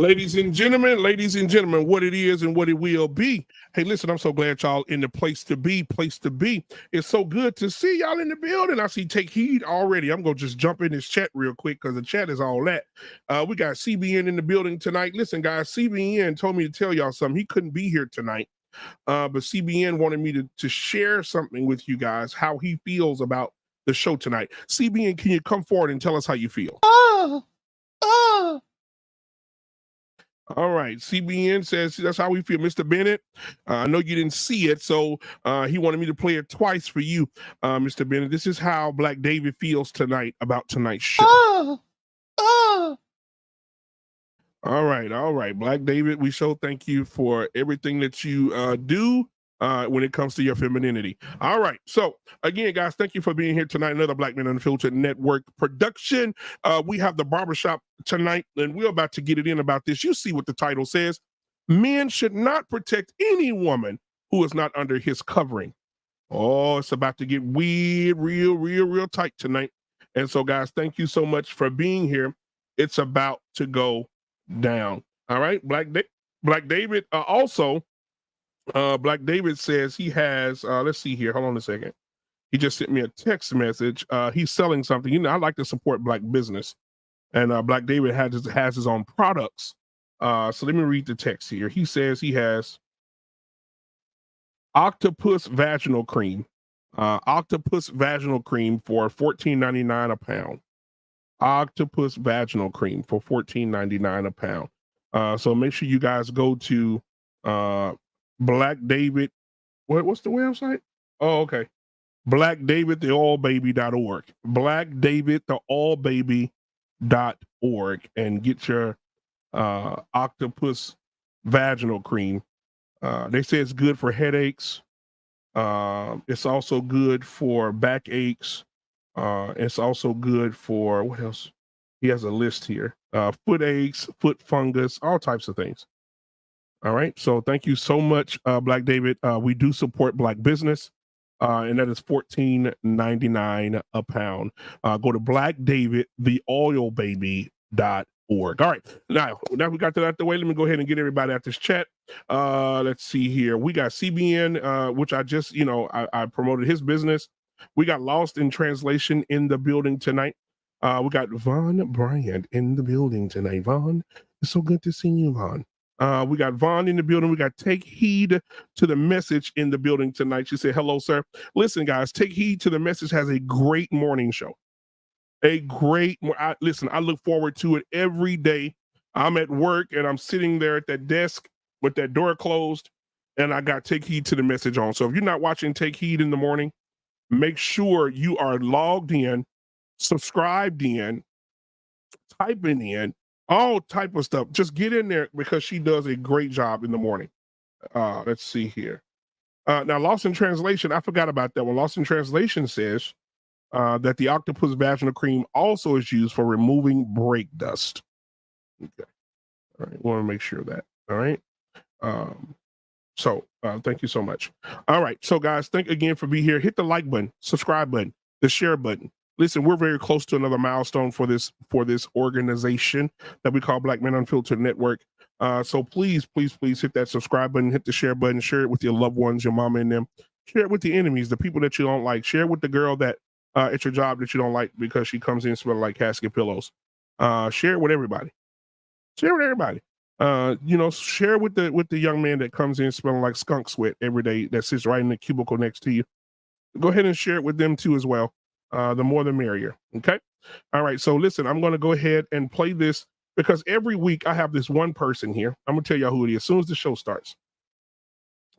ladies and gentlemen, what it is and what it will be. Hey, listen, I'm so glad y'all in the place to be. It's so good to see y'all in the building. I see Take Heed already. I'm going to just jump in this chat real quick because the chat is all that. We got CBN in the building tonight. Listen, guys, CBN told me to tell y'all something. He couldn't be here tonight, but CBN wanted me to share something with you guys, how he feels about the show tonight. CBN, can you come forward and tell us how you feel? All right, CBN says that's how we feel. Mr. Bennett, I know you didn't see it, so he wanted me to play it twice for you, Mr. Bennett. This is how Black David feels tonight about tonight's show. All right, Black David, we so thank you for everything that you do when it comes to your femininity. All right, so again, guys, thank you for being here tonight. Another Black Men Unfiltered Network production. We have the barbershop tonight, and we're about to get it in about this. You see what the title says. Men should not protect any woman who is not under his covering. Oh, it's about to get weird, real tight tonight. And so, guys, thank you so much for being here. It's about to go down. All right, Black David also. Black David says he has, let's see here. Hold on a second. He just sent me a text message. He's selling something. You know, I like to support Black business. And Black David has his own products. So let me read the text here. He says he has octopus vaginal cream. Octopus vaginal cream for $14.99 a pound. Octopus vaginal cream for $14.99 a pound. So make sure you guys go to Black David. What's the website? Oh, okay. BlackDavidTheAllBaby.org. BlackDavidTheAllBaby.org and get your octopus vaginal cream. They say it's good for headaches. It's also good for backaches. It's also good for what else? He has a list here. Foot aches, foot fungus, all types of things. All right. So thank you so much, Black David. We do support Black business. And that is $14.99 a pound. Go to BlackDavidTheOilBaby.org. All right. Now we got that out the way. Let me go ahead and get everybody at this chat. Let's see here. We got CBN, which I just, I promoted his business. We got Lost in Translation in the building tonight. We got Von Bryant in the building tonight. Von, it's so good to see you, Von. We got Vaughn in the building. We got Take Heed to the Message in the building tonight. She said, hello, sir. Listen, guys, Take Heed to the Message has a great morning show. Listen, I look forward to it every day. I'm at work and I'm sitting there at that desk with that door closed and I got Take Heed to the Message on. So if you're not watching Take Heed in the morning, make sure you are logged in, subscribed in, typing in, all type of stuff. Just get in there because she does a great job in the morning. Let's see here. Now, Lost in Translation, I forgot about that one. Lost in Translation says that the octopus vaginal cream also is used for removing brake dust. Okay. All right. Want to make sure of that. All right. So thank you so much. All right. So, guys, thank again for being here. Hit the like button, subscribe button, the share button. Listen, we're very close to another milestone for this organization that we call Black Men Unfiltered Network. So please hit that subscribe button, hit the share button, share it with your loved ones, your mama and them. Share it with the enemies, the people that you don't like. Share it with the girl that at your job that you don't like because she comes in smelling like casket pillows. Share it with everybody. Share it with everybody. Share it with the young man that comes in smelling like skunk sweat every day that sits right in the cubicle next to you. Go ahead and share it with them too as well. The more the merrier. Okay. All right. So listen, I'm going to go ahead and play this because every week I have this one person here. I'm going to tell y'all who it is as soon as the show starts.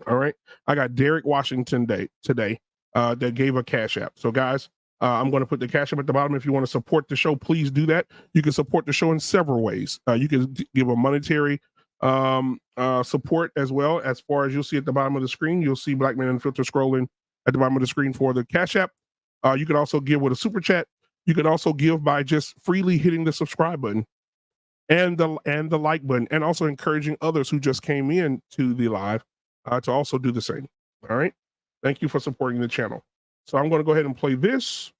All right. I got Derek Washington today that gave a cash app. So guys, I'm going to put the cash app at the bottom. If you want to support the show, please do that. You can support the show in several ways. You can give a monetary support as well. As far as you'll see at the bottom of the screen, you'll see Black Men Unfiltered scrolling at the bottom of the screen for the cash app. You can also give with a super chat. You can also give by just freely hitting the subscribe button and the like button, and also encouraging others who just came in to the live to also do the same. All right. Thank you for supporting the channel. So I'm going to go ahead and play this.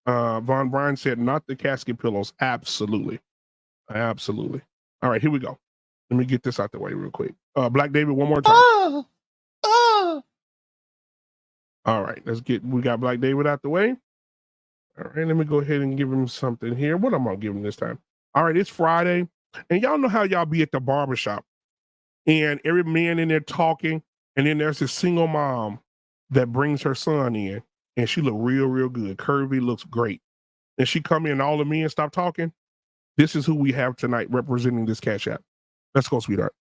Von Bryan said, not the casket pillows. Absolutely. All right, here we go. Let me get this out the way real quick. Black David, one more time. All right, we got Black David out the way. All right, let me go ahead and give him something here. What am I gonna give him this time? All right, it's Friday, and y'all know how y'all be at the barbershop, and every man in there talking, and then there's this single mom that brings her son in, and she look real good, curvy, looks great. And she come in, and all the men stop talking. This is who we have tonight representing this Cash App. Let's go, sweetheart.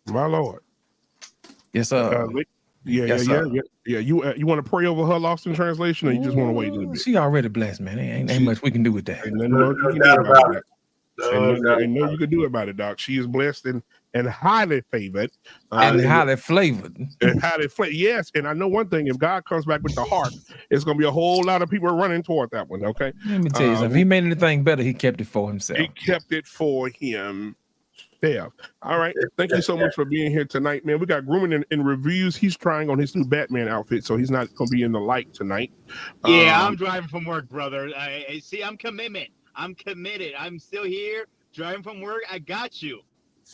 My Lord. Yes, sir. Yeah. You want to pray over her lost in translation, or you just want to wait a little bit? She already blessed, man. Ain't much we can do with that. Ain't nothing you can do about it. Ain't nothing you can do about it, Doc. She is blessed and highly favored. And highly flavored. And highly flavored. Yes, and I know one thing. If God comes back with the heart, it's going to be a whole lot of people running toward that one, okay? Let me tell you something. If he made anything better, he kept it for himself. He kept it for himself. All right. Thank you so much for being here tonight, man. We got grooming in reviews. He's trying on his new Batman outfit, so he's not going to be in the light tonight. Yeah, I'm driving from work, brother. I see. I'm committed. I'm still here driving from work. I got you.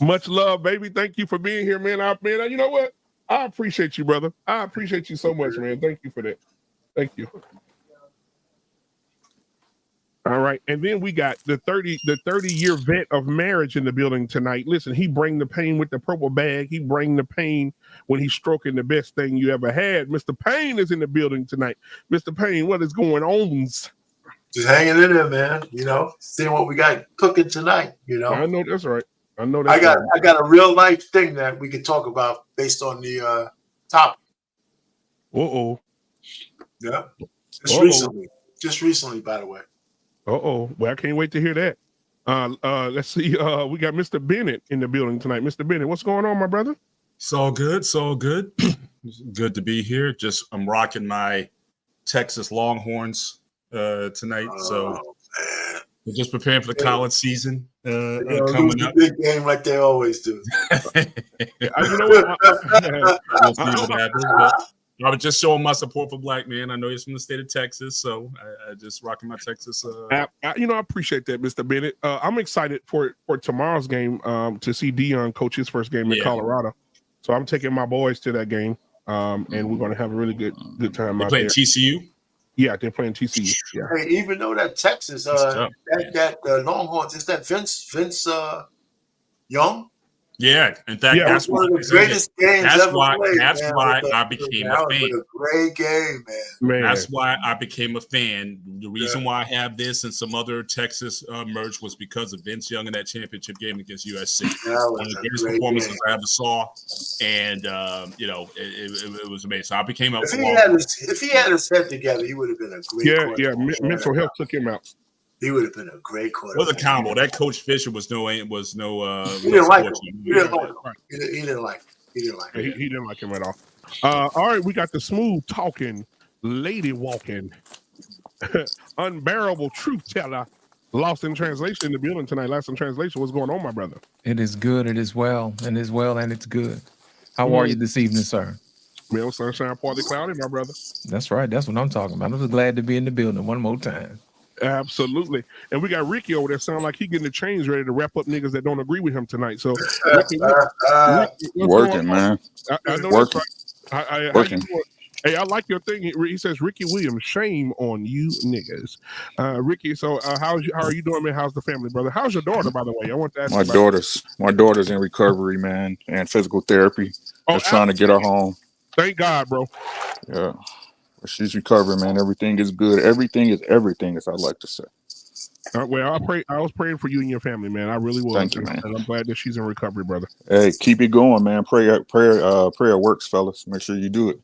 Much love, baby. Thank you for being here, man. Man, you know what? I appreciate you, brother. I appreciate you so much, man. Thank you for that. Thank you. All right, and then we got the 30-year vet of marriage in the building tonight. Listen, he bring the pain with the purple bag. He bring the pain when he's stroking the best thing you ever had. Mr. Payne is in the building tonight. Mr. Payne, what is going on? Just hanging in there, man. You know, seeing what we got cooking tonight. You know, I know that's right. I got a real life thing that we can talk about based on the topic. Uh-oh. Yeah. Just recently, by the way. Uh-oh. Well, I can't wait to hear that. Let's see. We got Mr. Bennett in the building tonight. Mr. Bennett, what's going on, my brother? It's all good. It's all good. It's good to be here. I'm rocking my Texas Longhorns tonight. So we're just preparing for the college season coming up. Big game like they always do. You know what? We'll see what happens. But I was just showing my support for Black man. I know he's from the state of Texas, so I just rocking my Texas. I appreciate that, Mr. Bennett. I'm excited for tomorrow's game to see Dion coach his first game in Colorado. So I'm taking my boys to that game, and we're going to have a really good time out there. Playing TCU? Yeah, they're playing TCU. Yeah. Hey, even though that Texas, that Longhorns, is that Vince Young? Yeah, in fact, that's one of the greatest games ever played. That's why I became a fan. A great game, man. That's why I became a fan. The reason why I have this and some other Texas merch was because of Vince Young in that championship game against USC. One of the greatest performances I ever saw, and it was amazing. So I became a. If he had his head together, he would have been a great. Yeah. Mental health took him out. He would have been a great quarterback. It was a combo. That Coach Fisher was no. He didn't like him. He didn't like him. He didn't like him at all. All right, we got the smooth talking, lady walking, unbearable truth teller. Lost in translation in the building tonight. Lost in translation. What's going on, my brother? It is good. It is well. And it's good. How are you this evening, sir? Real sunshine, partly cloudy, my brother. That's right. That's what I'm talking about. I'm just glad to be in the building one more time. Absolutely. And we got Ricky over there sound like he getting the chains ready to wrap up niggas that don't agree with him tonight. So Ricky, working, man. I know working. that's right. Working. Hey, I like your thing. He says, Ricky Williams, shame on you niggas. Ricky, so how are you doing, man? How's the family, brother? How's your daughter, by the way? I want to ask you about my daughter's in recovery, man, and physical therapy. Just trying to get her home. Thank God, bro. Yeah. She's recovering, man. Everything is good. Everything is everything, as I like to say. Well, I was praying for you and your family, man. I really was. Thank you, man. And I'm glad that she's in recovery, brother. Hey, keep it going, man. Prayer works, fellas. Make sure you do it.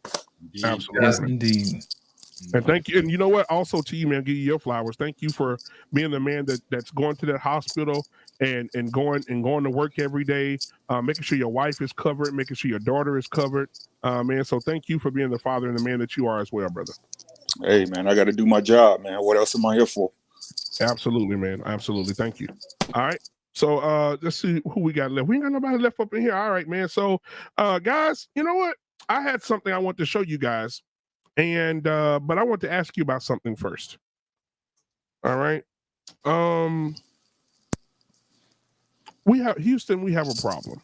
Absolutely. Yes, indeed. And thank you. And you know what? Also to you, man, give you your flowers. Thank you for being the man that's going to that hospital and going to work every day, making sure your wife is covered, making sure your daughter is covered. Man, so thank you for being the father and the man that you are as well, brother. Hey, man, I got to do my job, man. What else am I here for? Absolutely, man. Absolutely. Thank you. All right. So let's see who we got left. We ain't got nobody left up in here. All right, man. So guys, you know what? I had something I want to show you guys. And but I want to ask you about something first. All right. We have Houston, we have a problem.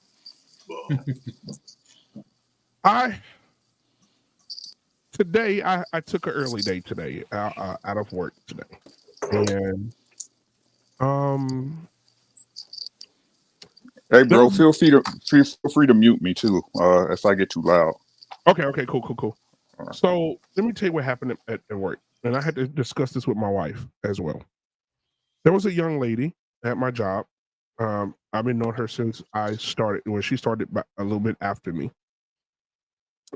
Today I took an early day today out of work today. And hey bro, feel free to mute me too, if I get too loud. Okay, cool. So let me tell you what happened at work. And I had to discuss this with my wife as well. There was a young lady at my job. I've been knowing her since I started, when she started a little bit after me.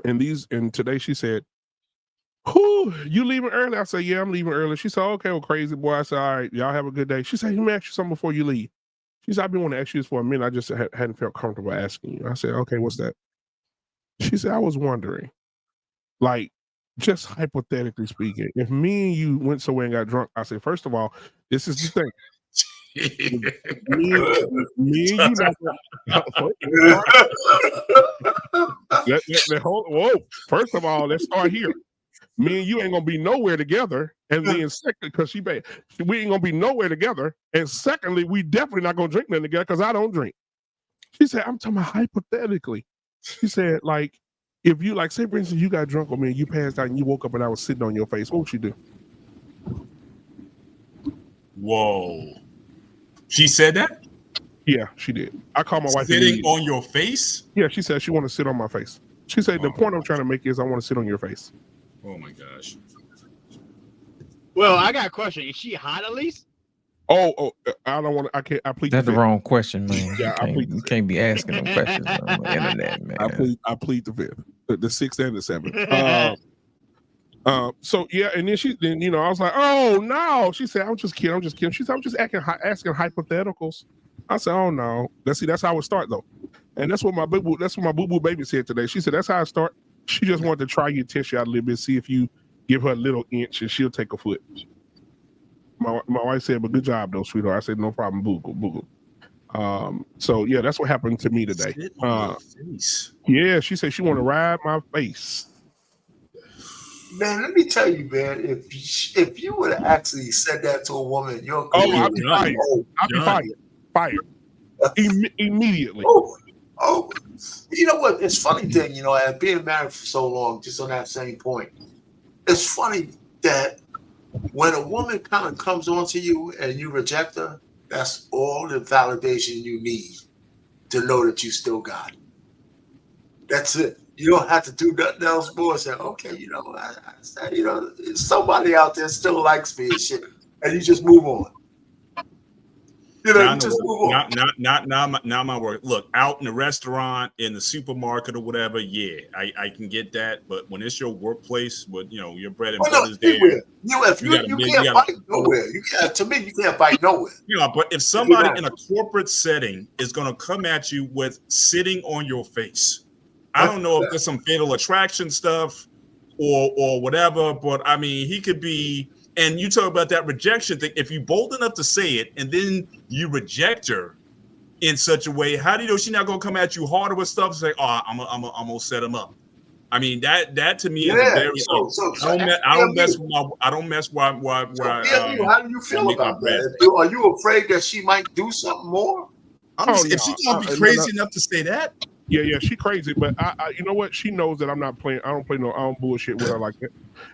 And today she said, "Whoo, you leaving early?" I said, "Yeah, I'm leaving early." She said, "Okay, well, crazy boy." I said, "All right, y'all have a good day." She said, "Let me ask you something before you leave." She said, "I've been wanting to ask you this for a minute. I just hadn't felt comfortable asking you." I said, "Okay, what's that?" She said, "I was wondering, like, just hypothetically speaking, if me and you went somewhere and got drunk." I said, "First of all, this is the thing. me and you not whoa. First of all, let's start here. Me and you ain't gonna be nowhere together, and then second, because we ain't gonna be nowhere together, and secondly, we definitely not gonna drink nothing together because I don't drink." She said, "I'm talking about hypothetically." She said, like, if you, like, say for instance, you got drunk with me and you passed out and you woke up and I was sitting on your face, what would you do? Whoa. She said that? Yeah, she did. I called my wife. Sitting on your face? Yeah, she said she want to sit on my face. She said, the point I'm trying to make is I want to sit on your face. Oh my gosh. Well, I got a question. Is she hot at least? Oh, I don't want to. I can't. I plead. That's the wrong question, man. Yeah, you can't be asking them questions on the internet, man. I plead the fifth, the sixth, and the seventh. So yeah, and then you know, I was like, "Oh no," she said, "I'm just kidding. She said, "I'm just asking hypotheticals." I said, "Oh no." That's how it start though, and that's what my boo boo baby said today. She said, "That's how I start." She just wanted to try you, test you out a little bit, see if you give her a little inch, and she'll take a foot. My wife said, "But good job, though, sweetheart." I said, "No problem, boo." So yeah, that's what happened to me today. Yeah, she said she want to ride my face. Man, let me tell you, man. If you would have actually said that to a woman, you're I'd be fired. I'd be fired immediately. Oh, you know what? It's funny thing, you know, as being married for so long, just on that same point. It's funny that when a woman kind of comes onto you and you reject her, that's all the validation you need to know that you still got it. That's it. You don't have to do nothing else more. Say, okay, you know, somebody out there still likes me and shit, and you just move on. You know, you just move on. Not my work. Look, out in the restaurant, in the supermarket, or whatever. Yeah, I can get that. But when it's your workplace, with your bread and butter's there, you can't bite nowhere. To me, you can't bite nowhere. But if somebody in a corporate setting is going to come at you with sitting on your face, I don't know if there's some fatal attraction stuff or whatever. But I mean, he could be. And you talk about that rejection thing. If you're bold enough to say it and then you reject her in such a way, how do you know she's not gonna come at you harder with stuff and say, "Oh, I'm gonna set him up"? I mean, that to me is a very. I don't mess where how do you feel about that? Are you afraid that she might do something more? If she's gonna be crazy enough to say that, Yeah, she crazy, but I you know what? She knows that I'm not playing. I don't bullshit with her like that,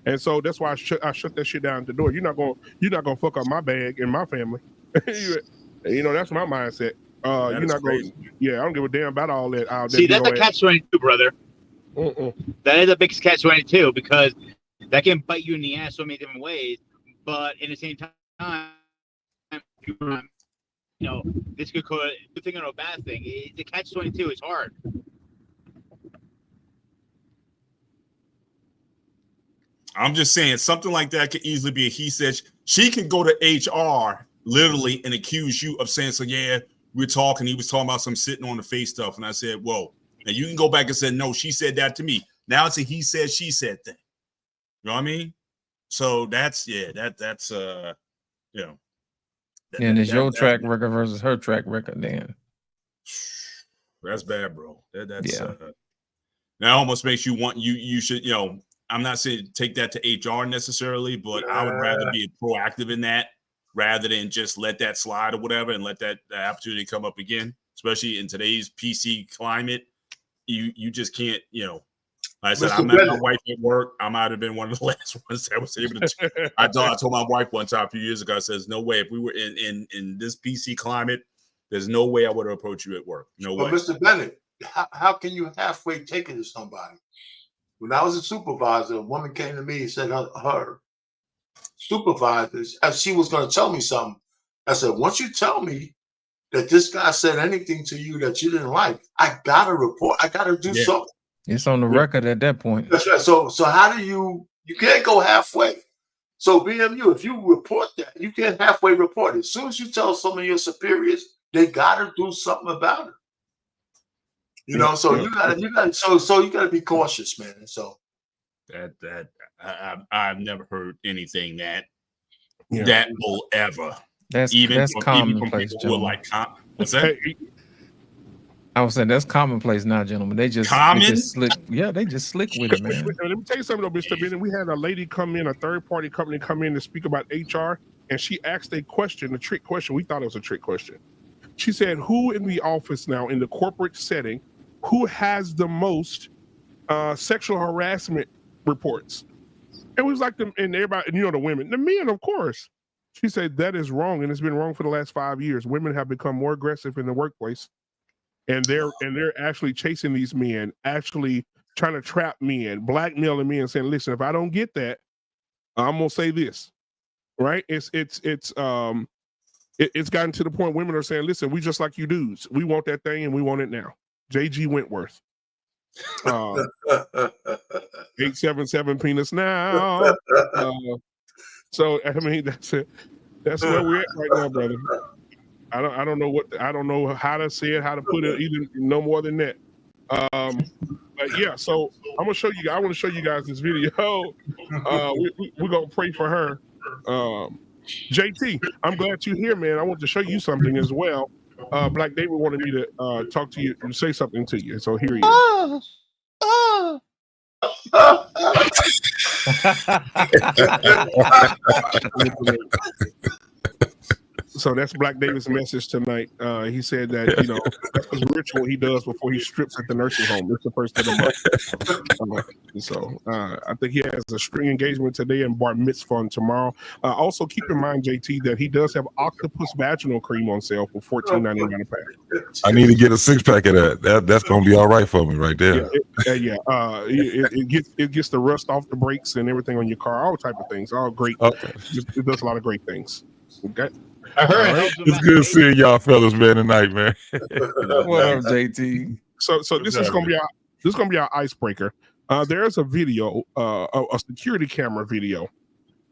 and so that's why I shut that shit down at the door. You're not gonna fuck up my bag and my family. You know, that's my mindset. You're not going. Yeah, I don't give a damn about all that. See, that's a catch-22, brother. That is a big catch-22 because that can bite you in the ass so many different ways. But in the same time, you know, this could cause a good thing or a bad thing. The catch-22 is hard. I'm just saying something like that could easily be a he said. She can go to HR literally and accuse you of saying, so yeah, we're talking. He was talking about some sitting on the face stuff. And I said, whoa. And you can go back and say, no, she said that to me. Now it's a he said, she said thing. You know what I mean? So that's that's you know. And it's your track record versus her track record then. That's bad, bro. That almost makes you want you should, you know, I'm not saying take that to HR necessarily, but I would rather be proactive in that rather than just let that slide or whatever and let that opportunity come up again, especially in today's PC climate. You just can't, you know. Like I said, I met my wife at work. I might have been one of the last ones that was able to. I told my wife one time a few years ago, I says, no way. If we were in this PC climate, there's no way I would have approached you at work. No way. But Mr. Bennett, how can you halfway take it to somebody? When I was a supervisor, a woman came to me and said her supervisors, as she was going to tell me something. I said, once you tell me that this guy said anything to you that you didn't like, I got to report. I got to do something. It's on the record at that point. That's right. So how do you can't go halfway. So BMU, if you report that, you can't halfway report it. As soon as you tell some of your superiors, they got to do something about it. You know, so you gotta be cautious, man. So I've never heard anything that will ever. That's commonplace, gentlemen. What's that? I was saying that's commonplace now, gentlemen. They just slick. Yeah, they just slick with it, man. Let me tell you something, though, Mr. Bennett. We had a lady come in, a third-party company come in to speak about HR, and she asked a question, a trick question. We thought it was a trick question. She said, "Who in the office now, in the corporate setting, who has the most sexual harassment reports?" It was like them, and everybody, and you know, the women, the men, of course. She said that is wrong, and it's been wrong for the last 5 years. Women have become more aggressive in the workplace. And they're actually chasing these men, actually trying to trap men, blackmailing men, saying, "Listen, if I don't get that, I'm gonna say this." Right? It's gotten to the point women are saying, "Listen, we just like you dudes. We want that thing, and we want it now." JG Wentworth, 877 penis now. So I mean, that's it. That's where we're at right now, brother. I don't know how to say it, how to put it, even no more than that. But yeah, so I'm gonna show you. I want to show you guys this video. We're gonna pray for her. JT, I'm glad you're here, man. I want to show you something as well. Black David wanted me to talk to you and say something to you. So here he is. So that's Black David's message tonight. He said that, you know, that's his ritual he does before he strips at the nursing home. It's the first of the month. So I think he has a string engagement today and bar mitzvah tomorrow. Also, keep in mind, JT, that he does have octopus vaginal cream on sale for $14.99 a pack. I need to get a 6-pack of that. That's going to be all right for me right there. It gets the rust off the brakes and everything on your car, all type of things. All great. Okay. It does a lot of great things. Okay. I heard it's good seeing y'all fellas, man, tonight, man. What up, JT? So this is gonna be our icebreaker. There's a video, a security camera video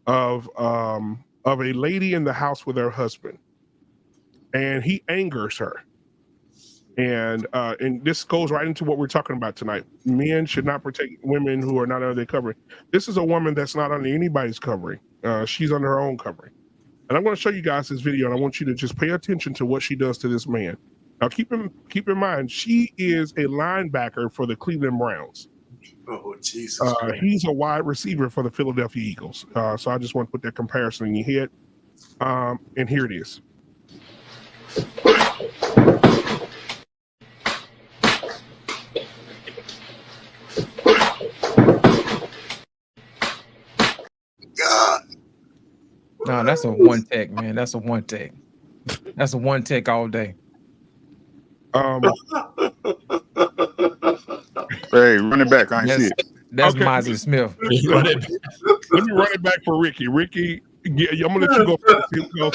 of a lady in the house with her husband, and he angers her. And this goes right into what we're talking about tonight. Men should not protect women who are not under their covering. This is a woman that's not under anybody's covering. She's under her own covering. And I'm going to show you guys this video, and I want you to just pay attention to what she does to this man. Now, keep in mind, she is a linebacker for the Cleveland Browns. Oh, Jesus. He's a wide receiver for the Philadelphia Eagles. So I just want to put that comparison in your head. And here it is. No, that's a one tech, man. That's a one tech. That's a one tech all day. Hey, run it back. I ain't see it. That's Okay. Mozzie Smith. Let me run it back for Ricky. Ricky, yeah, I'm gonna let you go first. Here we go.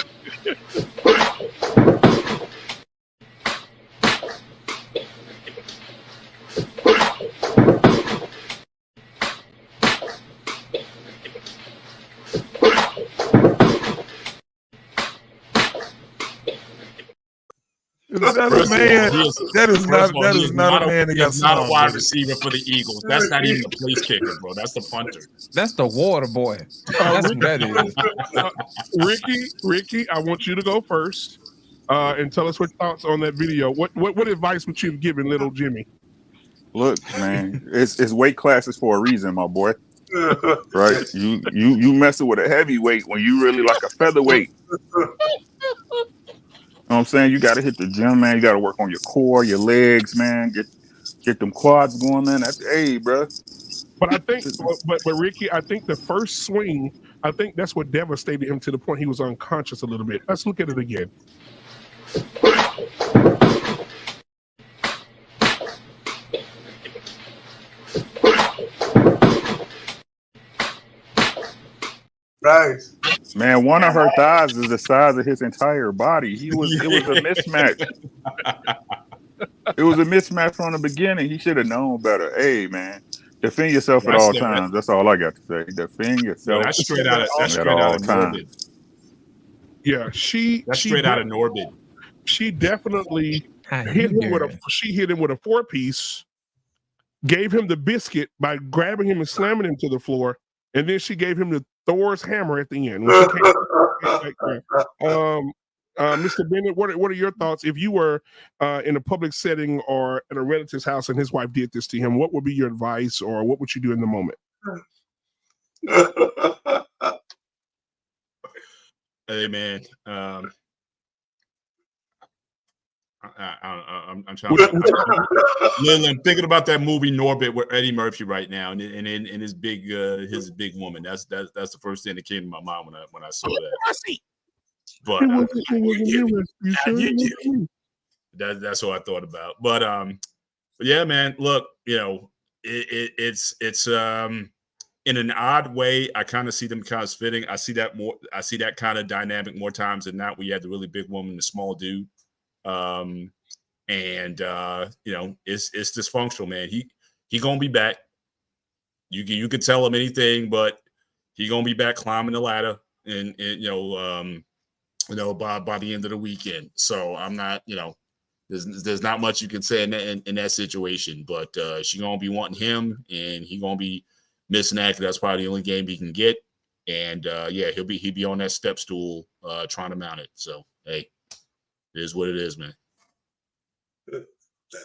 That's a man. That is not a man that got He's not a wide swung. receiver for the Eagles. That's not even a place kicker, bro. That's the punter. That's the water boy. That's what that is. Ricky, I want you to go first and tell us what thoughts on that video. What advice would you have given little Jimmy? Look, man, it's weight classes for a reason, my boy. Right? You messing with a heavyweight when you really like a featherweight. You know what I'm saying? You got to hit the gym, man. You got to work on your core, your legs, man. Get them quads going, man. Hey, bro. But I think, but Ricky, I think the first swing, I think that's what devastated him to the point he was unconscious a little bit. Let's look at it again. Right. Man, one of her thighs is the size of his entire body. It was a mismatch. It was a mismatch from the beginning. He should have known better. Hey, man, defend yourself at all times. That's all I got to say. Defend yourself. That's straight out of Norbit. Yeah, that's straight out of Norbit. She definitely hit him with a 4-piece, gave him the biscuit by grabbing him and slamming him to the floor, and then she gave him the Thor's hammer at the end. When she came Mr. Bennett, what are your thoughts if you were in a public setting or at a relative's house and his wife did this to him? What would be your advice, or what would you do in the moment? Hey, man. I'm trying. I'm thinking about that movie Norbit with Eddie Murphy right now, and his big woman. That's the first thing that came to my mind when I saw that. But that's what I thought about. But yeah, man. Look, you know, it's in an odd way. I kind of see them kind of fitting. I see that kind of dynamic more times than not. We had the really big woman, and the small dude. And you know, it's dysfunctional, man. He gonna be back. You can tell him anything, but he gonna be back climbing the ladder, and by the end of the weekend. So I'm not, you know, there's not much you can say in that situation, but she gonna be wanting him, and he gonna be missing that. That's probably the only game he can get, and yeah, he'll be on that step stool trying to mount it. So hey. It is what it is, man.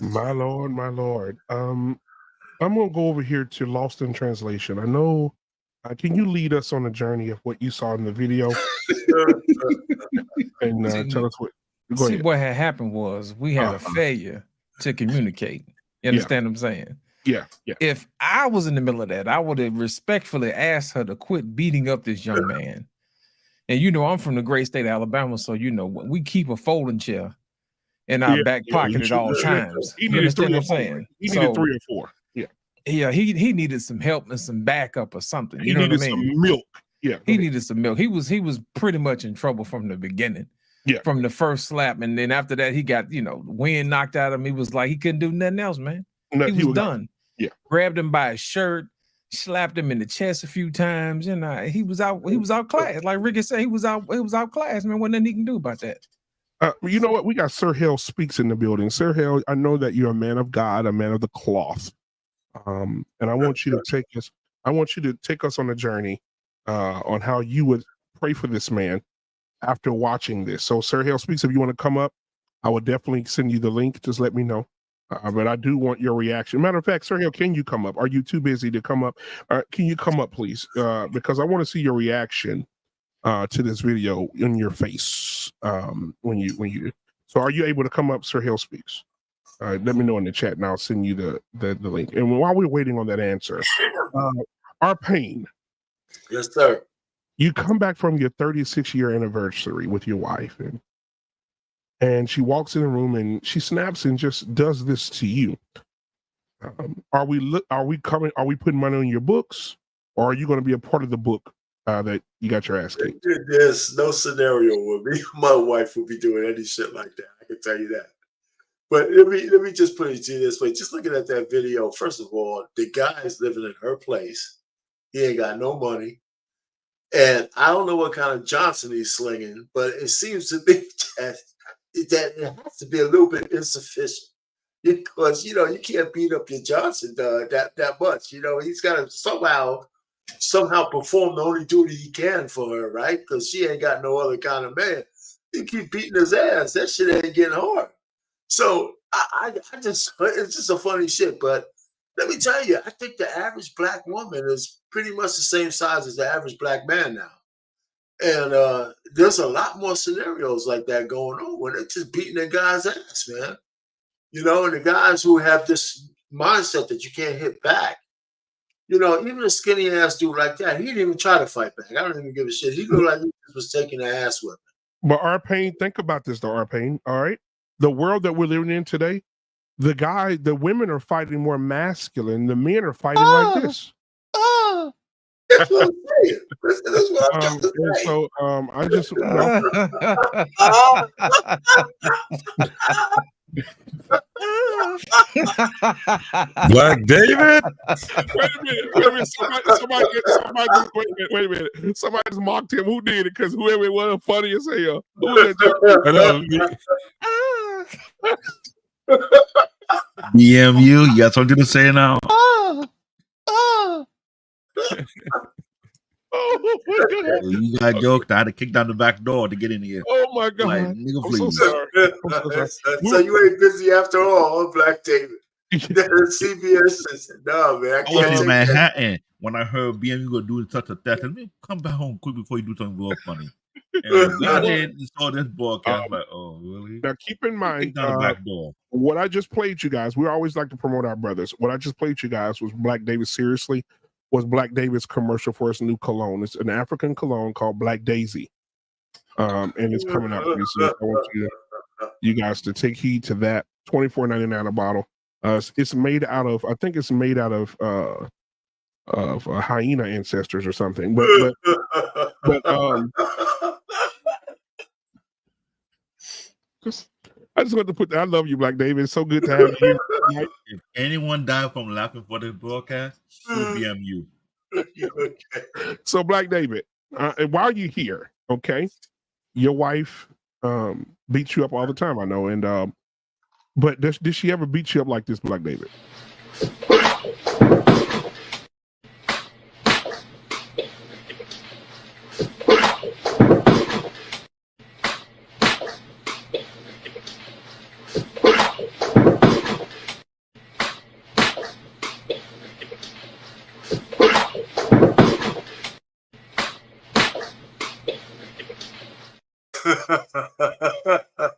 My Lord. I'm gonna go over here to Lost in Translation. I know. Can you lead us on a journey of what you saw in the video, and tell us what? Go ahead. What had happened was we had a failure to communicate. You understand what I'm saying? Yeah. If I was in the middle of that, I would have respectfully asked her to quit beating up this young man. And you know, I'm from the great state of Alabama, so you know we keep a folding chair in our back pocket at all times. You understand what I'm saying? He needed 3 or 4. Yeah. He needed some help and some backup or something. He needed some milk. Yeah, he needed some milk. He was pretty much in trouble from the beginning. Yeah, from the first slap, and then after that, he got wind knocked out of him. He was like he couldn't do nothing else, man. He was done. Yeah, grabbed him by his shirt. Slapped him in the chest a few times, and he was outclassed. Like Ricky said, he was outclassed, man. Wasn't nothing he can do about that. You know what? We got Sir Hale Speaks in the building. Sir Hale, I know that you're a man of God, a man of the cloth. And I want you to take us on a journey on how you would pray for this man after watching this. So Sir Hale Speaks, if you want to come up, I will definitely send you the link. Just let me know. But I do want your reaction. Matter of fact, Sir Hale, can you come up? Are you too busy to come up? Can you come up, please? Because I want to see your reaction to this video in your face when you. So, are you able to come up, Sir Hale Speaks? Let me know in the chat, and I'll send you the link. And while we're waiting on that answer, our pain. Yes, sir. You come back from your 36-year anniversary with your wife, and she walks in the room and she snaps and just does this to you. Are we putting money on your books, or are you going to be a part of the book that you got your ass kicked? There's no scenario where me and my wife would be doing any shit like that. I can tell you that. But let me just put it to you this way. Just looking at that video, first of all, the guy is living in her place. He ain't got no money. And I don't know what kind of Johnson he's slinging, but it seems to be that it has to be a little bit insufficient. Because, you can't beat up your Johnson that much. He's got to somehow perform the only duty he can for her, right? Because she ain't got no other kind of man. You keep beating his ass. That shit ain't getting hard. So it's just a funny shit. But let me tell you, I think the average black woman is pretty much the same size as the average black man now. And there's a lot more scenarios like that going on where they're just beating their guy's ass, man. And the guys who have this mindset that you can't hit back, even a skinny ass dude like that, he didn't even try to fight back. I don't even give a shit. He looked like he was taking the ass whipping. But Arpain, think about this though, Arpain. All right. The world that we're living in today, the women are fighting more masculine. The men are fighting like this. That's what I'm saying. That's what I'm just saying. So I just Black David. Wait a minute. Wait a minute. Somebody just mocked him. Who did it? Because whoever it was, funny as hell. BMU, you got something to say now? Oh my God. You got joked. I had to kick down the back door to get in here. Oh my God. Like, nigga, I'm please. so sorry. So you ain't busy after all, Black David. CBS said, no, man, I I was can't in take Manhattan that. when I heard BMU go do such a that. And me come back home quick before you do something real funny. And got in and saw this broadcast. Like, oh, really? Now keep in mind, Kick down the back door. what I just played you guys, we always like to promote our brothers. What I just played you guys was Black David Seriously, was Black David's commercial for his new cologne. It's an African cologne called Black Daisy. And it's coming out pretty soon. I want you guys to take heed to that. $24.99 a bottle. It's made out of, I think it's made out of hyena ancestors or something. But I just want to put that. I love you, Black David. It's so good to have you here. If anyone died from laughing for this broadcast, should BMU. So, Black David, while you're here, okay, your wife beats you up all the time, I know, and but did she ever beat you up like this, Black David?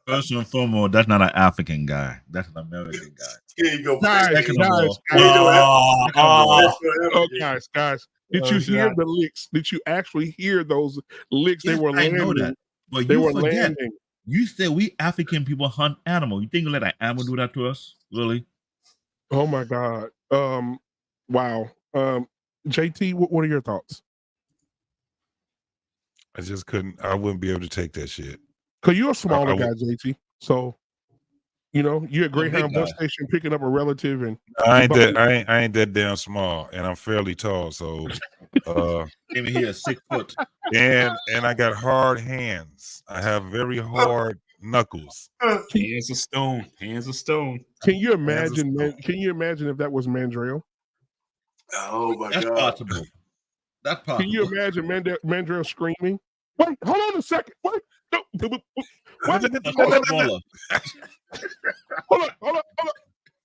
First and foremost, that's not an African guy. That's an American guy. Here you go. Guys, did you hear the licks? Did you actually hear those licks? Yes, they were landing. I know that. But they you were forget, landing. You said we African people hunt animals. You think we let an animal do that to us? Really? Oh my God. Wow. JT, what are your thoughts? I just couldn't. I wouldn't be able to take that shit. Cause you're a smaller guy, JT. So, you're at Greyhound bus station picking up a relative, and I ain't that damn small, and I'm fairly tall. So, even here 6 foot, and I got hard hands. I have very hard knuckles. Hands of stone. Hands of stone. Can you imagine? Can you imagine if that was Mandrell? Oh my That's God! Possible. That's possible. Can you imagine Mandrell screaming? Wait, hold on a second. Wait, no, Smaller. hold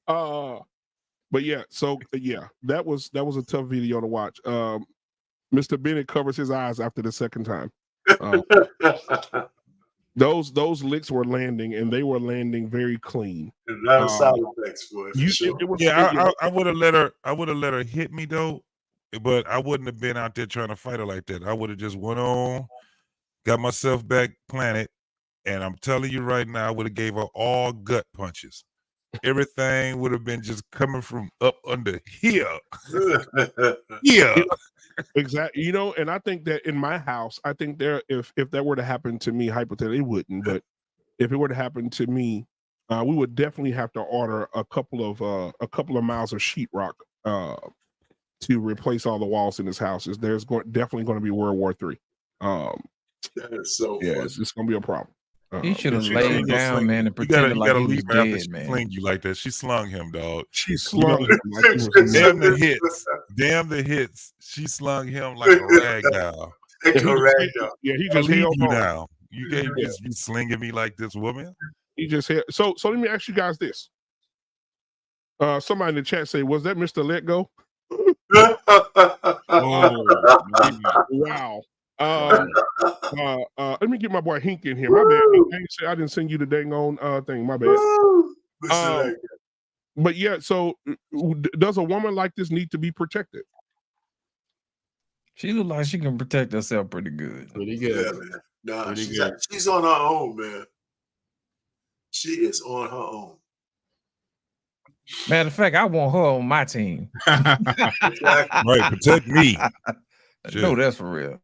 on. But yeah, so yeah, that was a tough video to watch. Mr. Bennett covers his eyes after the second time. Those licks were landing, and they were landing very clean. Not sound effects for it. Sure. Yeah, I would have let her. I would have let her hit me though, but I wouldn't have been out there trying to fight her like that. I would have just went on, got myself back planted, and I'm telling you right now, I would have gave her all gut punches. Everything would have been just coming from up under here. Yeah. Exactly. You know, and I think that in my house, I think there, if that were to happen to me, hypothetically, it wouldn't, but if it were to happen to me, we would definitely have to order a couple of miles of sheetrock to replace all the walls in this house. There's definitely going to be World War III. That is so Yeah, funny. it's going to be a problem. He should have She laid ain't gonna down, sling man, you. and You gotta pretended like he was leave after dead, she man. sling you like that. She slung him, dog. She slung him like he was Damn the nothing. hits. Damn the hits. She slung him like a rag doll. Yeah, he Correct. just leave held you on. now. You can't Yeah. just be slinging me like this woman. He just held. So let me ask you guys this. Somebody in the chat say, was that Mr. Let Go? Wow. Let me get my boy Hink in here. My bad. Hink. I didn't send you the dang on thing. My bad. But yeah, so does a woman like this need to be protected? She look like she can protect herself pretty good. Pretty good. Yeah, man. Nah, Pretty she's, good. she's on her own, man. She is on her own. Matter of fact, I want her on my team. Right, protect me. No, that's for real.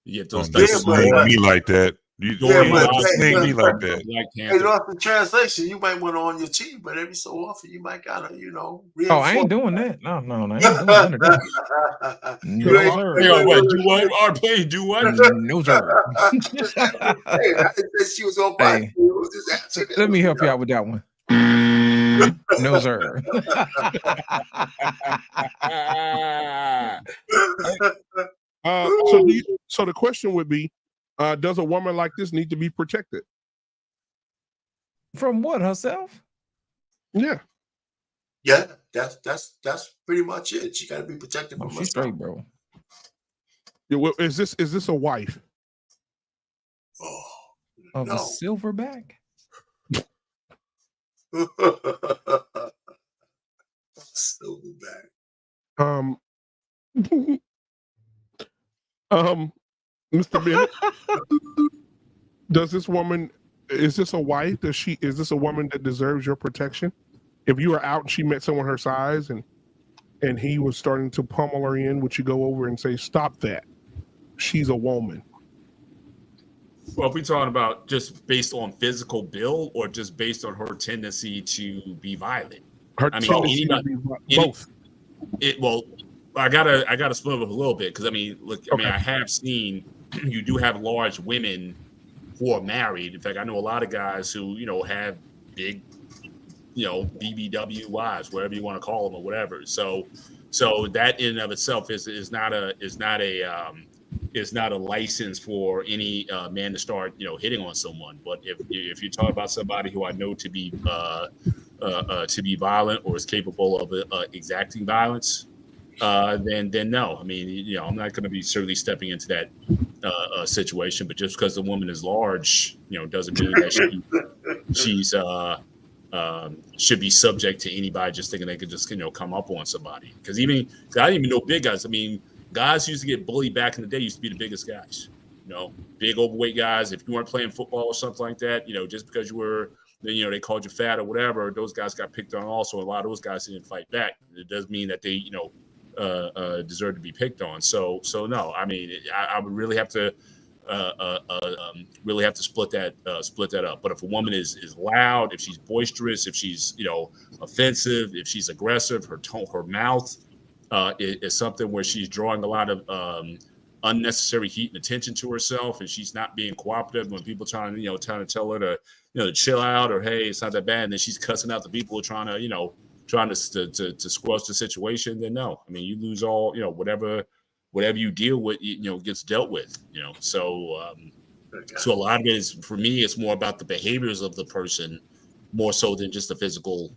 You get those Don't types of sling me like that. You don't sling me like that. Hey, lost in translation, you might want her on your team, but every so often you might gotta, Oh, I ain't doing that. No, I ain't doing none of that. No, sir. Hey, what? Do what? Our play, do what? No, sir. Hey, I didn't say she was on my team. It was just asking. Let me help you out with that one. No, sir. So the question would be, does a woman like this need to be protected? From what, herself? Yeah. Yeah, that's pretty much it. She got to be protected from She's straight, bro. Yeah, well, is this a wife? Of no. a silverback? Silverback. Mr. Bennett, is this a wife? Is this a woman that deserves your protection? If you were out and she met someone her size and he was starting to pummel her in, would you go over and say, stop that? She's a woman. Well, if we're talking about just based on physical build or just based on her tendency to be violent? Both. I gotta split up a little bit because I have seen you do have large women who are married. In fact, I know a lot of guys who have big, BBW wives, whatever you want to call them or whatever. So that in and of itself is not a license for any man to start hitting on someone. But if you're talking about somebody who I know to be violent or is capable of exacting violence, then no. I mean, I'm not going to be certainly stepping into that situation. But just because the woman is large, doesn't mean that she's should be subject to anybody just thinking they could just come up on somebody. Because I didn't even know big guys. I mean, guys used to get bullied back in the day. Used to be the biggest guys. Big overweight guys. If you weren't playing football or something like that, just because you were, they called you fat or whatever, those guys got picked on also. A lot of those guys didn't fight back. It does mean that they, deserve to be picked on. So no, I mean, I would really have to split that up. But if a woman is loud, if she's boisterous, if she's, offensive, if she's aggressive, her mouth is something where she's drawing a lot of unnecessary heat and attention to herself, and she's not being cooperative when people trying to tell her to chill out or hey, it's not that bad, and then she's cussing out the people who are trying to squash the situation. Then no, I mean, you lose all whatever you deal with gets dealt with. So a lot of it is, for me, it's more about the behaviors of the person more so than just the physical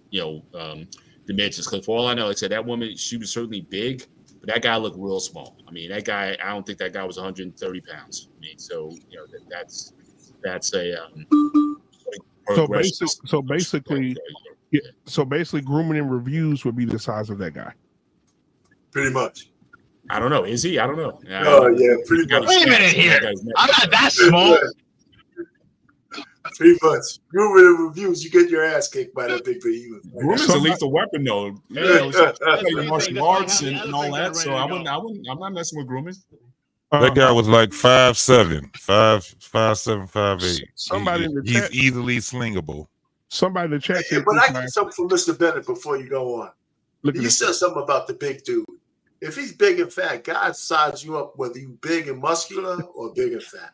dimensions. Because for all I know, like I said, that woman, she was certainly big, but that guy looked real small. I mean, that guy, I don't think that guy was 130 pounds. I mean, so that's basically grooming and reviews would be the size of that guy. Pretty much. I don't know. Is he? I don't know. Oh, yeah, pretty much. Wait a minute here. I'm not that small. Pretty much. Grooming and reviews, you get your ass kicked by that big behemoth. Grooming's a lethal weapon, though. You know, play martial arts and all that. So I'm not messing with grooming. That guy was like 5'7", 5'7", 5'8". Somebody in the chat, he's easily slingable. Somebody in the chat said, but I get something from Mr. Bennett before you go on. You said something about the big dude. If he's big and fat, God size you up whether you big and muscular or big and fat.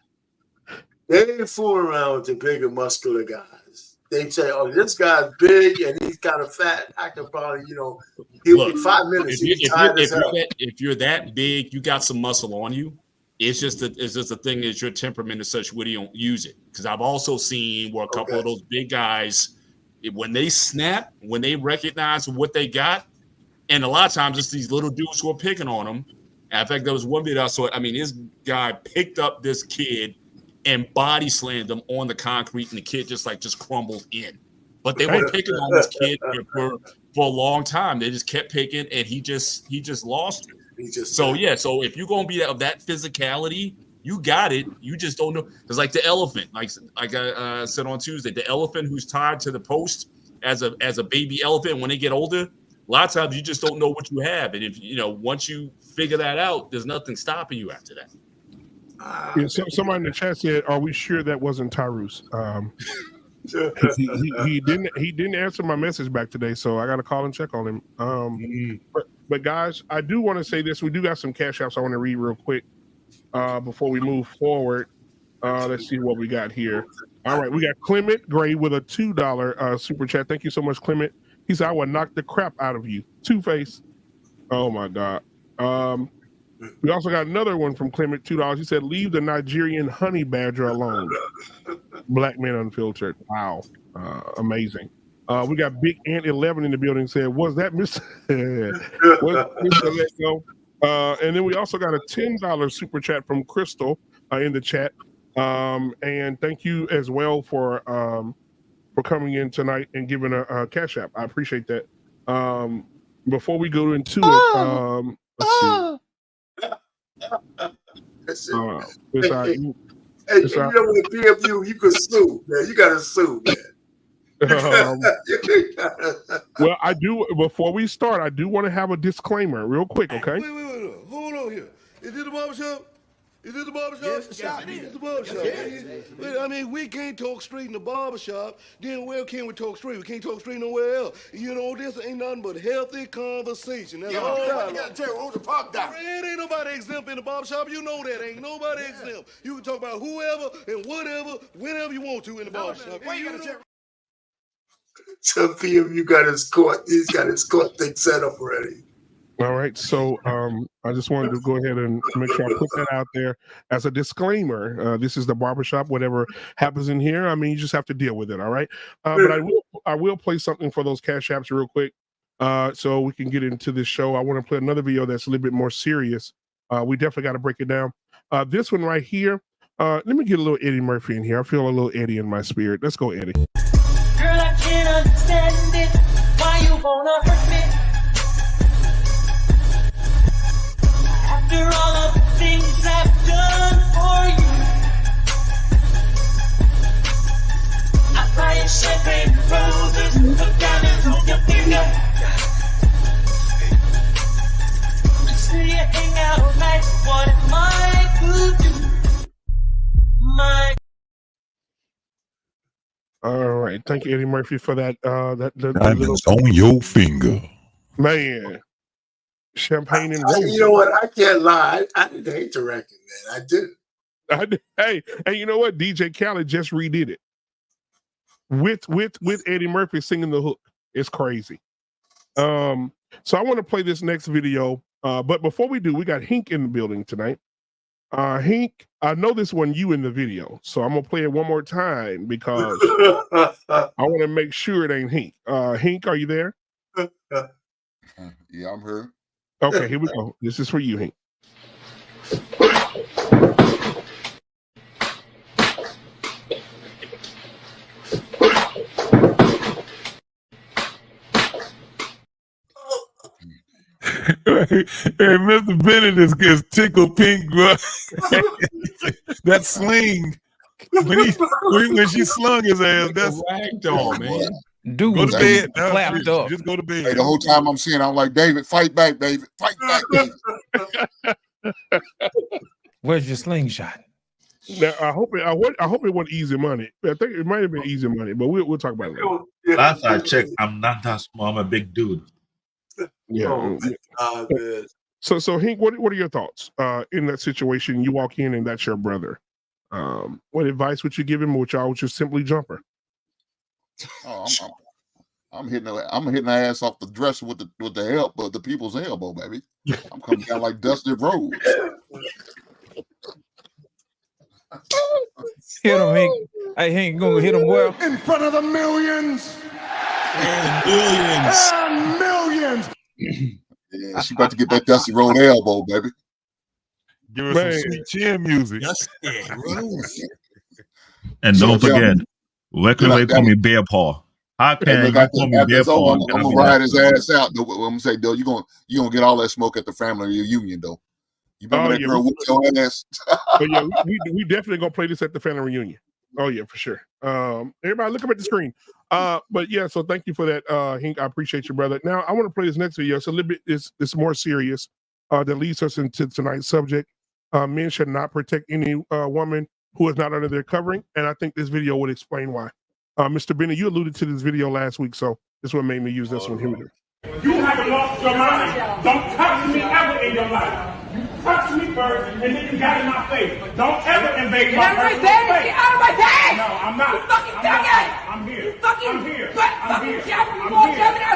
They ain't fooling around with the big and muscular guys. They say, "Oh, this guy's big and he's kind of fat. I can probably, he'll be 5 minutes. If you're that big, you got some muscle on you. It's just a thing that your temperament is such where you don't use it. Because I've also seen where a couple of those big guys, when they snap, when they recognize what they got, and a lot of times it's these little dudes who are picking on them. And in fact, there was one video I saw. I mean, this guy picked up this kid and body slammed him on the concrete, and the kid just crumbled in. But they were picking on this kid for a long time. They just kept picking, and he just lost it. So if you're gonna be of that physicality, you got it. You just don't know. It's like the elephant, like I said on Tuesday, the elephant who's tied to the post as a baby elephant. When they get older, a lot of times you just don't know what you have, and if once you figure that out, there's nothing stopping you after that. Yeah, somebody in the chat said, "Are we sure that wasn't Tyrus?" He didn't answer my message back today, so I got to call and check on him. But guys, I do want to say this. We do got some cash apps I want to read real quick before we move forward. Let's see what we got here. All right, we got Clement Gray with a $2 super chat. Thank you so much, Clement. He said, "I will knock the crap out of you." Two-Face. Oh my God. We also got another one from Clement, $2. He said, "Leave the Nigerian honey badger alone." Black Man Unfiltered. Wow. Amazing. We got Big Ant 11 in the building. Said, "Was that Mr. Let Go?" And then we also got a $10 super chat from Crystal in the chat. And thank you as well for coming in tonight and giving a cash app. I appreciate that. Before we go into it, let's see. Hey, you know what, PMU, you could sue, man. You gotta sue, man. Well, I do. Before we start, I do want to have a disclaimer, real quick, okay? Wait. Hold on here. Is it the barbershop? Is it the barbershop? Yes, it's the barbershop. Yes. I mean, we can't talk straight in the barbershop. Then where can we talk straight? We can't talk straight nowhere else. This ain't nothing but healthy conversation. That's all. You gotta tell who's the park down. It ain't nobody exempt in the barbershop. You know that. Ain't nobody exempt. You can talk about whoever and whatever, whenever you want to in the barbershop. Why you gotta tell? Some PMU got his court. He's got his court thing set up already. All right, so I just wanted to go ahead and make sure I put that out there as a disclaimer. This is the barbershop. Whatever happens in here, I mean, you just have to deal with it. All right, but I will play something for those cash apps real quick, so we can get into this show. I want to play another video that's a little bit more serious. We definitely got to break it down. This one right here. Let me get a little Eddie Murphy in here. I feel a little Eddie in my spirit. Let's go, Eddie. Girl, I can't understand it. Why you wanna hurt me? After all of the things I've done for you, I buy you champagne and roses, put diamonds on your finger. I see you hang out all night. What am I to do? All right, thank you, Eddie Murphy, for that. Diamonds on your finger, man. Champagne and roses. You know what? I can't lie. I didn't hate the record, man. I did. Hey, you know what? DJ Khaled just redid it with Eddie Murphy singing the hook. It's crazy. So I want to play this next video. But before we do, we got Hink in the building tonight. Hink, I know this wasn't you in the video, so I'm gonna play it one more time because I want to make sure it ain't Hink. Hink, are you there? Yeah, I'm here. Okay, here we go. This is for you, Hink. Hey, Mr. Bennett is tickle pink, bro. That sling. When she slung his ass, that's ragdoll, man. Dude, go to bed. No, clapped up. just go to bed. Hey, the whole time I'm seeing, I'm like, David, fight back, David. Fight back, David. Where's your slingshot? Now, I hope it wasn't easy money. I think it might have been easy money, but we'll talk about it later. Last I checked, I'm not that small. I'm a big dude. Yeah. Man. So Hank, what are your thoughts in that situation? You walk in and that's your brother. What advice would you give him, or would you just simply jump her? Oh, I'm hitting her ass off the dresser with the people's elbow, baby. I'm coming down like Dusty Rhodes. Hit him, Hank. Hey, Hank, gonna hit him well. In front of the millions. And millions. And millions. Yeah, she about to get that Dusty Road elbow, baby. Give her some sweet chin music. And don't forget, where can they call me Bear Paw? How can you call me Bear Paw? I'm gonna ride his ass out. I'm gonna say, though, you gonna get all that smoke at the family reunion, though. You remember that girl whooped your ass? But yeah, we definitely gonna play this at the family reunion. Oh yeah, for sure. Everybody look up at the screen. But yeah, so thank you for that, Hank. I appreciate you, brother. Now I want to play this next video. It's a little bit it's more serious. That leads us into tonight's subject. Men should not protect any woman who is not under their covering, and I think this video would explain why. Mr. Bennett, you alluded to this video last week, so this is what made me use this one. Here we go. You haven't lost your mind. Don't touch me ever in your life. You touched me first, and then you got in my face. Don't ever invade my personal space. Get out of my bag! No, I'm not. You fucking faggot! I'm here. You fucking I'm here. I'm here.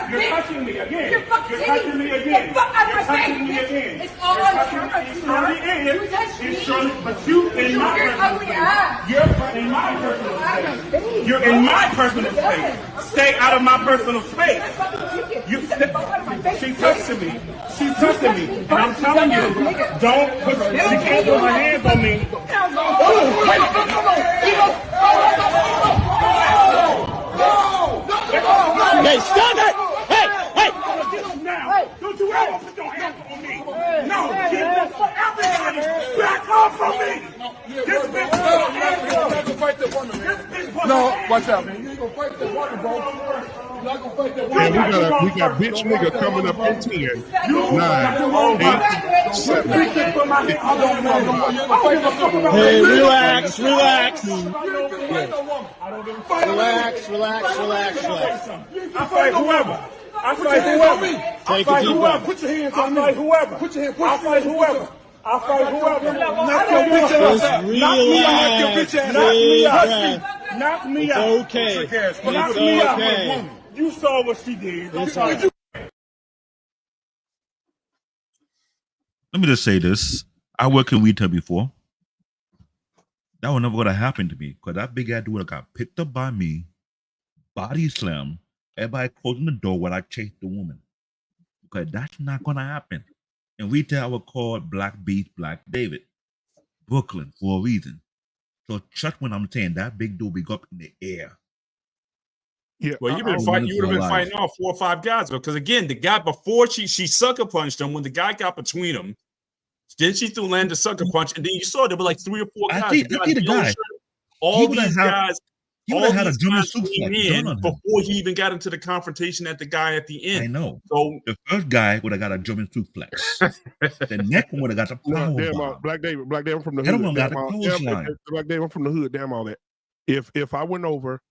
You're touching me again. You're fucking touching me again. Get fuck out of my touching me face, again. It's all on camera. It surely is. You touched me. It surely, but you in my Your personal ugly space. ass. You're in my personal space. You're in my personal space. Stay out of my personal space. She's touching me. She's touching me. And I'm telling you, don't put, she can't put her hands on me. Hey, stop it! Hey! Now, don't you ever put your hands on me. No, get everybody back off from me. This bitch. No, watch out, man. You ain't gonna fight that woman, bro. You're not gonna fight that woman. Yeah, we got bitch nigga coming up in 10, 9, 8, 7. Hey, relax. I fight whoever. I fight whoever. Put your hands on me. I fight whoever. Put your hands. I fight whoever. I fight whoever. Knock your bitch ass out. Knock me out. Knock your bitch ass out. Knock me out. Okay. Knock me out. You saw what she did. Let me just say this. I worked in retail before. That would never would have happened to me because that big ass dude got picked up by me, body slam, everybody closing the door while I chased the woman. Because that's not going to happen. In retail, I would call it Black Beast, Black David. Brooklyn for a reason. So trust when I'm saying that big dude be up in the air. Yeah, well, you would have been fighting off 4 or 5 guys because again, the guy before she sucker punched him. When the guy got between them, then she threw land a sucker punch, and then you saw there were like 3 or 4 guys. I think the guy. All these guys. He would have had a German in before he even got into the confrontation at the guy at the end. I know. So the first guy would have got a German suplex. The next one would have got a power bomb. Black David, I'm from the hood. Black David, I'm from the hood. Damn all that. If I went over,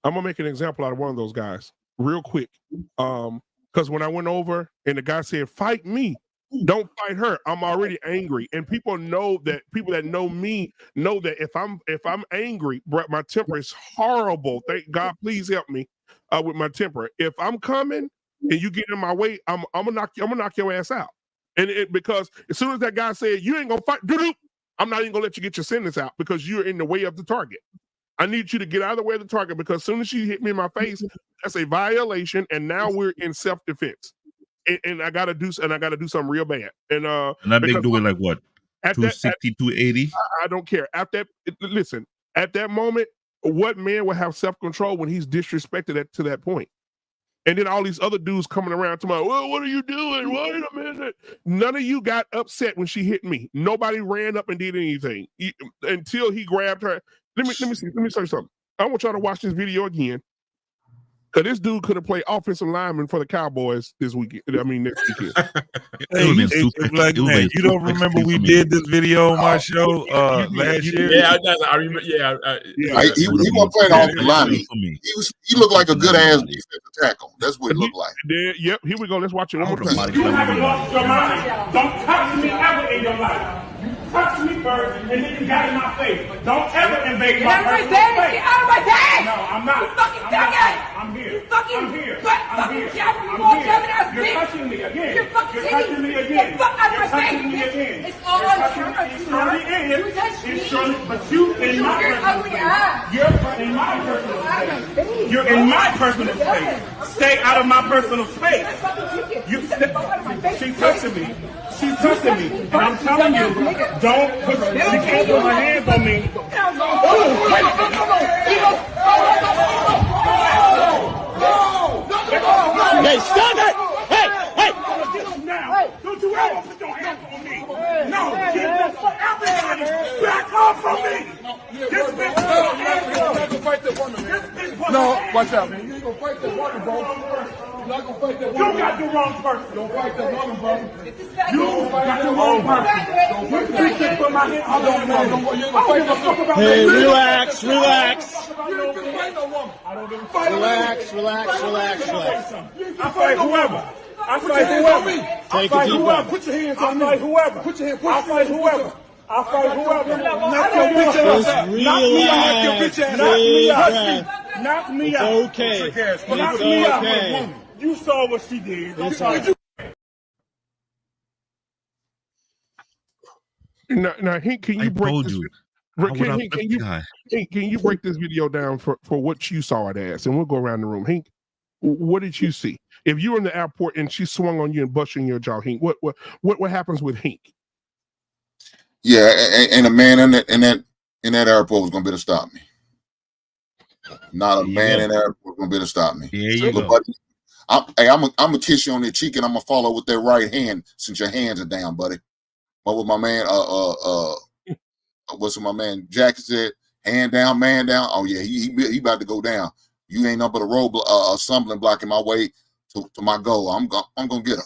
I'm gonna make an example out of one of those guys real quick. Because when I went over and the guy said, "Fight me." Don't fight her. I'm already angry, and people that know me know that if I'm angry, my temper is horrible. Thank God, please help me with my temper. If I'm coming and you get in my way, I'm gonna knock your ass out. And because as soon as that guy said you ain't gonna fight, I'm not even gonna let you get your sentence out because you're in the way of the target. I need you to get out of the way of the target because as soon as she hit me in my face, that's a violation, and now we're in self-defense. And I gotta do something real bad. And that big dude like what? 260, 280? I don't care. At that moment, what man will have self-control when he's disrespected to that point? And then all these other dudes coming around to my, well, what are you doing? Wait a minute. None of you got upset when she hit me. Nobody ran up and did anything until he grabbed her. Let me say something. I want y'all to watch this video again. Cause this dude could have played offensive lineman for the Cowboys this weekend. I mean, next weekend. Black man, you don't remember we did this video on my show last year? Yeah, I remember. Yeah, he wasn't playing offensive lineman. He looked like a good ass defensive tackle. That's what he looked like. Yep. Here we go. Let's watch it one more time. You haven't lost your mind. Don't touch me ever in your life. You touched me first, and then you got in my face. Don't ever invade my personal space. Get out of my bag! No, I'm not. You fucking faggot! I'm here. You fucking I'm here. I'm here. You're touching me again. You're fucking touching me again. Get fuck out of my You're touching face, me bitch. again. It's all on camera. It surely is. You touched me. It surely, but you in You my weird, personal ugly space. ass. You're in my personal space. You're in my personal space. Stay out of my personal space. You she's touching me. She's touching me. And I'm telling you, don't put, she can't put her hands on me. Hey, stop it! Hey! Don't you ever put your hands on me. No, get everybody back off from me. This bitch. No, watch out, man. You ain't gonna fight that woman, bro. You're not gonna fight that woman. You got the wrong person. Don't fight that woman, bro. You got the wrong person. You can put my hands on that woman. You ain't gonna fight that woman. Hey, relax. You ain't gonna fight no woman. Relax. I fight whoever. I fight whoever. I fight whoever. Put your hands on me. I fight whoever. Put your hands. I fight whoever. I fight whoever. Knock your bitch ass out. Knock me out. Your bitch ass. Knock me out. Knock me out. Okay. Knock me out. You saw what she did. Now, Hank, can you break this? Can you break this video down for what you saw it as, and we'll go around the room. Hank, what did you see? If you were in the airport and she swung on you and busted your jaw, Hank, what happens with Hank? Yeah, and a man in that airport was gonna be able to stop me. Not a man in that airport was gonna be able to stop me. There you go. Buddy, I'm gonna kiss you on the cheek and I'm gonna follow with that right hand since your hands are down, buddy. What was my man? What's my man? Jack said, hand down, man down. Oh yeah, he about to go down. You ain't nothing but a road, a stumbling block in my way to my goal. I'm gonna get him.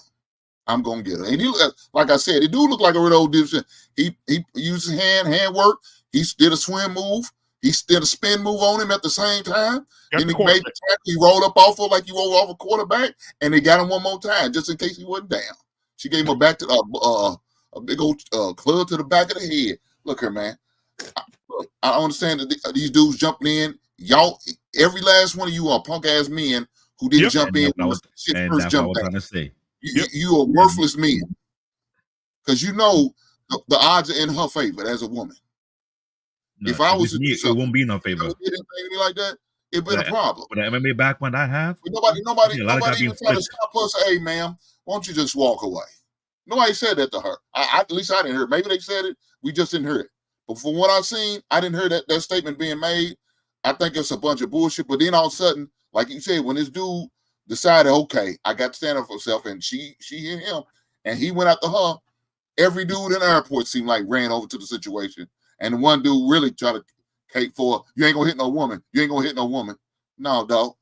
I'm gonna get him. And he, like I said, the dude looked like a real old dude. He used his hand work. He did a swim move. He did a spin move on him at the same time. Then he made the tackle. He rolled up off of like you roll off a quarterback, and they got him one more time just in case he wasn't down. She gave him a back to a big old club to the back of the head. Look here, man. I understand that these dudes jumping in. Y'all, every last one of you are punk ass men who didn't jump in. You are worthless men because you know the odds are in her favor as a woman. No, if I was to me, it won't be in her favor. Anything like that, it'd been a problem. But the MMA background I have, nobody even tried to stop her. Say, hey, ma'am, why don't you just walk away? Nobody said that to her. At least I didn't hear it. Maybe they said it. We just didn't hear it. But from what I've seen, I didn't hear that statement being made. I think it's a bunch of bullshit. But then all of a sudden, like you said, when this dude decided, okay, I got to stand up for herself, and she and him, and he went after her, every dude in the airport seemed like ran over to the situation. And the one dude really tried to cape for, you ain't gonna hit no woman. You ain't gonna hit no woman. No, dog.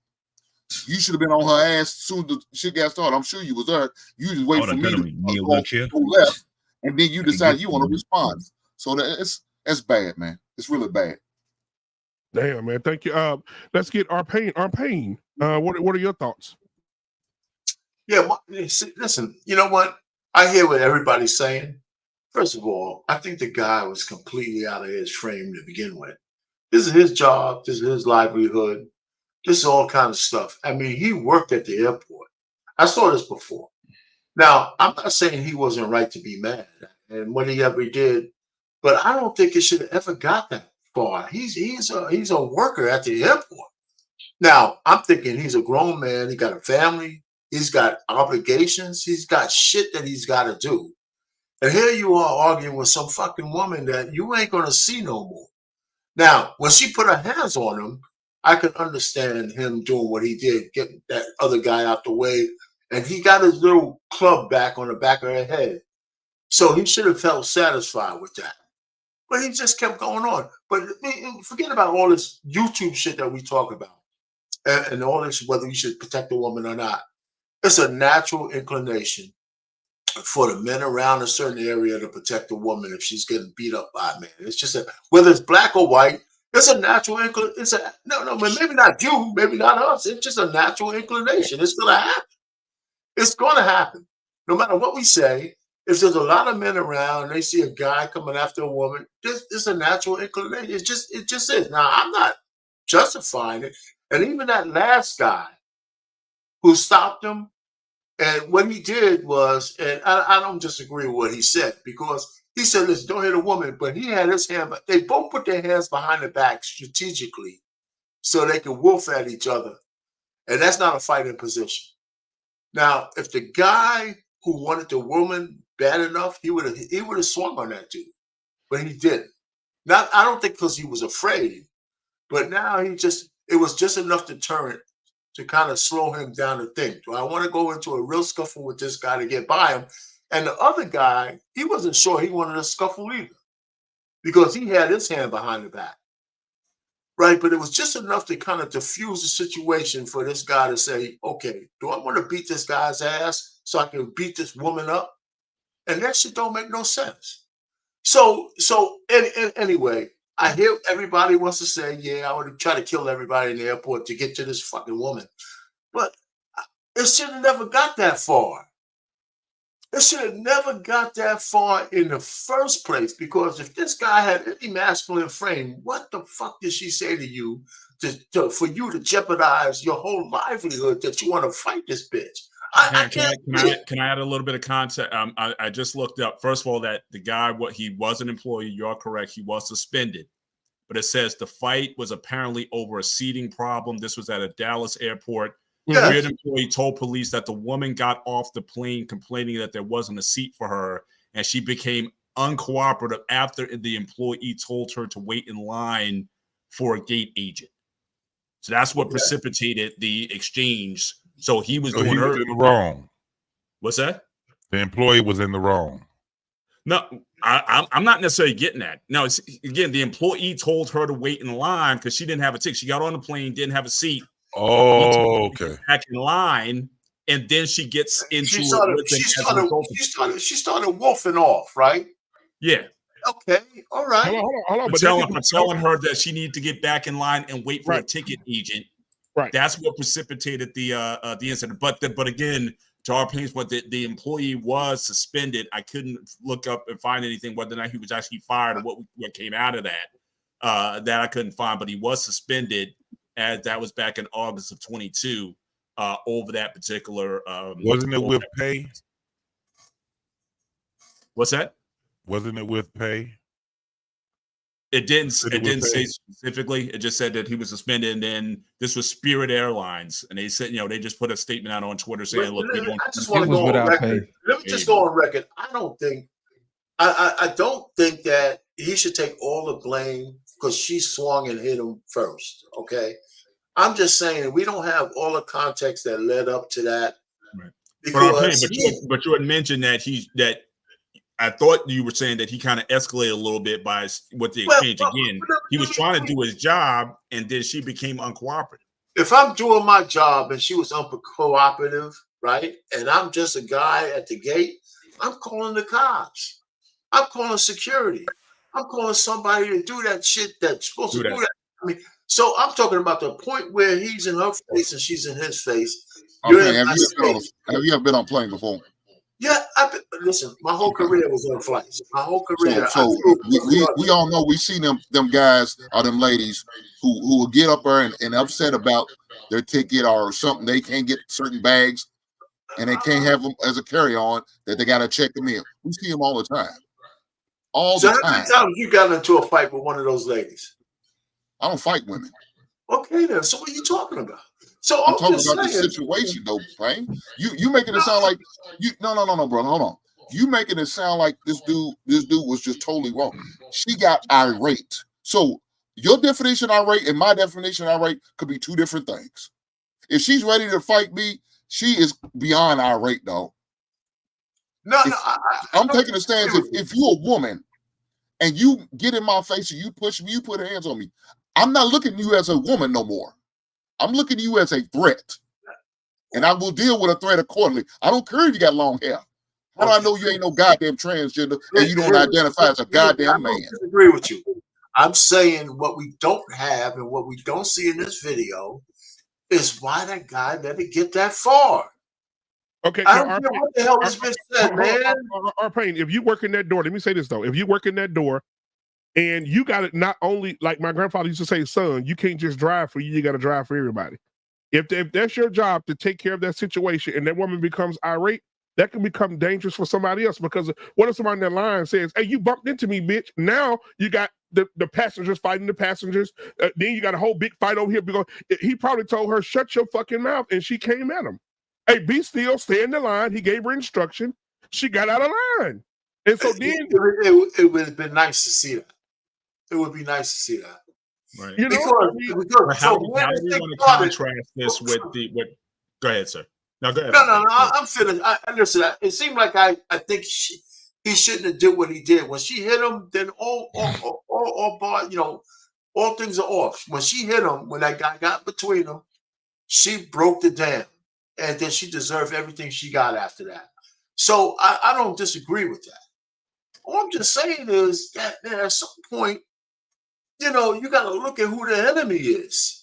You should have been on her ass as soon as the shit got started. I'm sure you was there. You just wait for me to go left, and then you decide you want to respond. So that's bad, man. It's really bad. Damn, man. Thank you. Let's get our pain. What are your thoughts? Yeah, listen, you know what? I hear what everybody's saying. First of all, I think the guy was completely out of his frame to begin with. This is his job. This is his livelihood. This is all kind of stuff. I mean, he worked at the airport. I saw this before. Now, I'm not saying he wasn't right to be mad and what he ever did, but I don't think it should have ever got that far. He's a worker at the airport. Now, I'm thinking he's a grown man. He got a family. He's got obligations. He's got shit that he's got to do. And here you are arguing with some fucking woman that you ain't going to see no more. Now, when she put her hands on him, I can understand him doing what he did, getting that other guy out the way, and he got his little club back on the back of her head. So he should have felt satisfied with that. But he just kept going on. But forget about all this YouTube shit that we talk about and all this, whether you should protect a woman or not. It's a natural inclination for the men around a certain area to protect a woman if she's getting beat up by a man. It's just whether it's black or white, it's a natural inclination. Maybe not you, maybe not us. It's just a natural inclination. It's gonna happen. It's gonna happen. No matter what we say, if there's a lot of men around and they see a guy coming after a woman, it's a natural inclination. It just is. Now I'm not justifying it. And even that last guy who stopped him, and what he did was, and I don't disagree with what he said, because he said, listen, don't hit a woman, but he had his hand, they both put their hands behind their back strategically so they could wolf at each other. And that's not a fighting position. Now, if the guy who wanted the woman bad enough, he would have swung on that dude, but he didn't. I don't think because he was afraid, but now it was just enough deterrent to kind of slow him down to think, do I want to go into a real scuffle with this guy to get by him? And the other guy, he wasn't sure he wanted a scuffle either, because he had his hand behind the back. Right, but it was just enough to kind of diffuse the situation for this guy to say, okay, do I want to beat this guy's ass so I can beat this woman up? And that shit don't make no sense. So anyway, I hear everybody wants to say, yeah, I would try to kill everybody in the airport to get to this fucking woman. But it should have never got that far. It should have never got that far in the first place, because if this guy had any masculine frame, what the fuck did she say to you for you to jeopardize your whole livelihood that you want to fight this bitch? Can I add a little bit of context? I just looked up, first of all, that the guy, he was an employee. You're correct. He was suspended. But it says the fight was apparently over a seating problem. This was at a Dallas airport. Yes. The weird employee told police that the woman got off the plane complaining that there wasn't a seat for her, and she became uncooperative after the employee told her to wait in line for a gate agent. So that's what precipitated the exchange. So he was doing her in the wrong. What's that? The employee was in the wrong. No, I'm not necessarily getting that. No, again, the employee told her to wait in line because she didn't have a ticket. She got on the plane, didn't have a seat. Oh, okay. Back in line, and then she gets into she started wolfing off, right? Yeah. Okay. All right. Hold on. But telling her that she needed to get back in line and wait for a ticket agent. Right. That's what precipitated the incident. But again, to our pains, what the employee was suspended. I couldn't look up and find anything whether or not he was actually fired or what came out of that. That I couldn't find, but he was suspended. As that was back in August of 22, over that particular. Wasn't it with pay? What's that? Wasn't it with pay? It didn't say specifically. It just said that he was suspended, and then this was Spirit Airlines, and they said, they just put a statement out on Twitter saying, "Look, we don't." I just want to go on record. Let me just go on record. I don't think that he should take all the blame because she swung and hit him first. Okay. I'm just saying we don't have all the context that led up to that. Right. But you had mentioned that I thought you were saying that he kind of escalated a little bit with the exchange. He was trying to do his job, and then she became uncooperative. If I'm doing my job and she was uncooperative, right, and I'm just a guy at the gate, I'm calling the cops. I'm calling security. I'm calling somebody to do that shit that's supposed to do that. I mean, so I'm talking about the point where he's in her face and she's in his face. Okay, have you ever been on a plane before? Yeah, listen, my whole career was on flights. My whole career. So we all know we see them guys or them ladies who will get up there and upset about their ticket or something. They can't get certain bags and they can't have them as a carry-on that they got to check them in. We see them all the time. All the time. How many times you got into a fight with one of those ladies? I don't fight women. Okay, then. So what are you talking about? So I'm talking about the situation, though, Payne. You making it sound like no, brother. Hold on. You making it sound like this dude was just totally wrong. She got irate. So Your definition of irate and my definition of irate could be two different things. If she's ready to fight me, she is beyond irate, though. No, I'm taking a stance. If you're a woman and you get in my face and you push me, you put hands on me, I'm not looking at you as a woman no more. I'm looking at you as a threat. And I will deal with a threat accordingly. I don't care if you got long hair. How do I know you ain't no goddamn transgender and you don't identify as a goddamn man? I disagree with you. I'm saying what we don't have and what we don't see in this video is why that guy let it get that far. Okay, I don't care what the hell has been said, man. Arpain, if you work in that door, let me say this though. If you work in that door and you got it, not only like my grandfather used to say, son, you can't just drive for you got to drive for everybody. If that's your job to take care of that situation and that woman becomes irate, that can become dangerous for somebody else, because what if somebody in that line says, hey, you bumped into me, bitch. Now you got the passengers fighting the passengers. Then you got a whole big fight over here because he probably told her, shut your fucking mouth. And she came at him. Hey, be still, stay in the line. He gave her instruction. She got out of line. And so then it would have been nice to see that. It would be nice to see that. Right. You know, because how do we want to contrast this with go ahead, sir. No, go ahead. No, I'm finished. I listen. It seemed like I think he shouldn't have did what he did. When she hit him, then all things are off. When she hit him, when that guy got between them, she broke the dam, and then she deserved everything she got after that. So I don't disagree with that. All I'm just saying is that, man, at some point, you got to look at who the enemy is.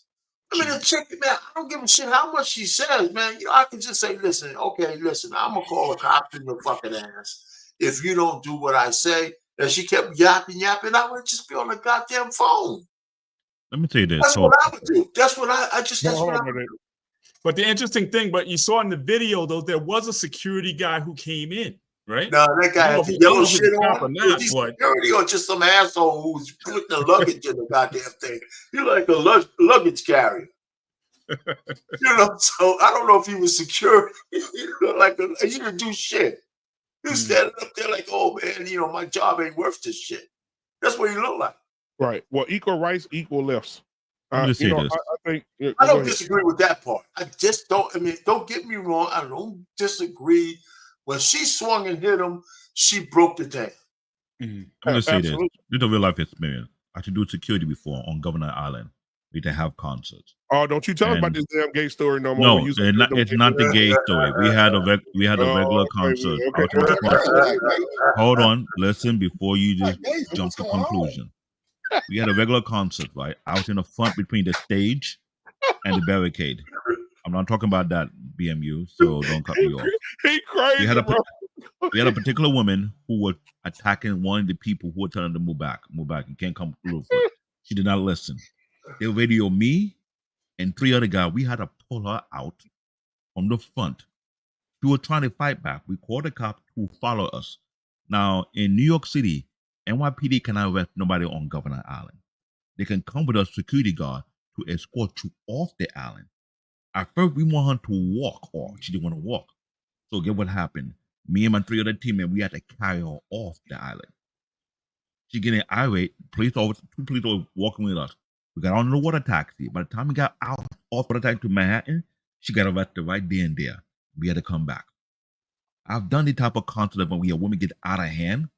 I mean, the chick, man, I don't give a shit how much she says, man. I can just say, listen, I'm going to call the cops in your fucking ass if you don't do what I say. And she kept yapping, I would just be on the goddamn phone. Let me tell you this. That's what I would do. That's what I would do. But the interesting thing, but you saw in the video, though, there was a security guy who came in, right? No, that guy had the yellow shit on. Was he security or just some asshole who's putting the luggage in the goddamn thing? You're like a luggage carrier. So I don't know if he was security. He didn't do shit. He was standing up there like, oh man, my job ain't worth this shit. That's what he looked like. Right. Well, equal rights, equal lefts. I think I don't disagree with that part. I just don't. I mean, don't get me wrong. I don't disagree. When she swung and hit him, she broke the dam. I'm gonna say this. This is a real life experience. I had to do security before on Governor Island. We had to have concerts. Oh, don't you tell us about this damn gay story no more. No, it's not the gay story. We had a regular concert. Hold on, listen before you just jump to conclusion. We had a regular concert, right? I was in the front between the stage and the barricade. I'm not talking about that, BMU, so don't cut me off. He crazy, we had a particular woman who was attacking one of the people who were telling them to move back. You can't come through. She did not listen. They radioed me and 3 other guys. We had to pull her out from the front. She was trying to fight back. We called the cops who follow us. Now, in New York City, NYPD cannot arrest nobody on Governor Island. They can come with a security guard to escort you off the island. At first, we want her to walk off. She didn't want to walk. So get what happened. Me and my 3 other teammates, we had to carry her off the island. She getting irate. 2 police officers walking with us. We got on the water taxi. By the time we got off water taxi to Manhattan, she got arrested right there and there. We had to come back. I've done the type of concert when we have women get out of hand.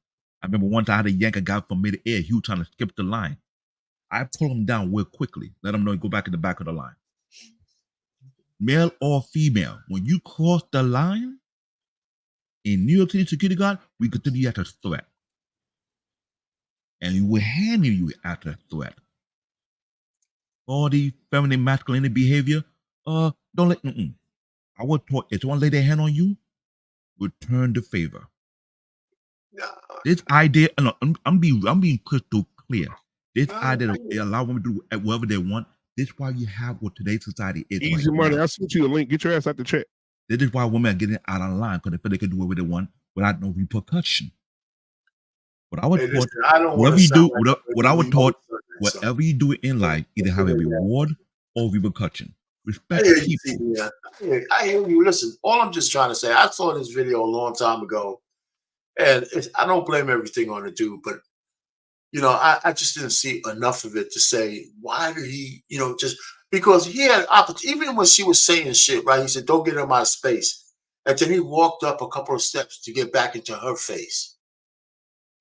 I remember once I had to yank a guy from mid-air. He was trying to skip the line. I pull him down real quickly. Let him know he go back in the back of the line. Male or female, when you cross the line, in New York City security guard, we consider you as a threat. And we're handling you as a threat. All the feminine masculine behavior, don't let, I was taught, if someone lay their hand on you, return the favor. This idea, I'm being crystal clear. This idea that they allow women to do whatever they want, this is why you have what today's society is. Easy money. I sent you a link. Get your ass out the chat. This is why women are getting out of line, because they feel they can do whatever they want without no repercussion. What I was taught, whatever you do in life, either have a reward or repercussion. Respect people. I hear you. Listen, all I'm just trying to say, I saw this video a long time ago, and I don't blame everything on the dude, but I just didn't see enough of it to say, why did he, just because he had opportunity. Even when she was saying shit, right? He said, don't get in my space. And then he walked up a couple of steps to get back into her face.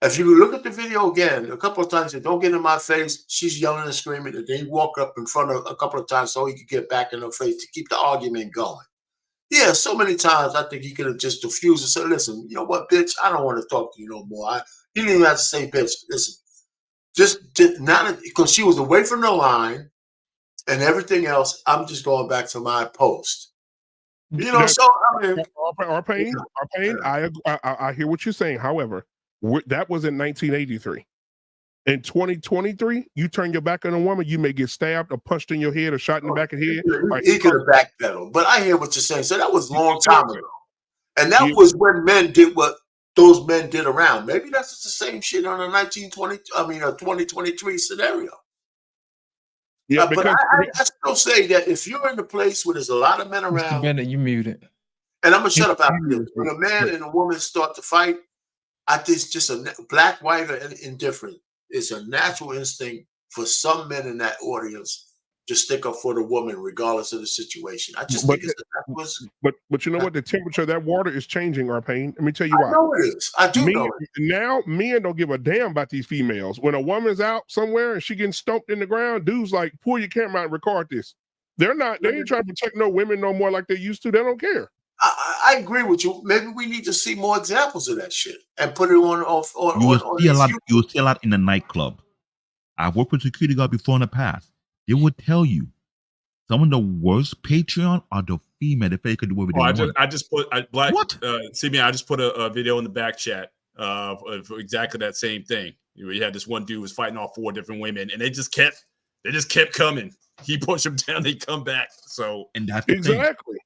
If you look at the video again, a couple of times, he said, don't get in my face. She's yelling and screaming. And then he walked up in front of a couple of times so he could get back in her face to keep the argument going. Yeah, so many times I think he could have just diffused and said, listen, you know what, bitch, I don't want to talk to you no more. He didn't even have to say, bitch, listen, just not because she was away from the line and everything else. I'm just going back to my post. So I mean, our pain. I hear what you're saying. However, that was in 1983. In 2023, you turn your back on a woman, you may get stabbed or punched in your head or shot in the back of the head. He could have backpedaled, but I hear what you're saying. So that was a long time ago, and that was when men did what those men did around. Maybe that's just the same shit on a 2023 scenario. Yeah, but I still say that if you're in a place where there's a lot of men around, Mr. Bennett, you muted. and I'm gonna shut up after this. When a man and a woman start to fight, I think it's just a black, white, or indifferent. It's a natural instinct for some men in that audience to stick up for the woman, regardless of the situation. I just think but you know what? The temperature of that water is changing, Arpain. Let me tell you why. I know it is. I do know it. Now, men don't give a damn about these females. When a woman's out somewhere and she getting stomped in the ground, dudes like, pull your camera out and record this. They ain't trying to protect no women no more like they used to. They don't care. I agree with you. Maybe we need to see more examples of that shit and put it on. You'll see a lot in the nightclub. I've worked with security guard before in the past. They would tell you some of the worst Patreon are the female. They could do everything. I just put a video in the back chat for exactly that same thing. You had this one dude was fighting all 4 different women, and they just kept coming. He pushed them down, they come back. So and that's exactly.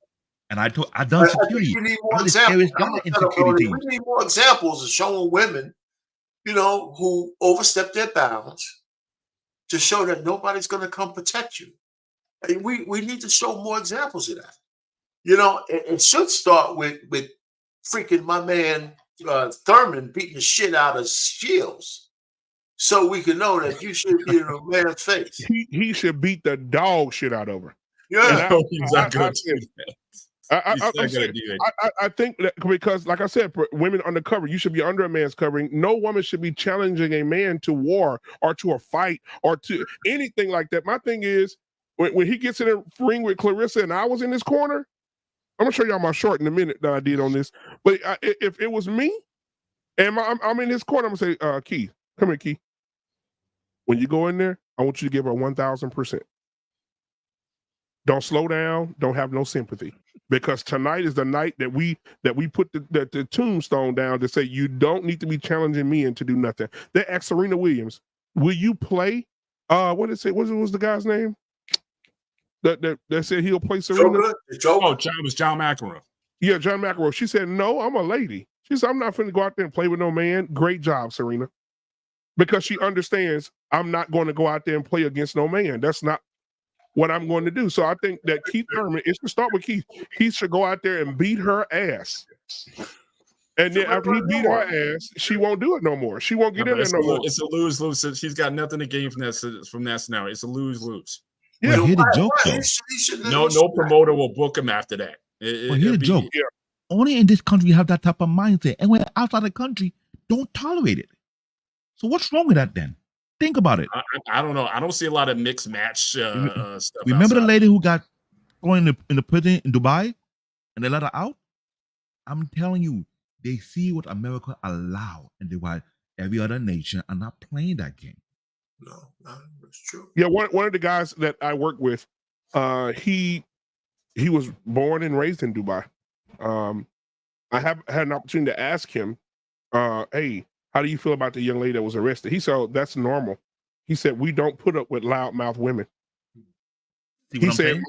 And I've done security. We need more examples. We need more examples of showing women, who overstep their bounds, to show that nobody's going to come protect you. And we need to show more examples of that. It should start with freaking my man Thurman beating the shit out of Shields, so we can know that you should be in a man's face. He should beat the dog shit out of her. Yeah, I think that because, like I said, for women undercover, you should be under a man's covering. No woman should be challenging a man to war or to a fight or to anything like that. My thing is, when he gets in a ring with Clarissa and I was in this corner, I'm gonna show y'all my short in a minute that I did on this. But if it was me and I'm in his corner, I'm gonna say, Key, come here, Key. When you go in there, I want you to give her 1,000%. Don't slow down. Don't have no sympathy. Because tonight is the night that we put the tombstone down to say you don't need to be challenging me and to do nothing. They asked Serena Williams, will you play? What did it say? What was the guy's name? That said he'll play Serena? It was John McEnroe. Yeah, John McEnroe. She said, no, I'm a lady. She said, I'm not finna go out there and play with no man. Great job, Serena. Because she understands I'm not going to go out there and play against no man. That's not what I'm going to do. So I think that Keith Thurman, it should start with Keith. Keith should go out there and beat her ass. And then after he beat her ass, she won't do it no more. She won't get in there no more. It's a lose-lose. She's got nothing to gain from that scenario. It's a lose-lose. Yeah, here's the joke though. No promoter will book him after that. Well, here's the joke. Yeah. Only in this country you have that type of mindset. And when outside the country, don't tolerate it. So what's wrong with that then? Think about it. I don't know. I don't see a lot of mixed match stuff. Remember the lady who got thrown in the prison in Dubai and they let her out? I'm telling you, they see what America allow, and they why every other nation are not playing that game. No, that's true. Yeah, one of the guys that I work with, he was born and raised in Dubai. I have had an opportunity to ask him, hey, how do you feel about the young lady that was arrested? He said, that's normal. He said, we don't put up with loudmouth women. He said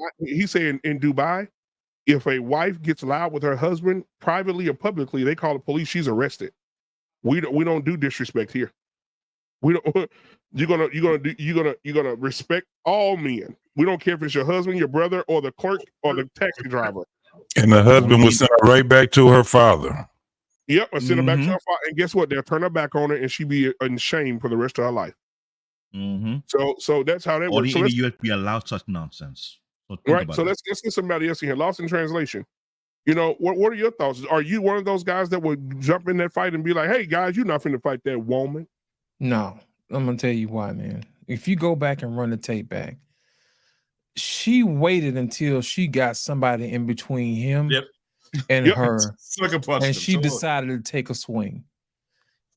in Dubai, if a wife gets loud with her husband, privately or publicly, they call the police, she's arrested. We don't do disrespect here. We don't. You're gonna respect all men. We don't care if it's your husband, your brother, or the clerk, or the taxi driver. And the husband was sent right back to her father. Yep, or send her back to her father. And guess what? They'll turn her back on her, and she be in shame for the rest of her life. So that's how that works. So in the US, we allow such nonsense. So think right. about So that. let's get somebody else in here. Lost in translation. You know, what are your thoughts? Are you one of those guys that would jump in that fight and be like, "Hey guys, you're not finna fight that woman"? No, I'm gonna tell you why, man. If you go back and run the tape back, she waited until she got somebody in between him and her, and she decided to take a swing.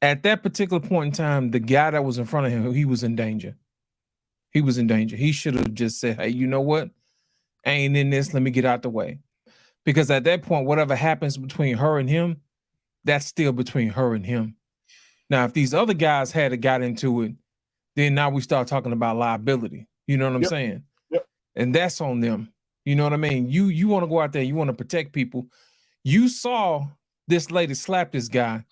At that particular point in time, the guy that was in front of him, he was in danger. He was in danger. He should have just said, "Hey, you know what? I ain't in this. Let me get out the way." Because at that point, whatever happens between her and him, that's still between her and him. Now, if these other guys had got into it, then now we start talking about liability. You know what I'm saying? Yep. And that's on them. You know what I mean? You want to go out there, you want to protect people. You saw this lady slap this guy,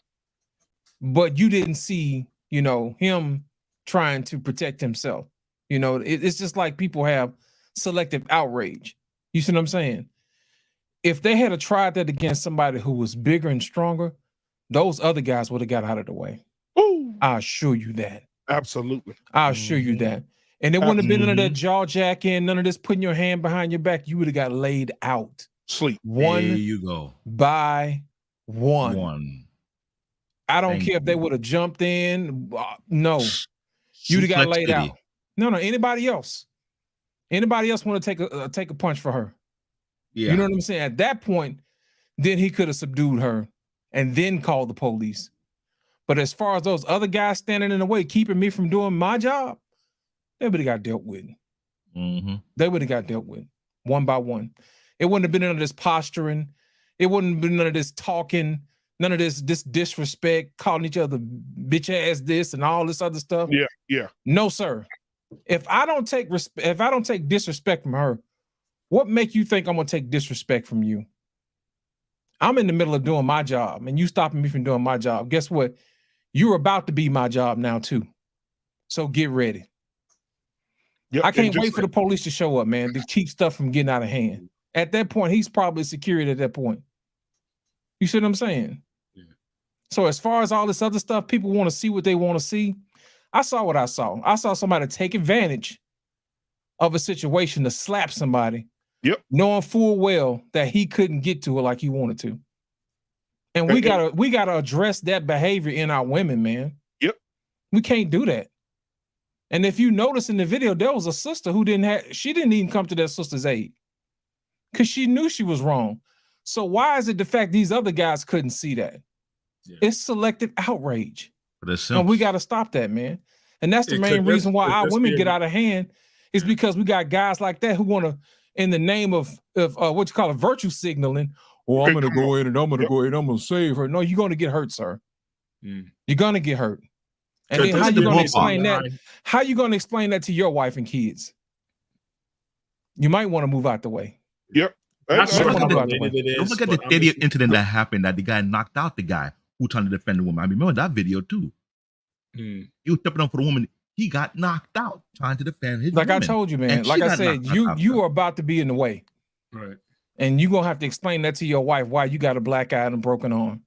but you didn't see, you know, him trying to protect himself. You know, it's just like people have selective outrage. You see what I'm saying? If they had tried that against somebody who was bigger and stronger, those other guys would have got out of the way. I assure you that. Absolutely. I assure you that. And it wouldn't have been none of that jaw jacking, none of this putting your hand behind your back. You would have got laid out. Sleep. One There you go. by one. I don't care if they would have jumped in. No. You'd have got Suplex laid City. out. No, anybody else. Anybody else want to take a punch for her? Yeah. You know what I'm saying? At that point, then he could have subdued her and then called the police. But as far as those other guys standing in the way, keeping me from doing my job, they would have got dealt with. They would have got dealt with one by one. It wouldn't have been none of this posturing. It wouldn't have been none of this talking, none of this disrespect, calling each other bitch ass this and all this other stuff. Yeah. No, sir. If I don't take disrespect from her, what make you think I'm gonna take disrespect from you? I'm in the middle of doing my job and you stopping me from doing my job. Guess what? You're about to be my job now too. So get ready. Yep. I can't wait for the police to show up, man, to keep stuff from getting out of hand. At that point, he's probably security at that point. You see what I'm saying? Yeah. So as far as all this other stuff, people want to see what they want to see. I saw what I saw. I saw somebody take advantage of a situation to slap somebody. Yep. Knowing full well that he couldn't get to her like he wanted to. And we gotta address that behavior in our women, man. Yep. We can't do that. And if you notice in the video, there was a sister who she didn't even come to their sister's aid because she knew she was wrong. So why is it the fact these other guys couldn't see that? Yeah. It's selective outrage. And we got to stop that, man. And that's the main reason why our women get out of hand is because we got guys like that who want to, in the name of what you call it, virtue signaling, I'm going to go in and I'm going to go in and I'm going to save her. No, you're going to get hurt, sir. You're going to get hurt. And then how you going to explain that? How you going to explain that to your wife and kids? You might want to move out the way. Yep. Don't forget the idiot incident that happened that the guy knocked out the guy who trying to defend the woman. I remember that video too. He was stepping up for the woman. He got knocked out trying to defend his woman. I told you, man. Like I said, you are about to be in the way. Right. And you're going to have to explain that to your wife why you got a black eye and a broken arm.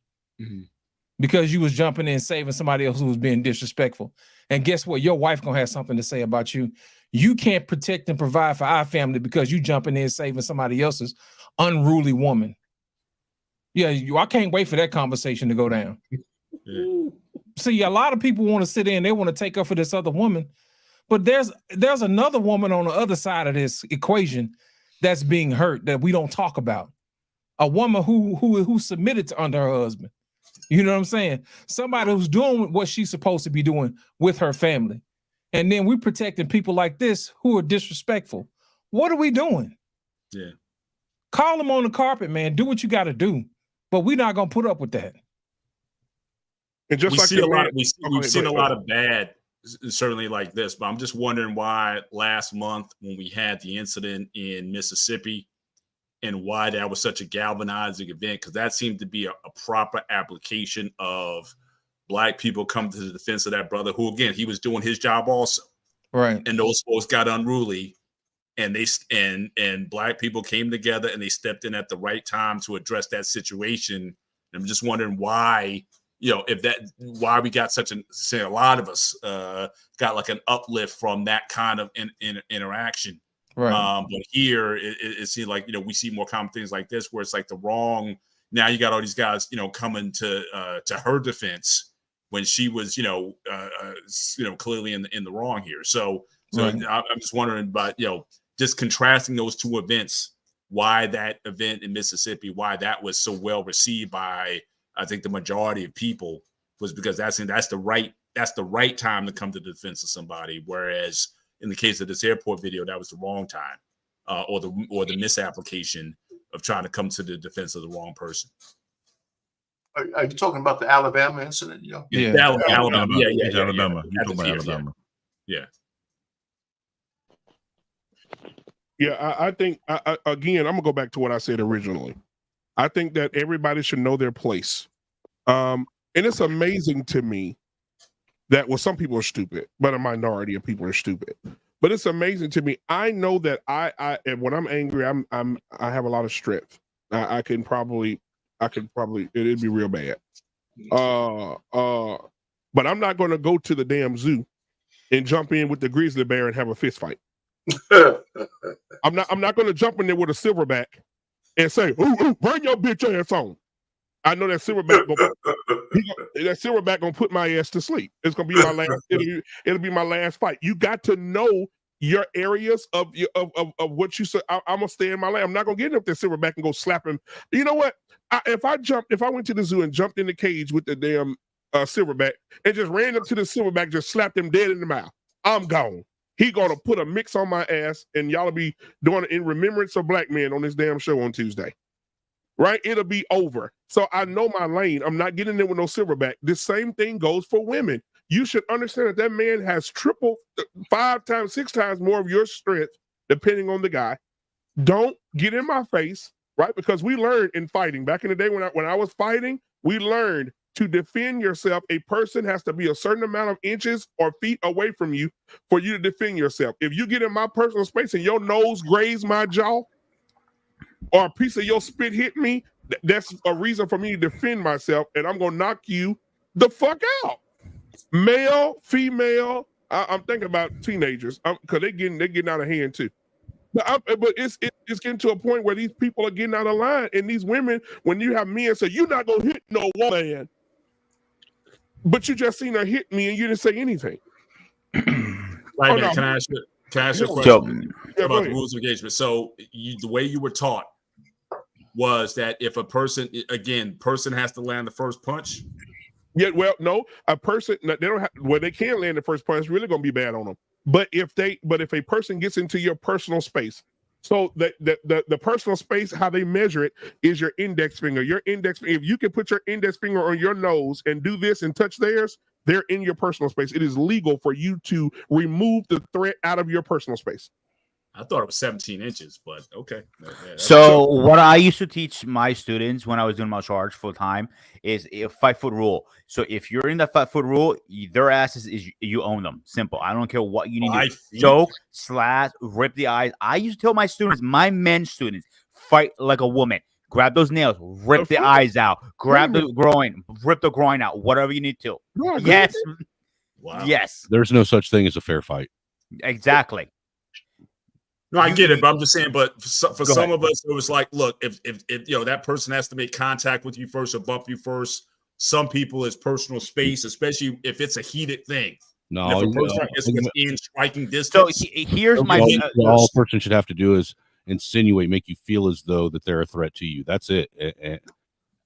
Because you was jumping in saving somebody else who was being disrespectful. And guess what? Your wife going to have something to say about you. You can't protect and provide for our family because you jumping in saving somebody else's unruly woman. Yeah, I can't wait for that conversation to go down. See, a lot of people want to sit in, they want to take up for this other woman, but there's another woman on the other side of this equation that's being hurt that we don't talk about. A woman who submitted to under her husband. You know what I'm saying? Somebody who's doing what she's supposed to be doing with her family. And then we're protecting people like this who are disrespectful. What are we doing? Yeah. Call them on the carpet, man. Do what you got to do. But we're not going to put up with that. And just we've seen a lot of bad, certainly like this, but I'm just wondering why last month when we had the incident in Mississippi and why that was such a galvanizing event, because that seemed to be a proper application of Black people coming to the defense of that brother who, again, he was doing his job also. Right. And those folks got unruly and and Black people came together and they stepped in at the right time to address that situation I'm just wondering why, why we got a lot of us got like an uplift from that kind of interaction. Right. But here it seems like, we see more common things like this where it's like the wrong. Now you got all these guys, coming to her defense when she was, clearly in the wrong here. So Right. I'm just wondering about, just contrasting those two events, why that event in Mississippi, why that was so well received by, I think, the majority of people, was because that's the right time to come to the defense of somebody. Whereas in the case of this airport video, that was the wrong time, or the misapplication of trying to come to the defense of the wrong person. Are you talking about the Alabama incident? Yeah. Alabama. Yeah. You're talking about Alabama. Yeah. Yeah, I think, again, I'm gonna go back to what I said originally. I think that everybody should know their place. And it's amazing to me that, well, some people are stupid, but a minority of people are stupid. But it's amazing to me. I know that I when I'm angry, I have a lot of strength. I could probably, it'd be real bad. But I'm not going to go to the damn zoo and jump in with the grizzly bear and have a fist fight. I'm not going to jump in there with a silverback and say, ooh, bring your bitch ass on. I know that silverback gonna put my ass to sleep. It's gonna be my last. It'll be my last fight. You got to know your areas of what you say. I'm gonna stay in my lane. I'm not gonna get up there silverback and go slap him. You know what? If I went to the zoo and jumped in the cage with the damn silverback and just ran up to the silverback, just slapped him dead in the mouth, I'm gone. He gonna put a mix on my ass, and y'all will be doing it in remembrance of black men on this damn show on Tuesday. Right? It'll be over. So I know my lane. I'm not getting in with no silverback. The same thing goes for women. You should understand that man has triple, 5 times, 6 times more of your strength, depending on the guy. Don't get in my face, right? Because we learned in fighting back in the day when I was fighting, we learned to defend yourself. A person has to be a certain amount of inches or feet away from you for you to defend yourself. If you get in my personal space and your nose grazed my jaw, or a piece of your spit hit me, that's a reason for me to defend myself, and I'm gonna knock you the fuck out. Male, female, I'm thinking about teenagers, because they're getting out of hand too. But it's getting to a point where these people are getting out of line, and these women, when you have men say you're not gonna hit no woman, but you just seen her hit me and you didn't say anything. Right, man. Can I ask you a question about the rules of engagement? So the way you were taught was that if a person has to land the first punch. Yeah, well, no, a person, they don't have, well, they can land the first punch. It's really going to be bad on them. But if a person gets into your personal space, so the personal space, how they measure it is your index finger. Your index, if you can put your index finger on your nose and do this and touch theirs, they're in your personal space. It is legal for you to remove the threat out of your personal space. I thought it was 17 inches, but okay. So what I used to teach my students when I was doing martial arts full time is a 5-foot rule. So if you're in the 5-foot rule, their asses is you own them. Simple. I don't care what you need to do. Choke, slash, rip the eyes. I used to tell my students, my men students, fight like a woman. Grab those nails, rip the eyes out, grab the groin, rip the groin out, whatever you need to. Yes. Wow. Yes. There's no such thing as a fair fight. Exactly. No, I get it, but I'm just saying. But for some of us, it was like, look, if that person has to make contact with you first or bump you first. Some people, it's personal space, especially if it's a heated thing. No, and if a person is within striking distance. So here's my all a person should have to do is insinuate, make you feel as though that they're a threat to you. That's it.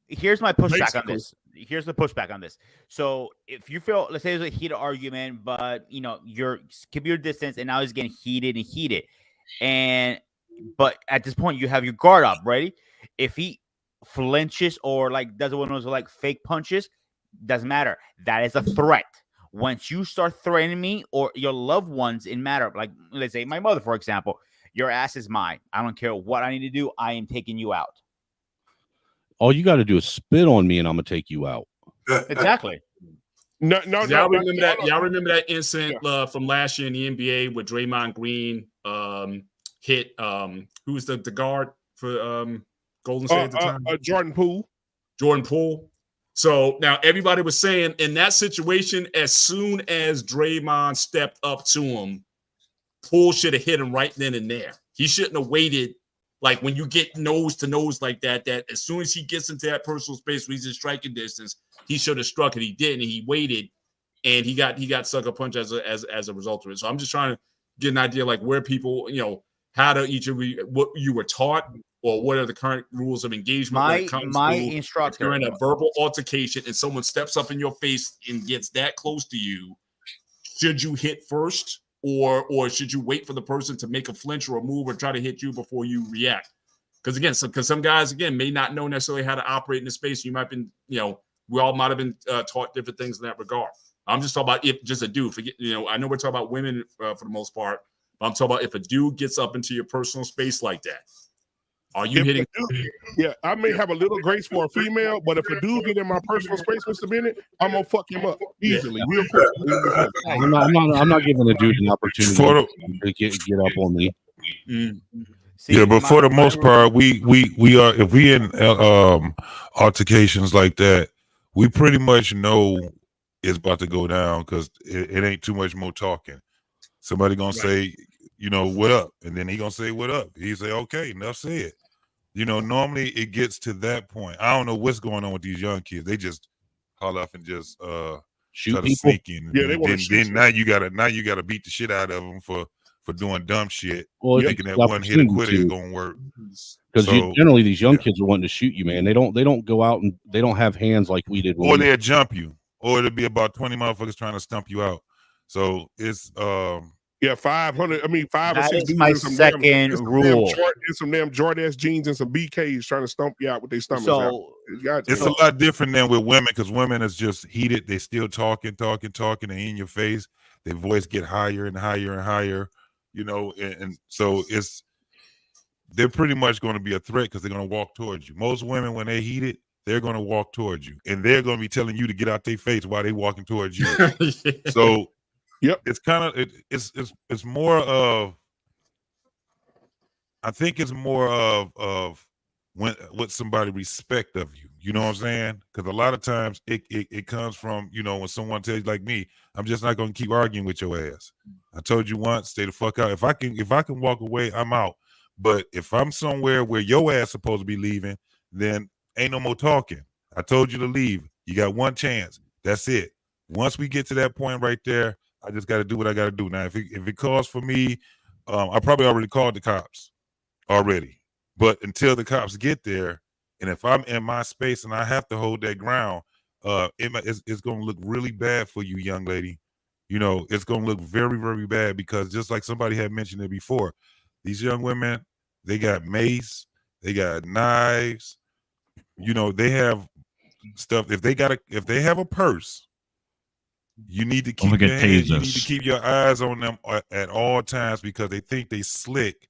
Here's my pushback on this. Here's the pushback on this. So if you feel, let's say there's a heated argument, but you're keep your distance, and now it's getting heated. But at this point you have your guard up, ready? If he flinches or does one of those fake punches, doesn't matter. That is a threat. Once you start threatening me or your loved ones, in matter let's say my mother, for example, your ass is mine. I don't care what I need to do. I am taking you out. All you got to do is spit on me, and I'm gonna take you out. Exactly. No. Y'all remember that incident from last year in the NBA where Draymond Green hit who was the guard for Golden State at the time? Jordan Poole. Jordan Poole. So now everybody was saying in that situation, as soon as Draymond stepped up to him, Poole should have hit him right then and there. He shouldn't have waited. Like when you get nose to nose like that, that as soon as he gets into that personal space where he's in striking distance, he should have struck it. He didn't. And he waited, and he got sucker punch as a result of it. So I'm just trying to get an idea like where people, how to each of you, what you were taught, or what are the current rules of engagement when it comes to instructor. if you're in a verbal altercation and someone steps up in your face and gets that close to you, should you hit first? Or should you wait for the person to make a flinch or a move or try to hit you before you react? Because again, some guys again may not know necessarily how to operate in the space. You might have been, we all might have been taught different things in that regard. I'm just talking about if just a dude. Forget, I know we're talking about women for the most part, but I'm talking about if a dude gets up into your personal space like that. Are you hitting? Yeah, I may have a little grace for a female, but if a dude get in my personal space, Mr. Bennett, I'm gonna fuck him up easily, real quick. I'm not giving a dude an opportunity to get up on me. Yeah, but for the most part, we are, if we in altercations like that, we pretty much know it's about to go down because it ain't too much more talking. Somebody gonna say, what up, and then he gonna say what up. He say, okay, enough said. Normally it gets to that point. I don't know what's going on with these young kids. They just haul off and just shoot try to people. sneak in. Yeah, they want to shoot. Then now you gotta beat the shit out of them for doing dumb shit. Well, thinking that one hit quitter is gonna work. Because generally these young kids are wanting to shoot you, man. They don't go out and they don't have hands like we did. Or they'll jump you, or it'll be about 20 motherfuckers trying to stump you out. So it's 500. I mean, 5 or 6 That is dudes my in some second rule. Some damn Jordache jeans and some BKs trying to stump you out with their stomachs out. It's a lot different than with women because women is just heated. They still talking, and in your face. Their voice get higher and higher and higher, and so they're pretty much going to be a threat because they're going to walk towards you. Most women, when they're heated, they're going to walk towards you, and they're going to be telling you to get out their face while they're walking towards you. So. Yep, it's kind of it's more of, I think it's more of what somebody respect of you. You know what I'm saying? Because a lot of times it comes from when someone tells you, like me, I'm just not going to keep arguing with your ass. I told you once, stay the fuck out. If I can walk away, I'm out. But if I'm somewhere where your ass supposed to be leaving, then ain't no more talking. I told you to leave. You got one chance. That's it. Once we get to that point right there, I just got to do what I got to do. Now, if it calls for me, I probably already called the cops already. But until the cops get there, and if I'm in my space and I have to hold that ground, it's going to look really bad for you, young lady. It's going to look very, very bad because just like somebody had mentioned it before, these young women, they got mace, they got knives, they have stuff. If they have a purse, you need to keep your hands, you need to keep your eyes on them at all times because they think they slick,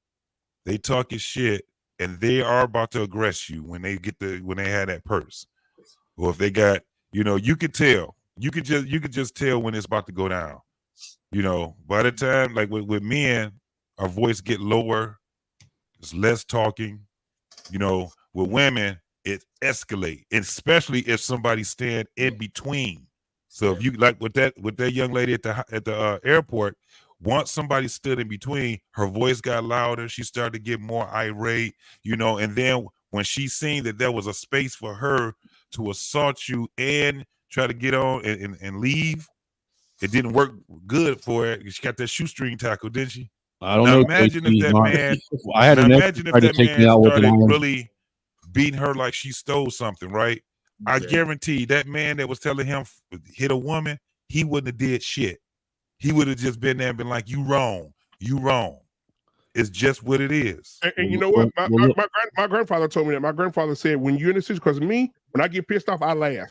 they talking shit, and they are about to aggress you when they have that purse. Or if they got, you could tell. You could just tell when it's about to go down. By the time, like with men, our voice get lower, there's less talking. With women, it escalate, especially if somebody stand in between. So if you like with that young lady at the airport, once somebody stood in between, her voice got louder. She started to get more irate, and then when she seen that there was a space for her to assault you and try to get on and leave, it didn't work good for her. She got that shoestring tackle, didn't she? I don't now know. Imagine if that man. I had imagine if that man started really really beating her like she stole something, right? I guarantee that man that was telling him hit a woman, he wouldn't have did shit. He would have just been there and been like, you wrong. It's just what it is. And you know what? My grandfather told me that. My grandfather said, when you're in a situation, because me, when I get pissed off, I laugh.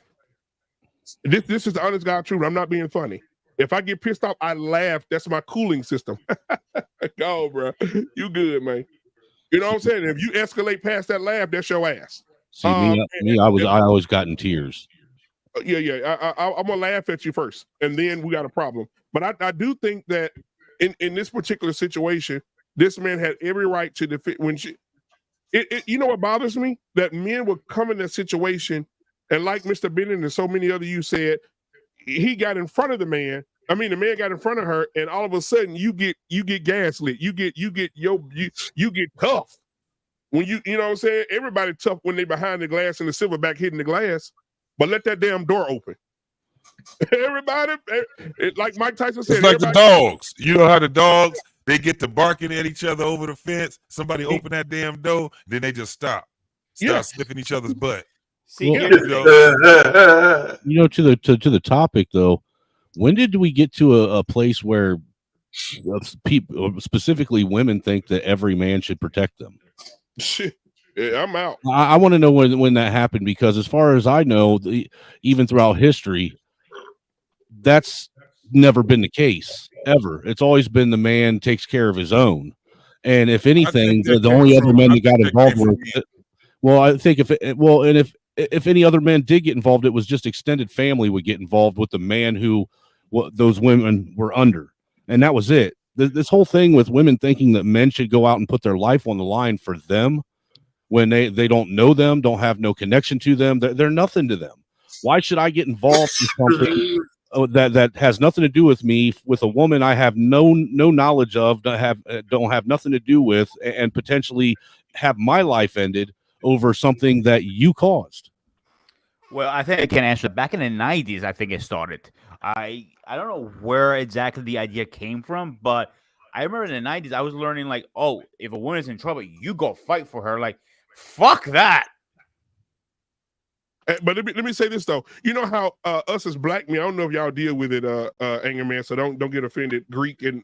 This is the honest God truth. I'm not being funny. If I get pissed off, I laugh. That's my cooling system. Go, bro. You good, man. You know what I'm saying? If you escalate past that laugh, that's your ass. See, I always got in tears. Yeah. I'm gonna laugh at you first, and then we got a problem. But I do think that in this particular situation, this man had every right to defend. When you know what bothers me? That men would come in that situation And like Mr. Bennett and so many other you said, he got in front of the man. I mean, the man got in front of her, and all of a sudden you get gaslit. You get tough. When you know what I'm saying? Everybody tough when they behind the glass and the silverback hitting the glass. But let that damn door open. Everybody, like Mike Tyson said, it's like the dogs. You know how the dogs, they get to barking at each other over the fence. Somebody open that damn door, then they just stop sniffing each other's butt. See, Well, here's you know, to the topic though, when did we get to a place where people, specifically women, think that every man should protect them? Shit. Yeah, I'm out. I want to know when that happened, because as far as I know, even throughout history, that's never been the case ever. It's always been the man takes care of his own, and if anything, the only other men that got involved were. Well, I think if any other men did get involved, it was just extended family would get involved with the man who those women were under, and that was it. This whole thing with women thinking that men should go out and put their life on the line for them when they don't know them, don't have no connection to them, they're nothing to them. Why should I get involved in something that has nothing to do with me, with a woman I have no knowledge of, don't have nothing to do with, and potentially have my life ended over something that you caused? Well, I think I can answer. Back in the 90s, I think it started. I don't know where exactly the idea came from, but I remember in the 90s, I was learning like, oh, if a woman's in trouble, you go fight for her. Like, fuck that. But let me say this though. You know how us as black men, I don't know if y'all deal with it, Anger Man, so don't get offended, Greek and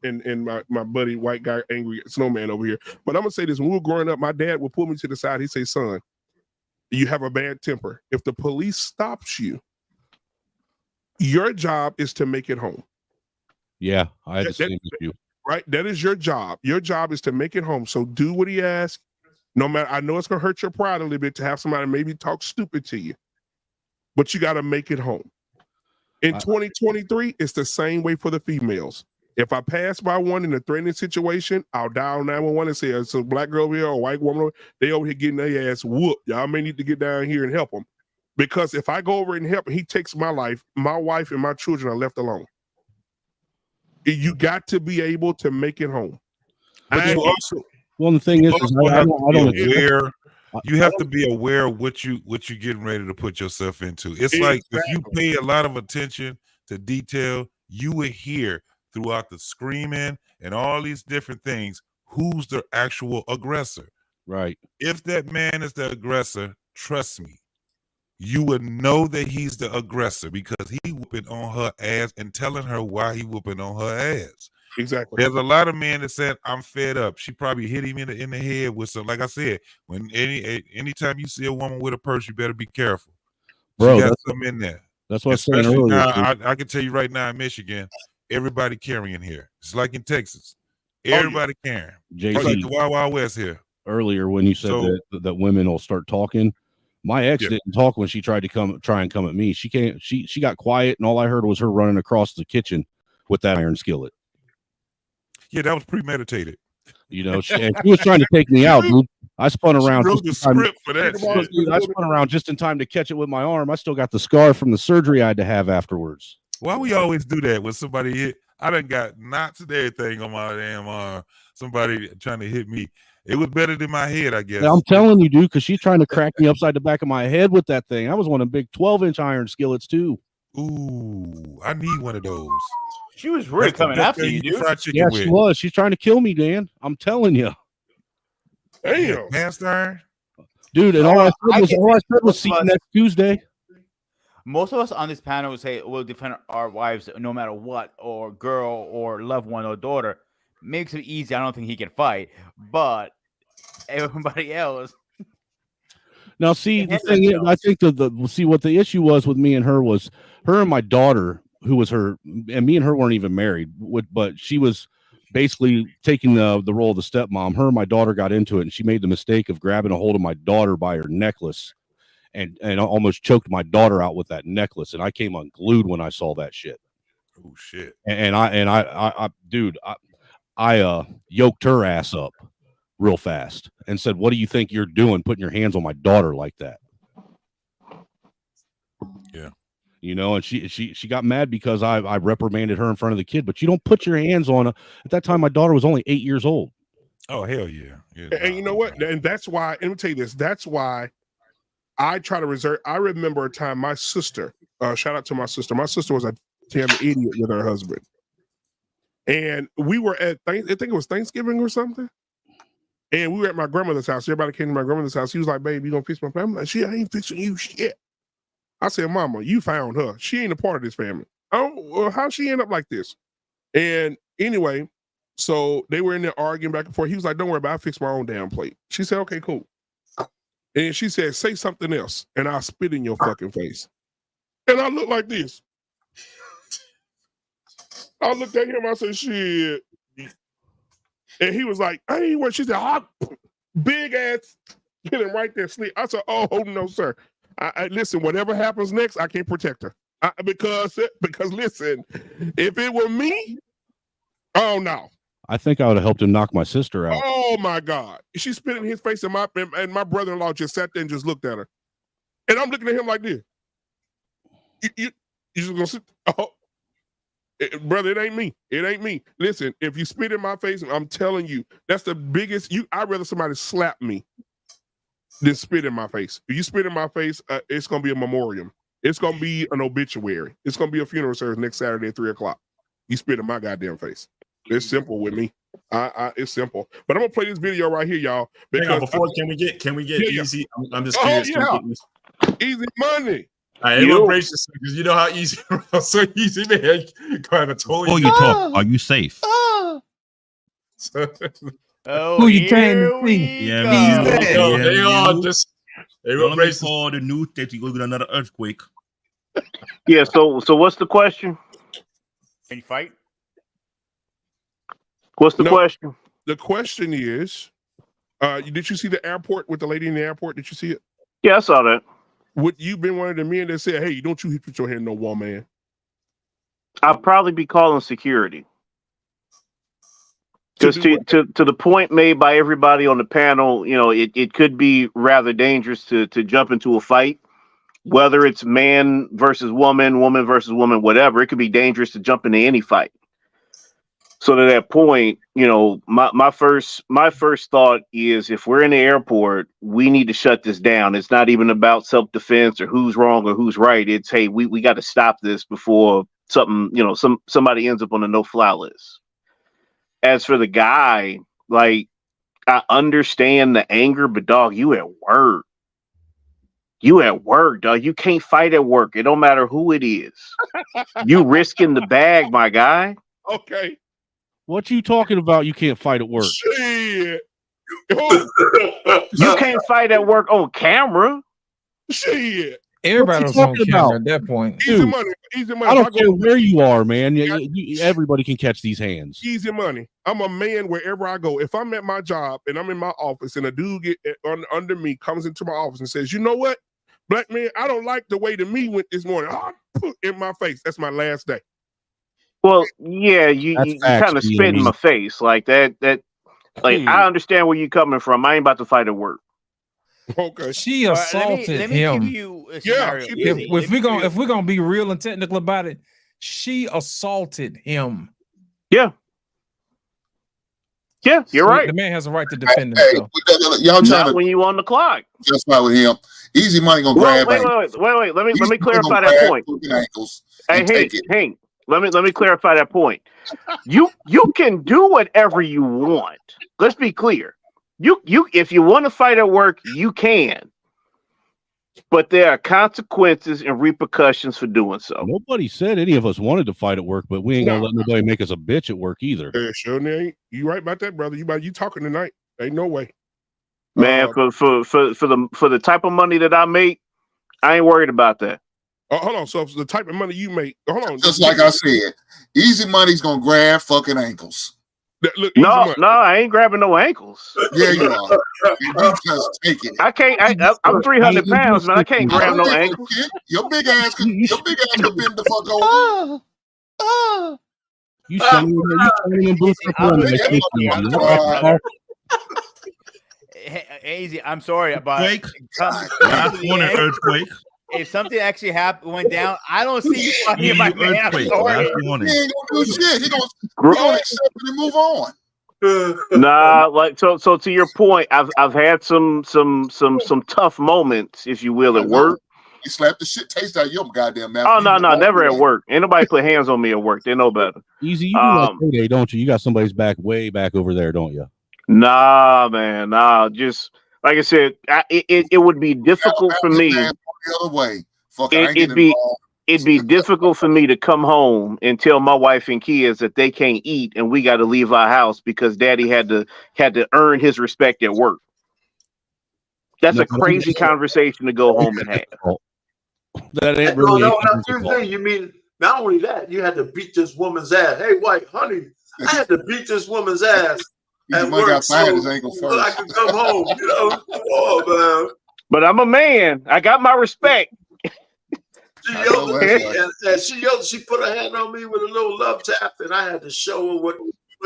my buddy white guy Angry Snowman over here. But I'm gonna say this: when we were growing up, my dad would pull me to the side. He'd say, "Son, you have a bad temper. If the police stops you, your job is to make it home." Yeah, I had the same issue. Right? That is your job. Your job is to make it home. So do what he asks. No matter, I know it's gonna hurt your pride a little bit to have somebody maybe talk stupid to you, but you got to make it home. In 2023, it's the same way for the females. If I pass by one in a threatening situation, I'll dial 911 and say, it's a black girl over here or a white woman, they over here getting their ass whooped. Y'all may need to get down here and help them. Because if I go over and help, he takes my life, my wife and my children are left alone. You got to be able to make it home. But well, the thing is, you have to be aware of what you're getting ready to put yourself into. It's like if you pay a lot of attention to detail, you will hear throughout the screaming and all these different things who's the actual aggressor. Right. If that man is the aggressor, trust me, you would know that he's the aggressor because he whooping on her ass and telling her why he whooping on her ass. Exactly. There's a lot of men that said, "I'm fed up." She probably hit him in the head with some. Like I said, when anytime you see a woman with a purse, you better be careful. Bro, she got something in there. That's what I was saying earlier. Now, I can tell you right now in Michigan, everybody carrying here. It's like in Texas, everybody carrying. It's like the Wild Wild West here. Earlier, when you said that women will start talking, my ex didn't talk when she tried to try and come at me. She got quiet, and all I heard was her running across the kitchen with that iron skillet. Yeah, that was premeditated. You know, she was trying to take me out, dude. I spun around. Wrote the script for that shit. Dude, I spun around just in time to catch it with my arm. I still got the scar from the surgery I had to have afterwards. Why we always do that when somebody hit? I done got knots and everything on my damn arm. Somebody trying to hit me. It was better than my head, I guess. Yeah, I'm telling you, dude, because she's trying to crack me upside the back of my head with that thing. I was one of big 12-inch iron skillets too. Ooh, I need one of those. She was really coming after you, dude. Yeah, she was. She's trying to kill me, Dan. I'm telling you. Damn. Cast iron? Dude, and all I said was see you next Tuesday. Most of us on this panel would say we'll defend our wives no matter what, or girl, or loved one, or daughter. Makes it easy. I don't think he can fight, but everybody else. Now, see, the thing is, I think see what the issue was with me and her was her and my daughter, who was her, and me and her weren't even married, but she was basically taking the role of the stepmom. Her and my daughter got into it, and she made the mistake of grabbing a hold of my daughter by her necklace and almost choked my daughter out with that necklace. And I came unglued when I saw that shit. Oh shit! And I yoked her ass up real fast and said, "What do you think you're doing, putting your hands on my daughter like that?" Yeah. You know, and she got mad because I reprimanded her in front of the kid. But you don't put your hands on her. At that time, my daughter was only 8 years old. Oh, hell yeah. And you know what? And that's why, let me tell you this. That's why I try to reserve. I remember a time my sister, shout out to my sister. My sister was a damn idiot with her husband. And we were at, I think it was Thanksgiving or something. And we were at my grandmother's house. Everybody came to my grandmother's house. He was like, babe, you gonna fix my family? I'm like, shit, I ain't fixing you shit. I said, Mama, you found her. She ain't a part of this family. Oh, well, how'd she end up like this? And anyway, so they were in there arguing back and forth. He was like, don't worry about it. I fixed my own damn plate. She said, okay, cool. And she said, say something else, and I'll spit in your fucking face. And I looked like this. I looked at him, I said, shit. And he was like, I ain't what. She said, oh, big ass, hit him right there, sleep. I said, oh, no, sir. I listen, whatever happens next, I can't protect her. Because listen, if it were me, oh no. I think I would have helped him knock my sister out. Oh my God. She spit in his face, and my brother-in-law just sat there and just looked at her. And I'm looking at him like this. You just gonna sit? Oh, brother, it ain't me. It ain't me. Listen, if you spit in my face, I'm telling you, that's the biggest. I'd rather somebody slap me than spit in my face. If you spit in my face, it's gonna be a memoriam. It's gonna be an obituary. It's gonna be a funeral service next Saturday at 3:00. You spit in my goddamn face. It's simple with me. It's simple. But I'm gonna play this video right here, y'all. Because can we get easy? I'm just curious. Easy money. All right, everyone brace yourself because you know how easy, so easy, man. Kind of totally. Before you talk, are you safe? Who you trying to see? Yeah, they all just. Everyone brace for the news that you go get another earthquake. Yeah. So what's the question? Can you fight? What's the question? The question is, did you see the airport with the lady in the airport? Did you see it? Yeah, I saw that. Would you been one of the men that said, hey, don't you hit your hand no woman? I'll probably be calling security. Because to the point made by everybody on the panel, you know, it could be rather dangerous to jump into a fight, whether it's man versus woman, woman versus woman, whatever. It could be dangerous to jump into any fight. So to that point, you know, my first thought is if we're in the airport, we need to shut this down. It's not even about self-defense or who's wrong or who's right. It's, hey, we got to stop this before something, you know, somebody ends up on a no-fly list. As for the guy, like, I understand the anger, but dog, you at work. You at work, dog. You can't fight at work. It don't matter who it is. You risking the bag, my guy. Okay. What you talking about? You can't fight at work. Shit. You can't fight at work on camera. Shit. Everybody was on camera at that point. Easy money. Easy money. I don't care where you are, man. Everybody can catch these hands. Easy money. I'm a man wherever I go. If I'm at my job and I'm in my office and a dude under me comes into my office and says, you know what, black man, I don't like the way the me went this morning. In my face. That's my last day. Well, yeah, you kind of spit in my face like that. Like, I understand where you're coming from. I ain't about to fight at work. Okay. She assaulted let me him. give you a scenario. If we're gonna be real and technical about it, she assaulted him. Yeah. Yeah, you're right. The man has a right to defend himself. Y'all Not when you on the clock. That's why with him. Easy money gonna grab. Wait. Let me clarify that point. Hey, Hank. Let me clarify that point. You can do whatever you want. Let's be clear. You if you want to fight at work, you can. But there are consequences and repercussions for doing so. Nobody said any of us wanted to fight at work, but we ain't gonna let nobody make us a bitch at work either. Yeah, sure ain't. You right about that, brother. You talking tonight. Ain't no way. Man, for the type of money that I make, I ain't worried about that. Hold on. So the type of money you make, hold on. Just like I said, easy money's gonna grab fucking ankles. Look, no, I ain't grabbing no ankles. Yeah, you are. You just take it. I can't. I'm 300 pounds, man. I can't grab no ankles. Your big ass could bend the fuck over. You sending him boots Easy. I'm sorry, but last one an earthquake. if something actually went down, I don't see you fucking my man. I'm Earthquake sorry. last He morning. ain't gonna do shit. He gonna accept it and move on. Nah, like so to your point, I've had some tough moments, if you will, I at know. work. He slapped the shit taste out of your goddamn mouth. Oh You no, walk never at away. work. Ain't nobody put hands on me at work. They know better. Easy, you do like payday, don't you? You got somebody's back way back over there, don't you? Nah, man, nah. Just like I said, it would be difficult for me. The other way. Fuck, I ain't It'd getting be involved. it'd be difficult for me to come home and tell my wife and kids that they can't eat and we got to leave our house because Daddy had to earn his respect at work. That's a crazy conversation to go home and have. That ain't No, really. not your thing. You mean not only that, you had to beat this woman's ass. Hey, white honey, I had to beat this woman's ass at work got so his ankle first. I could come home. You know, come on, man. But I'm a man. I got my respect. She yelled at me, and she put her hand on me with a little love tap, and I had to show her what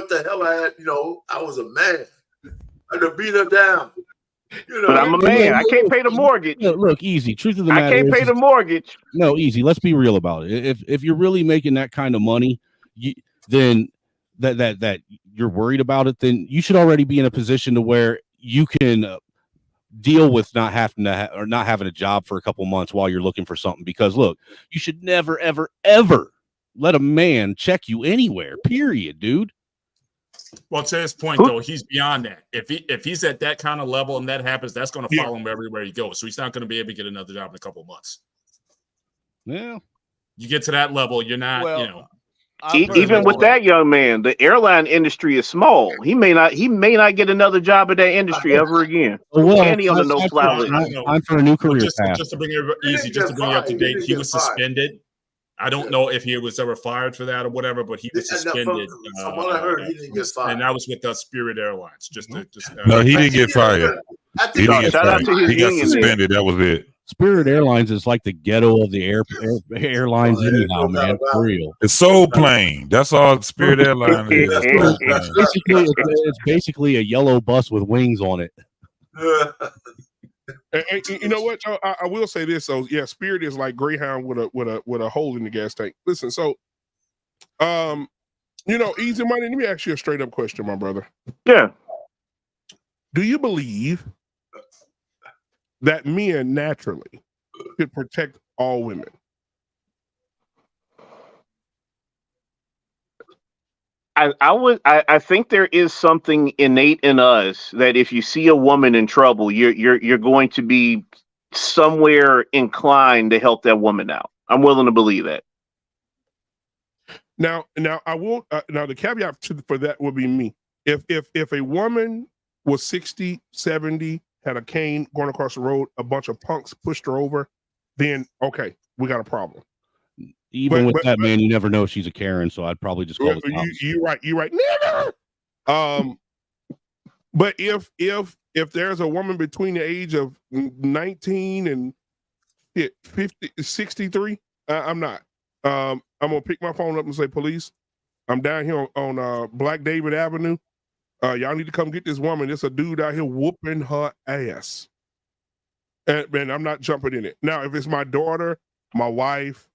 the hell I had. You know, I was a man. I had to beat her down. You know, but I'm a man. I can't pay the mortgage. Look, easy. Truth of the matter I can't pay the mortgage. No, easy. Let's be real about it. If you're really making that kind of money, then that you're worried about it, then you should already be in a position to where you can deal with not having to or not having a job for a couple months while you're looking for something. Because look, you should never, ever, ever let a man check you anywhere. Period, dude. Well, to his point, though, he's beyond that. If he's at that kind of level and that happens, that's going to follow him everywhere he goes. So he's not going to be able to get another job in a couple of months. Yeah. You get to that level, you're not, you know. Even with that young man, the airline industry is small. He may not get another job in that industry ever again. And he on a no-fly list. Time for a new career path. Just to bring it easy, just to bring you up to date, he was suspended. I don't know if he was ever fired for that or whatever, but he was suspended. From what I heard, he didn't get fired. And that was with Spirit Airlines. No, he didn't get fired. He didn't get fired. He got suspended. That was it. Spirit Airlines is like the ghetto of the airlines anyhow, man. For real. It's Soul Plane. That's all Spirit Airlines is. It's basically a yellow bus with wings on it. And you know what? I will say this. So yeah, Spirit is like Greyhound with a hole in the gas tank. Listen, so you know, Easy Money. Let me ask you a straight up question, my brother. Yeah. Do you believe that men naturally could protect all women? I think there is something innate in us that if you see a woman in trouble, you're going to be somewhere inclined to help that woman out. I'm willing to believe that. Now I will. Now the caveat for that would be me. If a woman was 60, 70, had a cane going across the road, a bunch of punks pushed her over, then okay, we got a problem. Even with that, man, you never know she's a Karen, so I'd probably just call it. You're right, nigga. But if there's a woman between the age of 19 and 63, I'm not. I'm gonna pick my phone up and say, police, I'm down here on Black David Avenue. Y'all need to come get this woman. There's a dude out here whooping her ass. And I'm not jumping in it. Now, if it's my daughter, my wife,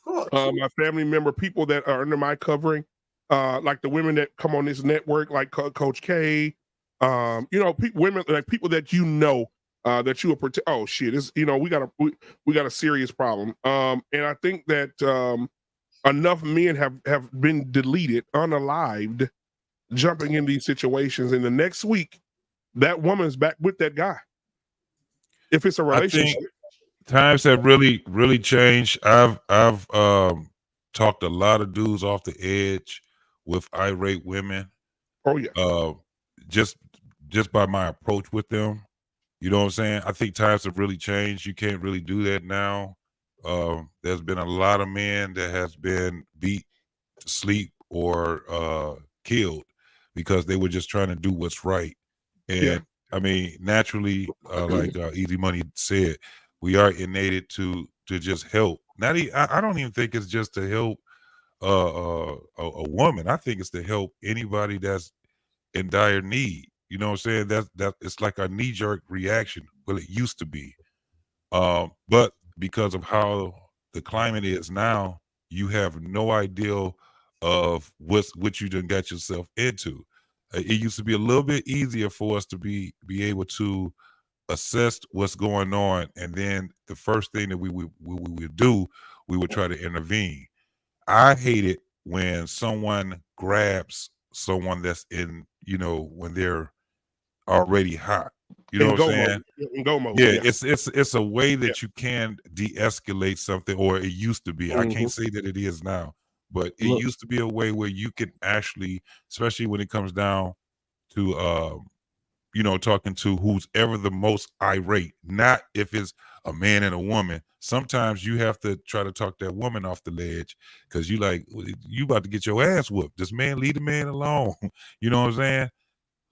my family member, people that are under my covering, like the women that come on this network, like Coach K, you know, women like people that you know that you will protect. Oh shit, it's, you know, we got a serious problem. And I think that enough men have been deleted, unalived, jumping in these situations. And the next week, that woman's back with that guy. If it's a relationship. I think times have really changed. I've talked a lot of dudes off the edge with irate women. Oh yeah. Just by my approach with them. You know what I'm saying? I think times have really changed. You can't really do that now. There's been a lot of men that has been beat to sleep or killed because they were just trying to do what's right. And yeah. I mean, naturally, like Easy Money said, we are innated to just help. I don't even think it's just to help a woman. I think it's to help anybody that's in dire need. You know what I'm saying? That it's like a knee-jerk reaction. Well, it used to be. But because of how the climate is now, you have no idea of what you done got yourself into. It used to be a little bit easier for us to be able to assess what's going on, and then the first thing that we would do, we would try to intervene. I hate it when someone grabs someone that's in, when they're already hot. You know In what I'm go mode. saying? In go mode. Yeah, Yeah. it's a way Yeah. that you can de-escalate something, or it used to be. I can't say that it is now, but it Look, used to be a way where you could actually, especially when it comes down to talking to who's ever the most irate, not if it's a man and a woman. Sometimes you have to try to talk that woman off the ledge because you about to get your ass whooped. This man, leave the man alone. You know what I'm saying?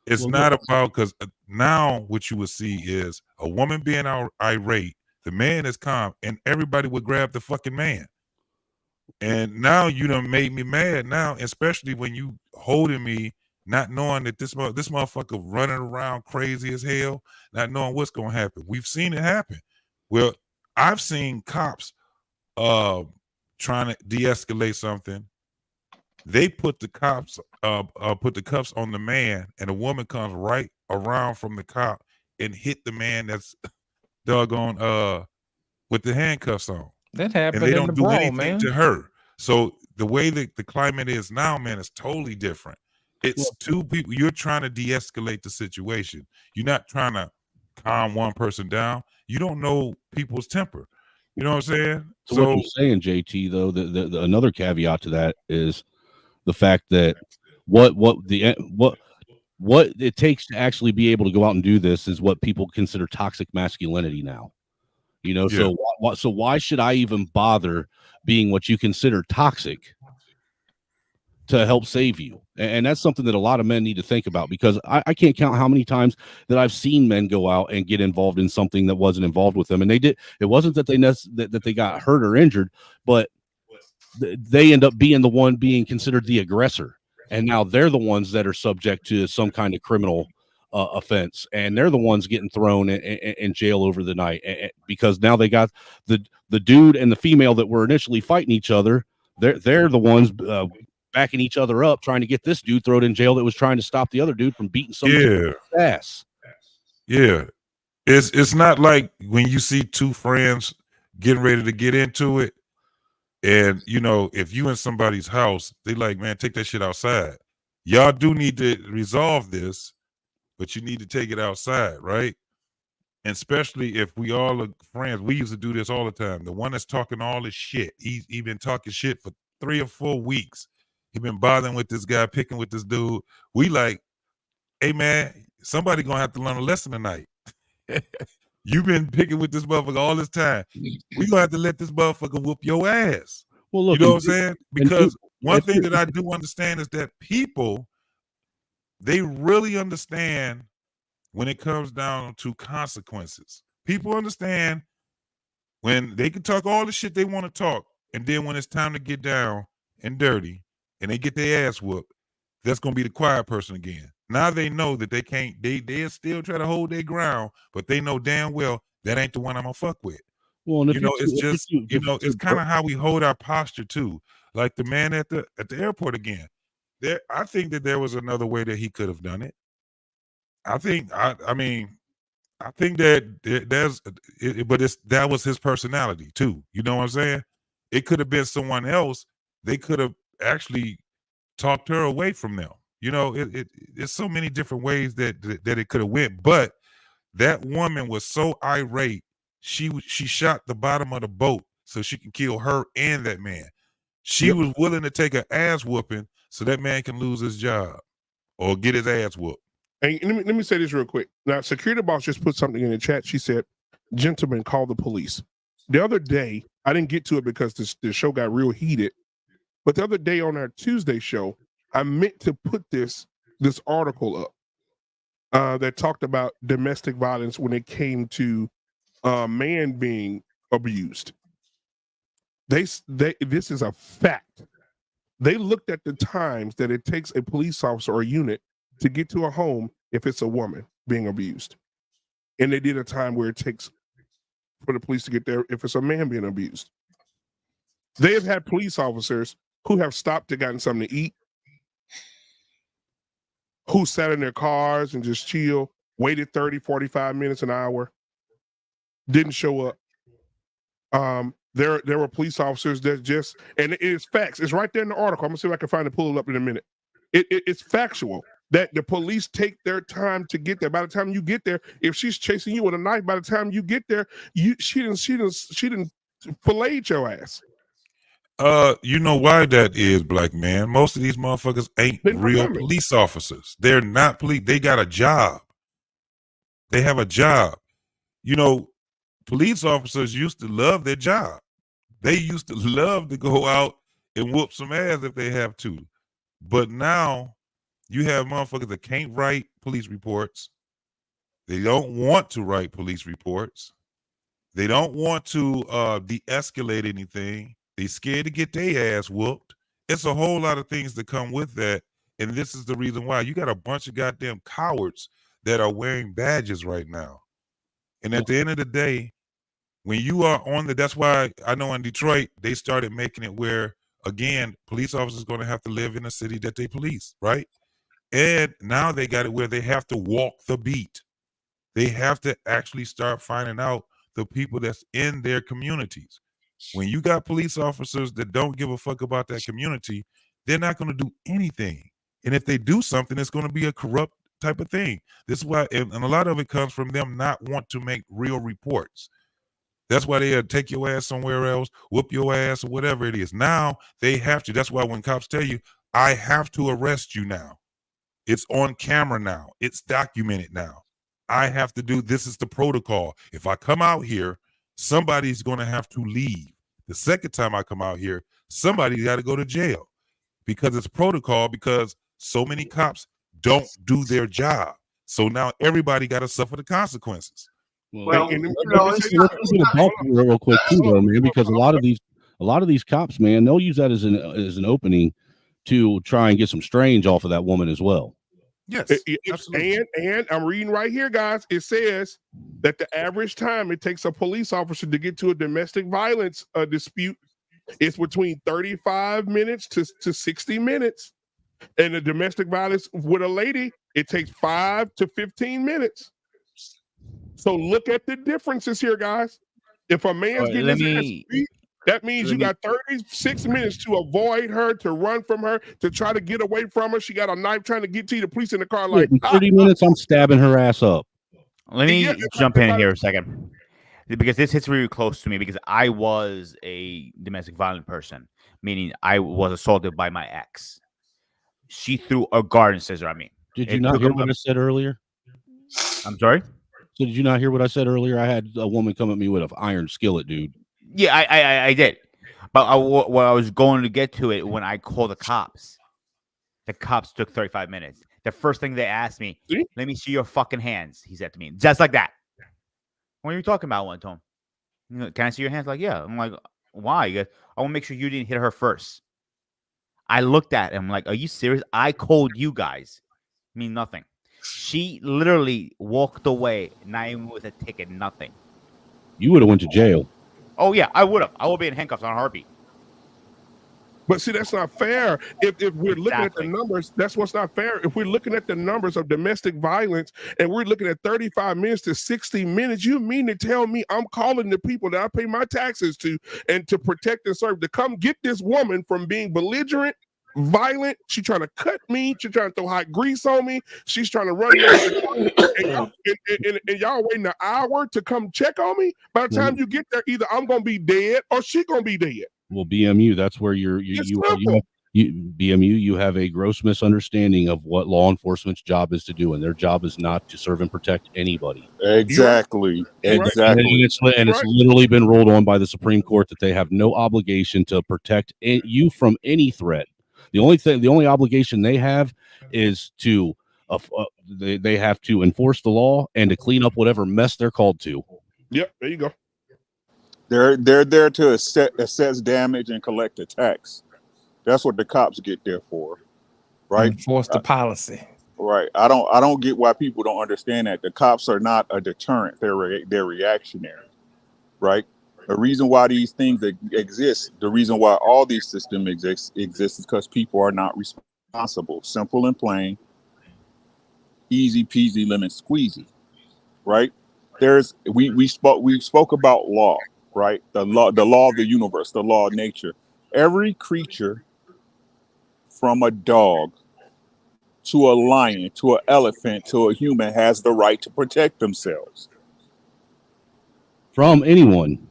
It's well, not look, about, because now what you would see is a woman being irate, the man is calm, and everybody would grab the fucking man. And now you done made me mad now, especially when you holding me, not knowing that this motherfucker running around crazy as hell, not knowing what's gonna happen. We've seen it happen. Well, I've seen cops trying to de-escalate something. They put the cuffs on the man, and a woman comes right around from the cop and hit the man that's doggone with the handcuffs on. That And they happened in the don't do brawl, anything to man. her. So the way that the climate is now, man, is totally different. It's look, two people. You're trying to de-escalate the situation. You're not trying to calm one person down. You don't know people's temper. You know what I'm saying? so what So you're saying, JT, though, the another caveat to that is the fact that what it takes to actually be able to go out and do this is what people consider toxic masculinity now. yeah, So why should I even bother being what you consider toxic to help save you? And that's something that a lot of men need to think about, because I can't count how many times that I've seen men go out and get involved in something that wasn't involved with them, and it wasn't that that they got hurt or injured, but they end up being the one being considered the aggressor, and now they're the ones that are subject to some kind of criminal offense, and they're the ones getting thrown in jail over the night, because now they got the dude and the female that were initially fighting each other. They're the ones backing each other up, trying to get this dude thrown in jail that was trying to stop the other dude from beating somebody yeah, ass. yeah. It's not like when you see two friends getting ready to get into it, and if you in somebody's house, they like, man, take that shit outside. Y'all do need to resolve this, but you need to take it outside, right? And especially if we all are friends. We used to do this all the time. The one that's talking all this shit, he been talking shit for 3 or 4 weeks. He been bothering with this guy, picking with this dude. We like, hey man, somebody gonna have to learn a lesson tonight. You've been picking with this motherfucker all this time. We gonna have to let this motherfucker whoop your ass. Well, look, You know what I'm saying? Because one if thing you're- that I do understand is that people, they really understand when it comes down to consequences. People understand when they can talk all the shit they want to talk, and then when it's time to get down and dirty and they get their ass whooped, that's gonna be the quiet person again. Now they know that they can't, they'll still try to hold their ground, but they know damn well that ain't the one I'm gonna fuck with. well, and if you're It's too, if just, you're too, it's kind of how we hold our posture too. Like the man at the airport again. I think that there was another way that he could have done it. I think I think that that was his personality too. You know what I'm saying? It could have been someone else. They could have actually talked her away from them. It's so many different ways that it could have went. But that woman was so irate. She shot the bottom of the boat so she can kill her and that man. She Yep. was willing to take an ass whooping so that man can lose his job or get his ass whooped. And let me say this real quick. Now, Security Boss just put something in the chat. She said, "Gentlemen, call the police." The other day, I didn't get to it because the show got real heated. But the other day on our Tuesday show, I meant to put this article up that talked about domestic violence when it came to man being abused. This is a fact. They looked at the times that it takes a police officer or a unit to get to a home if it's a woman being abused. And they did a time where it takes for the police to get there if it's a man being abused. They have had police officers who have stopped and gotten something to eat, who sat in their cars and just chill, waited 30, 45 minutes, an hour, didn't show up. There were police officers that just, and it is facts. It's right there in the article. I'm gonna see if I can find it, pull it up in a minute. It's factual that the police take their time to get there. By the time you get there, if she's chasing you with a knife, by the time you get there, she didn't fillet your ass. You know why that is, black man? Most of these motherfuckers ain't real coming. police officers. They're not police. They got a job. They have a job. You know, police officers used to love their job. They used to love to go out and whoop some ass if they have to. But now you have motherfuckers that can't write police reports. They don't want to write police reports. They don't want to de-escalate anything. They scared to get their ass whooped. It's a whole lot of things that come with that. And this is the reason why you got a bunch of goddamn cowards that are wearing badges right now. And at the end of the day, when you are on that's why I know in Detroit, they started making it where, again, police officers going to have to live in a city that they police, right? And now they got it where they have to walk the beat. They have to actually start finding out the people that's in their communities. When you got police officers that don't give a fuck about that community, they're not going to do anything. And if they do something, it's going to be a corrupt type of thing. This is why, and a lot of it comes from them not want to make real reports. That's why they take your ass somewhere else, whoop your ass or whatever it is. Now they have to. That's why when cops tell you, I have to arrest you now. It's on camera now. It's documented now. I have to do, this is the protocol. If I come out here, somebody's going to have to leave. The second time I come out here, somebody's got to go to jail because it's protocol, because so many cops don't do their job. So now everybody got to suffer the consequences. Well, let's get a bump real quick too, though, man, because a lot of these cops, man, they'll use that as an opening to try and get some strange off of that woman as well. Yes, and I'm reading right here, guys. It says that the average time it takes a police officer to get to a domestic violence dispute is between 35 minutes to 60 minutes. And the domestic violence with a lady, it takes 5 to 15 minutes. So look at the differences here, guys. If a man's getting his ass beat, that means you got 36 minutes to avoid her, to run from her, to try to get away from her. She got a knife trying to get to you. The police in the car like, in 30 minutes, I'm stabbing her ass up. Let me jump in here a second, because this hits really close to me, because I was a domestic violent person, meaning I was assaulted by my ex. She threw a garden scissor at me. Did you not hear what I said earlier? I'm sorry? So did you not hear what I said earlier? I had a woman come at me with an iron skillet, dude. Yeah, I did. But what I was going to get to it when I called the cops. The cops took 35 minutes. The first thing they asked me, let me see your fucking hands, he said to me. Just like that. What are you talking about, one Tom? You know, can I see your hands? Like, yeah. I'm like, why? He goes, I want to make sure you didn't hit her first. I looked at him like, are you serious? I called you guys. Mean nothing. She literally walked away, not even with a ticket, nothing. You would have went to jail. Oh, yeah, I would have. I would be in handcuffs on a heartbeat. But see, that's not fair. If we're looking at the numbers, that's what's not fair. If we're looking at the numbers of domestic violence and we're looking at 35 minutes to 60 minutes, you mean to tell me I'm calling the people that I pay my taxes to and to protect and serve to come get this woman from being belligerent, violent? She's trying to cut me. She's trying to throw hot grease on me. She's trying to run me. And y'all waiting an hour to come check on me. By the time you get there, either I'm going to be dead or she's going to be dead. Well, BMU, that's where you BMU, you have a gross misunderstanding of what law enforcement's job is to do, and their job is not to serve and protect anybody. Exactly. And it's literally been rolled on by the Supreme Court that they have no obligation to protect you from any threat. The only obligation they have is to they have to enforce the law and to clean up whatever mess they're called to. Yep, there you go. They're there to assess damage and collect a tax. That's what the cops get there for, right? Enforce the policy. Right. I don't get why people don't understand that. The cops are not a deterrent. They're reactionary, right? The reason why these things exist, the reason why all these systems exist is because people are not responsible. Simple and plain, easy peasy lemon squeezy, right? We spoke about law, right? The law of the universe, the law of nature. Every creature, from a dog to a lion to an elephant to a human, has the right to protect themselves. From anyone.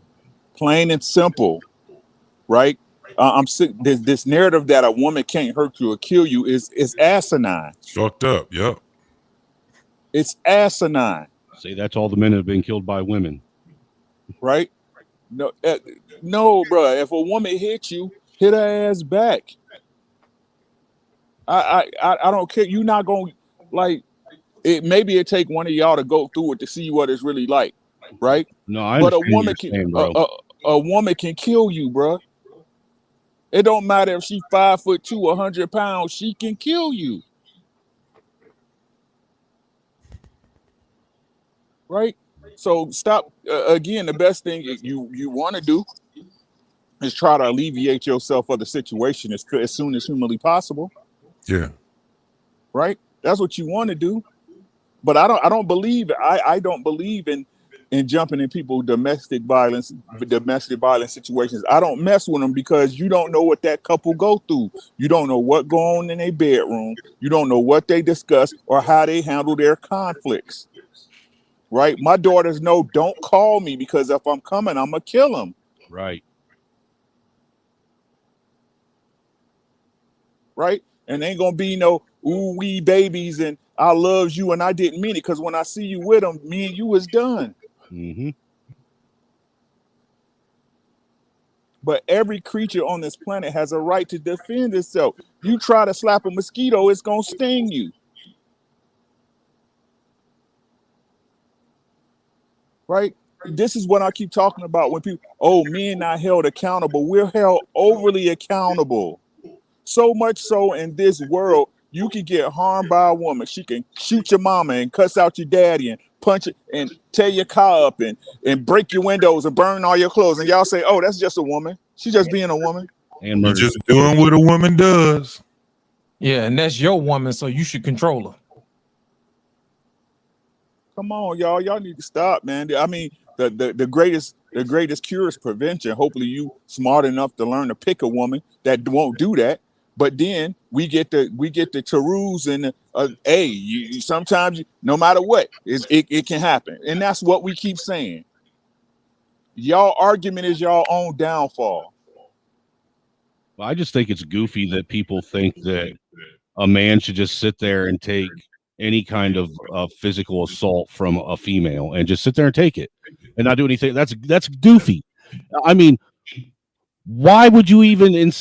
Plain and simple, right? I'm sick. This narrative that a woman can't hurt you or kill you is asinine. Fucked up. Yep. It's asinine. Say that's all the men that have been killed by women. Right? No, bro. If a woman hits you, hit her ass back. I don't care. You're not gonna like it. Maybe it take one of y'all to go through it to see what it's really like, right? No, I But understand what you're saying, bro. a woman can kill you, bro. It don't matter if she's 5'2", 100 pounds. She can kill you, right? So stop. Again, the best thing you want to do is try to alleviate yourself of the situation as soon as humanly possible. Yeah. Right. That's what you want to do. But I don't believe in jumping in people's domestic violence situations. I don't mess with them because you don't know what that couple go through. You don't know what go on in their bedroom. You don't know what they discuss or how they handle their conflicts. Right? My daughters know, don't call me because if I'm coming, I'm gonna kill them. Right. Right? And ain't gonna be no ooh wee babies and I loves you and I didn't mean it, because when I see you with them, me and you was done. Mm-hmm. But every creature on this planet has a right to defend itself. You try to slap a mosquito, it's gonna sting you. Right? This is what I keep talking about when people, men not held accountable. We're held overly accountable. So much so in this world, you can get harmed by a woman. She can shoot your mama and cuss out your daddy and punch it and tear your car up and break your windows and burn all your clothes. And y'all say, oh, that's just a woman. She's just being a woman. And You're just doing what a woman does. Yeah, and that's your woman, so you should control her. Come on, y'all. Y'all need to stop, man. I mean, the greatest cure is prevention. Hopefully you smart enough to learn to pick a woman that won't do that. But then we get the taroos and sometimes no matter what, it can happen. And that's what we keep saying. Y'all argument is y'all own downfall. Well, I just think it's goofy that people think that a man should just sit there and take any kind of physical assault from a female and just sit there and take it and not do anything. That's goofy. I mean, why would you even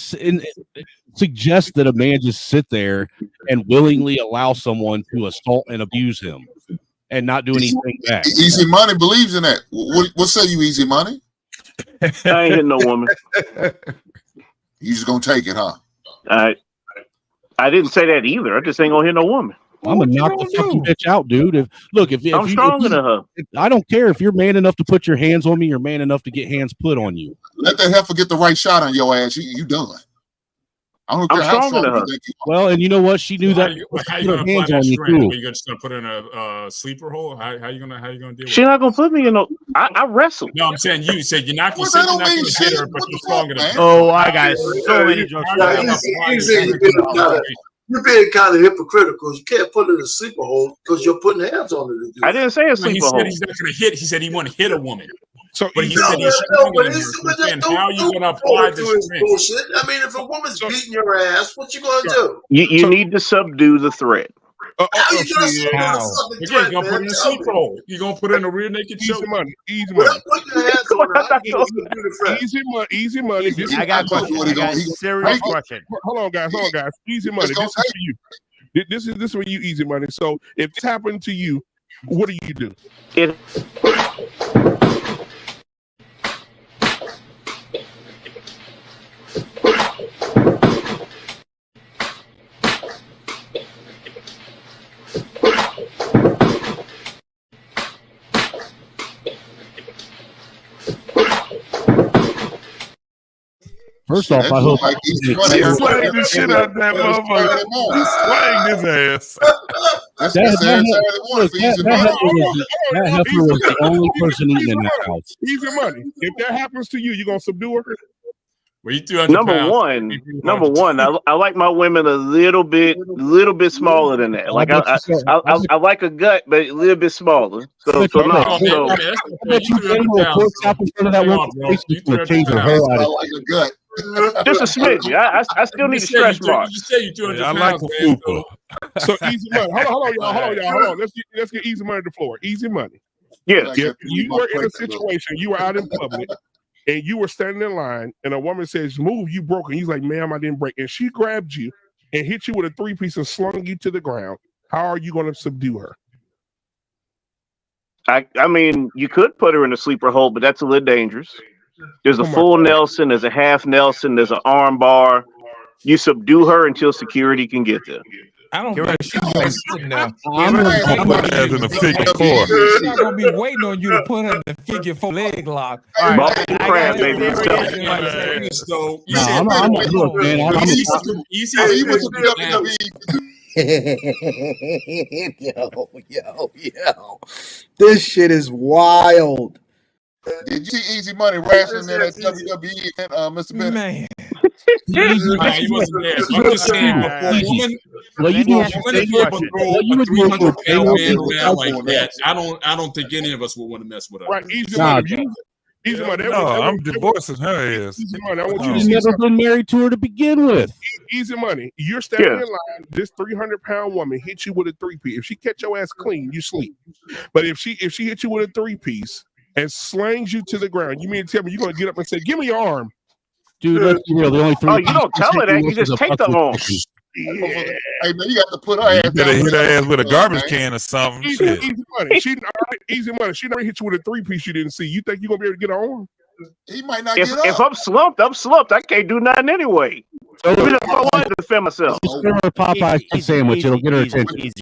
suggest that a man just sit there and willingly allow someone to assault and abuse him and not do anything back? Easy Money believes in that. What say you, Easy Money? I ain't hitting no woman. You just gonna take it, huh? I didn't say that either. I just ain't gonna hit no woman. I'm gonna knock the fucking bitch out, dude. If I'm stronger than her. I don't care if you're man enough to put your hands on me, you're man enough to get hands put on you. Let that heifer get the right shot on your ass. You done. I don't care how strong you think you are. Well, and you know what? She knew that. How Put you her gonna hands apply on that you strength? too. Are you just gonna put her in a sleeper hole? How you gonna deal with She's not gonna put me in no. I wrestle. No, I'm saying you said you're not gonna Well, that you're not don't mean gonna hit shit. her, but What you're the fuck, stronger than man? her. Oh, I got so many jokes. You're being kind of hypocritical. You can't put it in a sleeper hole because you're putting hands on it. I didn't say a No, sleeper he hole. said he's not gonna hit. He said he want to hit a woman. So, but he said he's stronger than her. So I'm saying, how are you gonna apply this strength? Bullshit. I mean, if a woman's beating your ass, what you gonna do? You need to subdue the threat. How you gonna subdue the fucking Again, threat, you're gonna put her man? in a Tell sleeper me. hole. You're gonna put her in a rear naked choke. Easy money. Easy Without money. putting your hands on her, how you gonna subdue the threat? Easy money. This I got a is- question. I got a serious question. Hold on, guys. Easy money. This is for you. This is for you, Easy Money. So if this happened to you, what do you do? First off, I hope He slayed the shit out of that motherfucker. He slayed his ass. That's Saturday morning for Easy Money. That heifer was the only person eating in that house. Easy Money. If that happens to you, you gonna subdue her? Well, you 200 Number pounds. one, I like my women a little bit smaller than that. Like I like a gut, but a little bit smaller. So no. So I bet you been to a pork chop in front of that one place is gonna change her whole I attitude. like a gut. just a smidge. I still need a stretch mark. You say you 200 I pounds. like a fupa. So Easy Money. Hold on, y'all. Hold on. Let's get Easy Money to the floor. Easy Money. Yeah. If you were in a situation, you were out in public, and you were standing in line, and a woman says, "Move, you broke," and he's like, "Ma'am, I didn't break," and she grabbed you and hit you with a 3-piece and slung you to the ground. How are you going to subdue her? I mean, you could put her in a sleeper hold, but that's a little dangerous. There's a full Nelson, there's a half Nelson, there's an arm bar. You subdue her until security can get there. I don't think she's gonna be sitting there. I'm in a figure four. She's not gonna be waiting on you to put her in the figure 4 leg lock. All right, crab, baby. So you No, I'm look, man. Yo. This shit is wild. Did you see Easy Money rationing that at WWE, Mr. Bennett? Man. He wasn't there. So I'm just saying, for a woman, Well, you do to be able to throw a 300-pound man around like that, I don't think any of us would want to mess with her. Right, Easy Money. Easy Money. No, I'm divorcing her ass. Easy Money. I want you to You've see never been married to her to begin with. Easy Money. You're standing in line. This 300-pound woman hits you with a 3-piece. If she catch your ass clean, you sleep. But if she hits you with a 3-piece and slings you to the ground, you mean to tell me you're gonna get up and say, "Give me your arm"? Dude, let's be real. The only 3 Oh, you don't tell her that. You just take the arm. Yeah. Hey man, you got to put her ass You better down. hit her ass with a garbage can or something. Easy Shit. Money. Easy Money. She never hit you with a 3-piece you didn't see. You think you're gonna be able to get her arm? He might not If I'm slumped, I'm slumped. I can't do nothing anyway. Even if I wanted to defend myself. Just give her a Popeye sandwich. It'll get her attention.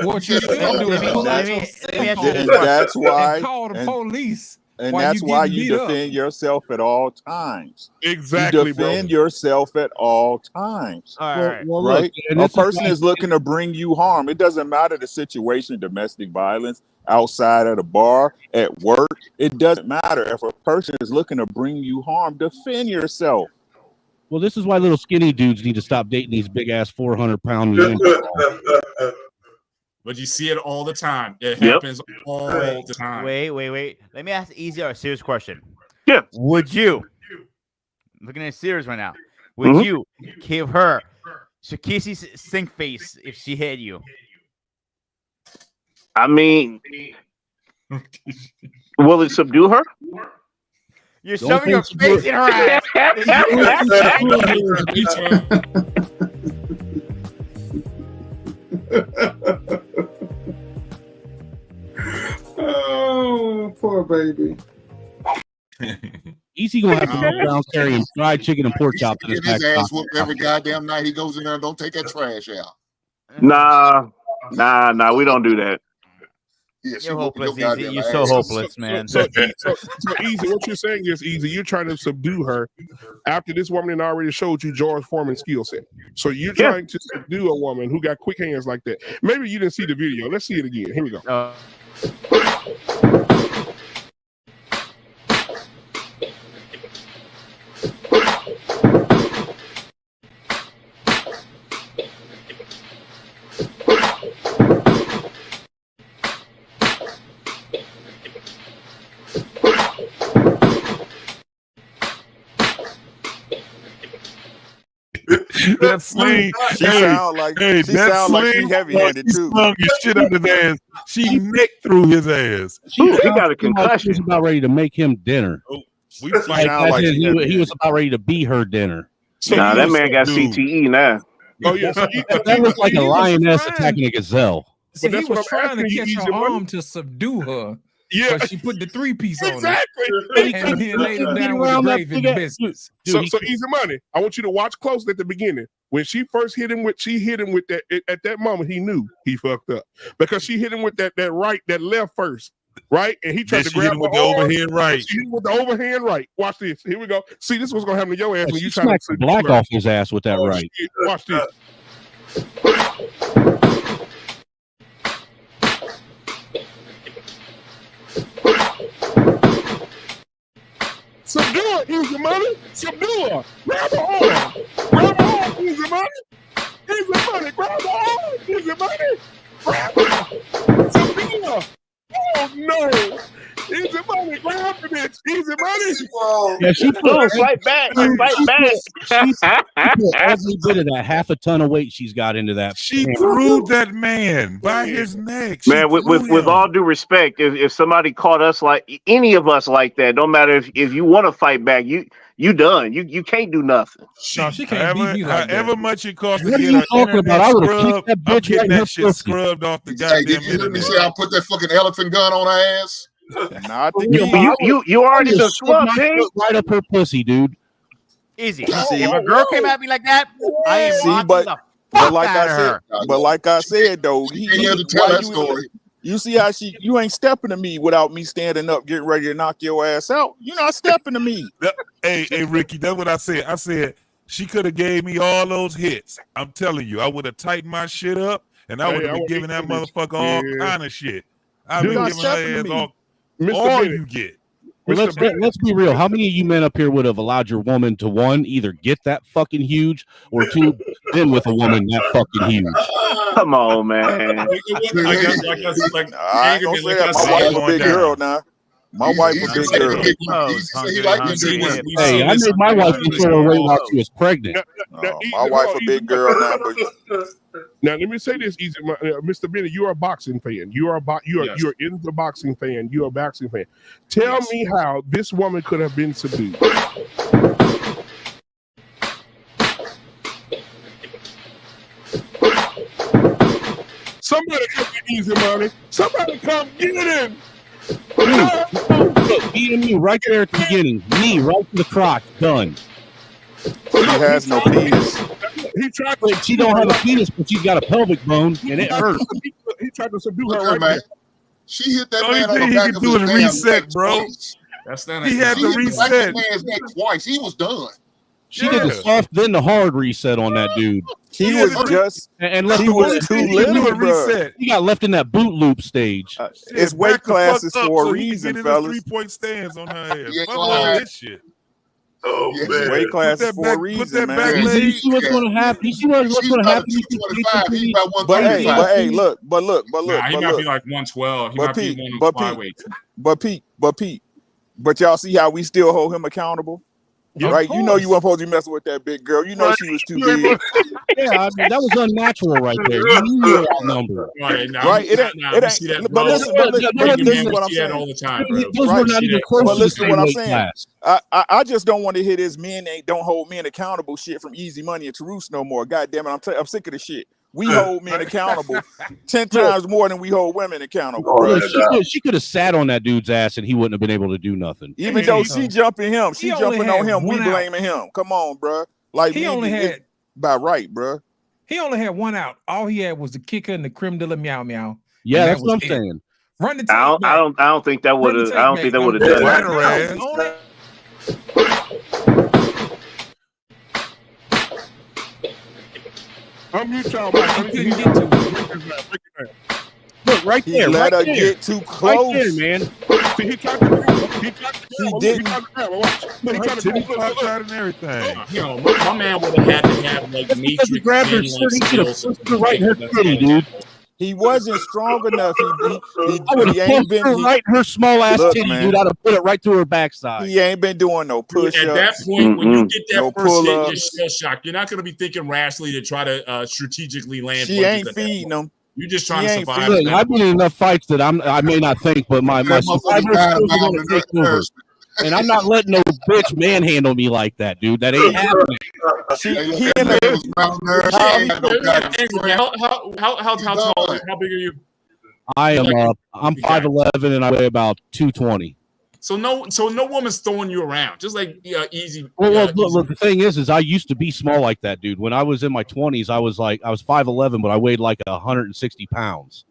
What you should do is pull out your cell phone And that's why. and call the police. And while that's you why getting you beat up. defend yourself at all times. Exactly, You defend yourself at all times. All right. Well, Right? look, and A this is person why- is looking to bring you harm. It doesn't matter the situation, domestic violence, outside of the bar, at work. It doesn't matter. If a person is looking to bring you harm, defend yourself. Well, this is why little skinny dudes need to stop dating these big ass 400-pound men. But you see it all the time. It happens all the time. Wait. Let me ask easy or a serious question. Yeah. Would you, looking at it serious right now, would you give her Shakishi's stink face if she hit you? I mean, will it subdue her? You're shoving your face in her ass. Oh, poor baby. Easy gonna have to walk around carrying fried chicken and pork chop in his Get back his ass pocket. whooped every goddamn night he goes in there and don't take that trash out. Nah, we don't do that. Yeah, You're hopeless, Easy. You're so hopeless, man. So Easy, what you're saying is, Easy, you're trying to subdue her after this woman had already showed you George Foreman's skill set. So you're trying to subdue a woman who got quick hands like that. Maybe you didn't see the video. Let's see it again. Here we go. That sling. She sound like she heavy-handed she too. slung the shit out of his ass. She nicked through his ass. He got a concussion. He was about ready to make him dinner. We he was about ready to be her dinner. Nah, that man got CTE now. Oh yeah, so that looks like a lioness attacking a gazelle. See, But he that's what was I'm trying to asking you, catch Easy her Money. arm to subdue her. Yeah. But she put the 3-piece on Exactly. it. And he laid him down with the grave in the business. So Easy Money, I want you to watch closely at the beginning. When she first hit him with that at that moment he knew he fucked up because she hit him with that left first. right? And he tried Then to she hit grab him her with the arm. overhand right. She hit him with the overhand right. Watch this. Here we go. See, this is what's gonna happen to your ass when She you try to smacked the black off his ass with that right. shit. Watch this. Subdue her, Easy Money. Subdue her. Grab her arm. Grab her arm, Easy Money. Easy Money. Grab her arm, Easy Money. Grab her. Subdue her. Oh no. Easy Money. Grab the bitch. Easy Money. Yeah, she put fight back. Fight back. every bit of that half a ton of weight she's got into that. She threw that man by his neck. Man, with all due respect, if somebody caught us like any of us like that, no matter if you want to fight back, you done. You can't do nothing. No, she can't beat me like However that. much it costs to What are get you an talking internet about? I would've scrub, kicked that I'm bitch getting right in her that shit pussy. scrubbed off the Hey, goddamn did you hear me internet. say I put that fucking elephant gun on her ass? Nah, I think You already I been just shoved swept, my G. foot right up her pussy, dude. Easy. See- If a girl came at me like that, I am See, knocking but the but fuck like out I of said, her. but like I said though, She ain't here to tell why that story. you see how you ain't stepping to me without me standing up, getting ready to knock your ass out. You're not stepping to me. Hey, Ricky, that's what I said. I said she could have gave me all those hits. I'm telling you, I would have tightened my shit up, and I Hey, would have I been want giving you that to finish. motherfucker all Yeah. kind of shit. I've Dude, been not giving her stepping to ass me. all Mr. Bennett. you get. Well, Mr. let's be real. How many of you men up here would have allowed your woman to one, either get that fucking huge, or two, been with a woman that fucking huge? Come on, man. I I ain't gonna say that. My wife a big girl now. My wife a big girl. Hey, I made my wife control her weight while she was pregnant. My wife a big girl now, but Now let me say this, Easy, Mr. Bennett. You are a boxing fan. You are Yes. you are in the boxing fan. You are a boxing fan. Tell me how this woman could have been subdued. Somebody come get Easy Money. Somebody come get him. Look, beating me right there at the beginning. Me right to the crotch. Done. she has no penis. He tried Like, she don't have a penis, but she's got a pelvic bone, and it hurts. He tried to subdue Look her at right man. there. She hit that Only man on thing the he back could of do his is damn reset, neck bro. twice. That's not He had She to hit the back of reset. the man's neck twice. He was done. She did the soft, then the hard reset on that dude. He was just And left he him was with too He could do little, a bro. reset. He got left in that boot loop stage. It's Back weight the fuck classes up for a so he can reason, get in his fellas. 3-point stands on her ass. Yeah, Fuck all right. this shit. Oh Yeah. man. Weight classes that for a back- put reason, that man. back You leg- see what's going to happen? You see what's She's going to about happen? a 225. He's about But hey, 135. but look, Nah, he but might look. be like 112. He But might Pete, be one but of Pete, flyweights. but y'all see how we still hold him accountable, Yeah, right? You know you weren't supposed to be messing with that big girl. You know she was too big, Yeah, I mean, that was unnatural right there. You knew you were outnumbered. Right, nah, right? It ain't, nah, it we see that, ain't. bro. But listen, but listen, American listen man, to we what I'm see that saying. all the time, bro. Those Right. were not See even that. close But to the listen to same what I'm weight saying. class. I just don't want to hear this men don't hold men accountable shit from Easy Money and Tarus no more. God damn it, I'm sick of the shit. We hold men accountable 10 times more than we hold women accountable, bro. She could have sat on that dude's ass and he wouldn't have been able to do nothing. Even though she jumping him, she He only jumping on had him, we one out. blaming him. Come on, bro. Like He only had by right, bro. he only had one out. All he had was the kicker and the creme de la meow meow. Yeah, And that's that what I'm was it. saying. Run the tape I back. don't think that would Run the have. tape I don't back. think that No, would have done Fight that. her ass. Only- Unmute y'all, Mike. Let me couldn't see get y'all. to it. Break this down, break it down. Look, right He there. let right her there. get too Right close. there, man. See, he tried to grab her. He tried to He grab her. Look, didn't. He tried to grab her. Watch. Look, he Her tried to grab titty her. popped out and everything. You know, my man would have had to have like That's because he matrix grabbed her man-like shirt. He should have skills. pushed her right in her titty, dude. He wasn't strong enough. I would He have ain't pushed been. her right in her small ass Look, titty, man. dude. I'd have put it right through her backside. He ain't been doing no At push-ups. that point, when you get that No first hit, you're pull-ups. shell shocked. You're not going to be thinking rashly to try to strategically land. She punches ain't at that feeding point. him. You're just She trying to ain't survive. Look, at that I've been in enough fights that I may not think, but my That motherfucker survivor died skills are about going him to in take over. embarrassment. And I'm not letting no bitch manhandle me like that, dude. That ain't happening. He in That the, man was malnourished. He how ain't had no goddamn strength. How tall? How big are you? I am I'm 5'11" and I weigh about 220. So no woman's throwing you around. Just like easy. Well, look, the thing is I used to be small like that, dude. When I was in my 20s, I was 5'11", but I weighed like 160 pounds.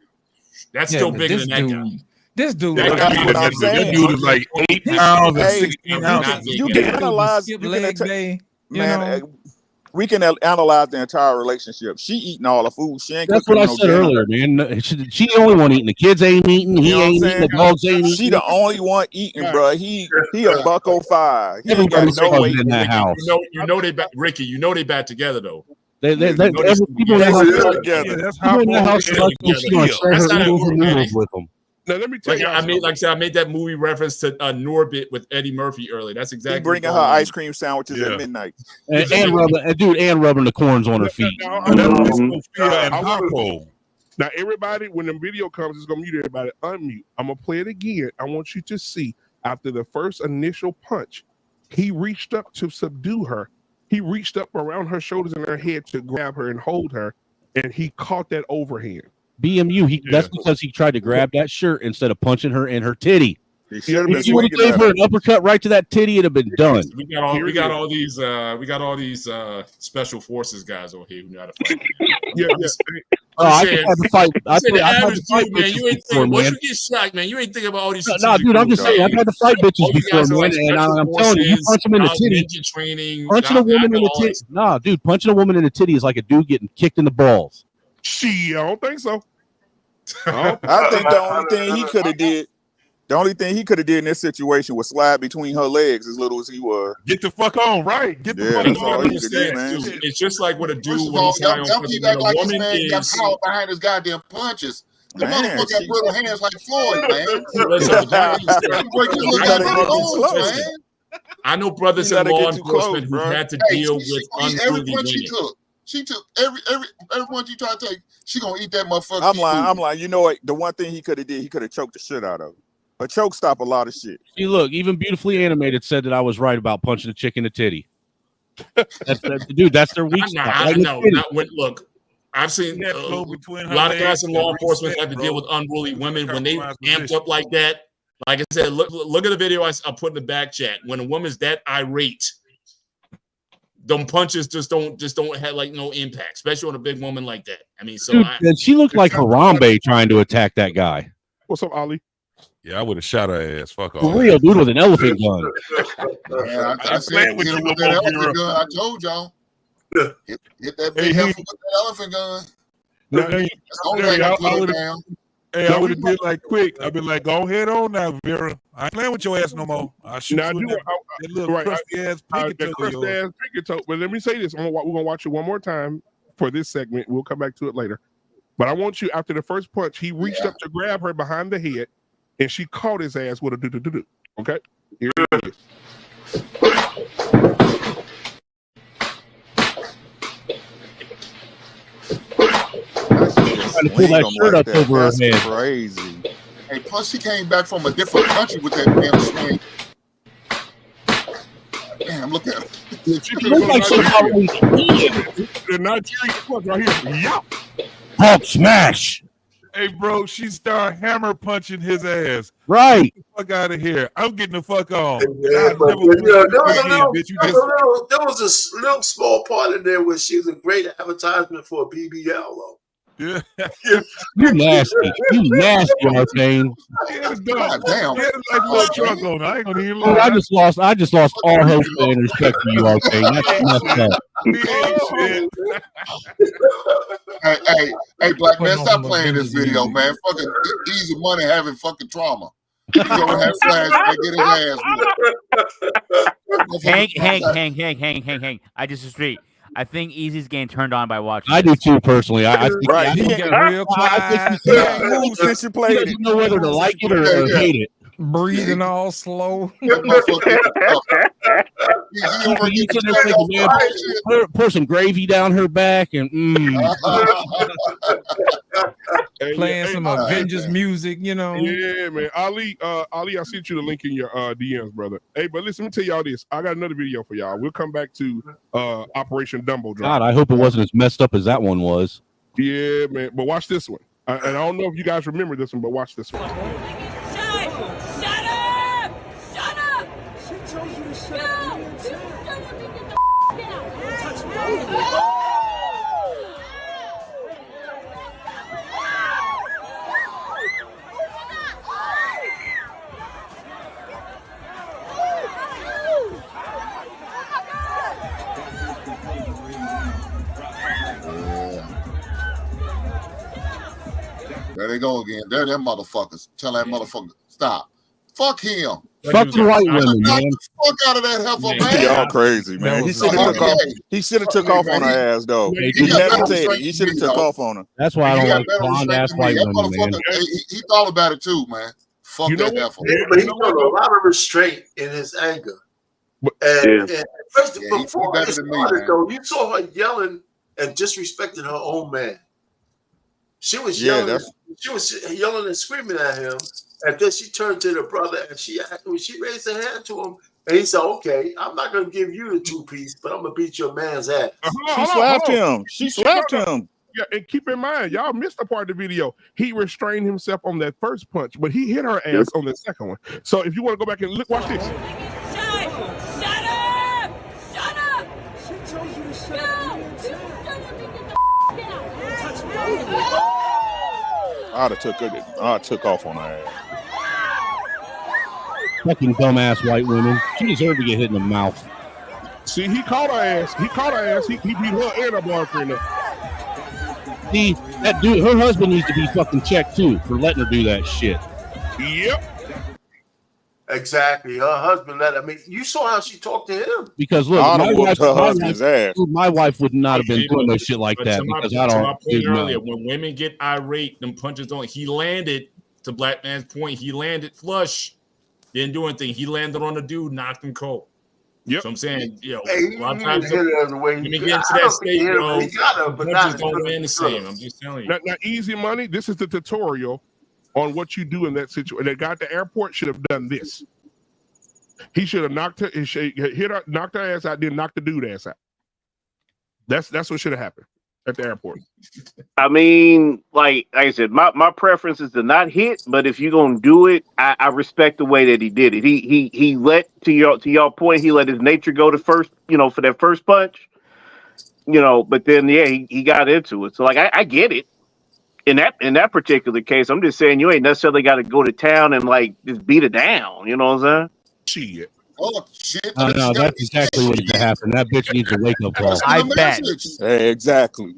That's Yeah, still but bigger this than that guy. dude, This dude, that dude is like 8 pounds and 16 ounces. You can analyze. You can we can analyze the entire relationship. She eating all the food. She ain't. That's what I said earlier, man. She the only one eating. The kids ain't eating. He ain't eating. The dogs ain't eating. She the only one eating, bro. He a $105. He ain't got Everybody's no weight in that house. You know they back, Ricky. You know they back together though. People in that house with them. Now let me tell you. I made that movie reference to Norbit with Eddie Murphy early. That's exactly. He bringing her ice cream sandwiches at midnight, and rubbing the corns on her feet. Now everybody, when the video comes, it's gonna mute everybody. Unmute. I'm gonna play it again. I want you to see after the first initial punch, he reached up to subdue her. He reached up around her shoulders and her head to grab her and hold her, and he caught that overhand. BMU, that's because he tried to grab that shirt instead of punching her in her titty. If he would have gave her an uppercut right to that titty, it'd have been done. We got all these special forces guys over here who know how to fight. I had to fight. Once you get shot, man, you ain't thinking about all these. No, dude, I'm just saying, I've had to fight bitches before, man, and I'm telling you, you punch them in the titty. Punching a woman in the titty. Nah, dude, punching a woman in the titty is like a dude getting kicked in the balls. I don't think so. I think the only thing he could have did. The only thing he could have did in this situation was slide between her legs as little as he was. Get the fuck on, right? Get the fuck on. It's just like what a dude First of when all, he's high on y'all keep acting like this woman man got is. power behind his goddamn punches. The motherfucker got little hands like Floyd, man. I know brothers in law enforcement who had to deal with every unruly punch she women. took. She took every punch you try to take. She gonna eat that motherfucker. I'm lying. You know what? The one thing he could have did, he could have choked the shit out of her. A choke stop a lot of shit. See, look, even Beautifully Animated said that I was right about punching a chick in the titty. Dude, that's their weak spot. Look, I've seen a lot of guys in law enforcement have to deal with unruly women when they amped up like that. Like I said, look at the video I put in the back chat. When a woman's that irate, them punches just don't have like no impact, especially on a big woman like that. I mean, so dude, she looked like Harambe trying to attack that guy. What's up, Ali? Yeah, I would have shot her ass. Fuck off. For real, dude, with an elephant gun. Yeah, I said, with that elephant gun. I told y'all. Hit that big heifer with that elephant gun. I would have did like quick. I'd be like, go ahead on now, Vera. I ain't playing with your ass no more. I shoot you with that little crusty ass pinky toe. But let me say this: we're gonna watch it one more time for this segment. We'll come back to it later. But I want you, after the first punch, he reached up to grab her behind the head, and she caught his ass with a do. Okay, here it is. Trying to pull that shirt up over her head. Crazy. Hey, plus she came back from a different country with that damn swing. Damn, look at her. She looks like she's probably the Nigerian punch right here. Yup. Pump smash. Hey, bro, she started hammer punching his ass. Right. Get the fuck out of here. I'm getting the fuck on. There was a little small part in there where she was a great advertisement for a BBL, though. Yeah. You nasty. You nasty, Arcane. God damn. I ain't gonna even lie. I just lost all hope and respect for you, Arcane. That's messed up. Hey, black man, stop playing this video, man. Fucking easy money having fucking trauma. He's gonna have flash and get his ass. Hang. I disagree. I think Easy's getting turned on by watching. I do too, personally. I think right. you get real quiet. Since you played it, you know whether to like it or hate it. Breathing all slow. Pour some gravy down her back and playing some Avengers music, you know. Yeah, man. Ali, I sent you the link in your DMs, brother. Hey, but listen, let me tell y'all this. I got another video for y'all. We'll come back to Operation Dumbo Drop. God, I hope it wasn't as messed up as that one was. Yeah, man. But watch this one. And I don't know if you guys remember this one, but watch this one. There they go again. There, them motherfuckers. Tell that motherfucker stop. Fuck him. Fuck the white women, Knock man. the fuck out of that heifer, man. Y'all crazy, man. He should have took off. He should have took off on her ass though. Hey, He dude, meditated. He should have took off on her. That's why I He don't got like better blonde restraint ass than me. white That women, man. motherfucker, he thought about it too, man. Fuck You know that what? heifer. Yeah, but he showed a lot of restraint in his anger. And first, Yeah, he before better it than me, started, man. though, you saw her yelling and disrespecting her own man. She was Yeah, yelling. She was yelling and screaming at him, and then she turned to the brother and she raised her hand to him, and he said, "Okay, I'm not going to give you the 2-piece, but I'm going to beat your man's ass." She slapped him. She slapped him. Yeah, and keep in mind, y'all missed a part of the video. He restrained himself on that first punch, but he hit her ass on the second one. So if you want to go back and look, watch this. Shut up! Shut up! She told you to shut up. I took off on her ass. Fucking dumbass white women. She deserved to get hit in the mouth. See, he caught her ass. He caught her ass. He beat her and her boyfriend up. See, that dude, her husband needs to be fucking checked too for letting her do that shit. Yep. Exactly. Her husband let her. I mean, you saw how she talked to him. Because look, I'd have my whooped her husband's ass. my wife would not have been doing no shit like But that to my because I don't. point earlier, know. when women get irate, them punches don't. He landed to Black Man's point. He landed flush, didn't do anything. He landed on the dude, knocked him cold. Yep. So I'm saying, you know, Hey, a lot of he times hit her the way when he you got. get into I that don't think he state, hit her, bro, but he got her, but not punches as don't good land the as he same. could. I'm just telling you. Now, easy money. This is the tutorial on what you do in that situation. That guy at the airport should have done this. He should have knocked her, knocked her ass out, then knocked the dude ass out. That's what should have happened at the airport. I mean, like I said, my preference is to not hit, but if you're gonna do it, I respect the way that he did it. He let to your point, he let his nature go to first, for that first punch, but then he got into it. So like I get it. In that particular case, I'm just saying you ain't necessarily got to go to town and like just beat it down. You know what I'm saying? Shit. Oh shit! No, that's exactly what needs to happen. That bitch needs a wake up call. I bet. Hey, exactly.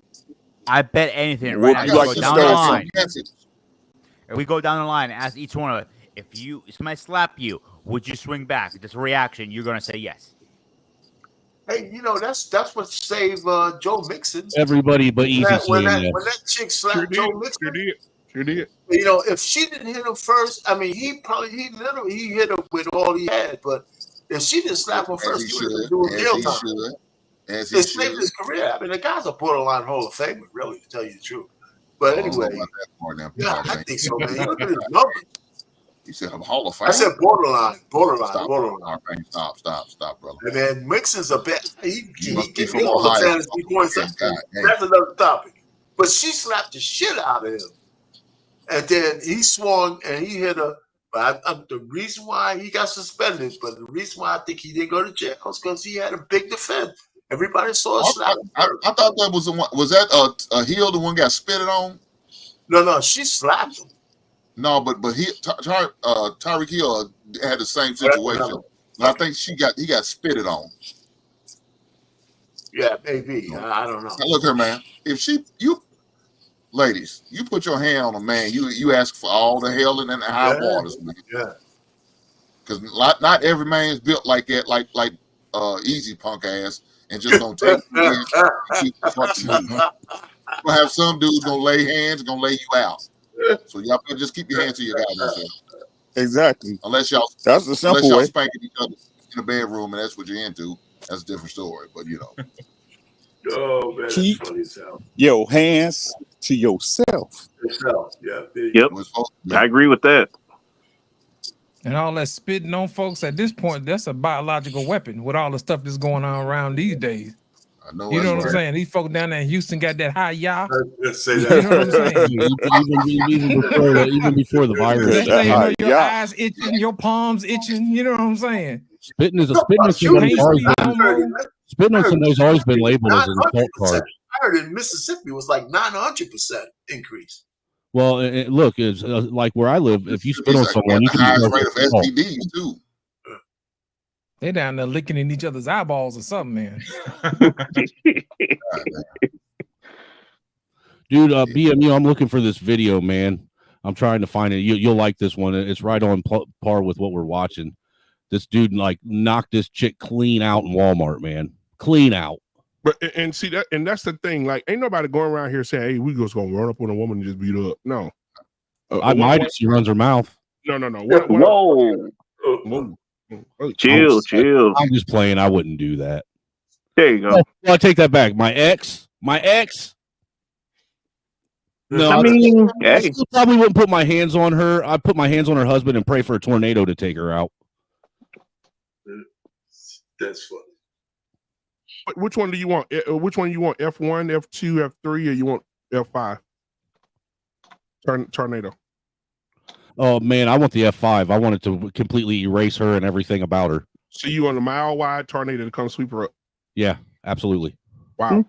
I bet anything Would right you now. like Go to down the start line. Message. If we go down the line and ask each one of us, if somebody slap you, would you swing back? Just a reaction, you're gonna say yes. Hey, that's what saved Joe Mixon. Everybody but Easy When saying that yes. chick slapped Joe Mixon. Sure did. If she didn't hit him first, I mean, he hit her with all he had. But if she didn't slap him first, he would have been doing jail time. As It saved his career. I mean, the guy's a borderline Hall of Famer, really, to tell you the truth. But anyway, yeah, I think so, man. You look at his numbers. He said I'm Hall of Fame. I said borderline. Stop, brother. And then Mixon's a bet. He gives from me all the Ohio. fantasy points. That's another topic. But she slapped the shit out of him. And then he swung and he hit her. But the reason why he got suspended, but the reason why I think he didn't go to jail is because he had a big defense. Everybody saw a slap. I thought that was the one. Was that a heel? The one got spitted on? No, she slapped him. No, but Tyreek Hill had the same situation. But I think he got spitted on. Yeah, maybe. I don't know. Now look here, man. If ladies, you put your hand on a man, you ask for all the hell and the high waters, man. Yeah. Because not every man's built like that, like easy punk ass, and just gonna take you in and keep the fuck you. Gonna have some dudes gonna lay hands, gonna lay you out. So y'all better just keep your hands to your goddamn self. Exactly. Unless y'all spanking each other in the bedroom and that's what you're into, that's a different story. But Oh man, keep that's funny as hell. your hands to yourself. Yeah. Yep. I agree with that. And all that spitting on folks at this point, that's a biological weapon with all the stuff that's going on around these days. I know. You know what I'm saying? These folks down there in Houston got that high yah. Let's say You that. know what I'm saying? even before the virus. Next thing you know, your eyes itching, your palms itching. You know what I'm saying? Spitting on somebody's always been labeled as an assault charge. I heard in Mississippi was like 900% increase. Well, look, it's like where I live. If you spit on someone, you can highest rate of STDs too. They down there licking in each other's eyeballs or something, man. Dude, BMU, I'm looking for this video, man. I'm trying to find it. You'll like this one. It's right on par with what we're watching. This dude like knocked this chick clean out in Walmart, man. Clean out. But and see that, and that's the thing. Like, ain't nobody going around here saying, "Hey, we just gonna run up on a woman and just beat her up." No. I might if she runs her mouth. No. Whoa. Chill. I'm just playing. I wouldn't do that. There you go. Well, I take that back. My ex. No, I mean, I still probably wouldn't put my hands on her. I'd put my hands on her husband and pray for a tornado to take her out. That's funny. Which one do you want? Which one you want? F1, F2, F3, or you want F5? Tornado. Oh man, I want the F5. I want it to completely erase her and everything about her. So you want a mile wide tornado to come sweep her up? Yeah, absolutely. Wow.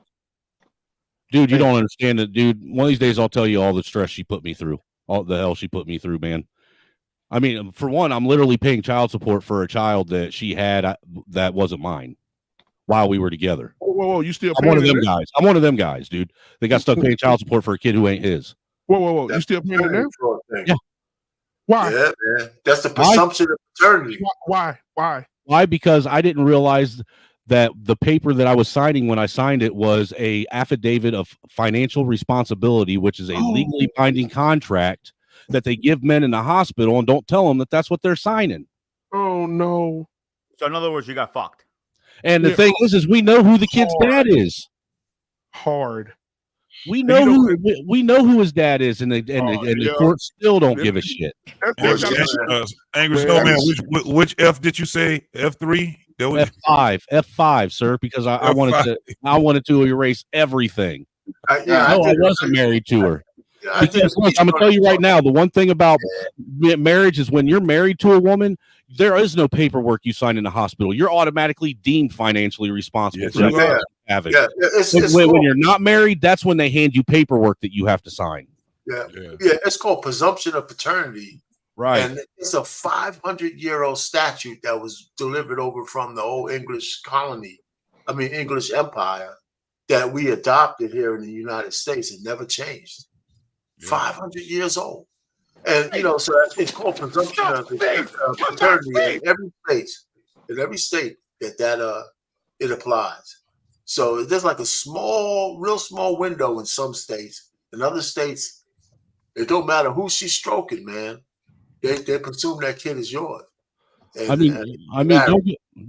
Dude, you don't understand it, dude. One of these days I'll tell you all the stress she put me through. All the hell she put me through, man. I mean, for one, I'm literally paying child support for a child that she had that wasn't mine while we were together. Whoa, you still I'm one of them guys. I'm one of them guys, dude. They got stuck paying child support for a kid who ain't his. Whoa. You still paying it now? Yeah. Why? Yeah, man. That's the presumption of paternity. Why? Why? Because I didn't realize that the paper that I was signing when I signed it was a affidavit of financial responsibility, which is a legally binding contract that they give men in the hospital and don't tell them that that's what they're signing. Oh no. So in other words, you got fucked. And the thing is we know who the kid's dad is. Hard. We know who his dad is, and the court still don't give a shit. Angry Snowman, which F did you say? F3? F5, sir, because I wanted to erase everything. I wasn't married to her. Because look, I'm gonna tell you right now, the one thing about marriage is when you're married to a woman, there is no paperwork you sign in the hospital. You're automatically deemed financially responsible for having. When you're not married, that's when they hand you paperwork that you have to sign. Yeah. It's called presumption of paternity. Right. And it's a 500-year-old statute that was delivered over from the old English Empire that we adopted here in the United States. It never changed. 500 years old. And, so it's called presumption of paternity in every state that it applies. So there's like a real small window in some states. In other states, it don't matter who she's stroking, man. They presume that kid is yours.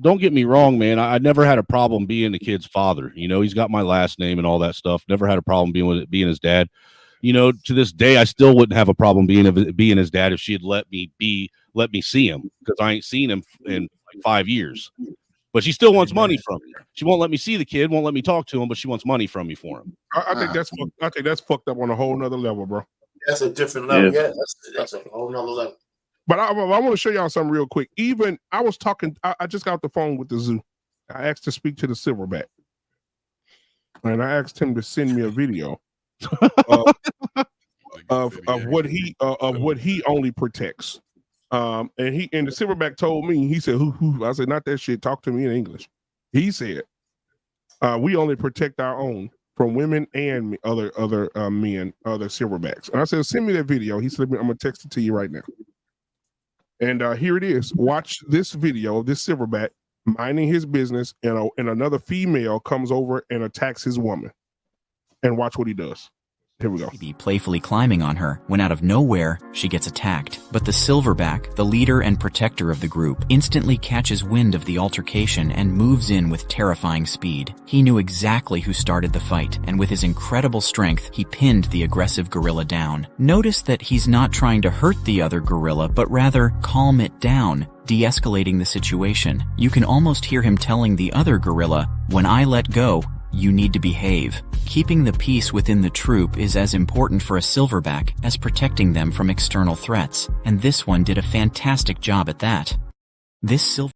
Don't get me wrong, man. I never had a problem being the kid's father. He's got my last name and all that stuff. Never had a problem being his dad. To this day, I still wouldn't have a problem being his dad if she had let me see him, because I ain't seen him in like 5 years. But she still wants money from me. She won't let me see the kid, won't let me talk to him, but she wants money from me for him. I think that's fucked up on a whole nother level, bro. That's a different level. Yeah, that's a whole nother level. But I want to show y'all something real quick. Even I was talking, I just got off the phone with the zoo. I asked to speak to the silverback, and I asked him to send me a video of what he only protects. And the silverback told me, he said, who? I said, not that shit. Talk to me in English. He said, we only protect our own from women and other men, other silverbacks. And I said, send me that video. He said, I'm gonna text it to you right now. And here it is. Watch this video of this silverback minding his business, and another female comes over and attacks his woman. And watch what he does. Here we go. Be playfully climbing on her when out of nowhere she gets attacked. But the silverback, the leader and protector of the group, instantly catches wind of the altercation and moves in with terrifying speed. He knew exactly who started the fight, and with his incredible strength, he pinned the aggressive gorilla down. Notice that he's not trying to hurt the other gorilla, but rather calm it down, de-escalating the situation. You can almost hear him telling the other gorilla, "When I let go, you need to behave." Keeping the peace within the troop is as important for a silverback as protecting them from external threats, and this one did a fantastic job at that. Dang.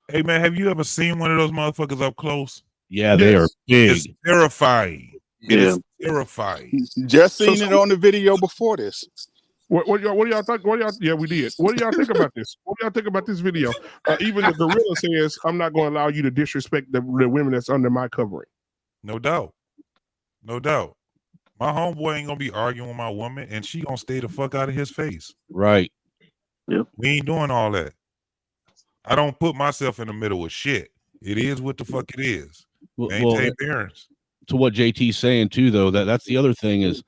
Hey man, have you ever seen one of those motherfuckers up close? Yeah, they are big. It's terrifying. It is terrifying. Just seen it on the video before this. What do y'all think? Yeah, we did. What do y'all think about this? What do y'all think about this video? Even the gorilla says, "I'm not going to allow you to disrespect the women that's under my covering." No doubt. My homeboy ain't gonna be arguing with my woman, and she gonna stay the fuck out of his face. Right. Yep. We ain't doing all that. I don't put myself in the middle of shit. It is what the fuck it is. Maintain parents. To what JT's saying too, though, that's the other thing is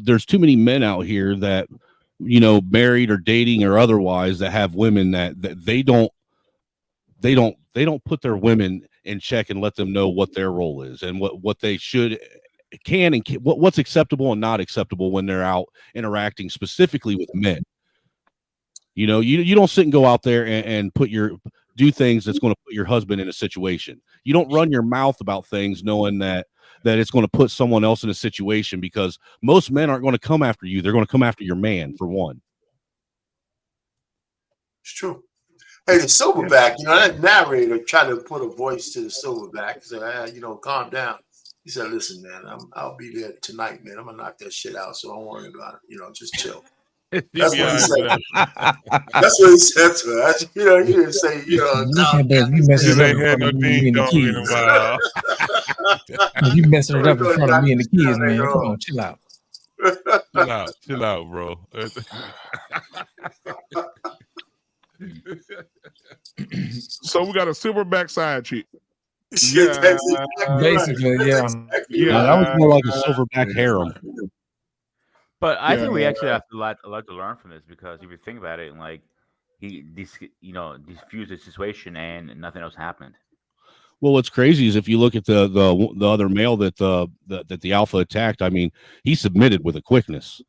there's too many men out here that, you know, married or dating or otherwise, that have women that they don't put their women in check and let them know what their role is and what they should what's acceptable and not acceptable when they're out interacting specifically with men. You know, you don't sit and go out there and do things that's going to put your husband in a situation. You don't run your mouth about things knowing that it's going to put someone else in a situation, because most men aren't going to come after you. They're going to come after your man, for one. It's true. Hey, the silverback, you know, that narrator tried to put a voice to the silverback. Said, you know, calm down. He said, listen, man, I'll be there tonight, man. I'm going to knock that shit out, so don't worry about it. You know, just chill. That's what he said. That's what he said to her. You know, he didn't say, you know, you messing it up in front of me and the kids. You messing it up in front of me and the kids, man. Come on, chill out. Chill out, bro. So we got a silverback side chick. Yeah, basically, yeah. That was more like a silverback harem. But I think we actually have a lot to learn from this, because if you think about it, like he diffused the situation and nothing else happened. Well, what's crazy is if you look at the other male that the alpha attacked, I mean, he submitted with a quickness.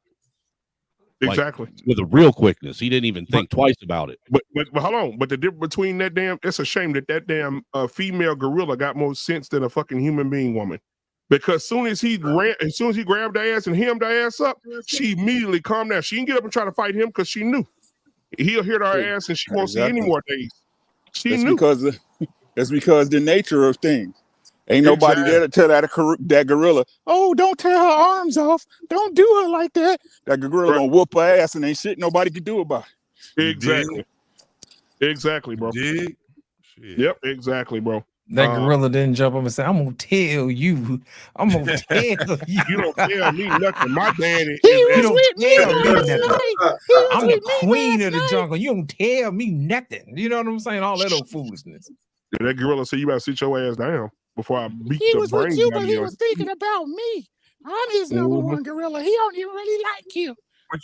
Exactly. Like, with a real quickness. He didn't even think twice about it. But hold on. But the difference between that it's a shame that damn female gorilla got more sense than a fucking human being woman. Because as soon as he grabbed the ass and hemmed the ass up, she immediately calmed down. She didn't get up and try to fight him because she knew he'll hit her ass and she won't see any more days. She knew. That's because the nature of things. Ain't nobody there to tell that gorilla, oh, don't tear her arms off. Don't do her like that. That gorilla gonna whoop her ass and ain't shit nobody can do about it. Exactly, bro. Yep, exactly, bro. That gorilla didn't jump up and say, I'm gonna tell you. I'm gonna tell you. You don't tell me nothing. My daddy I'm the queen of the jungle. You don't tell me nothing. You know what I'm saying? All that old foolishness. Yeah, that gorilla said you better sit your ass down before I beat He the was brains with you, out but of he you. was thinking about me. I'm his number one gorilla. He don't even really like you.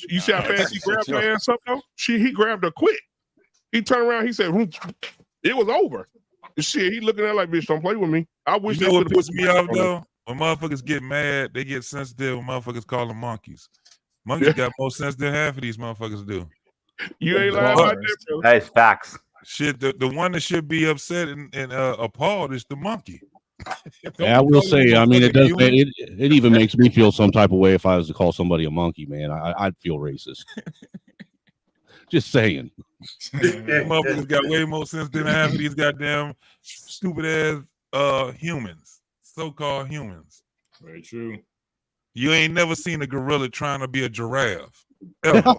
You see how fast he grabbed her ass up though? He grabbed her quick. He turned around, he said, it was over. Shit, he looking at her like, bitch, don't play with me. I wish you know what puts me off though? When motherfuckers get mad, they get sensitive when motherfuckers call them monkeys. Monkeys got more sense than half of these motherfuckers do. You ain't lying about that, bro. That is facts. Shit, the one that should be upset and appalled is the monkey. Yeah, I will say, I mean, it even makes me feel some type of way if I was to call somebody a monkey, man. I'd feel racist. Just saying. Motherfuckers got way more sense than half of these goddamn stupid ass humans, so-called humans. Very true. You ain't never seen a gorilla trying to be a giraffe ever.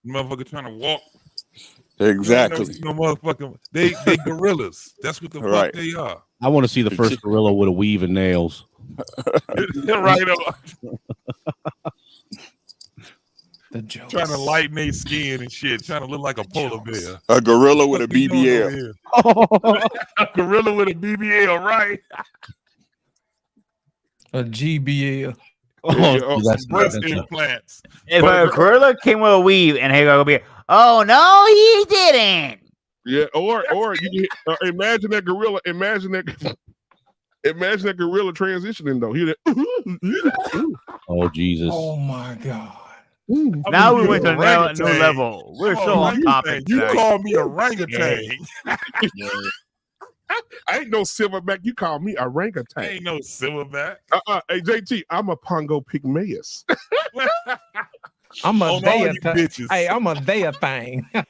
Motherfucker trying to walk. Exactly. No motherfucking. They gorillas. That's what the fuck they are. I want to see the first gorilla with a weave and nails. Right on. The jokes. Trying to lighten their skin and shit. Trying to look like a polar bear. A gorilla with a BBL. A gorilla with a BBL, right? A GBL. Breast implants. If a gorilla came with a weave and he gonna be, oh no, he didn't. Yeah, or you imagine that gorilla. Imagine that gorilla transitioning though. Oh Jesus! Oh my God! Now we went to a new level. We're so on topic. You call me orangutan. I ain't no silverback. You call me orangutan. Ain't no silverback. Hey JT, I'm a Pongo pygmaeus. I'm a there bitches. Hey, I'm a there thing. Well,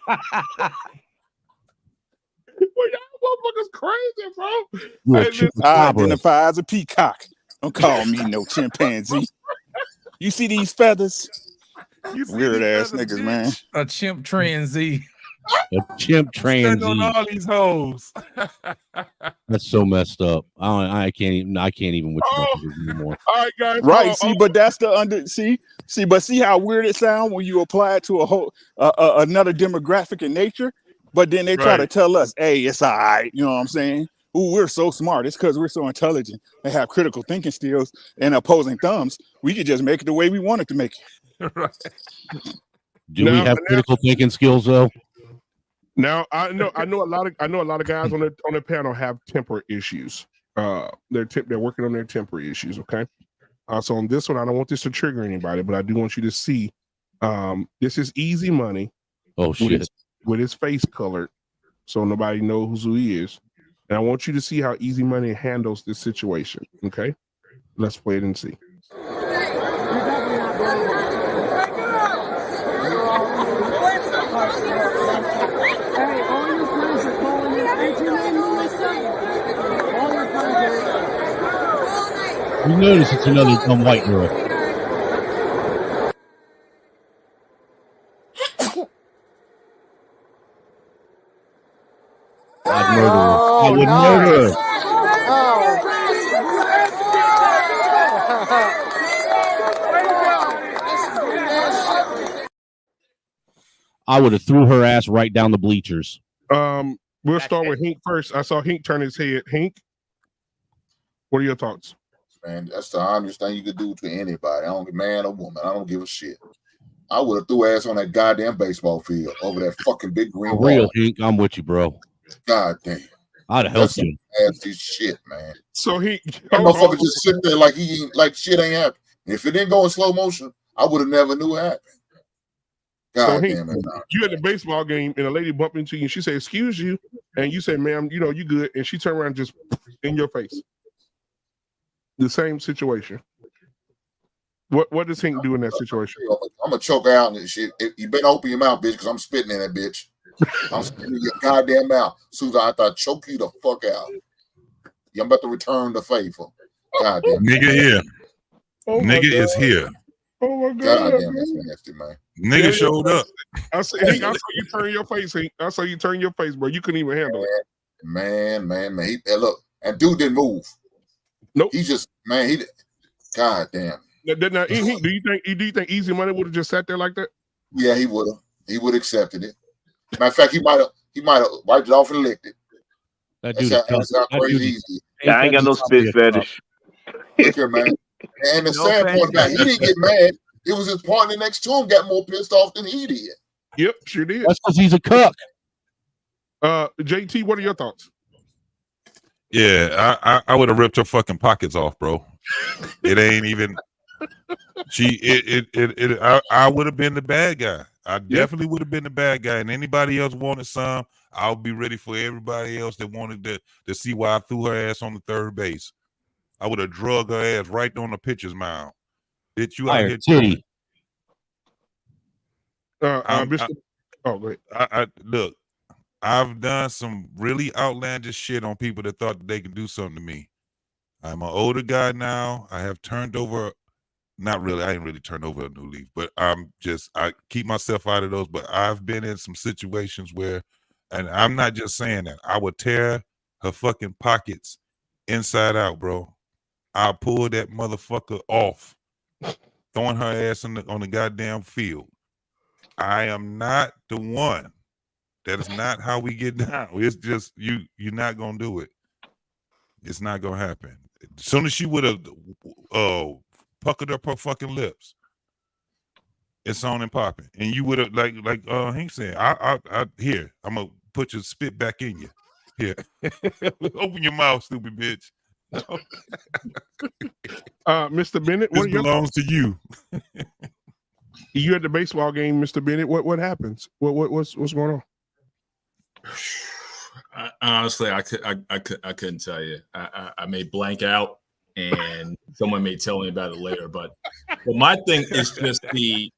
y'all motherfuckers crazy, bro. I identify as a peacock. Don't call me no chimpanzee. You see these feathers? Weird ass niggas, man. A chimp transy. A chimp Stand on transy. all these hoes. That's so messed up. I can't even with you anymore. All right, guys. Right. See, but that's the but see how weird it sounds when you apply it to a whole another demographic in nature. But then they try to tell us, hey, it's all right. You know what I'm saying? Ooh, we're so smart. It's because we're so intelligent and have critical thinking skills and opposing thumbs. We could just make it the way we wanted to make it. Do we have critical thinking skills though? Now I know a lot of guys on the panel have temper issues. They're working on their temper issues. Okay. So on this one, I don't want this to trigger anybody, but I do want you to see. This is Easy Money. Oh shit! With his face colored, so nobody knows who he is. And I want you to see how Easy Money handles this situation. Okay. Let's play it and see. You notice it's another dumb white girl. I'd murder her. I would murder her. I would have threw her ass right down the bleachers. We'll start with Hink first. I saw Hink turn his head. Hink, what are your thoughts? Man, that's the honest thing you could do to anybody. I don't give man or woman. I don't give a shit. I would have threw ass on that goddamn baseball field over that fucking big green For real, ball. Hink, I'm with you, bro. God damn. I'd have helped you. Nasty shit, man. So that motherfucker just sit there like he ain't, like shit ain't happening. If it didn't go in slow motion, I would have never knew it happened. God damn it. You at the baseball game and a lady bumped into you and she said, "Excuse you," and you say, "Ma'am, you know you good," and she turned around just in your face. The same situation. What does Hink do in that situation? I'm gonna choke out and shit. You better open your mouth, bitch, because I'm spitting in that bitch. I'm spitting in your goddamn mouth. As soon as I thought choke you the fuck out. I'm about to return the favor. Goddamn. Nigga here. Nigga is here. Oh my god. Goddamn, that's nasty, man. Nigga showed up. I saw you turn your face, Hink. I saw you turn your face, bro. You couldn't even handle it. Man. Hey, look, and dude didn't move. Nope. He just, man, he. God damn. Now, Hink, do you think Easy Money would have just sat there like that? Yeah, he would have. He would have accepted it. Matter of fact, he might have wiped it off and licked it. That's how crazy he is. I ain't got no spit fetish. Look here, man. And the sad part about it, he didn't get mad. It was his partner next to him got more pissed off than he did. Yep, sure did. That's because he's a cuck. JT, what are your thoughts? Yeah, I would have ripped her fucking pockets off, bro. It ain't even. I would have been the bad guy. I definitely would have been the bad guy. And anybody else wanted some, I'll be ready for everybody else that wanted to see why I threw her ass on the third base. I would have drug her ass right on the pitcher's mound. Bitch, you out here. Titty. Go ahead. Look, I've done some really outlandish shit on people that thought that they could do something to me. I'm an older guy now. I have turned over. Not really. I ain't really turned over a new leaf, but I keep myself out of those. But I've been in some situations where, and I'm not just saying that, I would tear her fucking pockets inside out, bro. I'll pull that motherfucker off, throwing her ass on the goddamn field. I am not the one. That is not how we get down. It's just you're not gonna do it. It's not gonna happen. As soon as she would have puckered up her fucking lips, it's on and popping. And you would have like Hank said, I here, I'm gonna put your spit back in you. Here. Open your mouth, stupid bitch. Mr. Bennett, what belongs to you. You at the baseball game, Mr. Bennett. What happens? What's going on? Honestly, I couldn't tell you. I may blank out, and someone may tell me about it later. But my thing is just the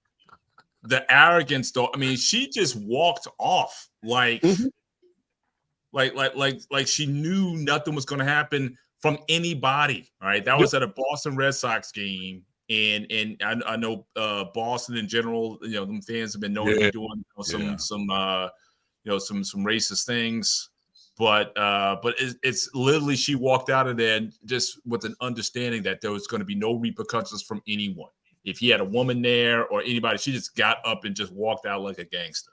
arrogance. Though, I mean, she just walked off like she knew nothing was going to happen from anybody. All right, that was at a Boston Red Sox game. And I know Boston in general, them fans have been known to be doing some some racist things. But it's literally she walked out of there just with an understanding that there was going to be no repercussions from anyone. If he had a woman there or anybody, she just got up and just walked out like a gangster.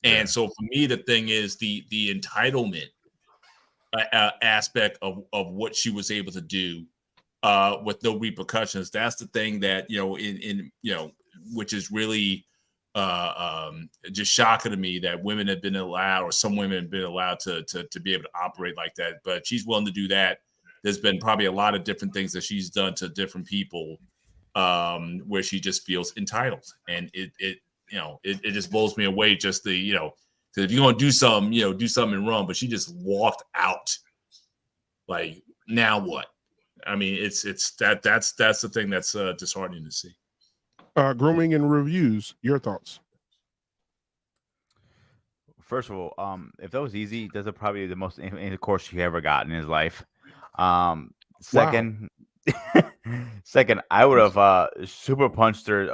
And so for me, the thing is the entitlement aspect of what she was able to do with no repercussions. That's the thing that which is really just shocking to me that women have been allowed, or some women have been allowed to be able to operate like that. But she's willing to do that. There's been probably a lot of different things that she's done to different people where she just feels entitled, and it just blows me away. Just the because if you're gonna do something, do something and run. But she just walked out. Like, now what? I mean, it's that's the thing that's disheartening to see. Grooming and reviews. Your thoughts? First of all, if that was easy, that's probably the most intercourse he ever got in his life. Second, second, I would have super punched her,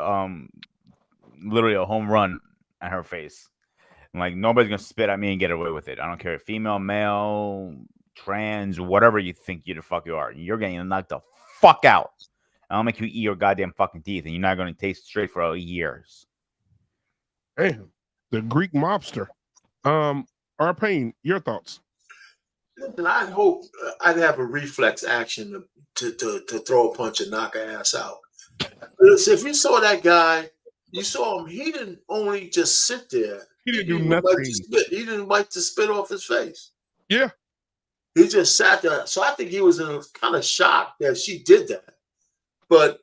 literally a home run at her face. And, like, nobody's gonna spit at me and get away with it. I don't care if female, male, trans, whatever you think you the fuck you are. You're getting knocked the fuck out. I'll make you eat your goddamn fucking teeth, and you're not going to taste straight for years. Damn, the Greek mobster. Payne, your thoughts? Listen, I'd hope I'd have a reflex action to throw a punch and knock her ass out. Listen, if you saw that guy, you saw him. He didn't only just sit there. He didn't do nothing. He didn't wipe the spit off his face. Yeah. He just sat there. So I think he was in a kind of shock that she did that. But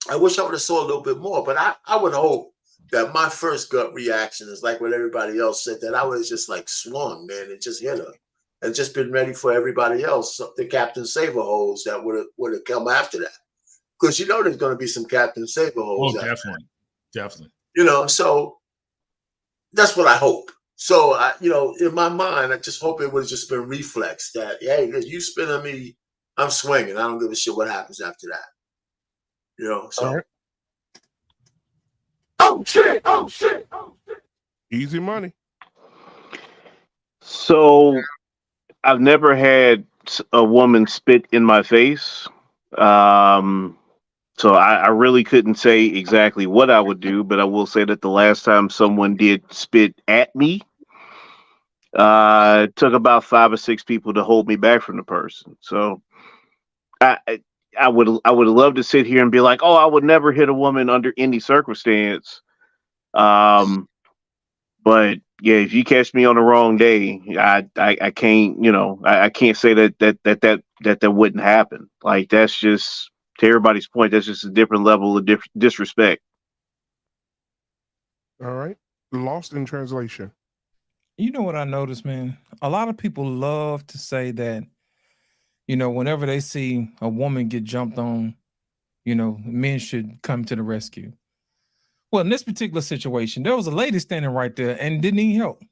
I wish I would have saw a little bit more. But I would hope that my first gut reaction is like what everybody else said, that I would have just like swung, man, and just hit her. And just been ready for everybody else, the Captain Saberholes that would have come after that. Because there's going to be some Captain Saberholes. Oh, definitely. Definitely. So that's what I hope. So, in my mind, I just hope it would have just been reflex that, hey, you spin on me, I'm swinging. I don't give a shit what happens after that. So. All right. Oh, shit. Oh, shit. Oh, shit. Easy money. So I've never had a woman spit in my face. So I really couldn't say exactly what I would do, but I will say that the last time someone did spit at me, it took about 5 or 6 people to hold me back from the person. So I would love to sit here and be like, oh, I would never hit a woman under any circumstance. But yeah, if you catch me on the wrong day, I can't, I can't say that wouldn't happen. Like, that's just, to everybody's point, that's just a different level of disrespect. All right. Lost in translation. You know what I noticed, man? A lot of people love to say that, whenever they see a woman get jumped on, men should come to the rescue. Well, in this particular situation, there was a lady standing right there and didn't even help.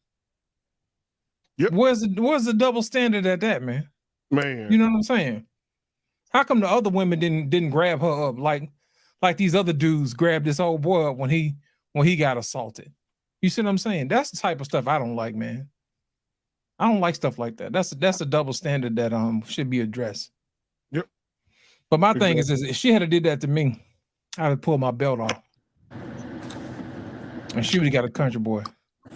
Yep. Where's the double standard at that, man? Man. You know what I'm saying? How come the other women didn't grab her up like these other dudes grabbed this old boy up when he got assaulted? You see what I'm saying? That's the type of stuff I don't like, man. I don't like stuff like that. That's a double standard that should be addressed. Yep. But my thing is if she had did that to me, I'd have pulled my belt off. And she would have got a country boy.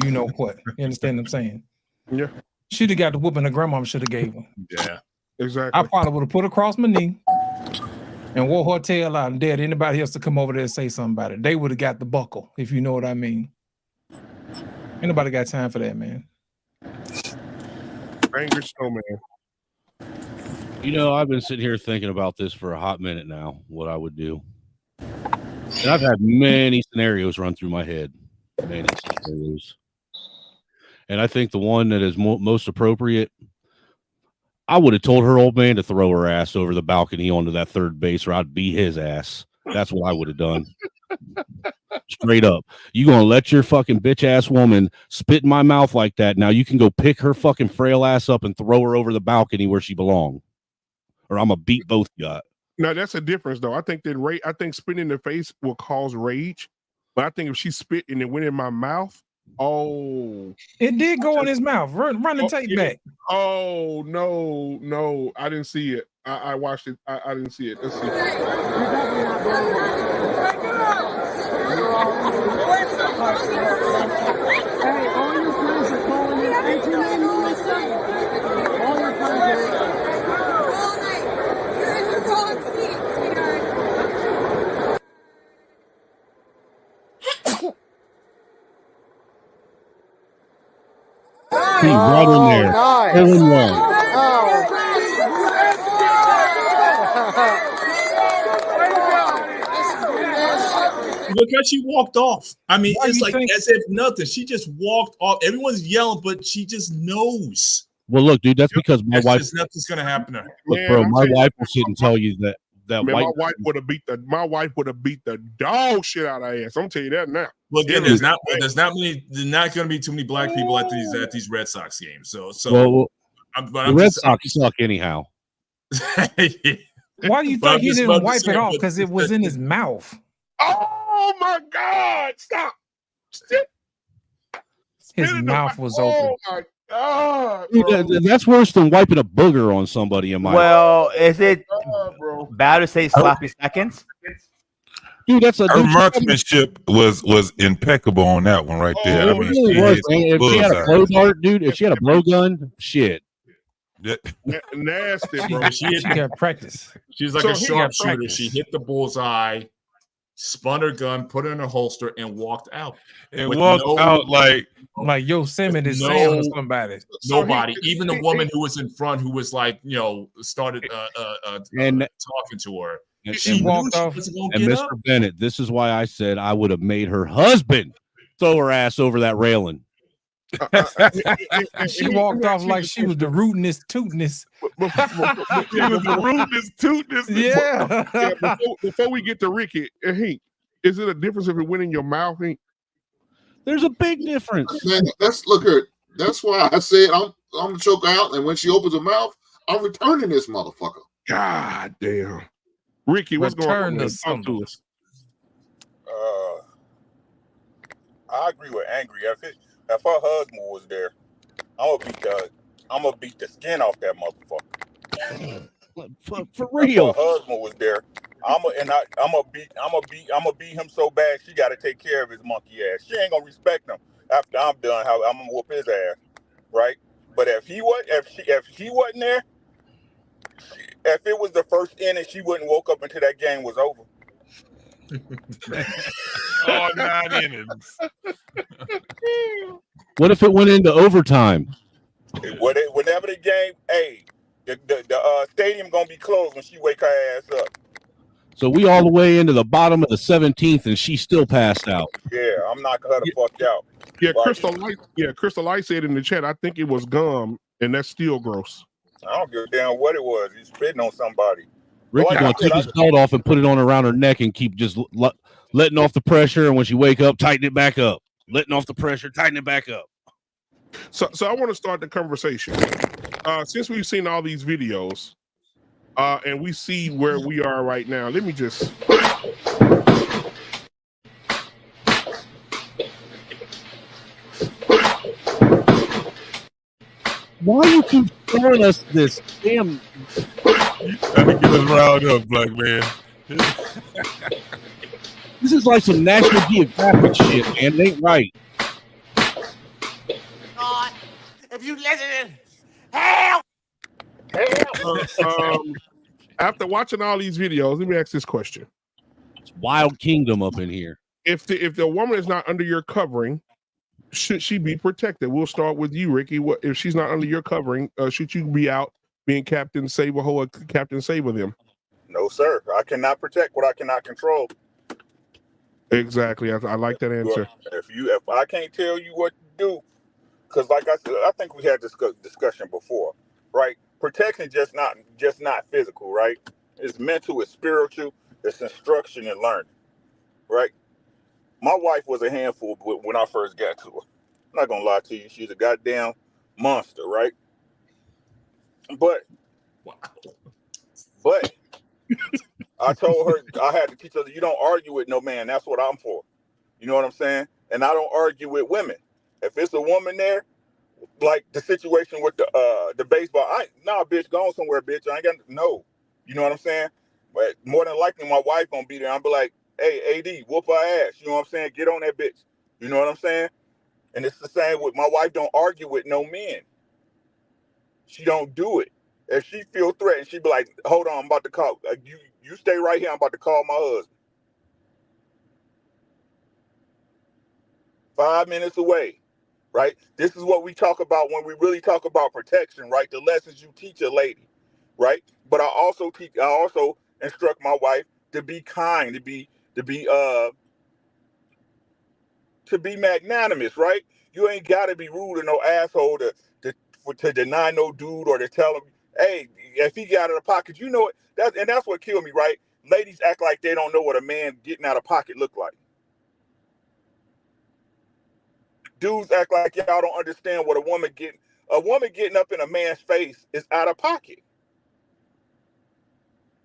You know what? You understand what I'm saying? Yeah. She'd have got the whooping her grandmama should have gave her. Yeah. Exactly. I probably would have put her across my knee and wore her tail out and dared anybody else to come over there and say something about it. They would have got the buckle, if you know what I mean. Ain't nobody got time for that, man. Angry snowman. I've been sitting here thinking about this for a hot minute now, what I would do. And I've had many scenarios run through my head. Many scenarios. And I think the one that is most appropriate, I would have told her old man to throw her ass over the balcony onto that third base, or I'd beat his ass. That's what I would have done. Straight up. You gonna let your fucking bitch ass woman spit in my mouth like that? Now you can go pick her fucking frail ass up and throw her over the balcony where she belongs, or I'm gonna beat both you up. Now that's a difference, though. I think spitting in the face will cause rage, but I think if she spit and it went in my mouth, Oh, it did go in his mouth. Run the tape back. Oh no, I didn't see it. I watched it. I didn't see it. Let's see. Hey, all your friends are calling in. Ain't your name Melissa? All your friends He's right in there. nice. Hole in one. Look how she walked off. I mean, Why it's you like think- as if nothing. She just walked off. Everyone's yelling, but she just knows. Well, look, dude, that's because my It's wife. just nothing's gonna happen to her. Look, Man, bro, I'm my telling you, wife will sit and tell you that Man, white. my wife would have beat the dog shit out of her ass. I'm telling you that now. Well, again, Every there's not day. going to be too many black people at these Red Sox games. So Well, I'm the Red Sox suck anyhow. Why do you But I'm think he just didn't about to wipe say, it off? but- Because it was in his mouth. Oh my God! Stop! His mouth was open. Oh my God! Dude, that's worse than wiping a booger on somebody in my. Well, is it bro. bad to say sloppy seconds? Dude, that's a Her dude. marksmanship was impeccable on that one right there. I It mean, really she was, hit man. If she had a bullseye. blow dart, dude, if she had a blow gun, shit. Nasty, bro. She got practice. She's like So a he sharpshooter. got practice. She hit the bullseye, spun her gun, put it in her holster, and walked out. And With walked out like Yosemite no- Sam or somebody. Nobody, even the woman who was in front, who was like, started And- talking to her. And, She and- walked off. Wasn't gonna and get Mr. up. Bennett, this is why I said I would have made her husband throw her ass over that railing. She walked off like she was the rootinest, tootinest. She was the rudest, tootness. Yeah. Before we get to Ricky, Hank, is it a difference if it went in your mouth, Hank? There's a big difference. Man, look here. That's why I said I'm gonna choke out, and when she opens her mouth, I'm returning this motherfucker. God damn. Ricky, what's going on? Return to Man? Talk to us. I agree with Angry. If her husband was there, I'm gonna beat the skin off that motherfucker. For real. If her husband was there, I'm gonna beat him so bad she got to take care of his monkey ass. She ain't gonna respect him after I'm done. How I'm gonna whoop his ass, right? But if he wasn't there, if it was the first inning, she wouldn't woke up until that game was over. all 9 innings. What if it went into overtime? Whenever the game, the stadium gonna be closed when she wake her ass up. So we all the way into the bottom of the 17th, and she still passed out. Yeah, I'm knocking her the fuck out. Yeah, Like, Crystal Light said in the chat, I think it was gum, and that's still gross. I don't give a damn what it was. He's spitting on somebody. Ricky's Like I gonna said, take his belt off and put it on around her neck and keep just letting off the pressure. And when she wake up, tighten it back up. Letting off the pressure, tighten it back up. So I want to start the conversation. Since we've seen all these videos, and we see where we are right now, let me just. Why you keep showing us this damn? Trying to get us riled up, black man. This is like some National Geographic shit, man. It ain't right. God, if you listen, help! After watching all these videos, let me ask this question: It's Wild Kingdom up in here. If the woman is not under your covering, should she be protected? We'll start with you, Ricky. What if she's not under your covering? Should you be out being Captain Save a Hoe, Captain Save them? No, sir. I cannot protect what I cannot control. Exactly. I like that answer. If I can't tell you what to do, because like I said, I think we had this discussion before, right? Protection just not physical, right? It's mental, it's spiritual, it's instruction and learning, right? My wife was a handful when I first got to her. I'm not gonna lie to you, she's a goddamn monster, right? But I told her I had to teach her, you don't argue with no man. That's what I'm for. You know what I'm saying? And I don't argue with women. If it's a woman there, like the situation with the baseball, bitch, go on somewhere, bitch. I ain't got no. You know what I'm saying? But more than likely, my wife gonna be there. I'm be like, hey, AD, whoop her ass. You know what I'm saying? Get on that bitch. You know what I'm saying? And it's the same with my wife. Don't argue with no men. She don't do it. If she feel threatened, she be like, hold on, I'm about to call. You stay right here. I'm about to call my husband. 5 minutes away, right? This is what we talk about when we really talk about protection, right? The lessons you teach a lady, right? But I also instruct my wife to be kind, to be magnanimous, right? You ain't gotta be rude or no asshole to deny no dude or to tell him, hey, if he got out of pocket, you know it. That's what killed me, right? Ladies act like they don't know what a man getting out of pocket look like. Dudes act like y'all don't understand what a woman getting up in a man's face is out of pocket.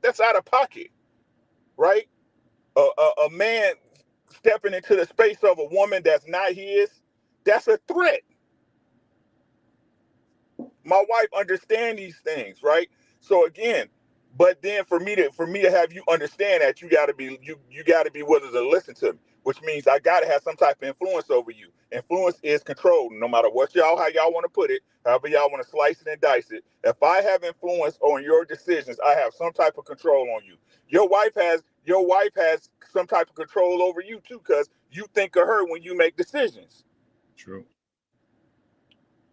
That's out of pocket, right? A man stepping into the space of a woman that's not his, that's a threat. My wife understands these things, right? So again, but then for me to have you understand that, you gotta be willing to listen to me, which means I gotta have some type of influence over you. Influence is control, no matter how y'all want to put it, however y'all want to slice it and dice it. If I have influence on your decisions, I have some type of control on you. Your wife has some type of control over you too, because you think of her when you make decisions. True.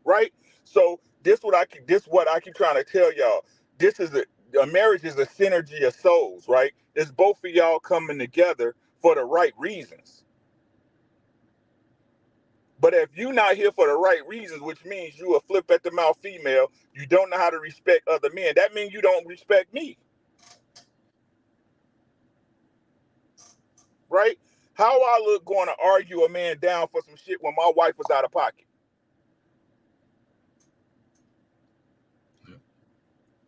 Right? So this what I keep trying to tell y'all. This is a marriage is a synergy of souls, right? It's both of y'all coming together for the right reasons. But if you're not here for the right reasons, which means you a flip at the mouth female, you don't know how to respect other men, that means you don't respect me. Right? How I look going to argue a man down for some shit when my wife was out of pocket?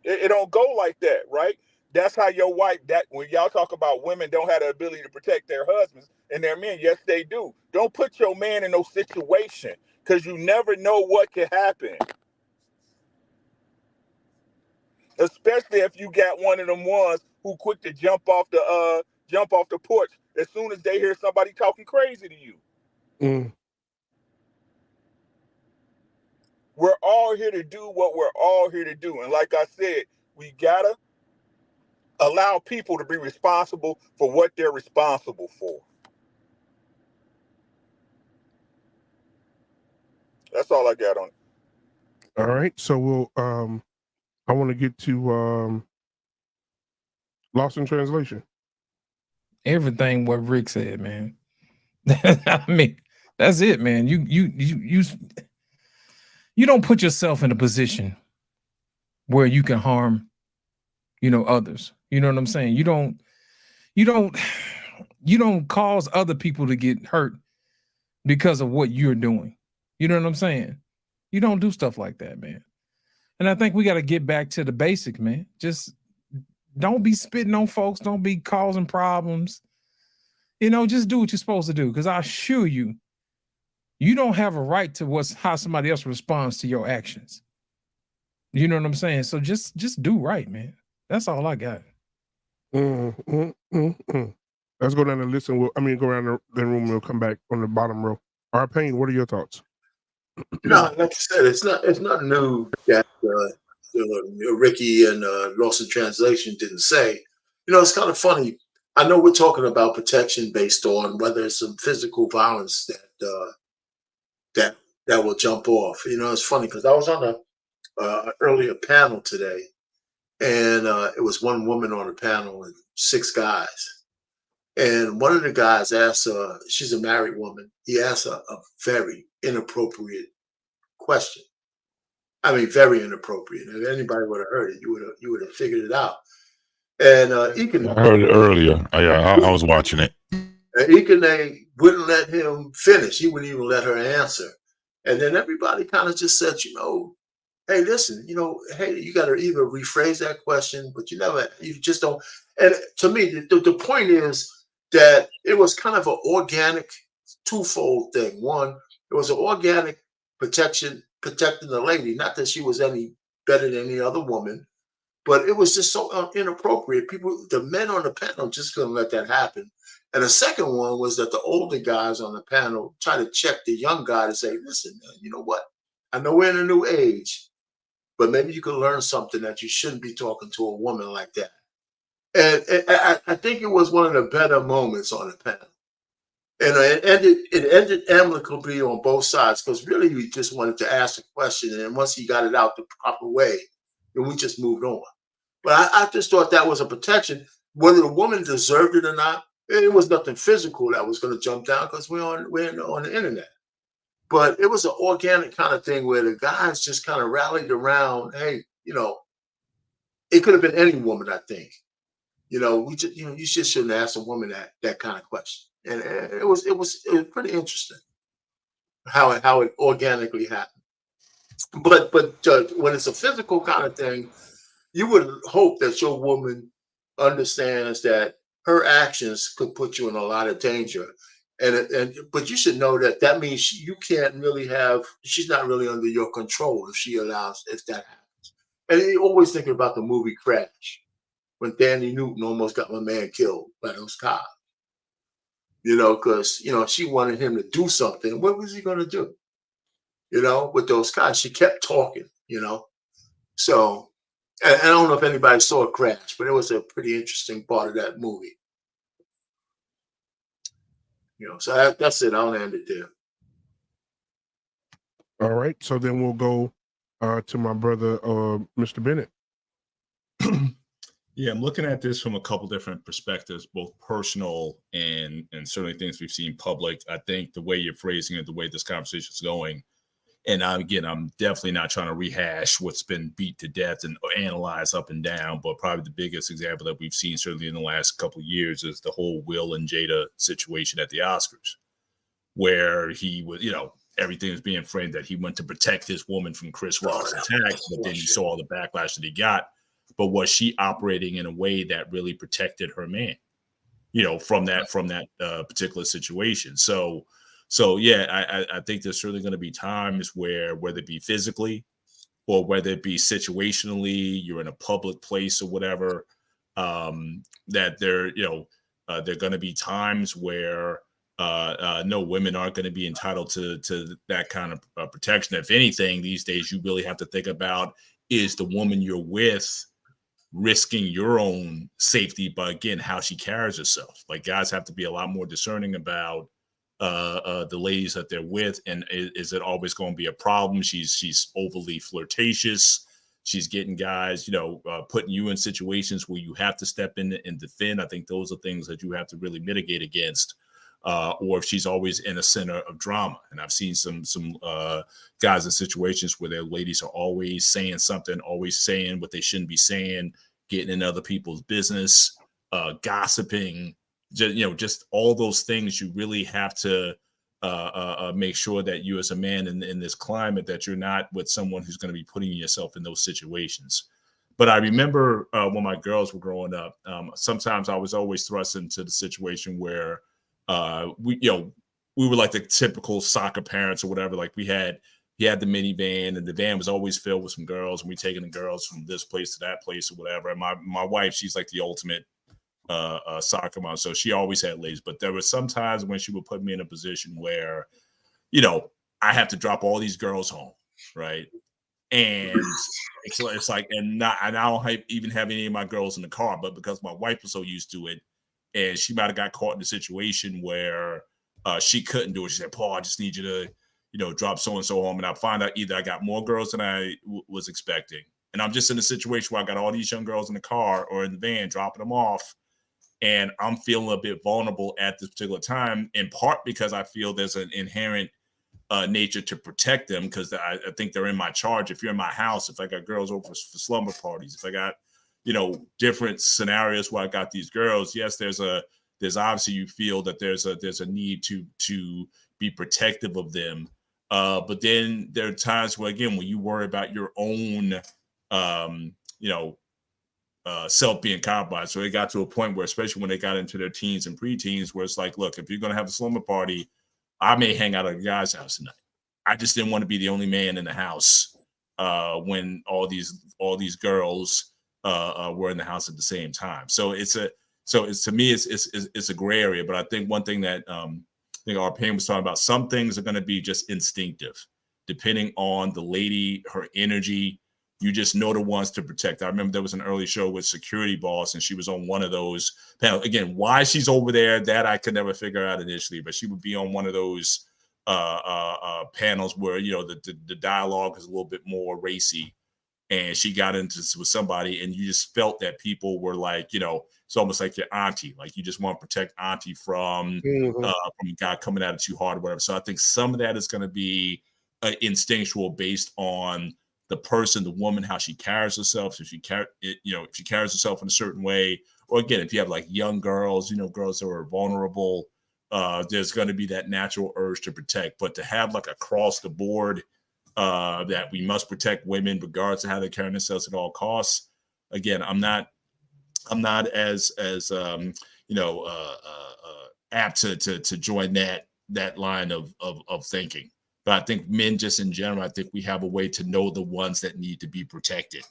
It don't go like that, right? That's how your wife, that when y'all talk about women don't have the ability to protect their husbands and their men, yes, they do. Don't put your man in no situation, because you never know what can happen. Especially if you got one of them ones who quick to jump off the porch as soon as they hear somebody talking crazy to you. Mm. We're all here to do what we're all here to do. And like I said, we gotta allow people to be responsible for what they're responsible for. That's all I got on it. All right. So we'll I want to get to Lost in Translation. Everything what Rick said, man. I mean, that's it, man. You don't put yourself in a position where you can harm, others. You know what I'm saying? You don't cause other people to get hurt because of what you're doing. You know what I'm saying? You don't do stuff like that, man. And I think we got to get back to the basic, man. Just don't be spitting on folks. Don't be causing problems. Just do what you're supposed to do. Because I assure you, you don't have a right to how somebody else responds to your actions. You know what I'm saying? So just do right, man. That's all I got. Let's go down the list and go around the room and we'll come back on the bottom row. All right, Payne, what are your thoughts? No, like I said, it's not new that Ricky and Lost in Translation didn't say. It's kind of funny. I know we're talking about protection based on whether it's some physical violence that will jump off. It's funny because I was on an earlier panel today, and it was one woman on the panel and 6 guys. And one of the guys asked her, she's a married woman, he asked her a very inappropriate question. I mean, very inappropriate. If anybody would have heard it, you would have figured it out. And I heard it earlier. I was watching it. Ikene wouldn't let him finish. He wouldn't even let her answer. And then everybody kind of just said, hey, listen, hey, you got to either rephrase that question, but you just don't. And to me, the point is that it was kind of an organic twofold thing. One, It was an organic protection protecting the lady. Not that she was any better than any other woman, but it was just so inappropriate. People, the men on the panel, just couldn't let that happen. And the second one was that the older guys on the panel try to check the young guy to say, "Listen, man, you know what? I know we're in a new age, but maybe you can learn something that you shouldn't be talking to a woman like that." And I think it was one of the better moments on the panel. And it ended amicably on both sides because really we just wanted to ask a question. And then once he got it out the proper way, then we just moved on. But I just thought that was a protection. Whether the woman deserved it or not, it was nothing physical that was going to jump down because we're on the internet. But it was an organic kind of thing where the guys just kind of rallied around. Hey, it could have been any woman, I think. We just, you just shouldn't ask a woman that kind of question. And it was pretty interesting how it organically happened. But when it's a physical kind of thing, you would hope that your woman understands that her actions could put you in a lot of danger. But you should know that means you can't really she's not really under your control if that happens. And you always thinking about the movie Crash when Danny Newton almost got my man killed by those cops. Because she wanted him to do something. What was he going to do? With those cops, she kept talking. So I don't know if anybody saw Crash, but it was a pretty interesting part of that movie. So that's it. I'll end it there. All right. So then we'll go to my brother, Mr. Bennett. Yeah, I'm looking at this from a couple different perspectives, both personal and certainly things we've seen public. I think the way you're phrasing it, the way this conversation is going, and I'm definitely not trying to rehash what's been beat to death and analyze up and down, but probably the biggest example that we've seen certainly in the last couple of years is the whole Will and Jada situation at the Oscars, where he was, everything is being framed that he went to protect his woman from Chris Rock's attacks, but then he saw the backlash that he got. But was she operating in a way that really protected her man, from that particular situation? So yeah, I think there's certainly going to be times where, whether it be physically or whether it be situationally, you're in a public place or whatever, that there are going to be times where no, women aren't going to be entitled to that kind of protection. If anything, these days you really have to think about, is the woman you're with risking your own safety by, again, how she carries herself? Like, guys have to be a lot more discerning about the ladies that they're with, and is it always going to be a problem? She's overly flirtatious. She's getting guys, putting you in situations where you have to step in and defend. I think those are things that you have to really mitigate against. Or if she's always in a center of drama. And I've seen some guys in situations where their ladies are always saying something, always saying what they shouldn't be saying, getting in other people's business, gossiping, just all those things. You really have to make sure that you, as a man in this climate, that you're not with someone who's going to be putting yourself in those situations. But I remember when my girls were growing up, sometimes I was always thrust into the situation where we were like the typical soccer parents or whatever. Like, he had the minivan, and the van was always filled with some girls, and we taking the girls from this place to that place or whatever. And my wife, she's like the ultimate soccer mom, so she always had ladies. But there were some times when she would put me in a position where, I have to drop all these girls home, right? And it's like, and I don't even have any of my girls in the car, but because my wife was so used to it, and she might have got caught in a situation where she couldn't do it. She said, "Paul, I just need you to, drop so-and-so home." And I find out either I got more girls than I was expecting, and I'm just in a situation where I got all these young girls in the car or in the van, dropping them off, and I'm feeling a bit vulnerable at this particular time, in part because I feel there's an inherent nature to protect them, because I think they're in my charge. If you're in my house, if I got girls over for slumber parties, if I got different scenarios where I got these girls, yes, there's obviously, you feel that there's a need to be protective of them. But then there are times where, again, when you worry about your own, self being compromised. So it got to a point where, especially when they got into their teens and preteens, where it's like, look, if you're going to have a slumber party, I may hang out at a guy's house tonight. I just didn't want to be the only man in the house when all these girls were in the house at the same time. So it's to me it's a gray area. But I think one thing that I think our Payne was talking about, some things are going to be just instinctive, depending on the lady, her energy. You just know the ones to protect. I remember there was an early show with Security Boss, and she was on one of those panels. Again, why she's over there, that I could never figure out initially, but she would be on one of those panels where, you know, the dialogue is a little bit more racy, and she got into with somebody, and you just felt that people were like, you know, it's almost like your auntie, like you just want to protect auntie from a guy coming at it too hard or whatever. So I think some of that is going to be instinctual, based on the person, the woman, how she carries herself. If she if she carries herself in a certain way, or again, if you have like young girls, you know, girls that are vulnerable, there's going to be that natural urge to protect. But to have like across the board that we must protect women regardless of how they carry themselves at all costs. Again, I'm not as apt to join that line of thinking. But I think men, just in general, I think we have a way to know the ones that need to be protected,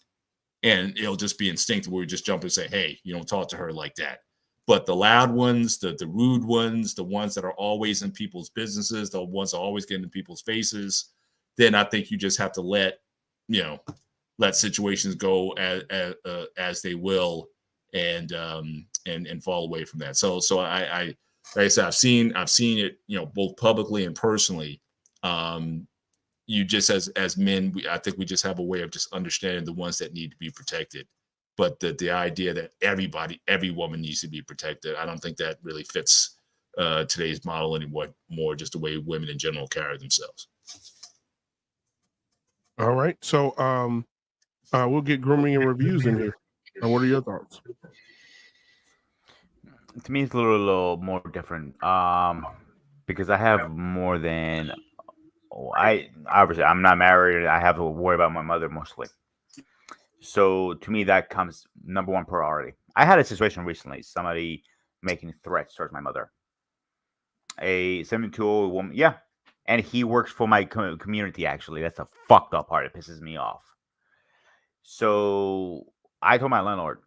and it'll just be instinctive where we just jump and say, "Hey, you don't talk to her like that." But the loud ones, the rude ones, the ones that are always in people's businesses, the ones that are always getting in people's faces, then I think you just have to let situations go as they will, and fall away from that. So I like I said, I've seen it, both publicly and personally. You just as men, I think we just have a way of just understanding the ones that need to be protected. But the idea that every woman needs to be protected, I don't think that really fits today's model anymore. More just the way women in general carry themselves. All right, so we'll get grooming and reviews in here. What are your thoughts? To me, it's a little more different. Because I have more than obviously I'm not married. I have to worry about my mother mostly. So to me, that comes number one priority. I had a situation recently, somebody making threats towards my mother. A 72-year-old woman, yeah, and he works for my community. Actually, that's the fucked up part. It pisses me off. So I told my landlord,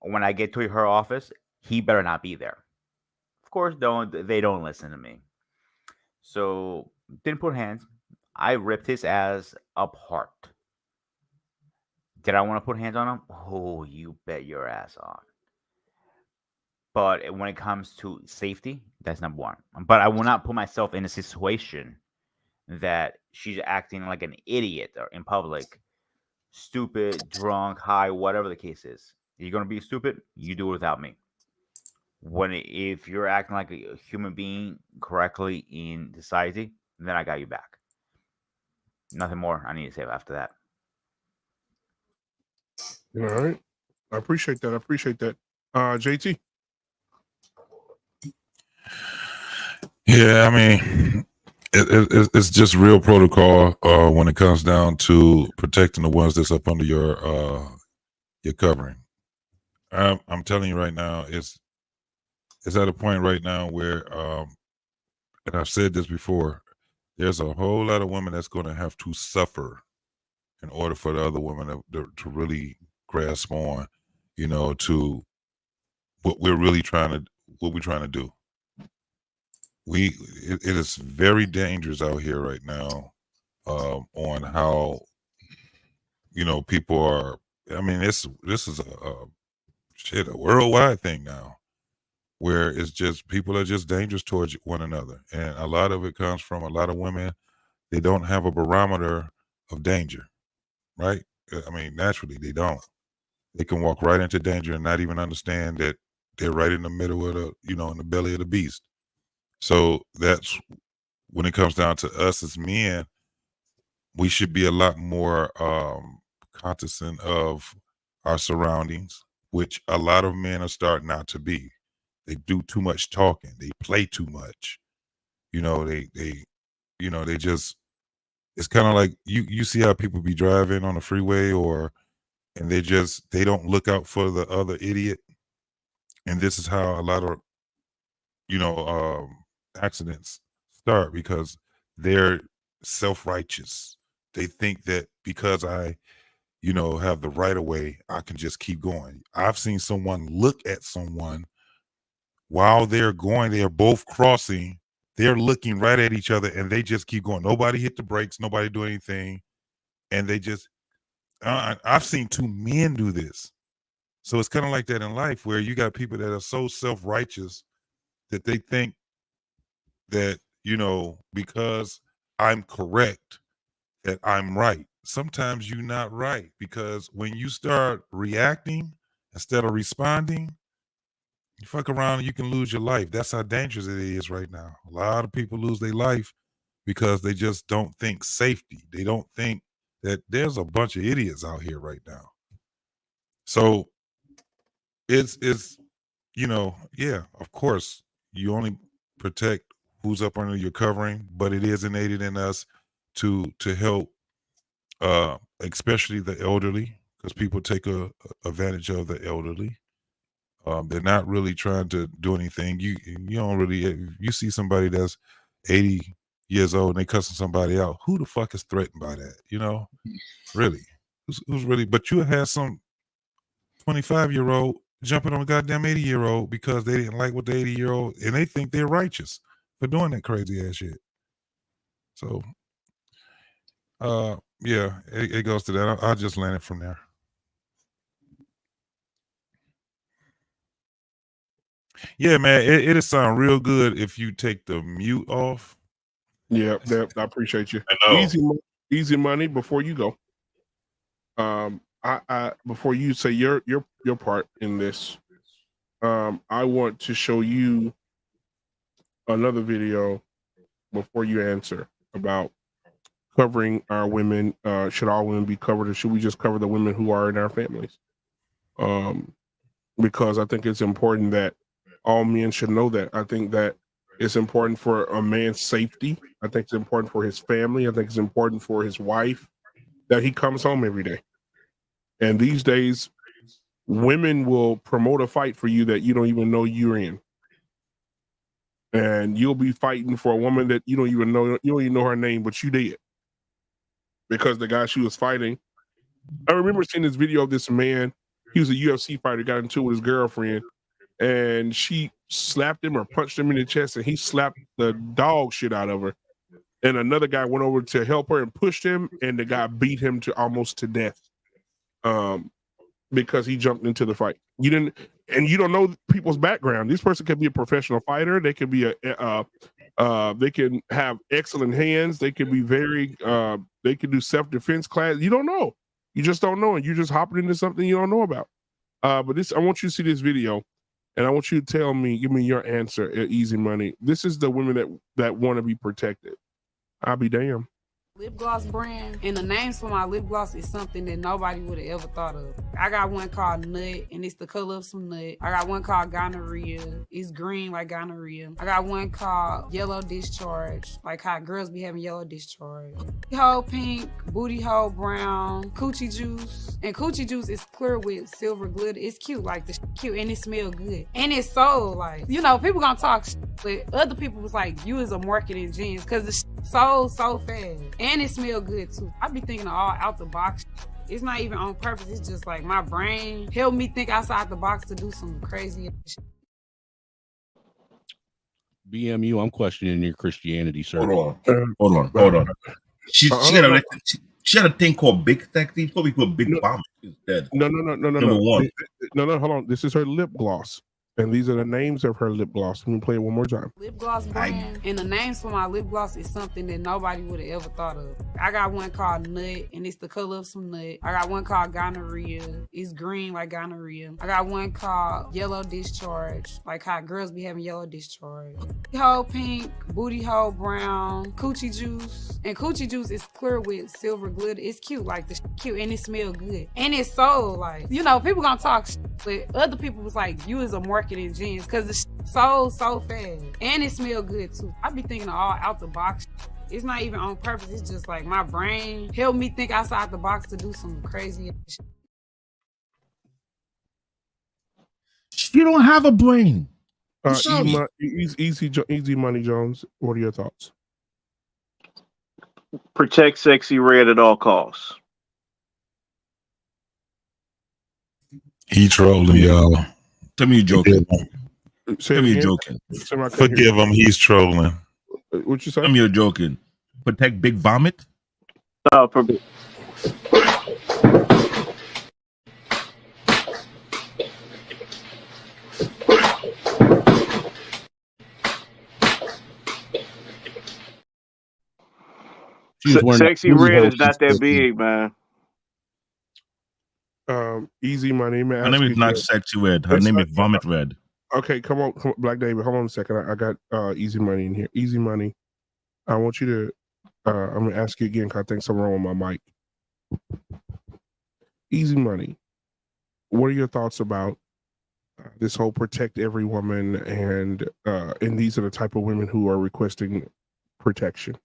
when I get to her office, he better not be there. Of course, they don't listen to me. So didn't put hands. I ripped his ass apart. Did I want to put hands on him? Oh, you bet your ass on. But when it comes to safety, that's number one. But I will not put myself in a situation that she's acting like an idiot or in public, stupid, drunk, high, whatever the case is. You're gonna be stupid. You do it without me. If you're acting like a human being correctly in society, then I got you back. Nothing more I need to say after that. All right, I appreciate that. JT. Yeah, I mean, it's just real protocol when it comes down to protecting the ones that's up under your covering. I'm telling you right now, it's at a point right now where, and I've said this before, there's a whole lot of women that's going to have to suffer in order for the other women to really grasp on, to what we're trying to do. It is very dangerous out here right now, on how people are. I mean, this is a worldwide thing now, where it's just people are just dangerous towards one another, and a lot of it comes from a lot of women. They don't have a barometer of danger, right? I mean, naturally they don't. They can walk right into danger and not even understand that they're right in the middle of in the belly of the beast. So that's when it comes down to us as men, we should be a lot more cognizant of our surroundings, which a lot of men are starting not to be. They do too much talking. They play too much. They just, it's kind of like you see how people be driving on the freeway and they don't look out for the other idiot. And this is how a lot of, accidents start because they're self-righteous. They think that because I, have the right of way, I can just keep going. I've seen someone look at someone while they're going, they're both crossing, they're looking right at each other and they just keep going. Nobody hit the brakes, nobody do anything. And they just, I've seen two men do this. So it's kind of like that in life where you got people that are so self-righteous that they think that, because I'm correct, that I'm right. Sometimes you're not right because when you start reacting instead of responding, you fuck around and you can lose your life. That's how dangerous it is right now. A lot of people lose their life because they just don't think safety. They don't think that there's a bunch of idiots out here right now. So it's yeah, of course, you only protect who's up under your covering, but it is innate in us to help especially the elderly, because people take advantage of the elderly. They're not really trying to do anything. You don't really, if you see somebody that's 80 years old and they cussing somebody out, who the fuck is threatened by that? Really, who's really? But you have some 25-year-old jumping on a goddamn 80-year-old because they didn't like what the 80-year-old, and they think they're righteous for doing that crazy ass shit. So yeah, it goes to that. I'll just land it from there. Yeah, man, it'll sound real good if you take the mute off. Yeah, I appreciate you. I know. Easy money. Before you go, I before you say your part in this, I want to show you another video before you answer about covering our women. Should all women be covered, or should we just cover the women who are in our families? Because I think it's important that all men should know that. I think that it's important for a man's safety. I think it's important for his family. I think it's important for his wife that he comes home every day. And these days, women will promote a fight for you that you don't even know you're in. And you'll be fighting for a woman that you don't even know her name, but you did. Because the guy she was fighting. I remember seeing this video of this man. He was a UFC fighter, got into it with his girlfriend, and she slapped him or punched him in the chest, and he slapped the dog shit out of her. And another guy went over to help her and pushed him, and the guy beat him to almost to death. Because he jumped into the fight. You don't know people's background. This person could be a professional fighter. They could be they can have excellent hands. They could be they could do self-defense class. You don't know. You just don't know. And you're just hopping into something you don't know about. But I want you to see this video, and I want you to give me your answer at Easy Money. This is the women that want to be protected. I'll be damned. Lip gloss brand, and the names for my lip gloss is something that nobody would have ever thought of. I got one called Nut, and it's the color of some nut. I got one called Gonorrhea. It's green like gonorrhea. I got one called Yellow Discharge, like how girls be having yellow discharge. Booty hole pink, booty hole brown, coochie juice. And coochie juice is clear with silver glitter. It's cute, like the cute, and it smells good. And it's so like, people gonna talk but other people was like, you is a marketing genius, because the sold so fast. And it smell good too. I be thinking of all out the box. It's not even on purpose. It's just like my brain helped me think outside the box to do some crazy shit. BMU, I'm questioning your Christianity, sir. Hold on. She had a thing called Big Tech. These probably put Big Bomb instead. No. Number one. No, hold on. This is her lip gloss. And these are the names of her lip gloss. Let me play it one more time. Lip gloss brand, and the names for my lip gloss is something that nobody would have ever thought of. I got one called Nut, and it's the color of some nut. I got one called Gonorrhea. It's green like gonorrhea. I got one called Yellow Discharge, like how girls be having yellow discharge. Booty hole pink, booty hole brown, coochie juice. And coochie juice is clear with silver glitter. It's cute, like the cute, and it smells good. And it's so like, people gonna talk but other people was like, you is a marketing genius, because the sold so fast. And it smell good too. I be thinking of all out the box. It's not even on purpose. It's just like my brain helped me think outside the box to do some crazy shit. She don't have a brain. Easy Money Jones. What are your thoughts? Protect Sexy Red at all costs. He trolling y'all. Tell me you're joking. Tell me you're joking. Forgive him. He's trolling. What you say? Tell me you're joking. Protect Big Vomit. Sexy Red is not that big, man. Easy Money. Her name is not Sexy Red. Her name is Vomit Red. Okay, come on, Black David. Hold on a second. I got Easy Money in here. Easy Money. I want you to. I'm gonna ask you again because I think something wrong with my mic. Easy Money. What are your thoughts about this whole protect every woman and these are the type of women who are requesting protection?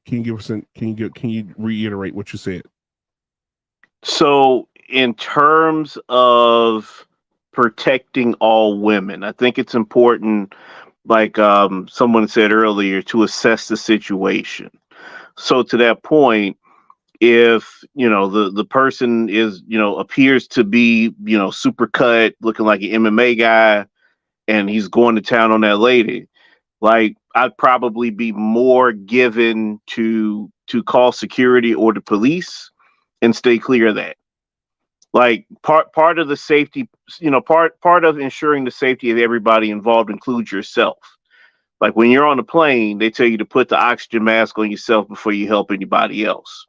Can you give us can you reiterate what you said? So, in terms of protecting all women, I think it's important, like someone said earlier, to assess the situation. So, to that point, if the person is appears to be super cut, looking like an MMA guy, and he's going to town on that lady, like I'd probably be more given to call security or the police and stay clear of that. Like part of the safety, part of ensuring the safety of everybody involved includes yourself. Like when you're on a plane, they tell you to put the oxygen mask on yourself before you help anybody else.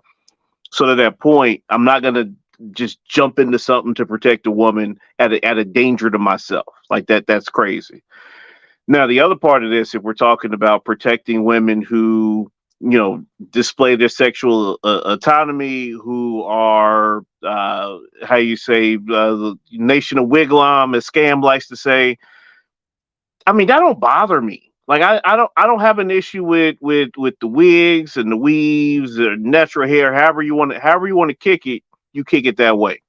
So to that point, I'm not gonna just jump into something to protect a woman at a danger to myself. Like that's crazy. Now, the other part of this, if we're talking about protecting women who, display their sexual autonomy, who are, the nation of Wigwam, as Scam likes to say, I mean, that don't bother me. Like, I don't have an issue with the wigs and the weaves or natural hair, however you want to kick it, you kick it that way.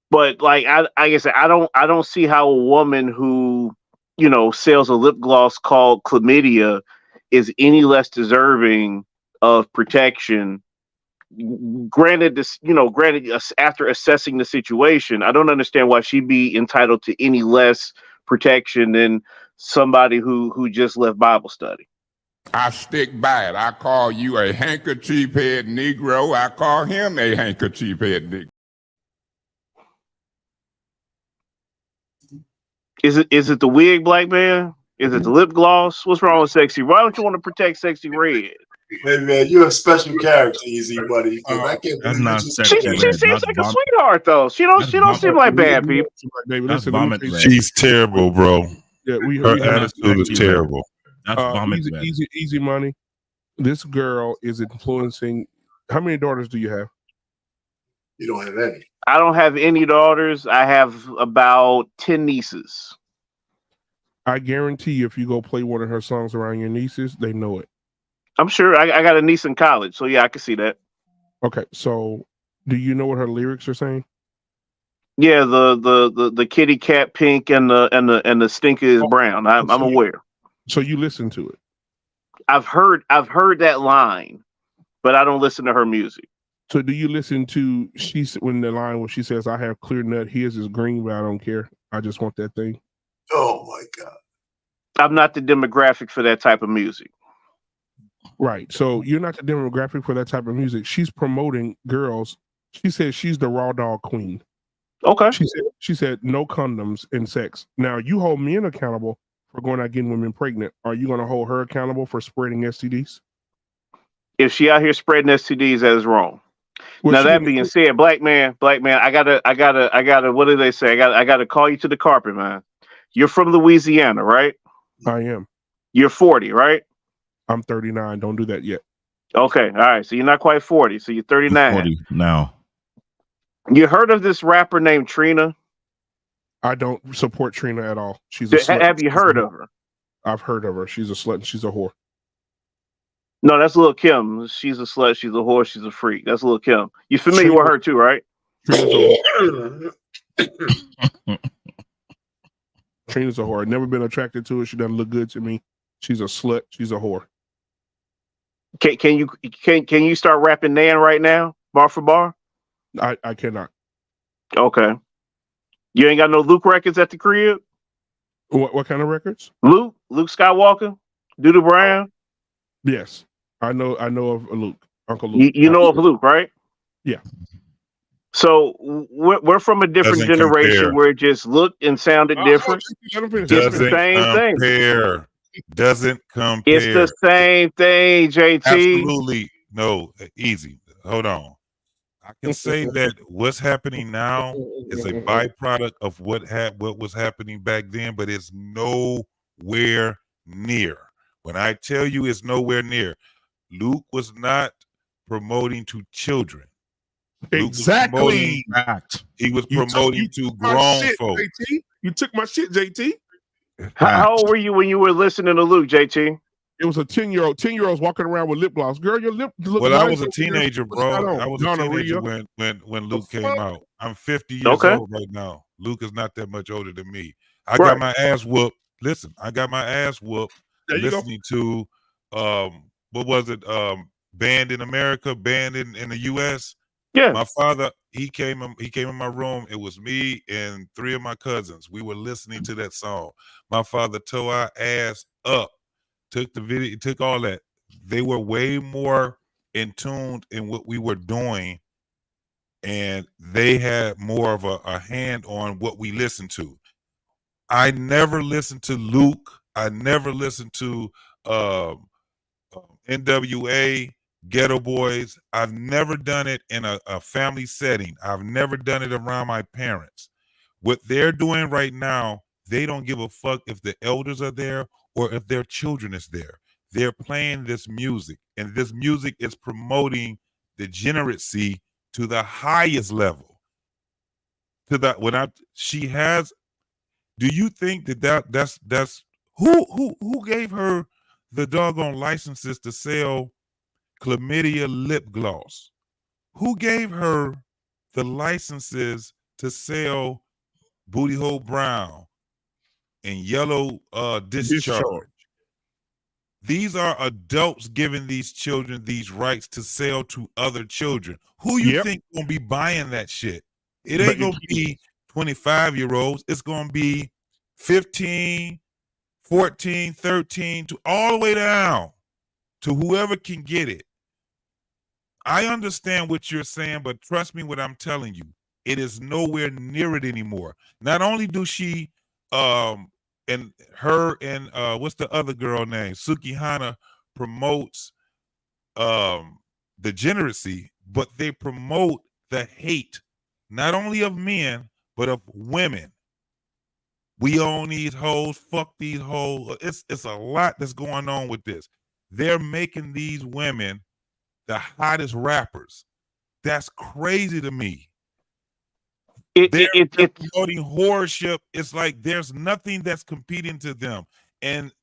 But like I guess I don't see how a woman who sells a lip gloss called Chlamydia is any less deserving of protection. Granted, after assessing the situation, I don't understand why she'd be entitled to any less protection than somebody who just left Bible study. I stick by it. I call you a handkerchief head Negro. I call him a handkerchief head Negro. Is it the wig, Black Man? Is it the lip gloss? What's wrong with Sexy? Why don't you want to protect Sexy Red? Hey man, you're a special character, Easy Buddy. I can't That's believe not you Sexy She Red. seems That's like a sweetheart, though. She don't seem like bad people. That's Vomit Red. She's terrible, bro. Yeah, Her attitude is terrible. That's Vomit Red. Easy Money. This girl is influencing. How many daughters do you have? You don't have any. I don't have any daughters. I have about 10 nieces. I guarantee you, if you go play one of her songs around your nieces, they know it. I'm sure. I got a niece in college, so yeah, I can see that. Okay, so do you know what her lyrics are saying? Yeah, the kitty cat pink and the stinker is brown. I'm aware. So you listen to it. I've heard that line, but I don't listen to her music. So do you listen to when the line where she says, "I have clear nut, his is green, but I don't care. I just want that thing." Oh my God. I'm not the demographic for that type of music. Right. So you're not the demographic for that type of music. She's promoting girls. She says she's the raw dog queen. Okay. She said no condoms in sex. Now you hold men accountable for going out getting women pregnant. Are you going to hold her accountable for spreading STDs? If she out here spreading STDs, that is wrong. Well, now that being said, black man, I gotta. What do they say? I gotta call you to the carpet, man. You're from Louisiana, right? I am. You're 40, right? I'm 39. Don't do that yet. Okay, all right. So you're not quite 40. So you're 39. 40 now. You heard of this rapper named Trina? I don't support Trina at all. She's a slut. Have you heard of her? I've heard of her. She's a slut and she's a whore. No, that's Lil' Kim. She's a slut. She's a whore. She's a freak. That's Lil' Kim. You familiar with her too, right? Trina's a whore. I've never been attracted to her. She doesn't look good to me. She's a slut. She's a whore. Can you start rapping Nan right now, bar for bar? I cannot. Okay. You ain't got no Luke records at the crib? What kind of records? Luke Skywalker, Doodle Brown. Yes, I know of Luke, Uncle Luke. You know of Luke, right? Yeah. So we're from a different Doesn't generation compare. where it just looked and sounded different. It's the Doesn't same thing. compare. Doesn't compare. It's the same thing, JT. Absolutely. No, easy. Hold on. I can say that what's happening now is a byproduct of what was happening back then, but it's nowhere near. When I tell you it's nowhere near, Luke was not promoting to children. Exactly. He was promoting to grown folks. JT. You took my shit, JT. How old were you when you were listening to Luke, JT? It was a 10-year-old. 10-year-olds walking around with lip gloss. Girl, your lip look Well, I nice was a over there. teenager, What's going bro. on? I was a Gonorrhea. teenager when Luke came out. I'm 50 years Okay. old right now. Luke is not that much older than me. I Right. got my ass whooped. Listen, I got my ass whooped There you go. listening to what was it? Banned in America, banned in the US. Yeah. My father, he came in my room. It was me and 3 of my cousins. We were listening to that song. My father tore our ass up. Took the video, took all that. They were way more in tune in what we were doing, and they had more of a hand on what we listened to. I never listened to Luke. I never listened to NWA, Ghetto Boys. I've never done it in a family setting. I've never done it around my parents. What they're doing right now, they don't give a fuck if the elders are there or if their children is there. They're playing this music, and this music is promoting degeneracy to the highest level. To that, do you think that's who gave her the doggone licenses to sell chlamydia lip gloss? Who gave her the licenses to sell booty hole brown and yellow discharge? These are adults giving these children these rights to sell to other children. Who you think gonna be buying that shit? It ain't gonna be 25-year-olds. It's gonna be 15, 14, 13, to all the way down to whoever can get it. I understand what you're saying, but trust me what I'm telling you. It is nowhere near it anymore. Not only do she and her and what's the other girl name? Suki Hana promotes degeneracy, but they promote the hate, not only of men, but of women. We own these hoes, fuck these hoes. It's a lot that's going on with this. They're making these women the hottest rappers. That's crazy to me. They're promoting whoreship. It's like there's nothing that's competing to them. And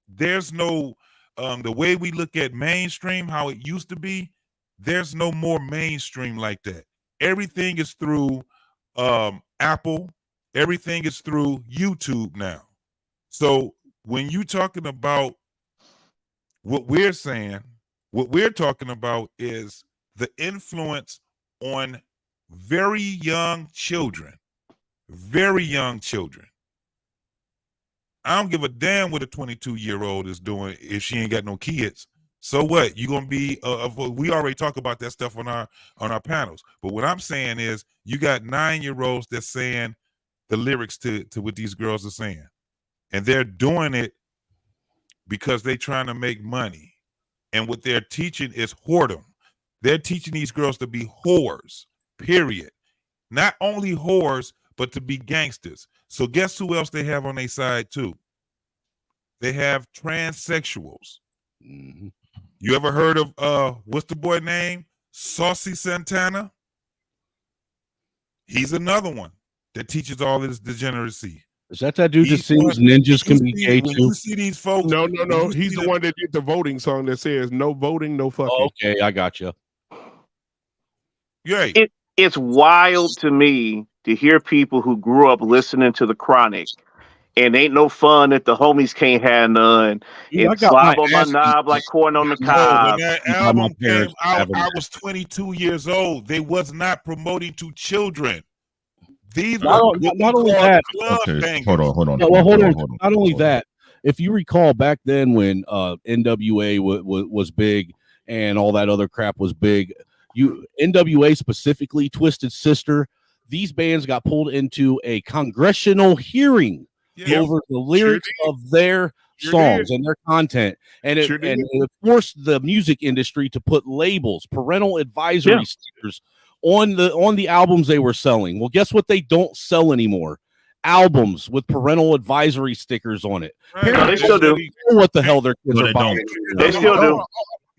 there's no the way we look at mainstream, how it used to be, there's no more mainstream like that. Everything is through Apple, everything is through YouTube now. So when you talking about what we're saying, what we're talking about is the influence on very young children. Very young children. I don't give a damn what a 22-year-old is doing if she ain't got no kids. So what? You gonna be? We already talk about that stuff on our panels. But what I'm saying is, you got 9-year-olds that's saying the lyrics to what these girls are saying, and they're doing it because they're trying to make money. And what they're teaching is whoredom. They're teaching these girls to be whores. Period. Not only whores, but to be gangsters. So guess who else they have on their side too? They have transsexuals. Mm-hmm. You ever heard of what's the boy name? Saucy Santana? He's another one that teaches all this degeneracy. Is that dude that sings ninjas can be gay When too? you see these folks, No. He's the one that did the voting song that says "No voting, no fucking." Okay, I got you. Yeah. It's wild to me to hear people who grew up listening to the Chronic And ain't no fun if the homies can't have none. Dude, I It got my slob on my ass knob like corn on the No, when cob. that by my album came parents out, having I that. was 22 years old. They was not promoting to children. These were Not, what we not only call that. club Okay, bangers. hold on. Yeah, well, hold on. hold on. Not only that, if you recall back then when NWA was big and all that other crap was big, NWA specifically, Twisted Sister, these bands got pulled into a congressional hearing over the lyrics of their songs and their content, and it forced the music industry to put labels, parental advisory stickers on the albums they were selling. Well, guess what? They don't sell anymore. Albums with parental advisory stickers on it. Right. No, they still do. Know what the hell their kids No, are they buying. They still do.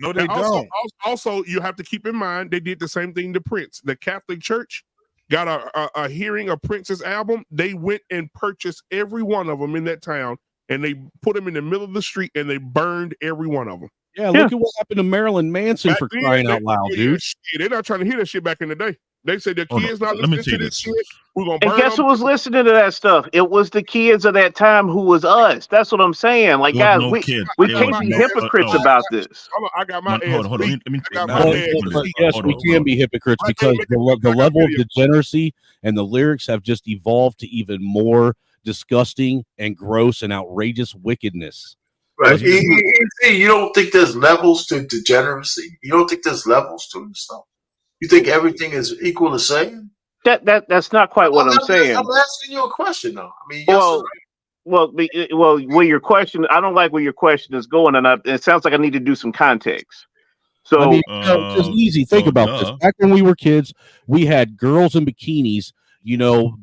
No, they also, don't. Also, you have to keep in mind they did the same thing to Prince. The Catholic Church got a hearing of Prince's album. They went and purchased every one of them in that town, and they put them in the middle of the street, and they burned every one of them. Yeah, look at what happened to Marilyn Manson for crying out loud, dude. They're not trying to hear that shit back in the day. They said the kids not Let me listening say to this this. shit. We're gonna burn And guess them. who was listening to that stuff? It was the kids of that time who was us. That's what I'm saying. Like, There was guys, no we kids. we There can't was be no- hypocrites no. about this. I got my Hold on. beat. Let me I got no, my hold ass on. beat. Yes, Hold we on, can hold be hypocrites because the level of degeneracy and the lyrics have just evolved to even more disgusting and gross and outrageous wickedness. Right. You don't think there's levels to degeneracy? You don't think there's levels to this stuff? You think everything is equal the same? That's not quite what I'm saying. I'm asking you a question, though. I mean, where your question, I don't like where your question is going, and it sounds like I need to do some context. So, I mean, it's just easy. Think about this. Back when we were kids, we had girls in bikinis,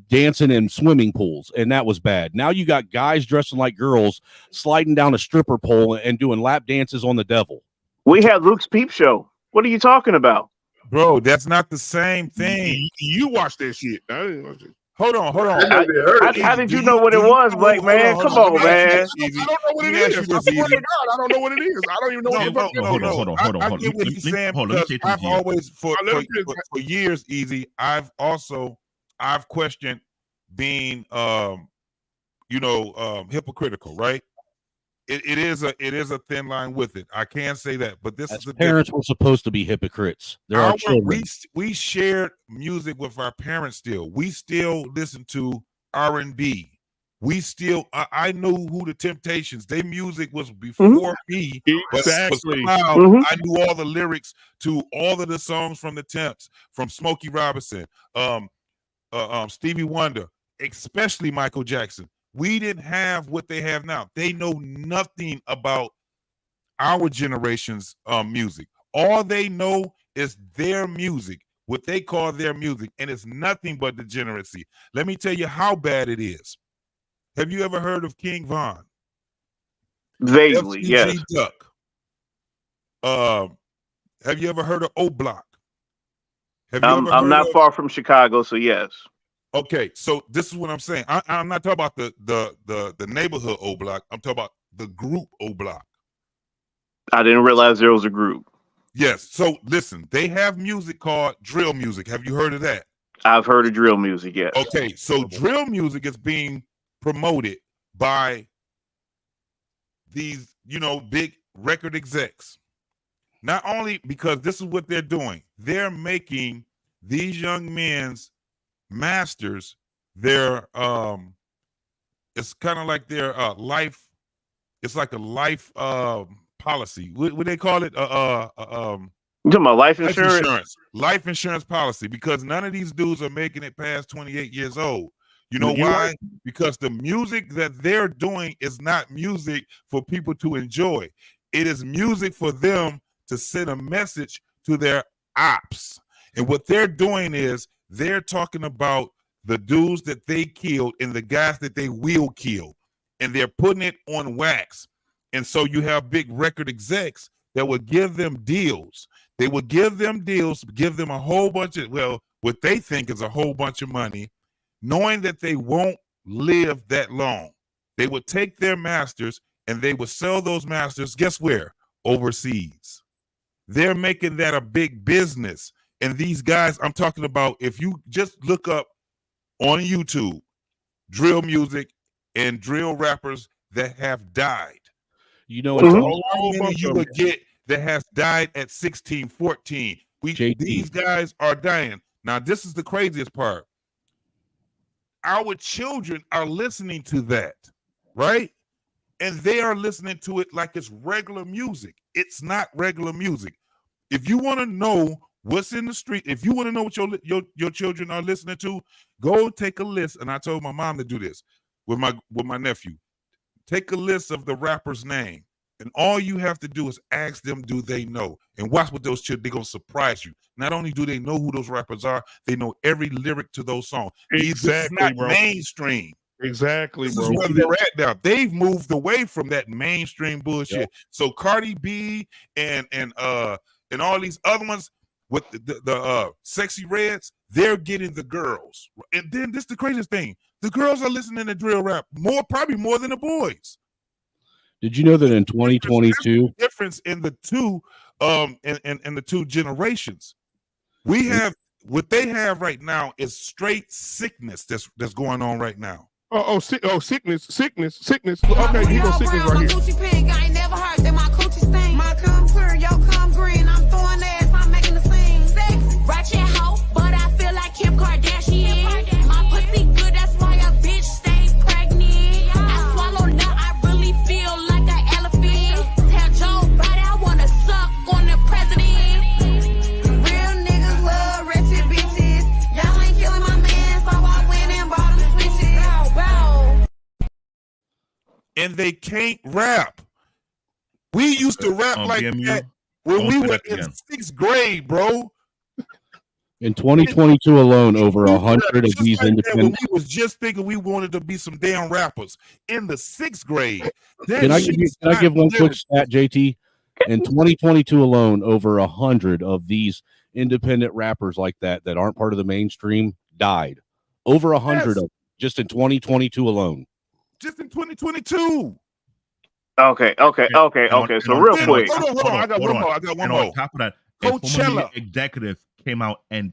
dancing in swimming pools, and that was bad. Now you got guys dressing like girls, sliding down a stripper pole and doing lap dances on the devil. We had Luke's Peep Show. What are you talking about? Bro, that's not the same thing. You watch that shit. I didn't watch it. Hold on. How did you know what it was, Black man? Come on, man. I don't know what it is. I swear to God, I don't know what it is. I don't even know what the fuck. Hold on. I get what he's saying because I've always, for years, Easy, I've questioned being, hypocritical, right? It is a thin line with it. I can't say that, but this is the Parents were supposed to be hypocrites. There are children. We shared music with our parents. Still, we still listen to R&B. We still, I knew who the Temptations. Their music was before me. Exactly. But somehow I knew all the lyrics to all of the songs from the Temps, from Smokey Robinson, Stevie Wonder, especially Michael Jackson. We didn't have what they have now. They know nothing about our generation's music. All they know is their music, what they call their music, and it's nothing but degeneracy. Let me tell you how bad it is. Have you ever heard of King Von? Vaguely, yes. Duck. Have you ever heard of O Block? I'm not far from Chicago, so yes. Okay, so this is what I'm saying. I'm not talking about the neighborhood O Block. I'm talking about the group O Block. I didn't realize there was a group. Yes. So listen, they have music called drill music. Have you heard of that? I've heard of drill music, yes. Okay, so drill music is being promoted by these, big record execs. Not only because this is what they're doing, they're making these young men's masters their it's kind of like their life. It's like a life policy. What they call it? You talking about life insurance? Life insurance policy, because none of these dudes are making it past 28 years old. You know why? Because the music that they're doing is not music for people to enjoy. It is music for them to send a message to their ops. And what they're doing is they're talking about the dudes that they killed and the guys that they will kill. And they're putting it on wax. And so you have big record execs that will give them deals. They will give them deals, give them a whole bunch of, what they think is a whole bunch of money, knowing that they won't live that long. They would take their masters and they would sell those masters, guess where? Overseas. They're making that a big business. And these guys, I'm talking about, if you just look up on YouTube, drill music and drill rappers that have died. You know, But it's how all many you would get that has died at 16, 14? These guys are dying. Now, this is the craziest part. Our children are listening to that, right? And they are listening to it like it's regular music. It's not regular music. If you want to know what's in the street, if you want to know what your children are listening to, go take a list. And I told my mom to do this with my nephew. Take a list of the rapper's name. And all you have to do is ask them, do they know? And watch what those children, they're going to surprise you. Not only do they know who those rappers are, they know every lyric to those songs. This is not mainstream. Exactly, This bro. is where they're at now. They've moved away from that mainstream bullshit. Yep. So Cardi B and all these other ones with the Sexy Reds, they're getting the girls. And then this is the craziest thing. The girls are listening to drill rap probably more than the boys. Did you know that in 2022, difference in the two in the two generations? We have what they have right now is straight sickness that's going on right now. Sickness. Okay, here goes sickness right here. Gucci pink, I ain't never heard that my coochie stink. My cum clear, yo cum green. I'm throwing ass, I'm making the scene. Sex, ratchet hoe, but I feel like Kim Kardashian. My pussy good, that's why a bitch stay pregnant. I swallow nut, I really feel like an elephant. Tell Joe Biden I wanna suck on the president. Real niggas love ratchet bitches. Y'all ain't killing my man, so I went and bought him switches. Bow. And they can't rap. We used to rap like that when we were in 6th grade, bro. in 2022 alone, over 100 of these When independent. we was just thinking we wanted to be some damn rappers in the 6th grade. Can I give one quick stat, JT? In 2022 alone, over 100 of these independent rappers like that aren't part of the mainstream died. Over 100 of them, just in 2022 alone. Just in 2022. Okay. So real quick. Hold on. I got one more. And on top of that, a former media executive came out and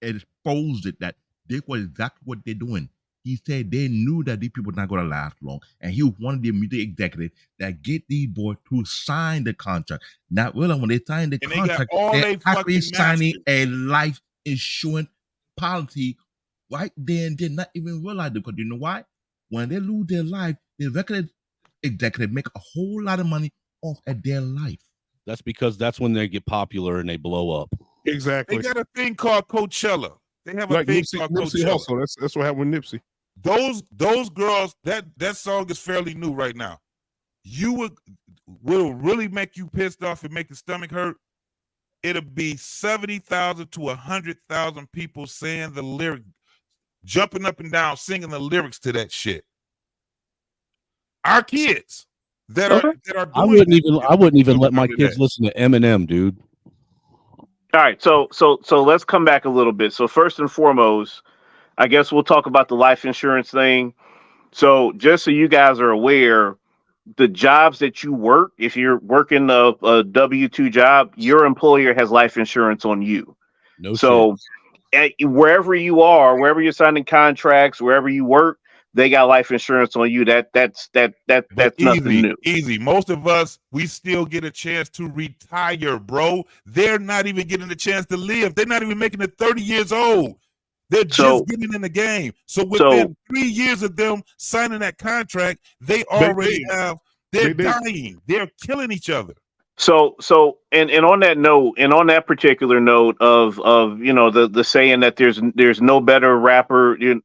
exposed it that this was exactly what they're doing. He said they knew that these people were not going to last long, and he was one of the media executives that get these boys to sign the contract. Not really when they sign the contract, they're actually signing a life insurance policy right then. Did not even realize it because you know why? When they lose their life, the record executive make a whole lot of money off of their life. That's because that's when they get popular and they blow up. Exactly. They got a thing called Coachella. They have a Like thing Nipsey called Hussle. Coachella. That's what happened with Nipsey. Those girls, that song is fairly new right now. You will really make you pissed off and make your stomach hurt. It'll be 70,000 to 100,000 people saying the lyric, jumping up and down, singing the lyrics to that shit. Our kids that are doing I wouldn't even let my kids listen to Eminem, dude. All right, so let's come back a little bit. So first and foremost, I guess we'll talk about the life insurance thing. So just so you guys are aware, the jobs that you work, if you're working a W-2 job, your employer has life insurance on you. No so wherever you are, wherever you're signing contracts, wherever you work, they got life insurance on you. That's nothing new. Easy. Most of us, we still get a chance to retire, bro. They're not even getting a chance to live. They're not even making it 30 years old. They're just getting in the game. So within 3 years of them signing that contract, they're dying. They're killing each other. So and on that note, and on that particular note of the saying that there's no better rapper than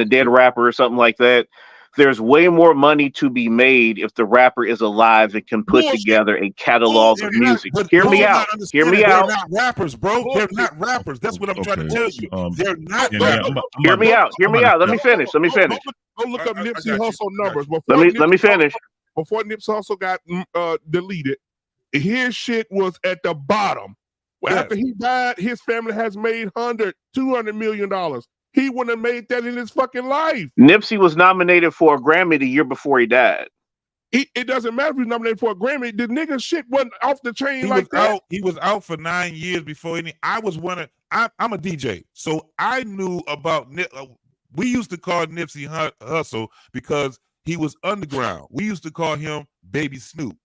a dead rapper or something like that. There's way more money to be made if the rapper is alive and can put together a catalog of music. Hear me out. They're not rappers, bro. They're not rappers. That's what I'm trying to tell you. They're not rappers. Hear me out. Let me finish. Go look up Nipsey Hussle numbers. Let me finish. Before Nipsey Hussle got deleted, his shit was at the bottom. Well, after he died, his family has made $200 million. He wouldn't have made that in his fucking life. Nipsey was nominated for a Grammy the year before he died. It doesn't matter if he's nominated for a Grammy. The nigga shit wasn't off the chain that. He was out for 9 years before any. I'm a DJ, so I knew about We used to call Nipsey Hussle because he was underground. We used to call him Baby Snoop.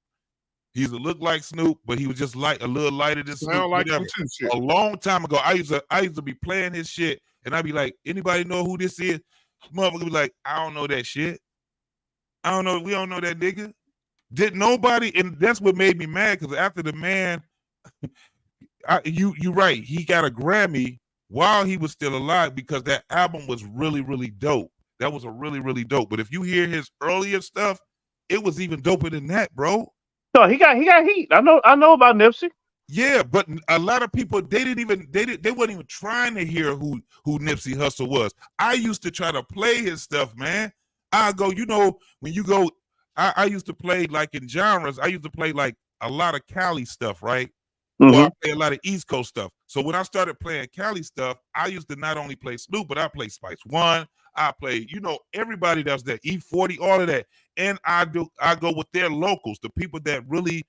He used to look like Snoop, but he was just like a little lighter than Snoop. Sound like Whatever. him too, shit. A long time ago, I used to be playing his shit, and I'd be like, anybody know who this is? Motherfucker be like, I don't know that shit. I don't know. We don't know that nigga. Did nobody? And that's what made me mad, because after the man, you right, he got a Grammy while he was still alive, because that album was really, really dope. That was a really, really dope. But if you hear his earlier stuff, it was even doper than that, bro. No, he got heat. I know about Nipsey. Yeah, but a lot of people, they weren't even trying to hear who Nipsey Hussle was. I used to try to play his stuff, man. I go, when you go, I used to play like in genres. I used to play like a lot of Cali stuff, right? Mm-hmm. Or I play a lot of East Coast stuff. So when I started playing Cali stuff, I used to not only play Snoop, but I play Spice One. I play, everybody does that, E40, all of that. And I go with their locals, the people that really,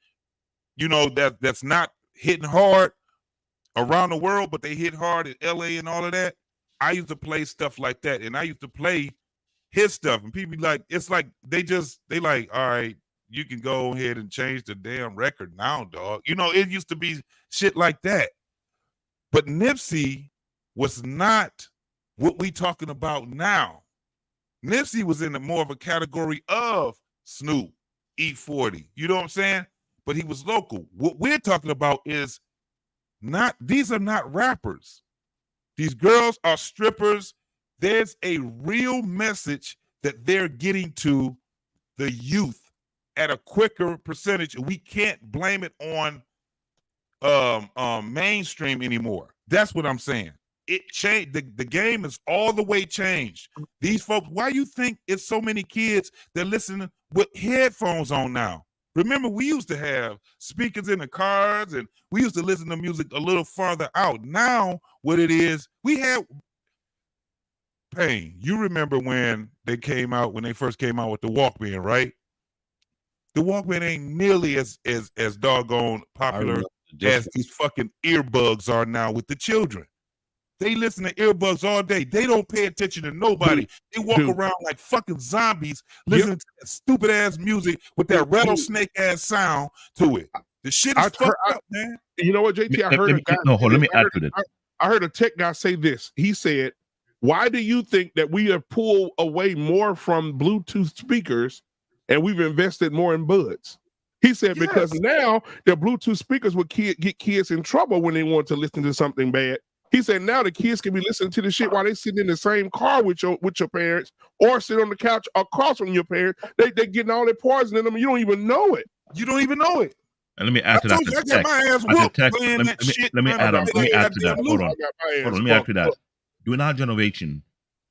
that's not hitting hard around the world, but they hit hard in LA and all of that. I used to play stuff like that, and I used to play his stuff, and people be like, it's like they like, all right, you can go ahead and change the damn record now, dog. It used to be shit like that. But Nipsey was not what we talking about now. Nipsey was in more of a category of Snoop, E40. You know what I'm saying? But he was local. What we're talking about is these are not rappers. These girls are strippers. There's a real message that they're getting to the youth at a quicker percentage. We can't blame it on mainstream anymore. That's what I'm saying. It changed. The game is all the way changed. These folks, why you think it's so many kids that listen with headphones on now? Remember, we used to have speakers in the cars, and we used to listen to music a little farther out. Now, what it is, we have Pain. You remember when they first came out with the Walkman, right? The Walkman ain't nearly as doggone popular as these fucking earbuds are now with the children. They listen to earbuds all day. They don't pay attention to nobody. They walk around like fucking zombies listening to that stupid ass music with that rattlesnake ass sound to it. The shit is fucked up, man. You know what, JT? I heard a guy. Let me add to that. I heard a tech guy say this. He said, why do you think that we have pulled away more from Bluetooth speakers and we've invested more in buds? He said, because now the Bluetooth speakers would get kids in trouble when they want to listen to something bad. He said now the kids can be listening to the shit while they sitting in the same car with your parents, or sit on the couch across from your parents. They getting all their poison in them, and you don't even know it. You don't even know it. And let me add to that. Let me add to that. Hold on. Let me add to that. During our generation,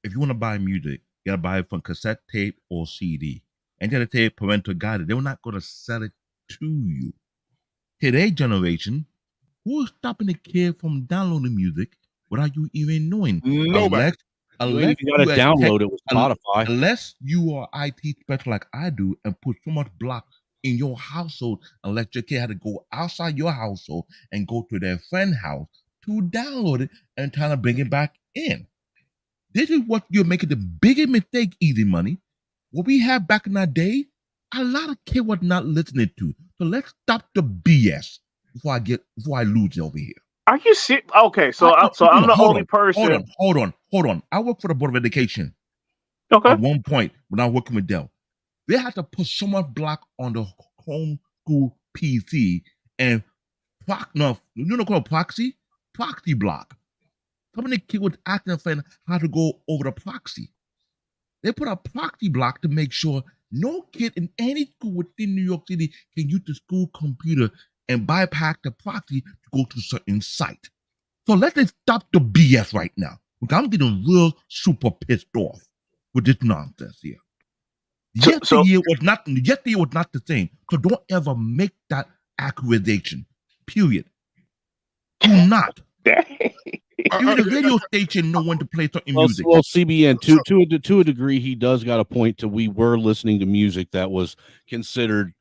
if you want to buy music, you gotta buy it from cassette tape or CD, and you gotta take parental guidance. They're not gonna sell it to you. Today's generation, who is stopping a kid from downloading music without you even knowing? Nobody. Unless you gotta download it with Spotify. Unless you are IT special like I do and put so much block in your household, and let your kid have to go outside your household and go to their friend's house to download it and try to bring it back in. This is what you're making the biggest mistake, Easy Money. What we had back in that day, a lot of kids were not listening to. So let's stop the BS before I lose it over here. Are you serious? Okay, so I'm the only person. Hold on. I work for the Board of Education. Okay. At one point, when I was working with Dell, they had to put so much block on the home school PC and proxy block. Some of the kids was asking friend how to go over the proxy. They put a proxy block to make sure no kid in any school within New York City can use the school computer and bypass the proxy to go to a certain site. So let's stop the BS right now. Because I'm getting real super pissed off with this nonsense here. Yesterday was not the same. So don't ever make that accusation. Period. Do not. Even the radio station know when to play certain music. Well, CBN to a degree, he does got a point to we were listening to music that was considered,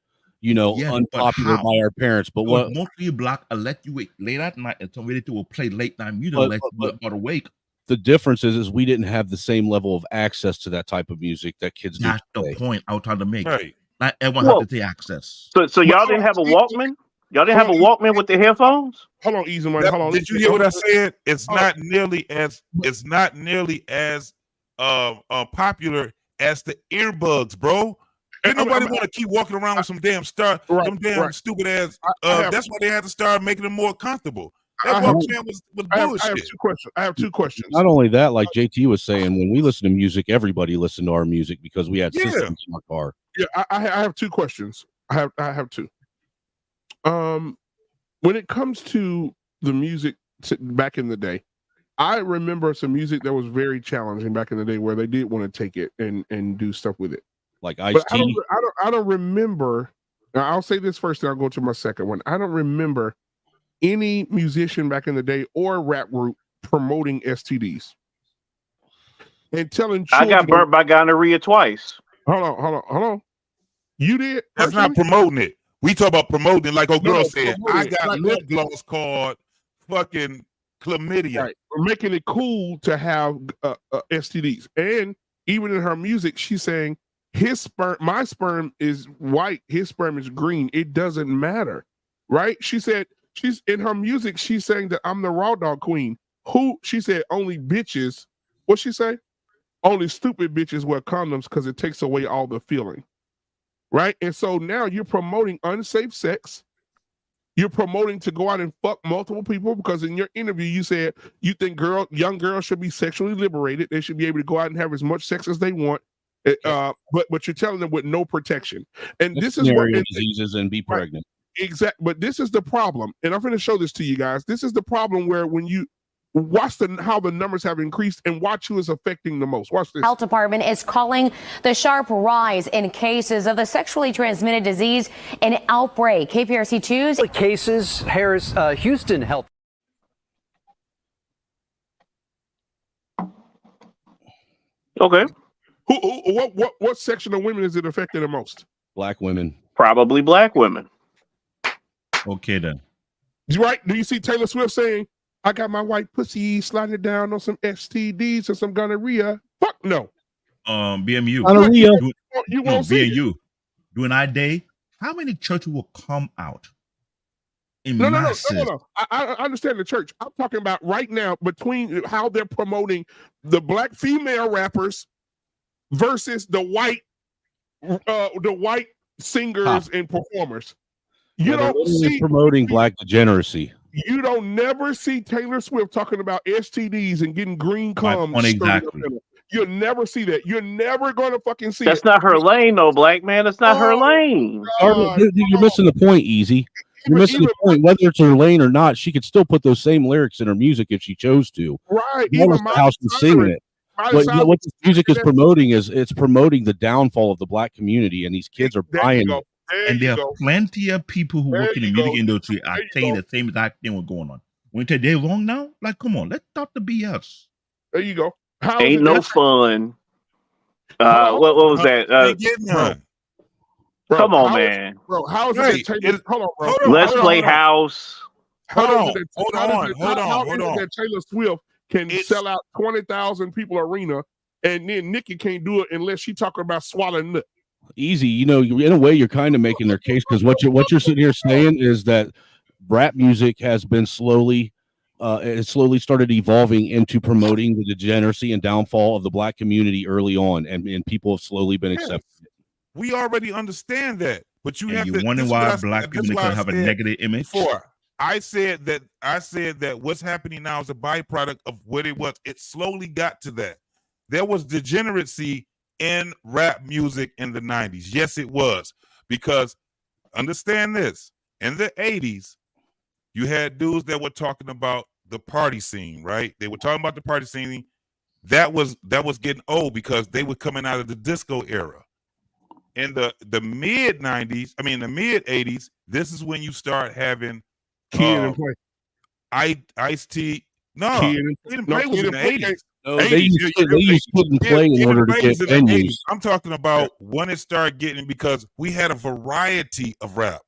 unpopular by our parents. But what mostly block, I let you wait late at night and somebody will play late night music unless you got awake. the difference is we didn't have the same level of access to that type of music that kids do That's today. the point I was trying to make. Right. Not everyone Well, have to take access. So y'all didn't have a Walkman? Y'all didn't have a Walkman with the headphones? Hold on, Easy Money. That- Hold on. did you hear what I said? It's Hold on. not nearly as popular as the earbuds, bro. Ain't nobody want to keep walking around with some damn stupid ass. That's why they had to start making them more comfortable. That Walkman was bullshit. I have two questions. I have two questions. Not only that, like JT was saying, when we listen to music, everybody listened to our music because we had Yeah. systems in our car. Yeah, I have two questions. I have two. When it comes to the music back in the day, I remember some music that was very challenging back in the day where they did want to take it and do stuff with it. Like But Ice-T. I don't remember. Now I'll say this first, then I'll go to my second one. I don't remember any musician back in the day or rap group promoting STDs and telling children. I got burnt by gonorrhea twice. Hold on. You did? That's not promoting it. We talk about promoting, like old girl said. I promoting it. got Like, lip gloss called fucking chlamydia. Right. We're making it cool to have STDs. And even in her music, she's saying my sperm is white, his sperm is green. It doesn't matter. Right? She said she's in her music, she's saying that I'm the raw dog queen. She said only bitches, what'd she say? Only stupid bitches wear condoms because it takes away all the feeling. Right? And so now you're promoting unsafe sex. You're promoting to go out and fuck multiple people because in your interview you said you think young girls should be sexually liberated. They should be able to go out and have as much sex as they want. But you're telling them with no protection. And this is what diseases and be pregnant. Exactly. But this is the problem. And I'm going to show this to you guys. This is the problem where when you watch how the numbers have increased and watch who is affecting the most. Watch this. Health Department is calling the sharp rise in cases of the sexually transmitted disease an outbreak. KPRC 2's cases. Houston Health. Okay. What section of women is it affecting the most? Black women. Probably black women. Okay then. Right? Do you see Taylor Swift saying, I got my white pussy sliding it down on some STDs and some gonorrhea? Fuck no. BMU. Gonorrhea. You won't see it. BMU. During our day, how many churches will come out? No. I understand the church. I'm talking about right now between how they're promoting the black female rappers versus the white singers and performers. You don't see promoting black degeneracy. You don't never see Taylor Swift talking about STDs and getting green cum. Exactly. You'll never see that. You're never going to fucking see That's it. not her lane, though, black man. That's not her lane. You're missing the point, Easy. You're missing the point. Whether it's her lane or not, she could still put those same lyrics in her music if she chose to. Right. Even how she's singing it. But what this music is promoting is it's promoting the downfall of the black community, and these kids are buying it. And there are plenty of people who work in the music industry are saying the same exact thing what's going on. When you say they're wrong now, like, come on, let's stop the BS. There you go. Ain't no fun. What was that? Come on, man. Bro, how is it that Taylor? Hold on, bro. Let's play house. Hold on. That Taylor Swift can sell out 20,000 people arena, and then Nicki can't do it unless she talking about swallowing nut. Easy, you know, in a way, you're kind of making their case because what you're sitting here saying is that rap music has been slowly started evolving into promoting the degeneracy and downfall of the black community early on, and people have slowly been accepting it. We already understand that, but you wonder why black people have a negative image. Before I said that what's happening now is a byproduct of what it was. It slowly got to that. There was degeneracy in rap music in the 90s. Yes, it was. Because understand this, in the 80s, you had dudes that were talking about the party scene, right? They were talking about the party scene. That was getting old because they were coming out of the disco era. In the mid 90s, I mean the mid 80s, this is when you start having Ice-T. No, Kid and Play was in the 80s. No, they used Kid and Play in order to get venues. I'm talking about when it started getting, because we had a variety of rap.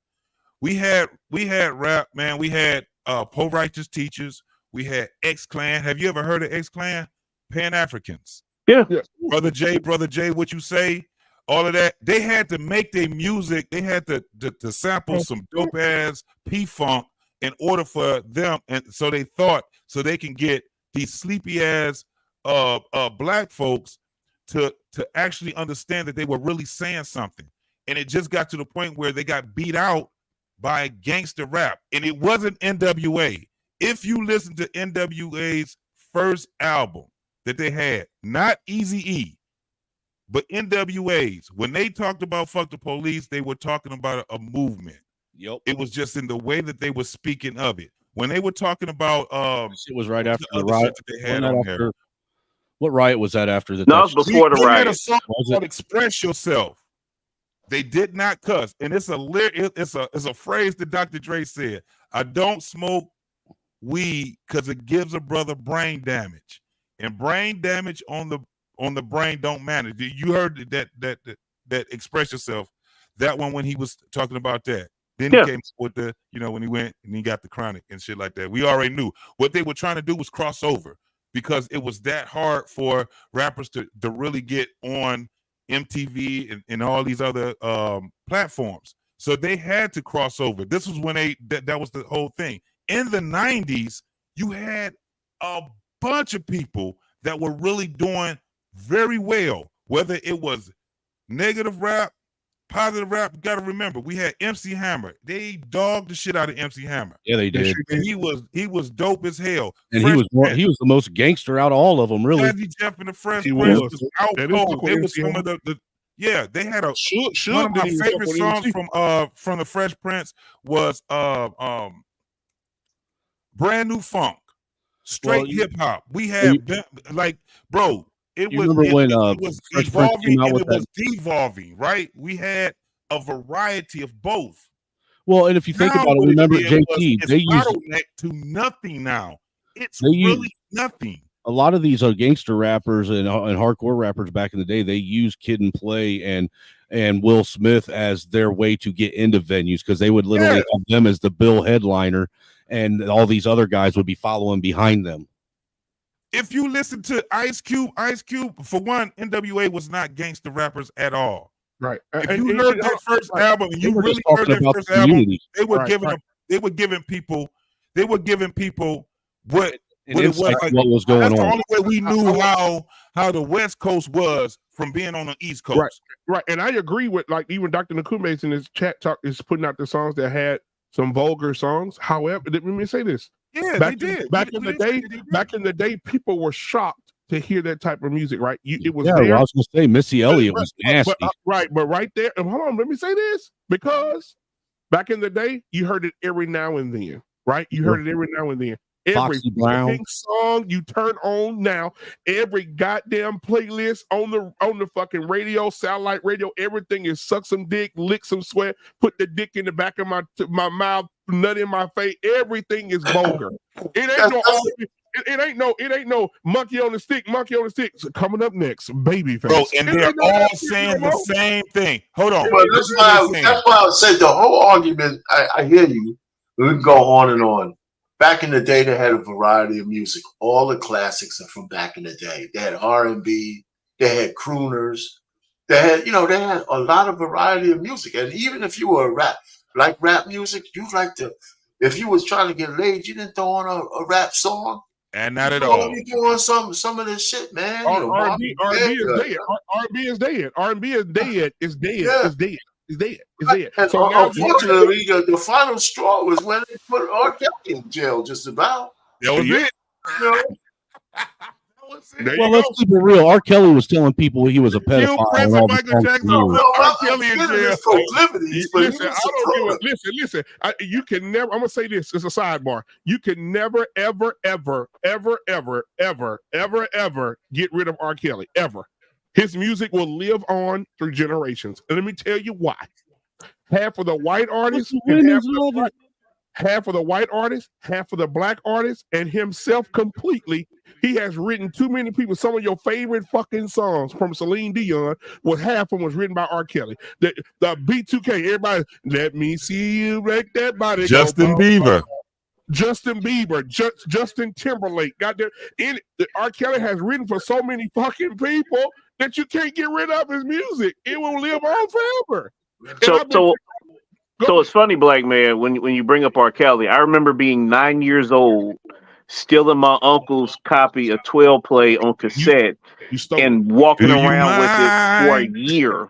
We had rap, man. We had Poor Righteous Teachers. We had X Clan. Have you ever heard of X Clan? Pan-Africans. Yeah. Brother Jay, what you say, all of that. They had to make their music. They had to sample some dope ass P-Funk in order for them, and so they thought so they can get these sleepy ass black folks to actually understand that they were really saying something. And it just got to the point where they got beat out by gangster rap. And it wasn't NWA. If you listen to NWA's first album that they had, not Eazy-E, but NWA's, when they talked about fuck the police, they were talking about a movement. Yep. It was just in the way that they were speaking of it. When they were talking about it was right after the other riot. shit that they had on there. What riot was that after the No, it was before the They had a riot. song called "Express Yourself." They did not cuss, and it's a phrase that Dr. Dre said. I don't smoke weed because it gives a brother brain damage, and brain damage on the brain don't matter. You heard that "Express Yourself." That one when he was talking about that. Then he came with the, when he went and he got the chronic and shit like that. We already knew what they were trying to do was cross over, because it was that hard for rappers to really get on MTV and all these other platforms. So they had to cross over. This was when that was the whole thing. In the 90s, you had a bunch of people that were really doing very well, whether it was negative rap, positive rap. You got to remember, we had MC Hammer. They dogged the shit out of MC Hammer. Yeah, they did. And he was dope as hell. And he was the most gangster out of all of them, really. Jazzy Jeff and the Fresh Prince was out cold. They was some of the they had a one of my favorite songs from the Fresh Prince was Brand New Funk, straight hip hop. We had bro. It was evolving and it was devolving, right? We had a variety of both. Well, and if you think about it, remember JT, they use bottleneck to nothing now. It's really nothing. A lot of these gangster rappers and hardcore rappers back in the day, they use Kid and Play and Will Smith as their way to get into venues, because they would literally have them as the bill headliner, and all these other guys would be following behind them. If you listen to Ice Cube, for one, NWA was not gangster rappers at all. Right. If you heard their first album and you really heard their first album, they were giving people what it was like. What was going That's on. the only way we knew how the West Coast was from being on the East Coast. Right. And I agree with, like, even Dr. Nakume's in his chat talk is putting out the songs that had some vulgar songs. However, let me say this. Yeah, back they did. Back in the day, people were shocked to hear that type of music, right? It was I was gonna say Missy Elliott was nasty. But right there, and hold on, let me say this, because back in the day, you heard it every now and then, right? You heard it every now and then. Every song you turn on now, every goddamn playlist on the fucking radio, satellite radio, everything is suck some dick, lick some sweat, put the dick in the back of my mouth, nut in my face. Everything is vulgar. It ain't no monkey on the stick. So coming up next, Babyface. Bro, and they're all saying the same thing. Hold on. Well, that's why I said the whole argument. I hear you. We can go on and on. Back in the day, they had a variety of music. All the classics are from back in the day. They had R&B, they had crooners, they had a lot of variety of music. And even if you were rap music, if you was trying to get laid, you didn't throw on a rap song. And not at all. You doing some of this shit, man. R&B is dead. R&B is dead. R&B is dead. It's dead. Yeah. It's dead. It's dead. It's dead. And So now, unfortunately, the final straw was when they put R. Kelly in jail. Just about. That was it. Well, let's keep it real. R. Kelly was telling people he was a pedophile. And all R. Kelly in jail. Listen. You can never. I'm gonna say this. It's a sidebar. You can never, ever get rid of R. Kelly. Ever. His music will live on through generations. And let me tell you why. Half of the white artists, half of the white artists, half of the black artists, and himself completely. He has written too many people. Some of your favorite fucking songs from Celine Dion, half of them was written by R. Kelly. The B2K, everybody, let me see you break that body. Justin Bieber. Justin Bieber, Justin Timberlake. Goddamn, R. Kelly has written for so many fucking people that you can't get rid of his music. It will live on forever. So it's funny, Black Man, when you bring up R. Kelly. I remember being 9 years old, stealing my uncle's copy of 12 Play on cassette and walking around with it for a year.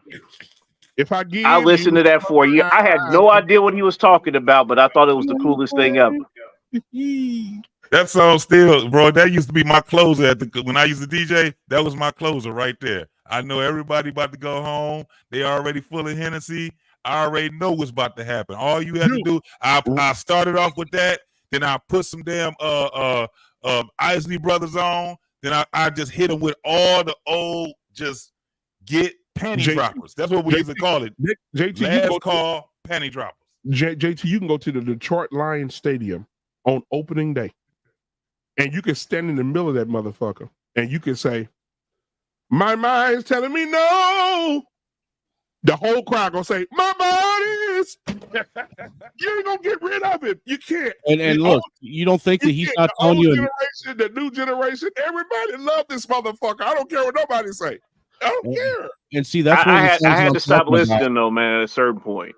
If I listened to that for a year. I had no idea what he was talking about, but I thought it was the coolest thing ever. That song still, bro. That used to be my closer when I used to DJ. That was my closer right there. I know everybody about to go home. They already full of Hennessy. I already know what's about to happen. All you have to do, I started off with that. Then I put some damn Isley Brothers on. Then I just hit them with all the old just get panty droppers. That's what we used to call it. JT, last call panty droppers. JT, you can go to the Detroit Lions Stadium on opening day, and you can stand in the middle of that motherfucker, and you can say, "My mind's telling me no." The whole crowd gonna say, "My body's." You ain't gonna get rid of it. You can't. And look, you don't think that he's not telling you? The new generation, everybody love this motherfucker. I don't care what nobody say. I don't care. And see, that's I had to stop listening though, man. At a certain point.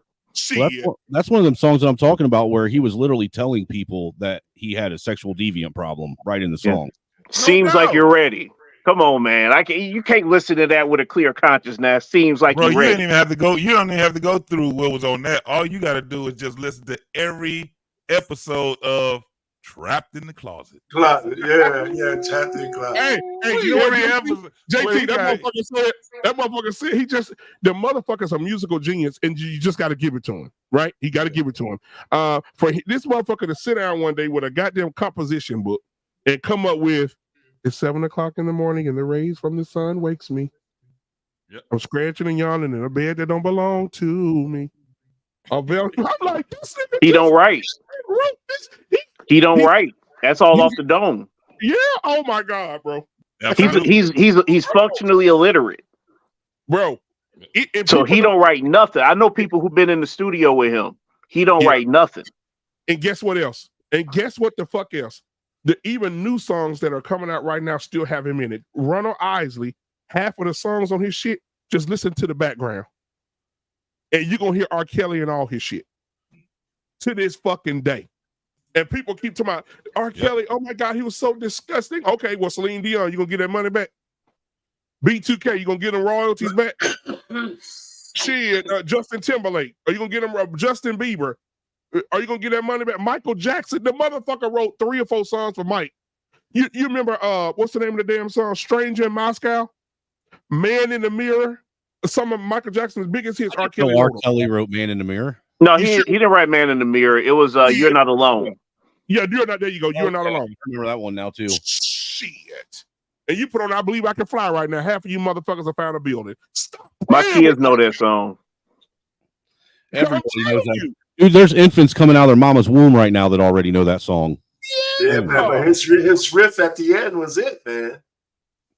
Well, that's one of them songs that I'm talking about where he was literally telling people that he had a sexual deviant problem right in the song. Seems like you're ready. Come on, man. You can't listen to that with a clear conscience now. Seems like Bro, you're ready. You don't even have to go through what was on that. All you got to do is just listen to every episode of Trapped in the Closet. Yeah, Trapped in the Closet. Hey, you know what, JT, that motherfucker said the motherfucker's a musical genius, and you just got to give it to him, right? You got to give it to him. For this motherfucker to sit down one day with a goddamn composition book and come up with, "It's 7 o'clock in the morning, and the rays from the sun wakes me. Yep. I'm scratching and yawning in a bed that don't belong to me." I'm like, this nigga. He don't write. He don't write. That's all off the dome. Yeah. Oh my God, bro. He's functionally illiterate, bro. So he don't write nothing. I know people who've been in the studio with him. He don't write nothing. And guess what else? And guess what the fuck else? The even new songs that are coming out right now still have him in it. Ronald Isley, half of the songs on his shit, just listen to the background. And you're going to hear R. Kelly and all his shit. To this fucking day. And people keep talking about R. Kelly, oh my God, he was so disgusting. Okay, well, Celine Dion, you going to get that money back? B2K, you going to get them royalties back? Shit, Justin Timberlake, are you going to get them? Justin Bieber, are you going to get that money back? Michael Jackson, the motherfucker wrote 3 or 4 songs for Mike. You remember, what's the name of the damn song? Stranger in Moscow? Man in the Mirror? Some of Michael Jackson's biggest hits, R. Kelly. R. Kelly wrote Man in the Mirror? No, he didn't write Man in the Mirror. It was You're Not Alone. Yeah, You're Not. There you go. You're Not Alone. I remember that one now, too. Shit. And you put on I Believe I Can Fly right now. Half of you motherfuckers have found a building. Stop. My kids know that song. Everybody knows that. Dude, there's infants coming out of their mama's womb right now that already know that song. Yeah, man. But his riff at the end was it, man.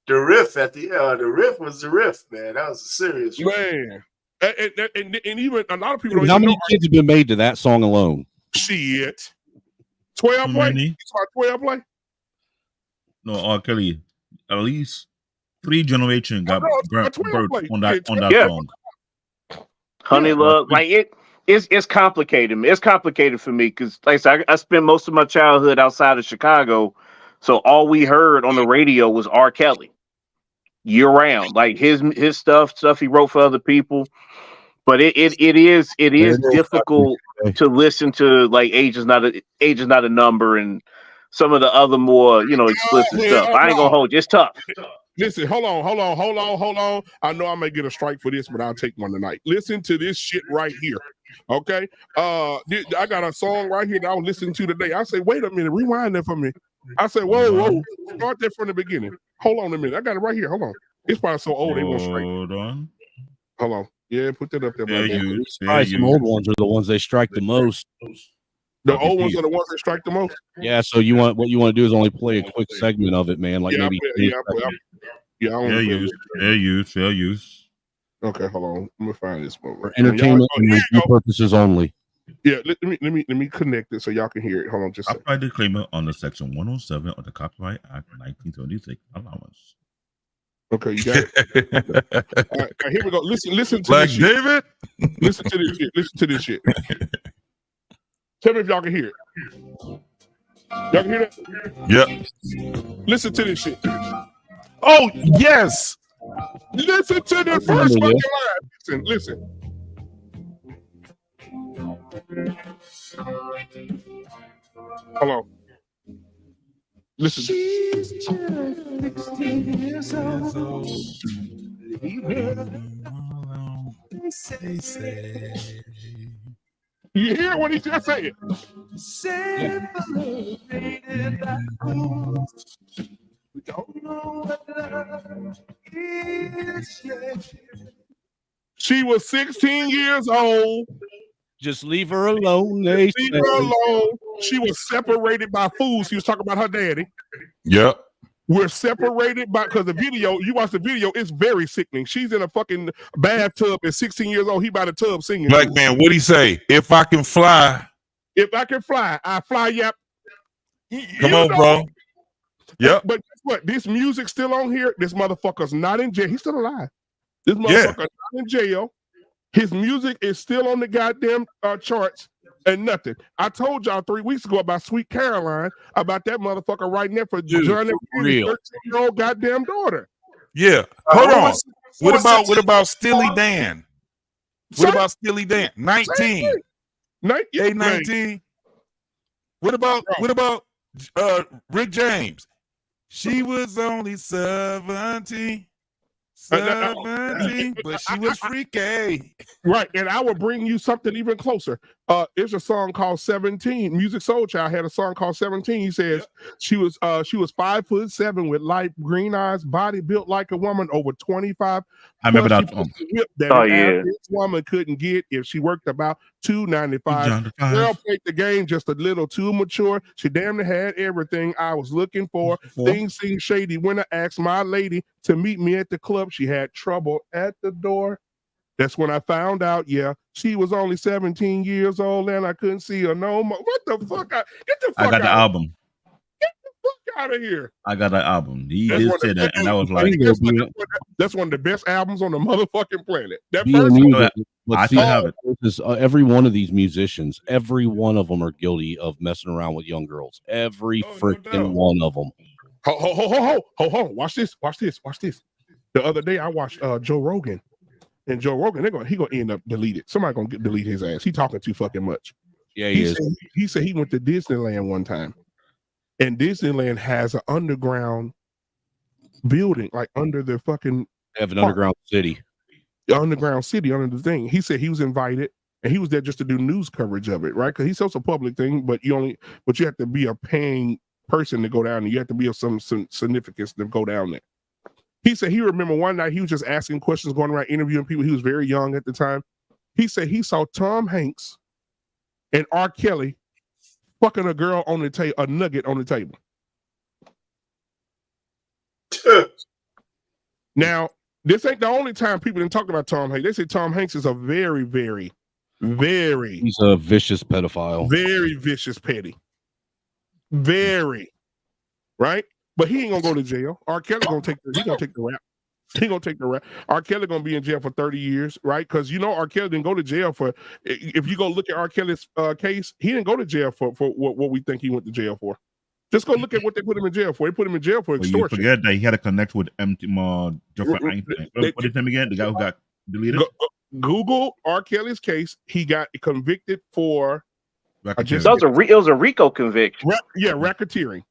The riff at the riff was the riff, man. That was a serious riff. Man. And even a lot of people don't How even many know kids have been made to that song alone? Shit. 12 play? You saw 12 play? No, R. Kelly. At least 3 generations got birth on that song. Honey Love, like it's complicated. It's complicated for me because, like I said, I spent most of my childhood outside of Chicago, so all we heard on the radio was R. Kelly year round, like his stuff he wrote for other people. But it is difficult to listen to, like Age is Not a Number and some of the other more explicit stuff. I ain't gonna hold you. It's tough. Listen, hold on. I know I may get a strike for this, but I'll take one tonight. Listen to this shit right here. Okay. I got a song right here that I was listening to today. I say, wait a minute, rewind that for me. I say, whoa, start that from the beginning. Hold on a minute. I got it right here. Hold on. It's probably so old they won't strike. Hold on. Hold on. Yeah, put that up there. Some old ones are the ones they strike the most. The old ones are the ones that strike the most. Yeah, so what you want to do is only play a quick segment of it, man. Like maybe. Fair use. Okay, hold on. Let me find this one. For entertainment and review purposes only. Yeah, let me connect it so y'all can hear it. Hold on, just a second. Copyright disclaimer under Section 107 of the Copyright Act 1976 allowance. Okay, you got it. All right, here we go. Listen to Like this shit. David? Listen to this shit. Listen to this shit. Tell me if y'all can hear it. Y'all can hear that? Yep. Listen to this shit. Oh, yes. Listen to the first fucking line. Listen. Hold on. Listen. She's just 16 years old. Leave her. They say. You hear what he just said? Separated by rules. We don't know what love is yet. She was 16 years old. Just leave her alone. They Leave say. her alone. She was separated by fools. He was talking about her daddy. Yep. We're separated by, because the video, you watch the video, it's very sickening. She's in a fucking bathtub at 16 years old. He by the tub singing. Black man, what'd he say? If I can fly. If I can fly, I fly. Yep. Come on, bro. Yep. But guess what? This music's still on here. This motherfucker's not in jail. He's still alive. This motherfucker's not in jail. His music is still on the goddamn charts and nothing. I told y'all 3 weeks ago about Sweet Caroline, about that motherfucker right there for John F. Kennedy's 13-year-old goddamn daughter. Yeah. Hold on. What about Steely Dan? What about Steely Dan? 19. Hey, 19. What about Rick James? She was only 17. 17, but she was freaky. Right, and I will bring you something even closer. It's a song called 17. Music Soul Child had a song called 17. He says she was 5'7" with light green eyes, body built like a woman, over 25. I remember that song. That an average woman couldn't get if she worked about 295. Girl played the game just a little too mature. She damn near had everything I was looking for. Things seemed shady when I asked my lady to meet me at the club. She had trouble at the door. That's when I found out, she was only 17 years old and I couldn't see her no more. What the fuck? Get the fuck out. I got the album. Get the fuck out of here. I got the album. He did say that, and I was like, that's one of the best albums on the motherfucking planet. That Being first music, one. but I see, still have it. Every one of these musicians, every one of them are guilty of messing around with young girls. Every freaking one of them. Ho. Watch this. The other day I watched Joe Rogan. And Joe Rogan, he gonna end up deleted. Somebody gonna delete his ass. He talking too fucking much. Yeah, he is. He said he went to Disneyland one time, and Disneyland has an underground building, like under the fucking. They have an underground city. Underground city under the thing. He said he was invited, and he was there just to do news coverage of it, right? Because he's also a public thing, but you have to be a paying person to go down, and you have to be of some significance to go down there. He said he remember one night he was just asking questions, going around interviewing people. He was very young at the time. He said he saw Tom Hanks and R. Kelly fucking a girl on the table, a nugget on the table. Now, this ain't the only time people didn't talk about Tom Hanks. They say Tom Hanks is a very, very, very... He's a vicious pedophile. Very vicious petty. Very. Right? But he ain't gonna go to jail. R. Kelly gonna take the rap. He gonna take the rap. R. Kelly gonna be in jail for 30 years, right? Because R. Kelly didn't go to jail for. If you go look at R. Kelly's case, he didn't go to jail for what we think he went to jail for. Just go look at what they put him in jail for. They put him in jail for extortion. You forget that he had a connect with Jeffrey Einstein. What is his name again? The guy who got deleted. Google R. Kelly's case. He got convicted for. It was a RICO conviction. Racketeering.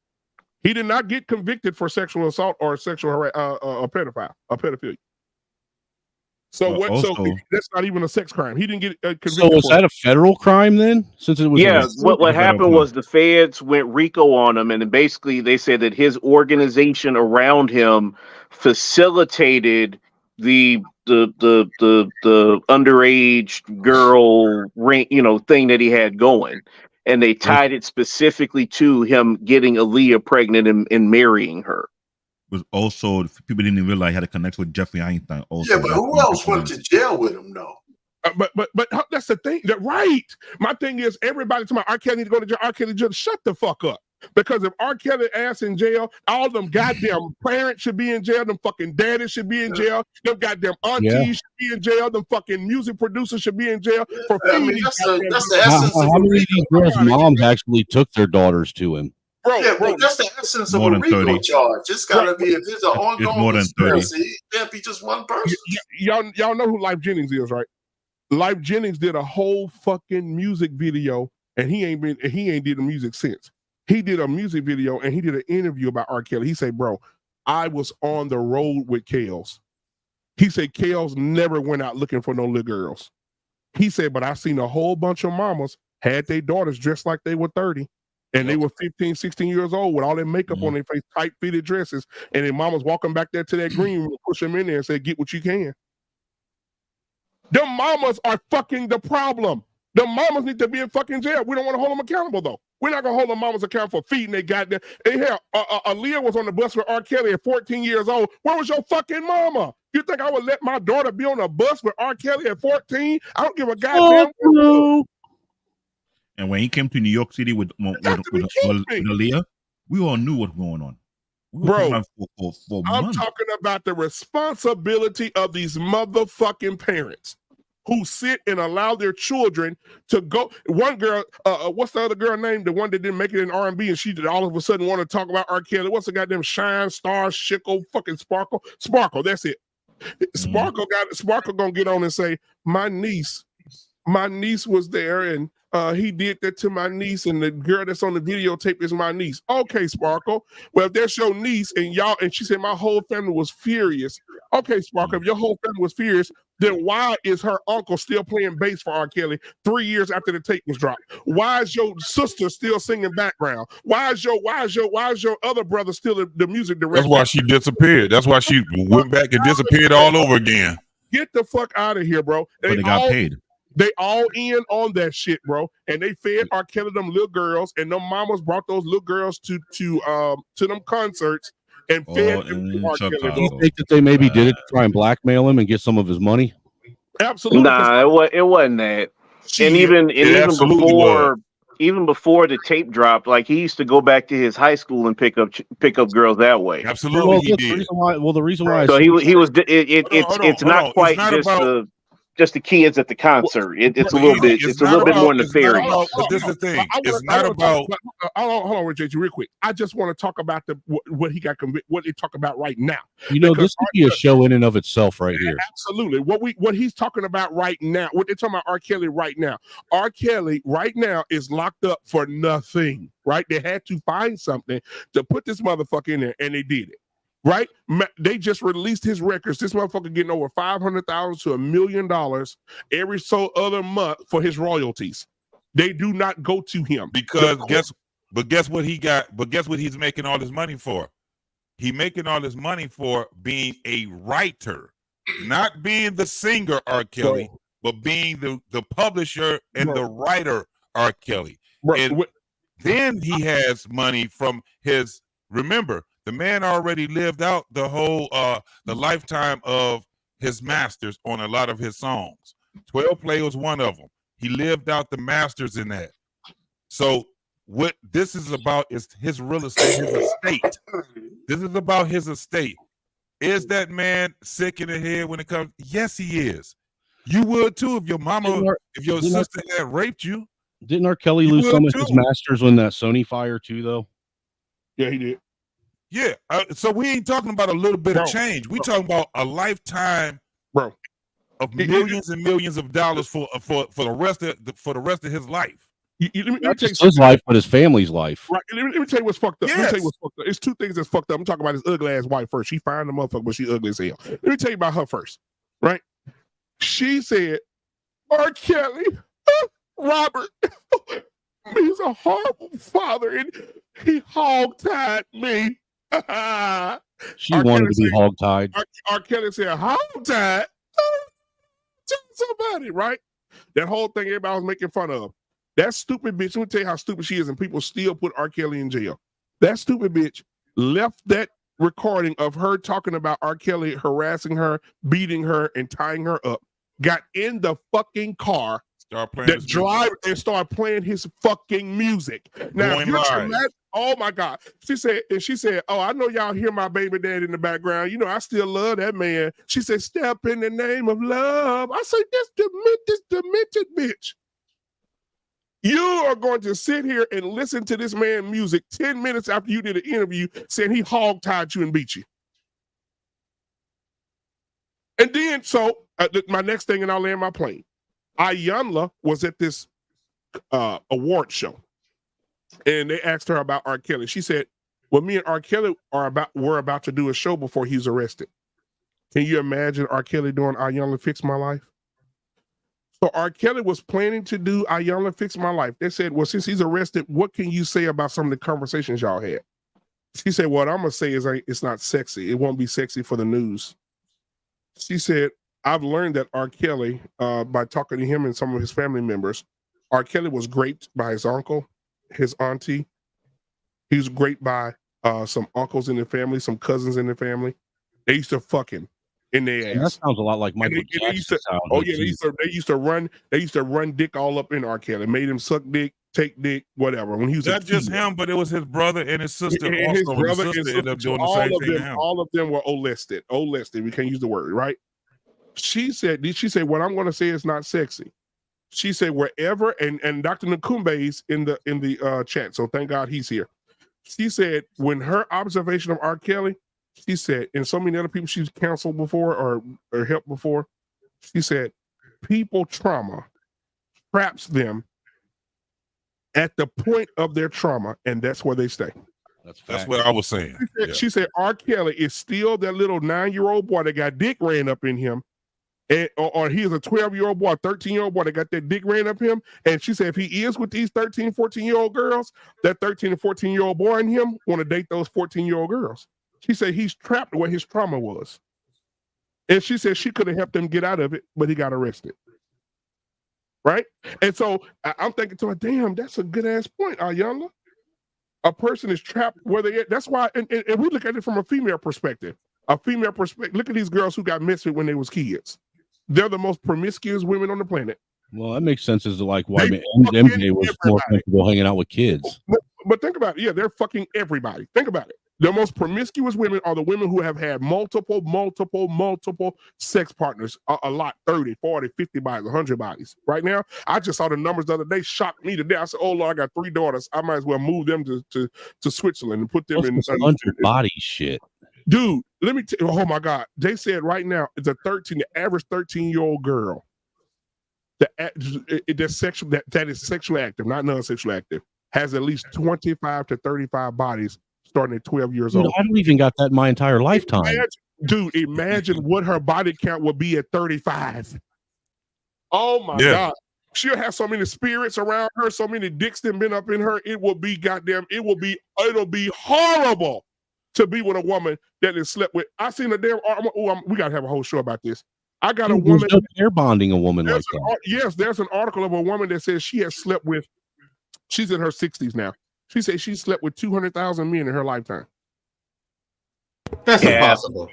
He did not get convicted for sexual assault or sexual pedophilia. So that's not even a sex crime. He didn't get convicted. So was that a federal crime then? Since it was what happened was the feds went RICO on him, and then basically they said that his organization around him facilitated the underage girl thing that he had going. And they tied it specifically to him getting Aaliyah pregnant and marrying her. Was also people didn't realize he had a connection with Jeffrey Einstein. Also, yeah, but who else went to jail with him though? But that's the thing. Right. My thing is, everybody to my R. Kelly need to go to jail. R. Kelly just shut the fuck up. Because if R. Kelly ass in jail, all them goddamn parents should be in jail. Them fucking daddies should be in jail. Them goddamn aunties should be in jail. Them fucking music producers should be in jail for feeding these goddamn that's the people. essence of How a many of these girls' moms actually took their daughters to him? Bro, but that's the essence of More a than RICO 30. charge. It's got to be, if it's an It's ongoing more than 30. conspiracy, it can't be just one person. Y'all know who Life Jennings is, right? Life Jennings did a whole fucking music video, and he ain't did the music since. He did a music video and he did an interview about R. Kelly. He said, bro, I was on the road with Kales. He said Kales never went out looking for no little girls. He said, but I seen a whole bunch of mamas had their daughters dressed like they were 30. And they were 15, 16 years old with all their makeup on their face, tight fitted dresses. And their mamas walking back there to that green room, push them in there and say, get what you can. Them mamas are fucking the problem. The mamas need to be in fucking jail. We don't want to hold them accountable, though. We're not going to hold the mamas accountable for feeding they goddamn. And hell, Aaliyah was on the bus with R. Kelly at 14 years old. Where was your fucking mama? You think I would let my daughter be on a bus with R. Kelly at 14? I don't give a goddamn. And when he came to New York City with Aaliyah, we all knew what was going on. We were Bro, talking about for I'm months. talking about the responsibility of these motherfucking parents who sit and allow their children to go. One girl, what's the other girl name? The one that didn't make it in R&B, and she did all of a sudden want to talk about R. Kelly. What's the goddamn Shine, Star, Shickle, fucking Sparkle? Sparkle, that's it. Sparkle gonna get on and say, my niece was there, and he did that to my niece, and the girl that's on the videotape is my niece. Okay, Sparkle. Well, if that's your niece and y'all, and she said my whole family was furious. Okay, Sparkle, if your whole family was furious, then why is her uncle still playing bass for R. Kelly 3 years after the tape was dropped? Why is your sister still singing background? Why is your other brother still the music director? That's why she disappeared. That's why she went back and disappeared all over again. Get the fuck out of here, bro. But they got paid. They all in on that shit, bro. And they fed R. Kelly them little girls, and them mamas brought those little girls to them concerts and fed them to R. Kelly. Do you think that they maybe did it to try and blackmail him and get some of his money? Absolutely. Nah, it wasn't that. And even before the tape dropped, like he used to go back to his high school and pick up girls that way. Absolutely, well, he did. The reason why. So it's not quite just the kids at the concert. It's a little bit. It's a little bit more nefarious. But this is the thing. It's not about. Hold on, JT, real quick. I just want to talk about what he got convicted. What they talk about right now. You know, this could be a show in and of itself, right here. Absolutely. What he's talking about right now. What they're talking about R. Kelly right now. R. Kelly right now is locked up for nothing. Right? They had to find something to put this motherfucker in there, and they did it. Right? They just released his records. This motherfucker getting over $500,000 to $1 million every so other month for his royalties. They do not go to him Because guess what he got? But guess what he's making all this money for? He making all this money for being a writer, not being the singer R. Kelly, but being the publisher and the writer R. Kelly. And then he has money from his. Remember, the man already lived out the whole the lifetime of his masters on a lot of his songs. 12 Play was one of them. He lived out the masters in that. So what this is about is his real estate, his estate. This is about his estate. Is that man sick in the head when it comes? Yes, he is. You would too if your mama, if your sister had raped you. Didn't R. Kelly lose some of his masters when that Sony fire too, though? Yeah, he did. Yeah, so we ain't talking about a little bit of change. We talking about a lifetime, of millions and millions of dollars for the rest of his life. Not just his life, but his family's life. Right. Let me tell you what's fucked up. Yes. Let me tell you what's fucked up. It's two things that's fucked up. I'm talking about his ugly ass wife first. She fine the motherfucker, but she ugly as hell. Let me tell you about her first. Right? She said, R. Kelly, Robert, he's a horrible father, and he hog-tied me. She wanted to be hog-tied. R. Kelly said, hog-tied? Tell somebody, right? That whole thing everybody was making fun of. That stupid bitch, let me tell you how stupid she is, and people still put R. Kelly in jail. That stupid bitch left that recording of her talking about R. Kelly harassing her, beating her, and tying her up got in the fucking car Start playing that his drive and start playing his fucking music. Now, Going you can live. imagine, oh my God. She said, oh, I know y'all hear my baby dad in the background. You know, I still love that man. She said, step in the name of love. I say, this demented bitch. You are going to sit here and listen to this man's music 10 minutes after you did an interview saying he hog-tied you and beat you. And then, so my next thing, and I'll land my plane. Ayanla was at this award show, and they asked her about R. Kelly. She said, well, me and R. Kelly were about to do a show before he's arrested. Can you imagine R. Kelly doing Ayanla Fix My Life? So R. Kelly was planning to do Ayanla Fix My Life. They said, well, since he's arrested, what can you say about some of the conversations y'all had? She said, what I'm going to say is it's not sexy. It won't be sexy for the news. She said, I've learned that R. Kelly, by talking to him and some of his family members, R. Kelly was raped by his uncle, his auntie. He was raped by some uncles in the family, some cousins in the family. They used to fuck him in their ass. That sounds a lot like Michael Jackson's childhood. They used to run dick all up in R. Kelly, made him suck dick, take dick, whatever. When he was not just him, but it was his brother and his sister and also. his brother and his sister ended up doing the all same of thing them, to him. all of them were molested. We can't use the word, right? She said, what I'm going to say is not sexy. She said, wherever, and Dr. Nakumbe is in the chat, so thank God he's here. She said, when her observation of R. Kelly, she said, and so many other people she's counseled before or helped before, she said, people trauma traps them at the point of their trauma, and that's where they stay. That's what I was saying. She said R. Kelly is still that little 9-year-old boy that got dick ran up in him, or he is a 12-year-old boy, 13-year-old boy that got that dick ran up him. And she said if he is with these 13, 14-year-old girls, that 13 and 14-year-old boy in him want to date those 14-year-old girls. She said he's trapped where his trauma was. And she said she could have helped him get out of it, but he got arrested. Right? And so I'm thinking to her, damn, that's a good ass point, Ayanla. A person is trapped where they at. That's why, and we look at it from a female perspective. Look at these girls who got messed with when they was kids. They're the most promiscuous women on the planet. Well, that makes sense as to like why MJ was more comfortable hanging out with kids. But think about it. Yeah, they're fucking everybody. Think about it. The most promiscuous women are the women who have had multiple sex partners, a lot, 30, 40, 50 bodies, 100 bodies. Right now, I just saw the numbers the other day, shocked me today. I said, oh, Lord, I got 3 daughters. I might as well move them to Switzerland and put them in. 100 body shit. Dude, let me tell you, oh my God. They said right now, the average 13-year-old girl that is sexually active, not non-sexually active, has at least 25 to 35 bodies starting at 12 years old. I don't even got that in my entire lifetime. Imagine what her body count would be at 35. Oh my God. She'll have so many spirits around her, so many dicks that been up in her. It will be it'll be horrible to be with a woman that is slept with. I seen a damn, we got to have a whole show about this. I got a woman. No air bonding a woman like that. Yes, there's an article of a woman that says she has slept with, she's in her 60s now. She said she slept with 200,000 men in her lifetime. That's impossible.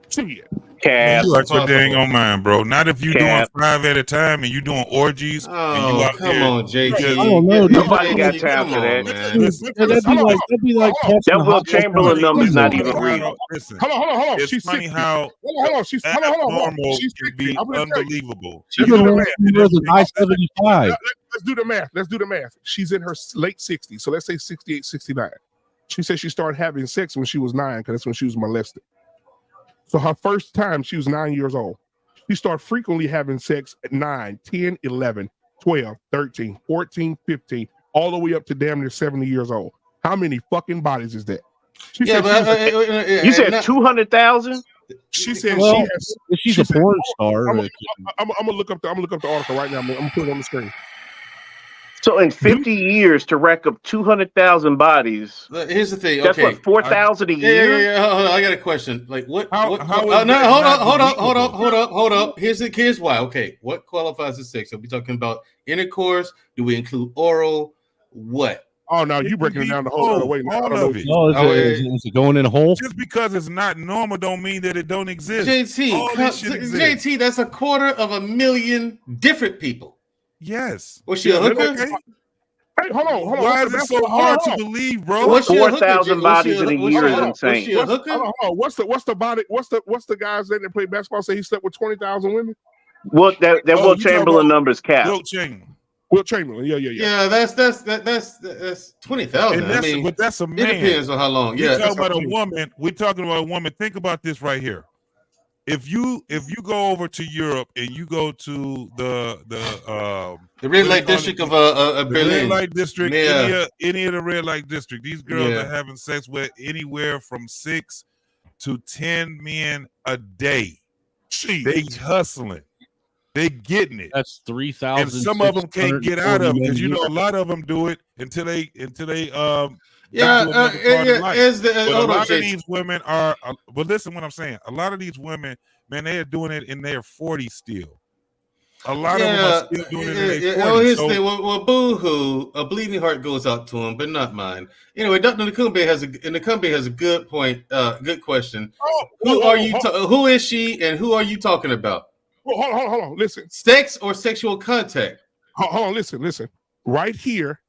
Shit. You out your dang on mind, bro. Not if you doing 5 at a time and you doing orgies. and you out come on, JT. I don't know. Nobody got time for that. That'd be like that Will Chamberlain number's not even real. Listen, hold on. It's She's funny 60. how hold on. She's abnormal She's can be unbelievable. She's I-75. Let's do the math. She's in her late 60s. So let's say 68, 69. She said she started having sex when she was 9 because that's when she was molested. So her first time, she was 9 years old. She started frequently having sex at 9, 10, 11, 12, 13, 14, 15, all the way up to damn near 70 years old. How many fucking bodies is that? You said 200,000? She said she's a porn star. I'm gonna look up the article right now. I'm gonna put it on the screen. So in 50 years to rack up 200,000 bodies. Here's the thing. That's okay. what 4,000 a year. Yeah. Hold on. I got a question. Like what? How Hold up. Here's why. Okay, what qualifies as sex? Are we talking about intercourse? Do we include oral? What? Oh no, you breaking it down the whole other way now. I don't know. Of it. No, is it going in a hole? Just because it's not normal don't mean that it don't exist. JT, All this shit exists. JT, that's 250,000 different people. Yes. Was she a hooker? Okay. Hey, hold on. Why is it so hard to believe, bro? Was she a hooker? 4,000 bodies in a year is insane. Was she a hooker? Hold on. What's the body? What's the guys that play basketball say he slept with 20,000 women? Well, that Will Chamberlain number's cap. Will Chamberlain, yeah. Yeah, that's 20,000. I mean, but that's a man. It depends on how long. We're Yeah, talking about a woman. We're talking about a woman. Think about this right here. If you go over to Europe and you go to the red light district of Berlin, red light district, yeah. any of the red light district, these girls Yeah. are having sex with anywhere from 6 to 10 men a day. They hustling. They getting it. That's 3,000. And some of them can't get out of it because a lot of them do it until they Yeah, a lot of these women are. But listen, what I'm saying. A lot of these women, man, they are doing it in their 40s still. A lot of them are still doing it in their 40s. Oh, here's the thing. Well, boo-hoo, a bleeding heart goes out to him, but not mine. Anyway, Dr. Nakumbe has a good point. Good question. Who is she, and who are you talking about? Well, hold on. Listen. Sex or sexual contact? Hold on. Listen. Right here,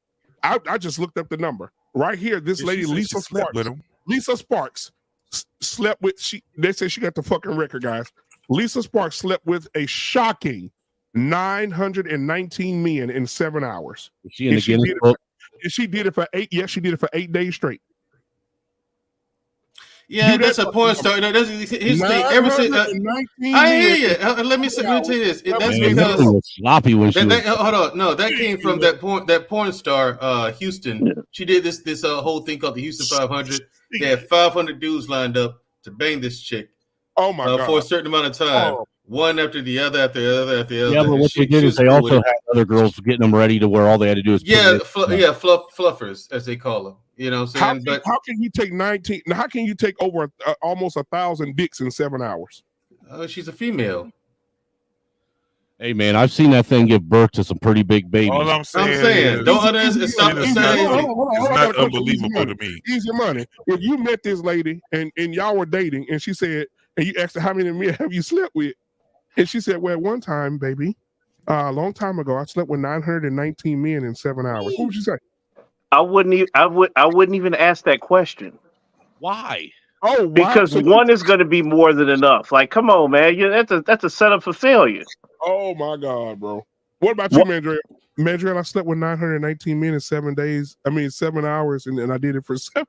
I just looked up the number. Right here, this lady Lisa Sparks. With him. Lisa Sparks slept with. They say she got the fucking record, guys. Lisa Sparks slept with a shocking 919 men in 7 hours. She in the Guinness Book? She did it for 8. Yes, she did it for 8 days straight. Yeah, that's a porn star. No, here's the thing. I hear you. Let me tell you this. That's because sloppy when she hold on. No, that came from that porn star, Houston. She did this whole thing called the Houston 500. They had 500 dudes lined up to bang this chick. Oh my god! For a certain amount of time, one after the other, after the other, after the other. Yeah, but what they did is they also had other girls getting them ready to where all they had to do is fluffers as they call them. You know what I'm saying? How can you take 19? How can you take over almost 1,000 dicks in 7 hours? She's a female. Hey man, I've seen that thing give birth to some pretty big babies. All I'm saying don't understand. It's not unbelievable to me. Easy money. If you met this lady and y'all were dating, and she said, and you asked her how many men have you slept with, and she said, well, one time, baby, a long time ago, I slept with 919 men in 7 hours. What would you say? I wouldn't even ask that question. Why? Oh, because one is going to be more than enough. Like, come on, man, that's a setup for failure. Oh my God, bro. What about you, Mandriel? Mandriel, I slept with 919 men in 7 days. I mean, 7 hours, and I did it for 7.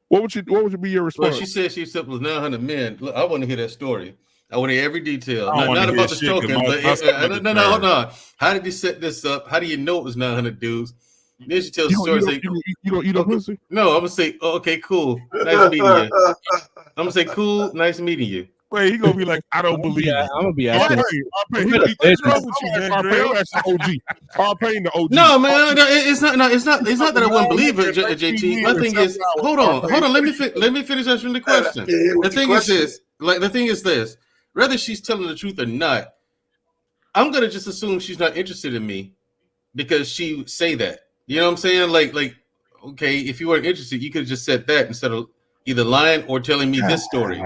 What would be your response? Well, she said she slept with 900 men. Look, I want to hear that story. I want to hear every detail. I don't Not wanna about hear the shit, stroking, 'cause but my no, hold on. How did you set this up? How do you know it was 900 dudes? Then she tells the story. You don't eat a pussy? No, I'm gonna say, okay, cool, nice meeting you. I'm gonna say, cool, nice meeting you. Wait, he gonna be like, I don't believe you. I'm gonna be asking. What's wrong with you, Mandriel? That's the OG. R-Pain, the OG. No, man, it's not that I wouldn't believe it, JT. My thing is, hold on. Let me finish answering the question. The thing is this: whether she's telling the truth or not, I'm gonna just assume she's not interested in me because she say that. You know what I'm saying? Like, okay, if you weren't interested, you could have just said that instead of either lying or telling me this story. You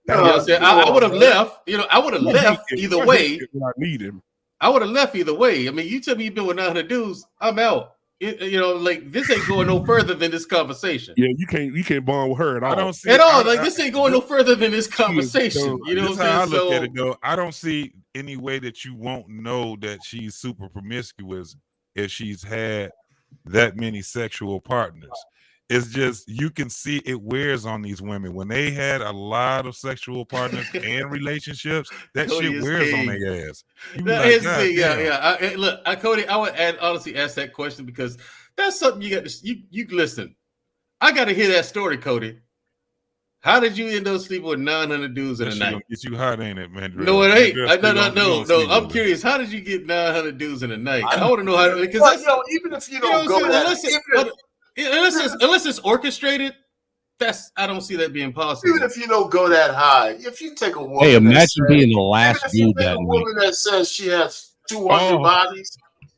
know what I'm saying? I would have left. I would have left either way. I need him. I would have left either way. I mean, you tell me you've been with 900 dudes, I'm out. Like this ain't going no further than this conversation. Yeah, you can't bond with her at all. I don't see this ain't going no further than this conversation. You know what I'm saying? I look at it though. I don't see any way that you won't know that she's super promiscuous if she's had that many sexual partners. It's just you can see it wears on these women when they had a lot of sexual partners and relationships. That Cody shit wears on king. their ass. Here's the thing, Cody, I would honestly ask that question because that's something you got to you listen. I got to hear that story, Cody. How did you end up sleeping with 900 dudes in a night? It's you hot, ain't it, man? No, it ain't. No. I'm curious. How did you get 900 dudes in a night? I want to know how. Because even if you don't go that, unless it's orchestrated, I don't see that being possible. Even if you don't go that high, if you take a woman, hey, imagine being the last dude that night. Even if you take a woman that says she has 200 bodies,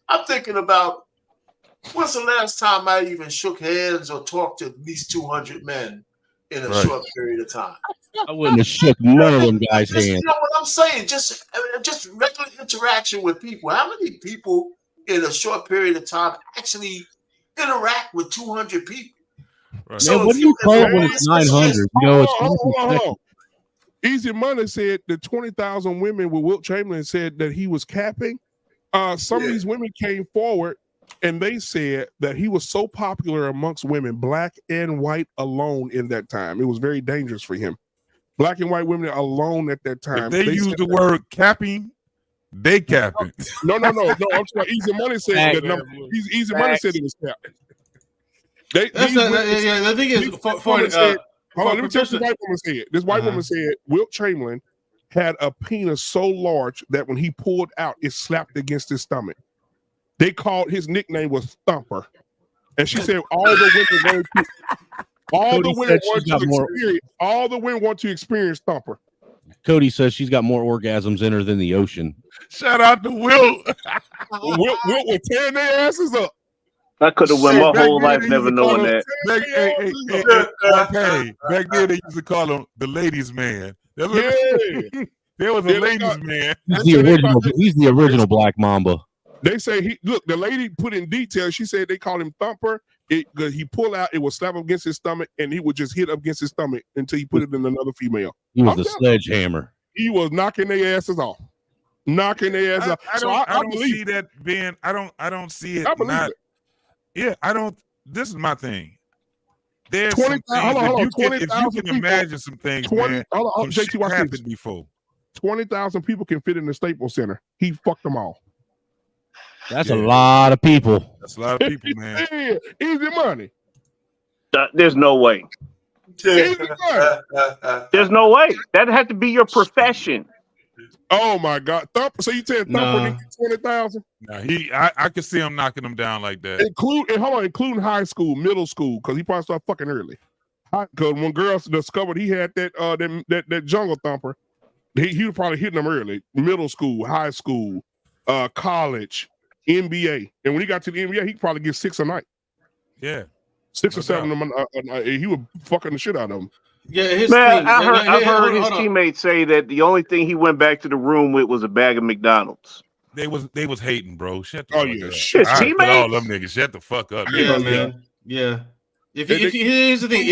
I'm thinking about When's the last time I even shook hands or talked to at least 200 men in a short period of time? I wouldn't have shook none of them guys' Just, hands. you know what I'm saying? Just regular interaction with people. How many people in a short period of time actually interact with 200 people? Right. So Man, what if do you call it when if it's 900? You know, it's hold on. Easy Money said the 20,000 women with Wilt Chamberlain said that he was capping. Some of these women came forward and they said that he was so popular amongst women, black and white alone in that time. It was very dangerous for him. Black and white women alone at that time. If they use said the word capping, they capping. No. I'm sorry. Easy Money said that number. Easy Money said it was capped. The thing is, hold on, let me tell you what the white woman said. This white woman said Wilt Chamberlain had a penis so large that when he pulled out, it slapped against his stomach. They called his nickname was Thumper, and she said all the women want to experience Thumper. Cody says she's got more orgasms in her than the ocean. Shout out to Wilt. Wilt will tear their asses up. I could have went my whole life never knowing that. Back then they used to call him the ladies' man. There was a ladies' man. He's the original Black Mamba. They say the lady put in detail. She said they called him Thumper. He pull out, it would slap up against his stomach, and he would just hit up against his stomach until he put it in another female. He was the sledgehammer. He was knocking their asses off. Knocking their asses off. I don't see that being. I don't see it. I believe it. Yeah, I don't. This is my thing. There's 20, some things, if you can people, imagine some things, 20, man. hold on, JT, watch this. Happened before. 20,000 people can fit in the Staples Center. He fucked them all. That's a lot of people. That's a lot of people, man. Yeah, easy money. There's no way. Easy money. There's no way. That had to be your profession. Oh my God, Thumper! So you said Thumper 20,000? Nah, I could see him knocking them down like that. Including high school, middle school, because he probably started fucking early. Because when girls discovered he had that jungle thumper, he was probably hitting them early. Middle school, high school, college, NBA, and when he got to the NBA, he probably get 6 a night. Yeah, 6 or 7 of them. He was fucking the shit out of them. Yeah, man, I've heard his teammates say that the only thing he went back to the room with was a bag of McDonald's. They was hating, bro. Shut the fuck up. Shit, teammates. All them niggas, shut the fuck up. Yeah, man. Yeah. Here's the thing.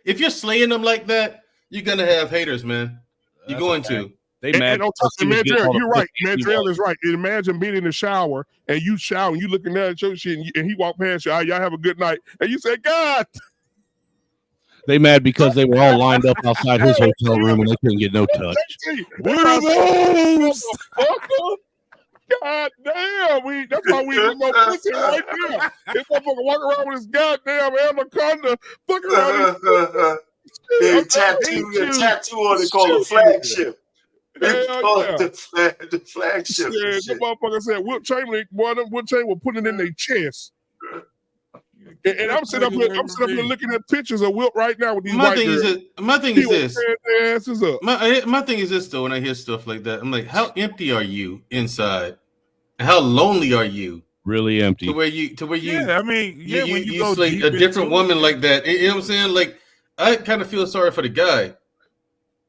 If you're slaying them like that, you're gonna have haters, man. You're going to. And on top of Mandrell, you're right. Mandrell is right. Imagine being in the shower and you shower and you looking at your shit and he walked past you. Y'all have a good night, and you say, God. They mad because they were all lined up outside his hotel room and they couldn't get no touch. What are those? God damn, that's why we get no pussy right there. This motherfucker walking around with his goddamn anaconda, fucking around. A tattoo on it called a flagship. The flagship. Yeah, the motherfucker said Wilt Chamberlain will put it in their chest. And I'm sitting up here looking at pictures of Wilt right now with these white girls. My thing is this. Their asses up. My thing is this though. When I hear stuff like that, I'm like, how empty are you inside? How lonely are you? Really empty. To where you. Yeah, I mean, yeah, when you go like a different woman like that. You know what I'm saying? Like, I kind of feel sorry for the guy.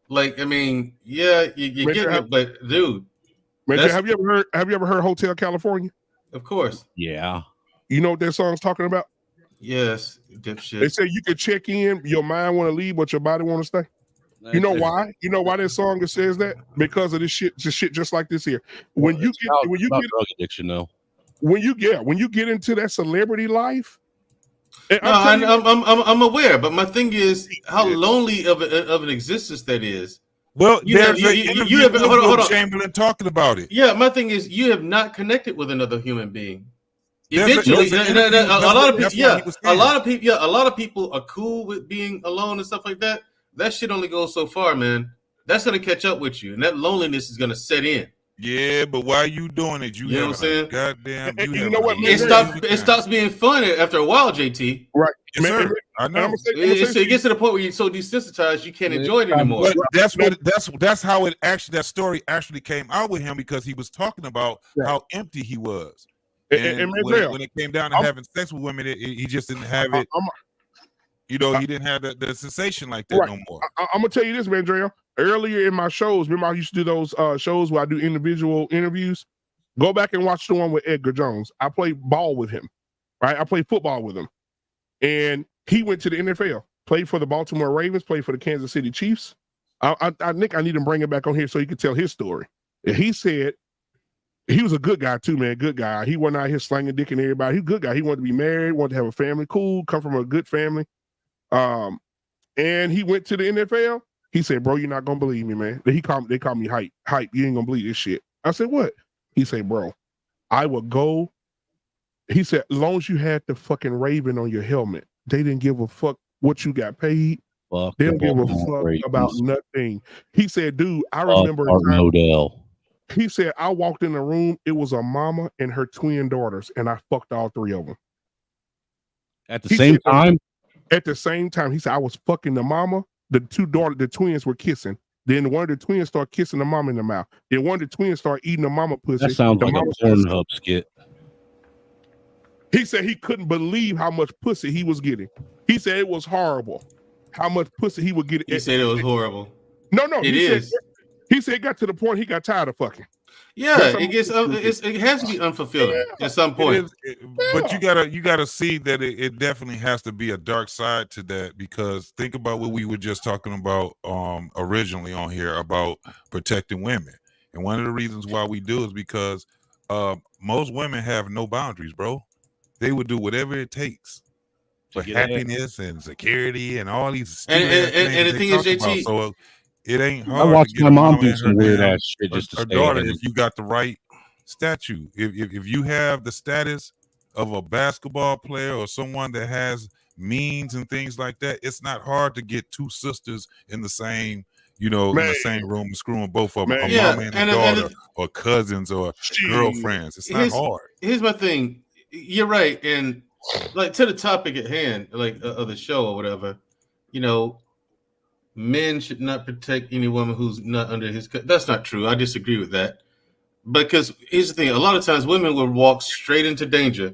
Like, I mean, yeah, you get it, but dude, have you ever heard Hotel California? Of course. Yeah. You know what that song's talking about? Yes, dipshit. They say you can check in, your mind want to leave, but your body want to stay. You know why? You know why that song says that? Because of this shit just like this here. When you get drug addiction, though. When you get into that celebrity life. I'm aware, but my thing is how lonely of an existence that is. Well, you have hold on. Chamberlain talking about it. Yeah, my thing is you have not connected with another human being. Eventually, a lot of people are cool with being alone and stuff like that. That shit only goes so far, man. That's gonna catch up with you, and that loneliness is gonna set in. Yeah, but why are you doing it? You know what I'm saying? Goddamn, you know what? It stops being fun after a while, JT. Right. Yes, sir. I know. It gets to the point where you're so desensitized you can't enjoy it anymore. But that's how it actually that story actually came out with him because he was talking about how empty he was. And when Mandrell, it came down to having sex with women, he just didn't have it. He didn't have the sensation like that no more. I'm gonna tell you this, Mandrell. Earlier in my shows, remember I used to do those shows where I do individual interviews. Go back and watch the one with Edgar Jones. I played ball with him, right? I played football with him, and he went to the NFL, played for the Baltimore Ravens, played for the Kansas City Chiefs. I think I need to bring him back on here so he could tell his story. And he said he was a good guy too, man. Good guy. He wasn't out here slanging dick and everybody. He was a good guy. He wanted to be married, wanted to have a family, cool, come from a good family. And he went to the NFL. He said, "Bro, you're not gonna believe me, man." They call me hype. Hype. You ain't gonna believe this shit. I said, "What?" He said, "Bro, I would go." He said, "As long as you had the fucking Raven on your helmet, they didn't give a fuck what you got paid. They don't give a fuck about nothing." He said, "Dude, I remember." He said, "I walked in the room. It was a mama and her twin daughters, and I fucked all three of them at the same time." At the same time, he said, "I was fucking the mama. The two daughters, the twins were kissing. Then one of the twins started kissing the mama in the mouth. Then one of the twins started eating the mama pussy." That sounds like a Pornhub skit. He said he couldn't believe how much pussy he was getting. He said it was horrible how much pussy he would get. He said it was horrible. No, it is. He said it got to the point he got tired of fucking. Yeah, it gets. It has to be unfulfilling at some point. But you gotta see that it definitely has to be a dark side to that, because think about what we were just talking about originally on here about protecting women, and one of the reasons why we do is because most women have no boundaries, bro. They would do whatever it takes for happiness and security and all these. And the thing is, JT, so it ain't hard. I watched my mom do some weird ass shit just to her stay daughter, ahead. if you got the right statue, if you have the status of a basketball player or someone that has means and things like that, it's not hard to get two sisters in the same, in the same room, screwing both of them, a mom and a daughter, or cousins or girlfriends. It's not hard. Here's my thing. You're right, and like to the topic at hand, like of the show or whatever, men should not protect any woman who's not under his. That's not true. I disagree with that. Because here's the thing: a lot of times women will walk straight into danger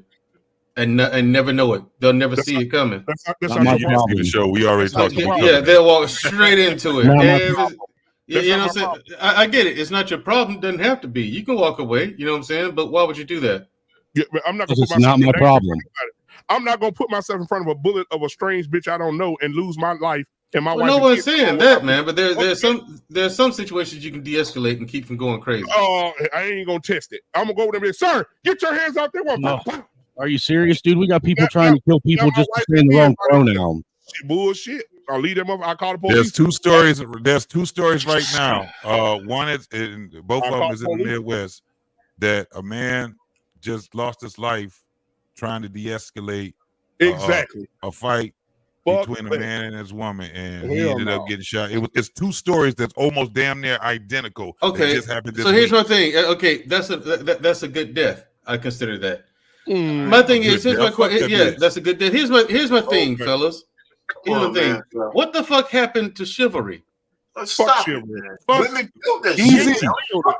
and never know it. They'll never see it coming. That's not my problem. The show we already talked about. Yeah, they'll walk straight into it. Not my And you know what I'm saying? I get it. It's not your problem. It doesn't have to be. You can walk away. You know what I'm saying? But why would you do that? Yeah, I'm not. It's not my problem. I'm not gonna put myself in front of a bullet of a strange bitch I don't know and lose my life and my wife. No one's saying that, man. But there's some situations you can de-escalate and keep from going crazy. Oh, I ain't gonna test it. I'm gonna go over there and say, "Sir, get your hands out there." No. Are you serious, dude? We got people trying to kill people just to say the wrong pronoun. Bullshit. I'll leave them up. I'll call the police. There's two stories. There's two stories right now. One is both of them is in the Midwest, that a man just lost his life trying to de-escalate a fight between a man and his woman, and he ended up getting shot. It's two stories that's almost damn near identical. Okay, just happened this so here's week. my thing. Okay, that's a good death. I consider that. My thing is, here's my question. Yeah, that's a good death. Here's my thing, fellas. Here's the thing. What the fuck happened to chivalry? Stop chivalry. Women do this Easy. shit.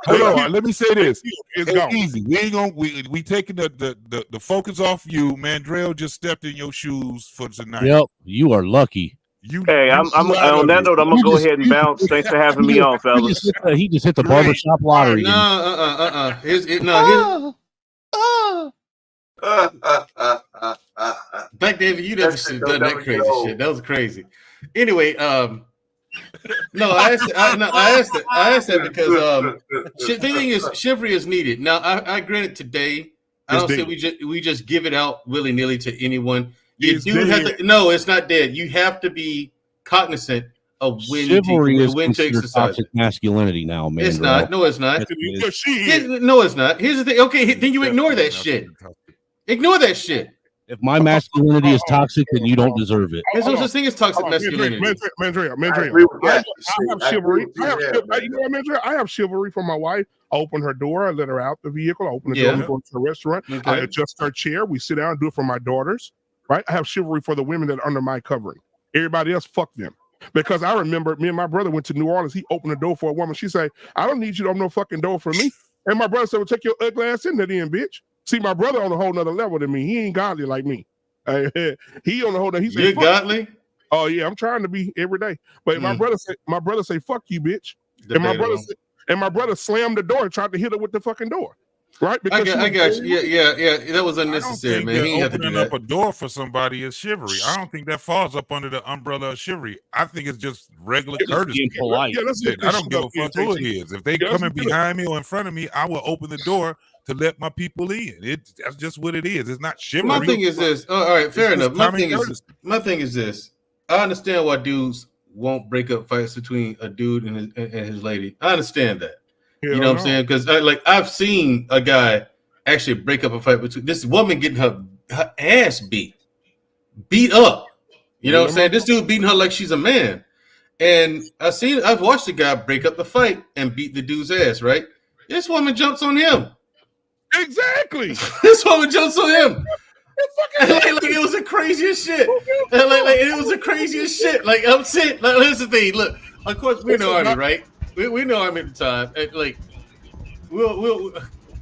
Hold on. Let me say this. It's It's gone. easy. We ain't gonna we taking the focus off you. Mandrell just stepped in your shoes for tonight. Yep, you are lucky. Hey, I'm on that note. I'm gonna go ahead and bounce. Thanks for having me on, fellas. He just hit the barbershop lottery. No, here's Black David, you never should have done that crazy shit. That was crazy. Anyway, no, I asked that because the thing is, chivalry is needed. Now, I grant it today. I don't say we just give it out willy nilly to anyone. You do have to. No, it's not dead. You have to be cognizant of when Chivalry is when to considered exercise toxic it. masculinity now, man. It's not. No, it's not. Yes, it is. No, it's not. Here's the thing. Okay, then you ignore that shit. Ignore that shit. If my masculinity is toxic, then you don't deserve it. There's no such thing as toxic masculinity. Mandrell. I agree with I that. have chivalry. I agree with you there, You know what, Mandrell? I have chivalry from my wife. I open her door. I let her out the vehicle. I open the door. We go to a restaurant. Okay. I adjust her chair. We sit down and do it for my daughters. Right? I have chivalry for the women that are under my covering. Everybody else, fuck them. Because I remember me and my brother went to New Orleans. He opened the door for a woman. She said, "I don't need you to open no fucking door for me." And my brother said, "Well, take your ugly ass in there then, bitch." See, my brother on a whole nother level than me. He ain't godly like me. He on a whole. He You're said, godly. Oh yeah, I'm trying to be every day. But my brother say, "Fuck you, bitch," and my brother slammed the door and tried to hit her with the fucking door. Right? I got you. Yeah. That was unnecessary, man. He ain't have to do opening up that. a door for somebody is chivalry. I don't think that falls up under the umbrella of chivalry. I think it's just regular courtesy. polite. Yeah, let's look I this don't shit give up a fuck here, who it JT. is. If they Yeah, let's coming look it up. behind me or in front of me, I will open the door to let my people in. That's just what it is. It's not chivalry. My thing is this. Oh, all right, fair It's just enough. My common thing courtesy. is this. I understand why dudes won't break up fights between a dude and his lady. I understand that. Hell you know what no. I'm saying? Because I've seen a guy actually break up a fight between this woman getting her ass beat up. You know what I'm saying? This dude beating her like she's a man. And I've watched the guy break up the fight and beat the dude's ass, right? This woman jumps on him. Exactly. This woman jumps on him. like it was the craziest shit. Like it was the craziest shit. Like I'm saying, like, here's the thing. Look, of course we're in the army, right? We know Army at the time. And, like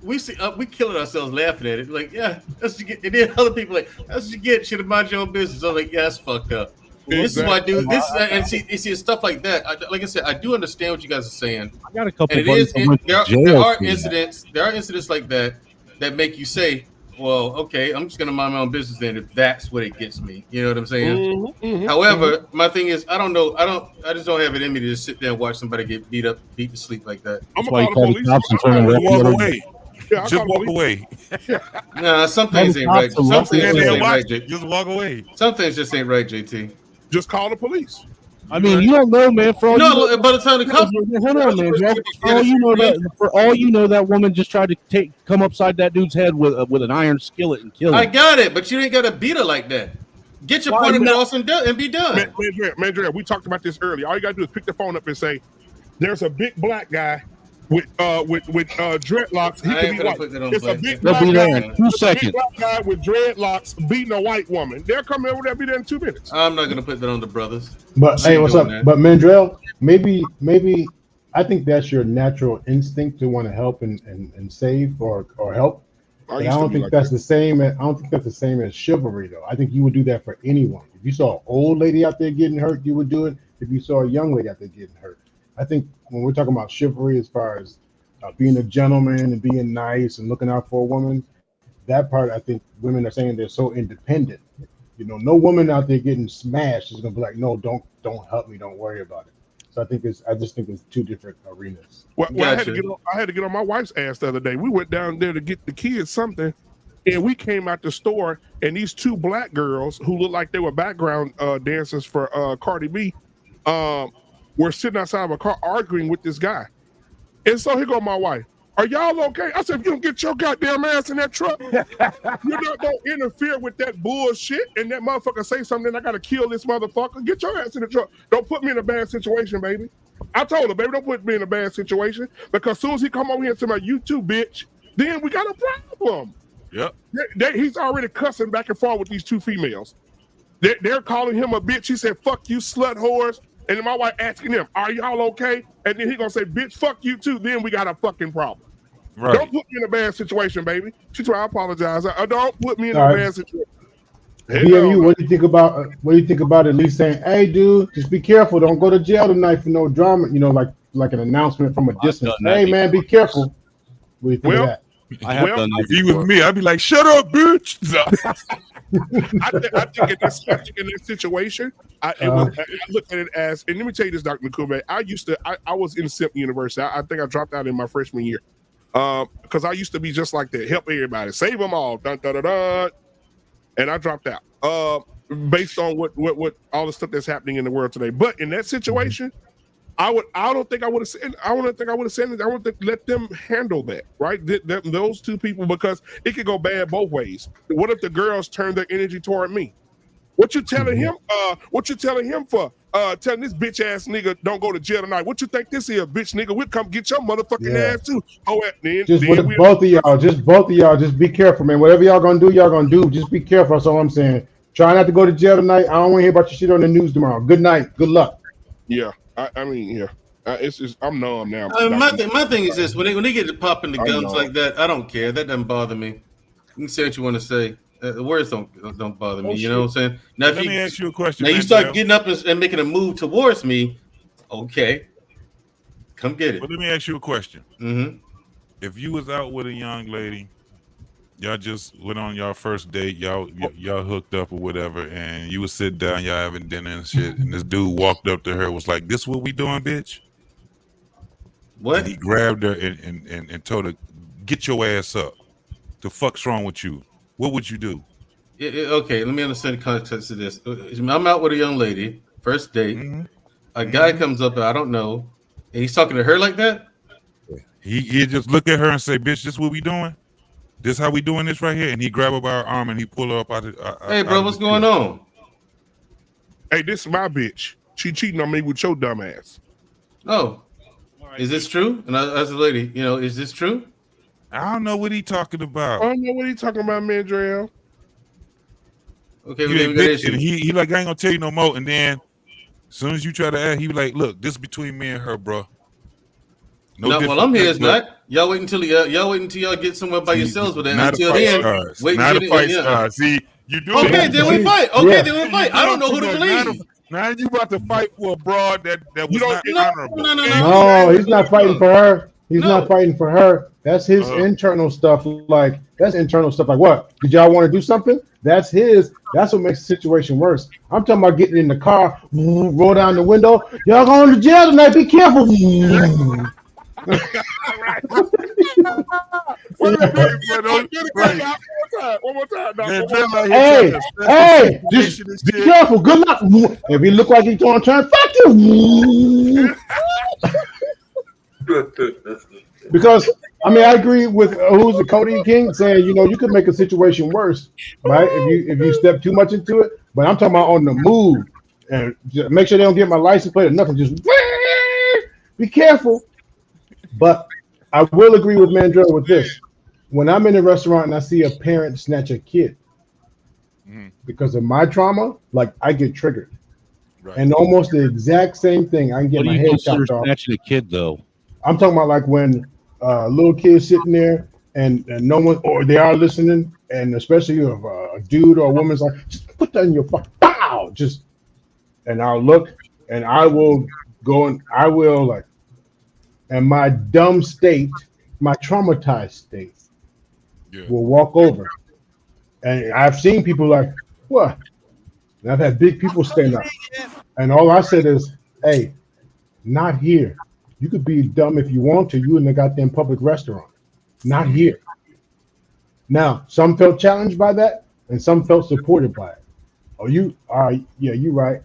we see we killing ourselves laughing at it. Like, yeah, that's what you get. And then other people like, that's what you get. Should have mind your own business. I'm like, yeah, that's fucked up. This is why I do this. And see stuff like that. Like I said, I do understand what you guys are saying. I got a couple. And there are incidents. There are incidents like that make you say, well, okay, I'm just gonna mind my own business then if that's what it gets me. You know what I'm saying? However, my thing is, I don't know. I just don't have it in me to just sit there and watch somebody get beat to sleep like that. I'm gonna call the police. Walk away. Yeah, Just walk away. Nah, some things ain't right. Some things just ain't right, JT. Just walk away. Some things just ain't right, JT. Just call the police. I mean, you don't know, man. For all No, you know, by the time the cop, hold on, man, Joe. For all you know, that woman just tried to come upside that dude's head with an iron skillet and kill him. I got it, but you ain't got to beat her like that. Get your point across and be done. Man, we talked about this earlier. All you gotta do is pick the phone up and say, "There's a big black guy with dreadlocks. He can be white. It's a big black guy. Big black guy with dreadlocks beating a white woman. They'll come over there, be there in 2 minutes." I'm not gonna put that on the brothers. But hey, what's up? But Mandrell, maybe I think that's your natural instinct to want to help and save or help. But I don't think that's the same. I don't think that's the same as chivalry, though. I think you would do that for anyone. If you saw an old lady out there getting hurt, you would do it. If you saw a young lady out there getting hurt, I think when we're talking about chivalry, as far as being a gentleman and being nice and looking out for a woman, that part, I think women are saying they're so independent. You know, no woman out there getting smashed is gonna be like, no, don't help me, don't worry about it. So I just think it's two different arenas. Well, I had to get on my wife's ass the other day. We went down there to get the kids something, and we came out the store, and these two black girls who looked like they were background dancers for Cardi B, were sitting outside of a car arguing with this guy. And so here go my wife. Are y'all okay? I said, if you don't get your goddamn ass in that truck, you're not gonna interfere with that bullshit. And that motherfucker say something, then I gotta kill this motherfucker. Get your ass in the truck. Don't put me in a bad situation, baby. I told her, baby, don't put me in a bad situation, because as soon as he come over here and say my YouTube bitch, then we got a problem. Yep. He's already cussing back and forth with these two females. They're calling him a bitch. He said, fuck you, slut whores. And then my wife asking him, are y'all okay? And then he gonna say, bitch, fuck you too. Then we got a fucking problem. Right. Don't put me in a bad situation, baby. She told me, I apologize. Don't put me in a bad situation. BMU, what do you think about at least saying, hey, dude, just be careful. Don't go to jail tonight for no drama. You know, like an announcement from a distance. Hey, man, be careful. What do you think of that? If he was me, I'd be like, shut up, bitch. I think in that situation, I look at it as, and let me tell you this, Dr. Nakube, I was in Simp University. I think I dropped out in my freshman year. Because I used to be just like that, help everybody, save them all, dun, dun, dun, dun, and I dropped out based on what all the stuff that's happening in the world today. But in that situation, I don't think I would have said it. I want to let them handle that, right? Those two people, because it could go bad both ways. What if the girls turn their energy toward me? What you telling him? What you telling him for? Telling this bitch ass nigga don't go to jail tonight. What you think this is, bitch nigga? We'll come get your motherfucking ass too. Both of y'all, just be careful, man. Whatever y'all gonna do. Just be careful. That's all I'm saying. Try not to go to jail tonight. I don't want to hear about your shit on the news tomorrow. Good night. Good luck. Yeah, I mean, yeah. It's just I'm numb now. My thing is this: when they get to popping the guns like that, I don't care. That doesn't bother me. You can say what you want to say. Words don't bother me. Oh, You know what I'm saying? Now, Let me ask you a question. Now you man, start Bill. getting up and making a move towards me. Okay, come get it. But let me ask you a question. Mm-hmm. If you was out with a young lady, y'all just went on y'all first date, y'all hooked up or whatever, and you would sit down, y'all having dinner and shit, and this dude walked up to her, was like, "This what we doing, bitch?" What? And he grabbed her and told her, "Get your ass up. The fuck's wrong with you? What would you do?" Okay, let me understand the context of this. I'm out with a young lady, first date. Mm-hmm. A guy comes up that I don't know, and he's talking to her like that. He just look at her and say, "Bitch, this what we doing? This how we doing this right here?" And he grab her by her arm and he pull her up out of. Hey, bro, what's going on? Hey, this is my bitch. She cheating on me with your dumb ass. Oh, is this true? And as a lady, is this true? I don't know what he talking about. I don't know what he talking about, Mandrell. Okay, He, we like, got bitch, issue. and he like, I ain't gonna tell you no more. And then, as soon as you try to ask, he be like, "Look, this between me and her, bro. No, well, I'm here. It's not. Y'all wait until y'all get somewhere by yourselves with that. Until then, wait not until a fight star. See, you do. Okay, then we fight. Okay, then we fight. I don't know who to believe. Now you about to fight for a broad that was not honorable. No, he's not fighting for her. He's not fighting for her. That's his internal stuff. Like, that's internal stuff. Like, what? Did y'all want to do something? That's his. That's what makes the situation worse. I'm talking about getting in the car, roll down the window. Y'all going to jail tonight. Be careful. One more time. Hey, just be careful. Good luck. If he look like he's going to turn, fuck you. Because I mean, I agree with who's the Cody King saying, you could make a situation worse, right? If you step too much into it. But I'm talking about on the move, and just make sure they don't get my license plate or nothing. Just be careful. But I will agree with Mandrell with this. When I'm in a restaurant and I see a parent snatch a kid because of my trauma, like, I get triggered. Right. And almost the exact same thing. I can get my head chopped off. Snatching a kid, though? I'm talking about like when little kids sitting there and no one, or they are listening, and especially if a dude or a woman's like, just put that in your fucking bow, and I'll look and I will go and I will like, and my dumb state, my traumatized state, will walk over, and I've seen people like, what? And I've had big people stand up, and all I said is, hey, not here. You could be dumb if you want to. You in the goddamn public restaurant. Not here. Now, some felt challenged by that, and some felt supported by it. Oh, you are, yeah, you're right.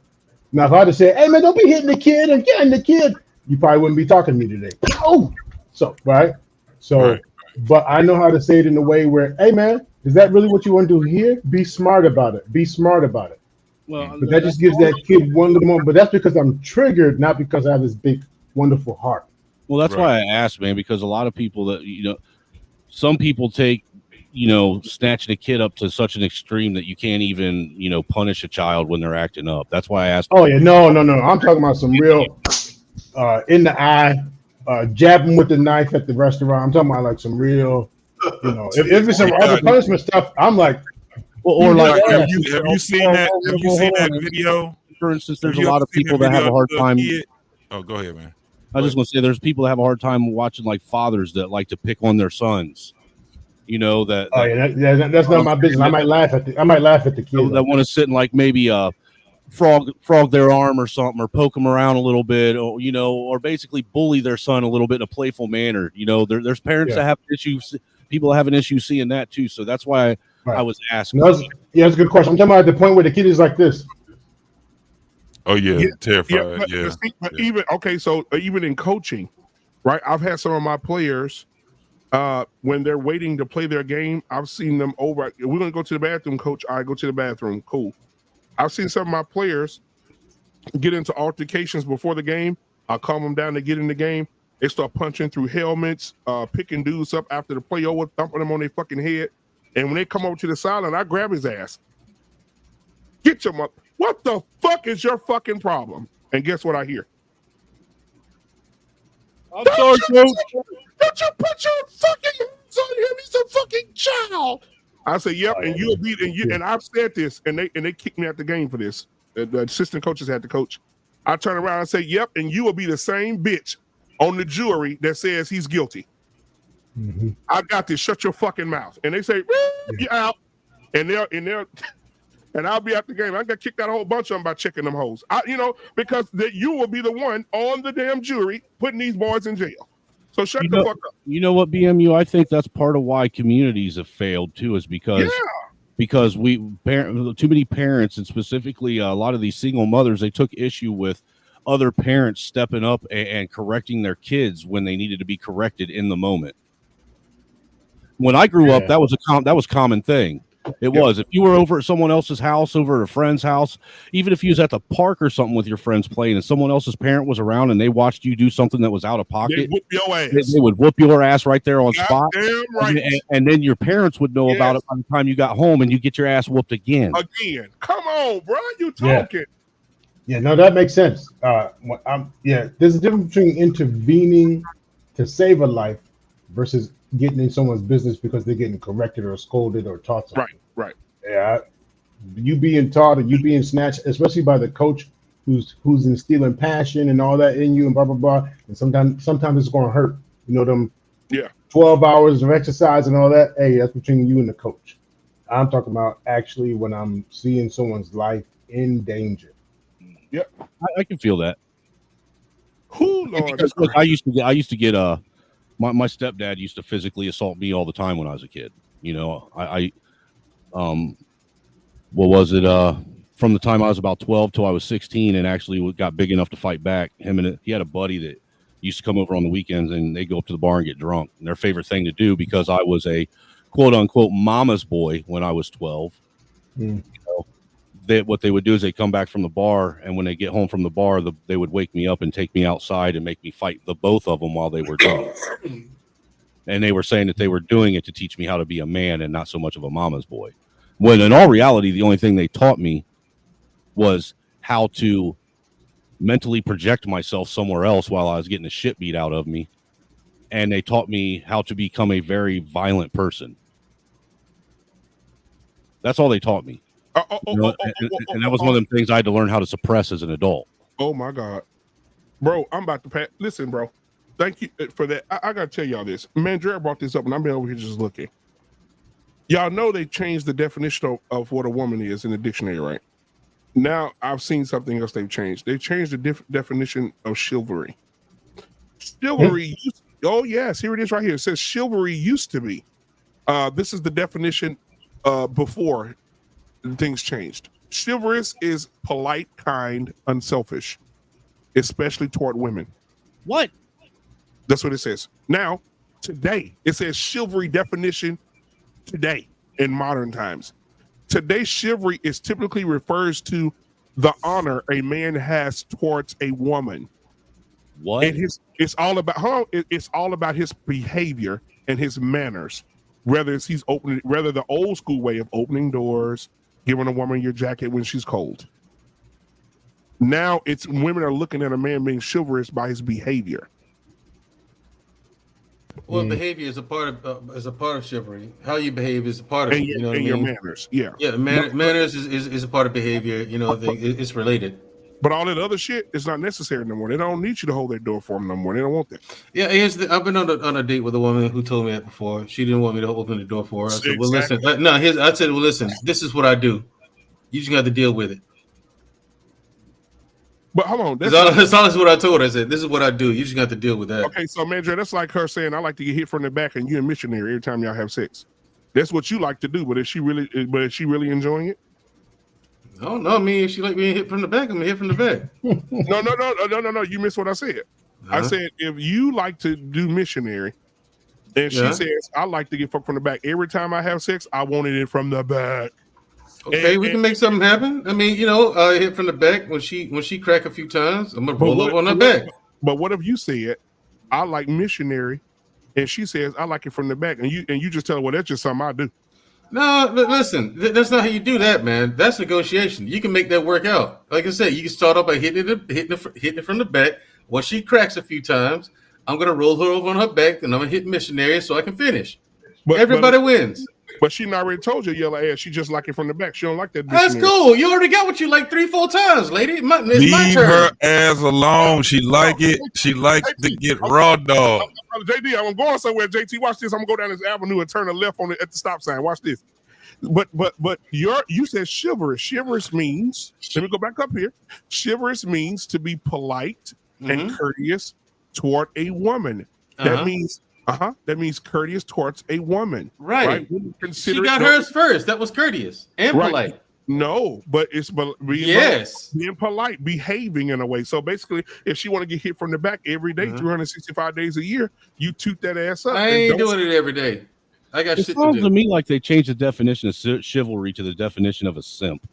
Now, if I just said, hey, man, don't be hitting the kid and getting the kid, you probably wouldn't be talking to me today. Oh, so, right? So, but I know how to say it in a way where, hey, man, is that really what you want to do here? Be smart about it. Be smart about it. Well, but that just gives that kid one little moment. But that's because I'm triggered, not because I have this big, wonderful heart. Well, that's why I asked, man, because a lot of people that, some people take, snatching a kid up to such an extreme that you can't even, punish a child when they're acting up. That's why I asked. Oh, yeah. No. I'm talking about some real in the eye, jabbing with the knife at the restaurant. I'm talking about like some real, if it's some other punishment stuff, I'm like, or like, have you seen that? Have you seen that video? For instance, there's a lot of people that have a hard time. Oh, go ahead, man. I was just going to say, there's people that have a hard time watching like fathers that like to pick on their sons. That's not my business. I might laugh at the kid that want to sit and like maybe frog their arm or something, or poke them around a little bit, or basically bully their son a little bit in a playful manner. There's parents that have issues. People have an issue seeing that too. So that's why I was asking. That's a good question. I'm talking about at the point where the kid is like this. Oh yeah, terrified. But even so even in coaching, right? I've had some of my players when they're waiting to play their game. I've seen them over. We're gonna go to the bathroom, coach. I go to the bathroom. Cool. I've seen some of my players get into altercations before the game. I calm them down to get in the game. They start punching through helmets, picking dudes up after the play over, thumping them on their fucking head. And when they come over to the sideline, I grab his ass. Get your mother. What the fuck is your fucking problem? And guess what I hear? I'm sorry, coach. Don't you put your fucking hands on him? He's a fucking child. I said, yep, and you'll be, and I've said this, and they kicked me out the game for this. The assistant coaches had to coach. I turn around and say, yep, and you will be the same bitch on the jury that says he's guilty. Mm-hmm. I got this. Shut your fucking mouth. And they say, you out, and I'll be at the game. I got kicked out a whole bunch of them by checking them hoes. Because you will be the one on the damn jury putting these boys in jail. So shut the fuck up. You know what, BMU? I think that's part of why communities have failed too, is because too many parents, and specifically a lot of these single mothers, they took issue with other parents stepping up and correcting their kids when they needed to be corrected in the moment. When I grew up, that was a common thing. It was. If you were over at someone else's house, over at a friend's house, even if you was at the park or something with your friends playing and someone else's parent was around and they watched you do something that was out of pocket, whoop your ass. They would whoop your ass right there on spot. Damn right. And then your parents would know about it by the time you got home, and you get your ass whooped again. Come on, bro. You talking. Yeah, no, that makes sense. There's a difference between intervening to save a life versus getting in someone's business because they're getting corrected or scolded or taught something. Right. Yeah, you being taught and you being snatched, especially by the coach who's instilling passion and all that in you and blah blah blah. And sometimes it's going to hurt. Them 12 hours of exercise and all that. Hey, that's between you and the coach. I'm talking about actually when I'm seeing someone's life in danger. Yep, I can feel that. Lord, look, I used to get my stepdad used to physically assault me all the time when I was a kid. What was it? From the time I was about 12 till I was 16, and actually got big enough to fight back. He had a buddy that used to come over on the weekends, and they go up to the bar and get drunk. And their favorite thing to do, because I was a quote unquote mama's boy when I was 12. What they would do is they come back from the bar, and when they get home from the bar, they would wake me up and take me outside and make me fight the both of them while they were drunk. And they were saying that they were doing it to teach me how to be a man and not so much of a mama's boy. When in all reality, the only thing they taught me was how to mentally project myself somewhere else while I was getting the shit beat out of me. And they taught me how to become a very violent person. That's all they taught me. And that was one of them things I had to learn how to suppress as an adult. Oh my God, bro! I'm about to listen, bro. Thank you for that. I gotta tell y'all this. Man, Jared brought this up, and I've been over here just looking. Y'all know they changed the definition of what a woman is in the dictionary, right? Now I've seen something else they've changed. They changed the definition of chivalry. Chivalry. Oh yes, here it is right here. It says chivalry used to be. This is the definition before things changed. Chivalrous is polite, kind, unselfish, especially toward women. What? That's what it says. Now, today, it says chivalry definition today in modern times. Today's chivalry is typically refers to the honor a man has towards a woman. What? And it's all about his behavior and his manners. Whether the old school way of opening doors, giving a woman your jacket when she's cold. Now it's women are looking at a man being chivalrous by his behavior. Well, behavior is a part of chivalry. How you behave is a part of it. You know what I mean? Your manners, yeah. Manners is a part of behavior. It's related. But all that other shit is not necessary no more. They don't need you to hold their door for them no more. They don't want that. Yeah, I've been on a date with a woman who told me that before. She didn't want me to open the door for her. I said, well, listen. I said, well, listen. This is what I do. You just got to deal with it. But hold on. That's what I told her. I said, this is what I do. You just got to deal with that. Okay, so Mandra, that's like her saying, I like to get hit from the back and you're a missionary every time y'all have sex. That's what you like to do, but is she really enjoying it? Oh no, I mean, if she like being hit from the back, I'm hit from the back. No. You missed what I said. I said if you like to do missionary, and she says I like to get fucked from the back. Every time I have sex, I want it from the back. Okay, we can make something happen. I mean, hit from the back when she crack a few times. I'm gonna roll over on her back. But what if you said I like missionary, and she says I like it from the back, and you just tell her, well, that's just something I do. No, listen, that's not how you do that, man. That's negotiation. You can make that work out. Like I said, you can start off by hitting it from the back. Once she cracks a few times, I'm gonna roll her over on her back, and I'm gonna hit missionary so I can finish. Everybody wins. But she already told you yellow ass. She just like it from the back. She don't like that. That's cool. You already got what you like 3-4 times, lady. It's my Leave turn. her ass alone. She like it. She likes to get raw dog. JD, I'm going somewhere. JT, watch this. I'm gonna go down this avenue and turn a left on it at the stop sign. Watch this. But you said chivalrous. Chivalrous means, let me go back up here. Chivalrous means to be polite and courteous toward a woman. That means courteous towards a woman. Right. She got hers first. That was courteous and polite. No, but it's being polite, behaving in a way. So basically, if she want to get hit from the back every day, 365 days a year, you toot that ass up. I ain't doing it every day. I got it shit sounds to do. to me like they changed the definition of chivalry to the definition of a simp.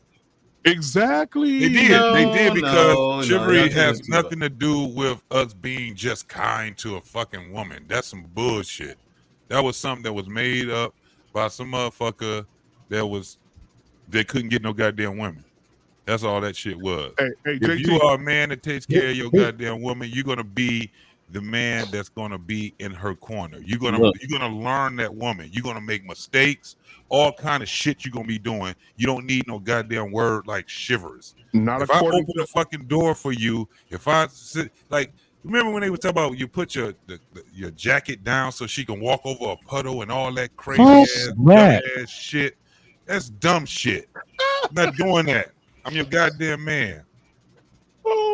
Exactly. They did because chivalry y'all has too nothing to do with us being just kind to a fucking woman. That's some bullshit. That was something that was made up by some motherfucker that couldn't get no goddamn women. That's all that shit was. Hey, if JT. you are a man that takes care of your goddamn woman, you're gonna be the man that's gonna be in her corner. You're gonna learn that woman. You're gonna make mistakes, all kind of shit you're gonna be doing. You don't need no goddamn word like shivers. If I open the fucking door for you, if I sit like, remember when they were talking about you put your jacket down so she can walk over a puddle and all that crazy ass shit? That's dumb shit. I'm not doing that. I'm your goddamn man.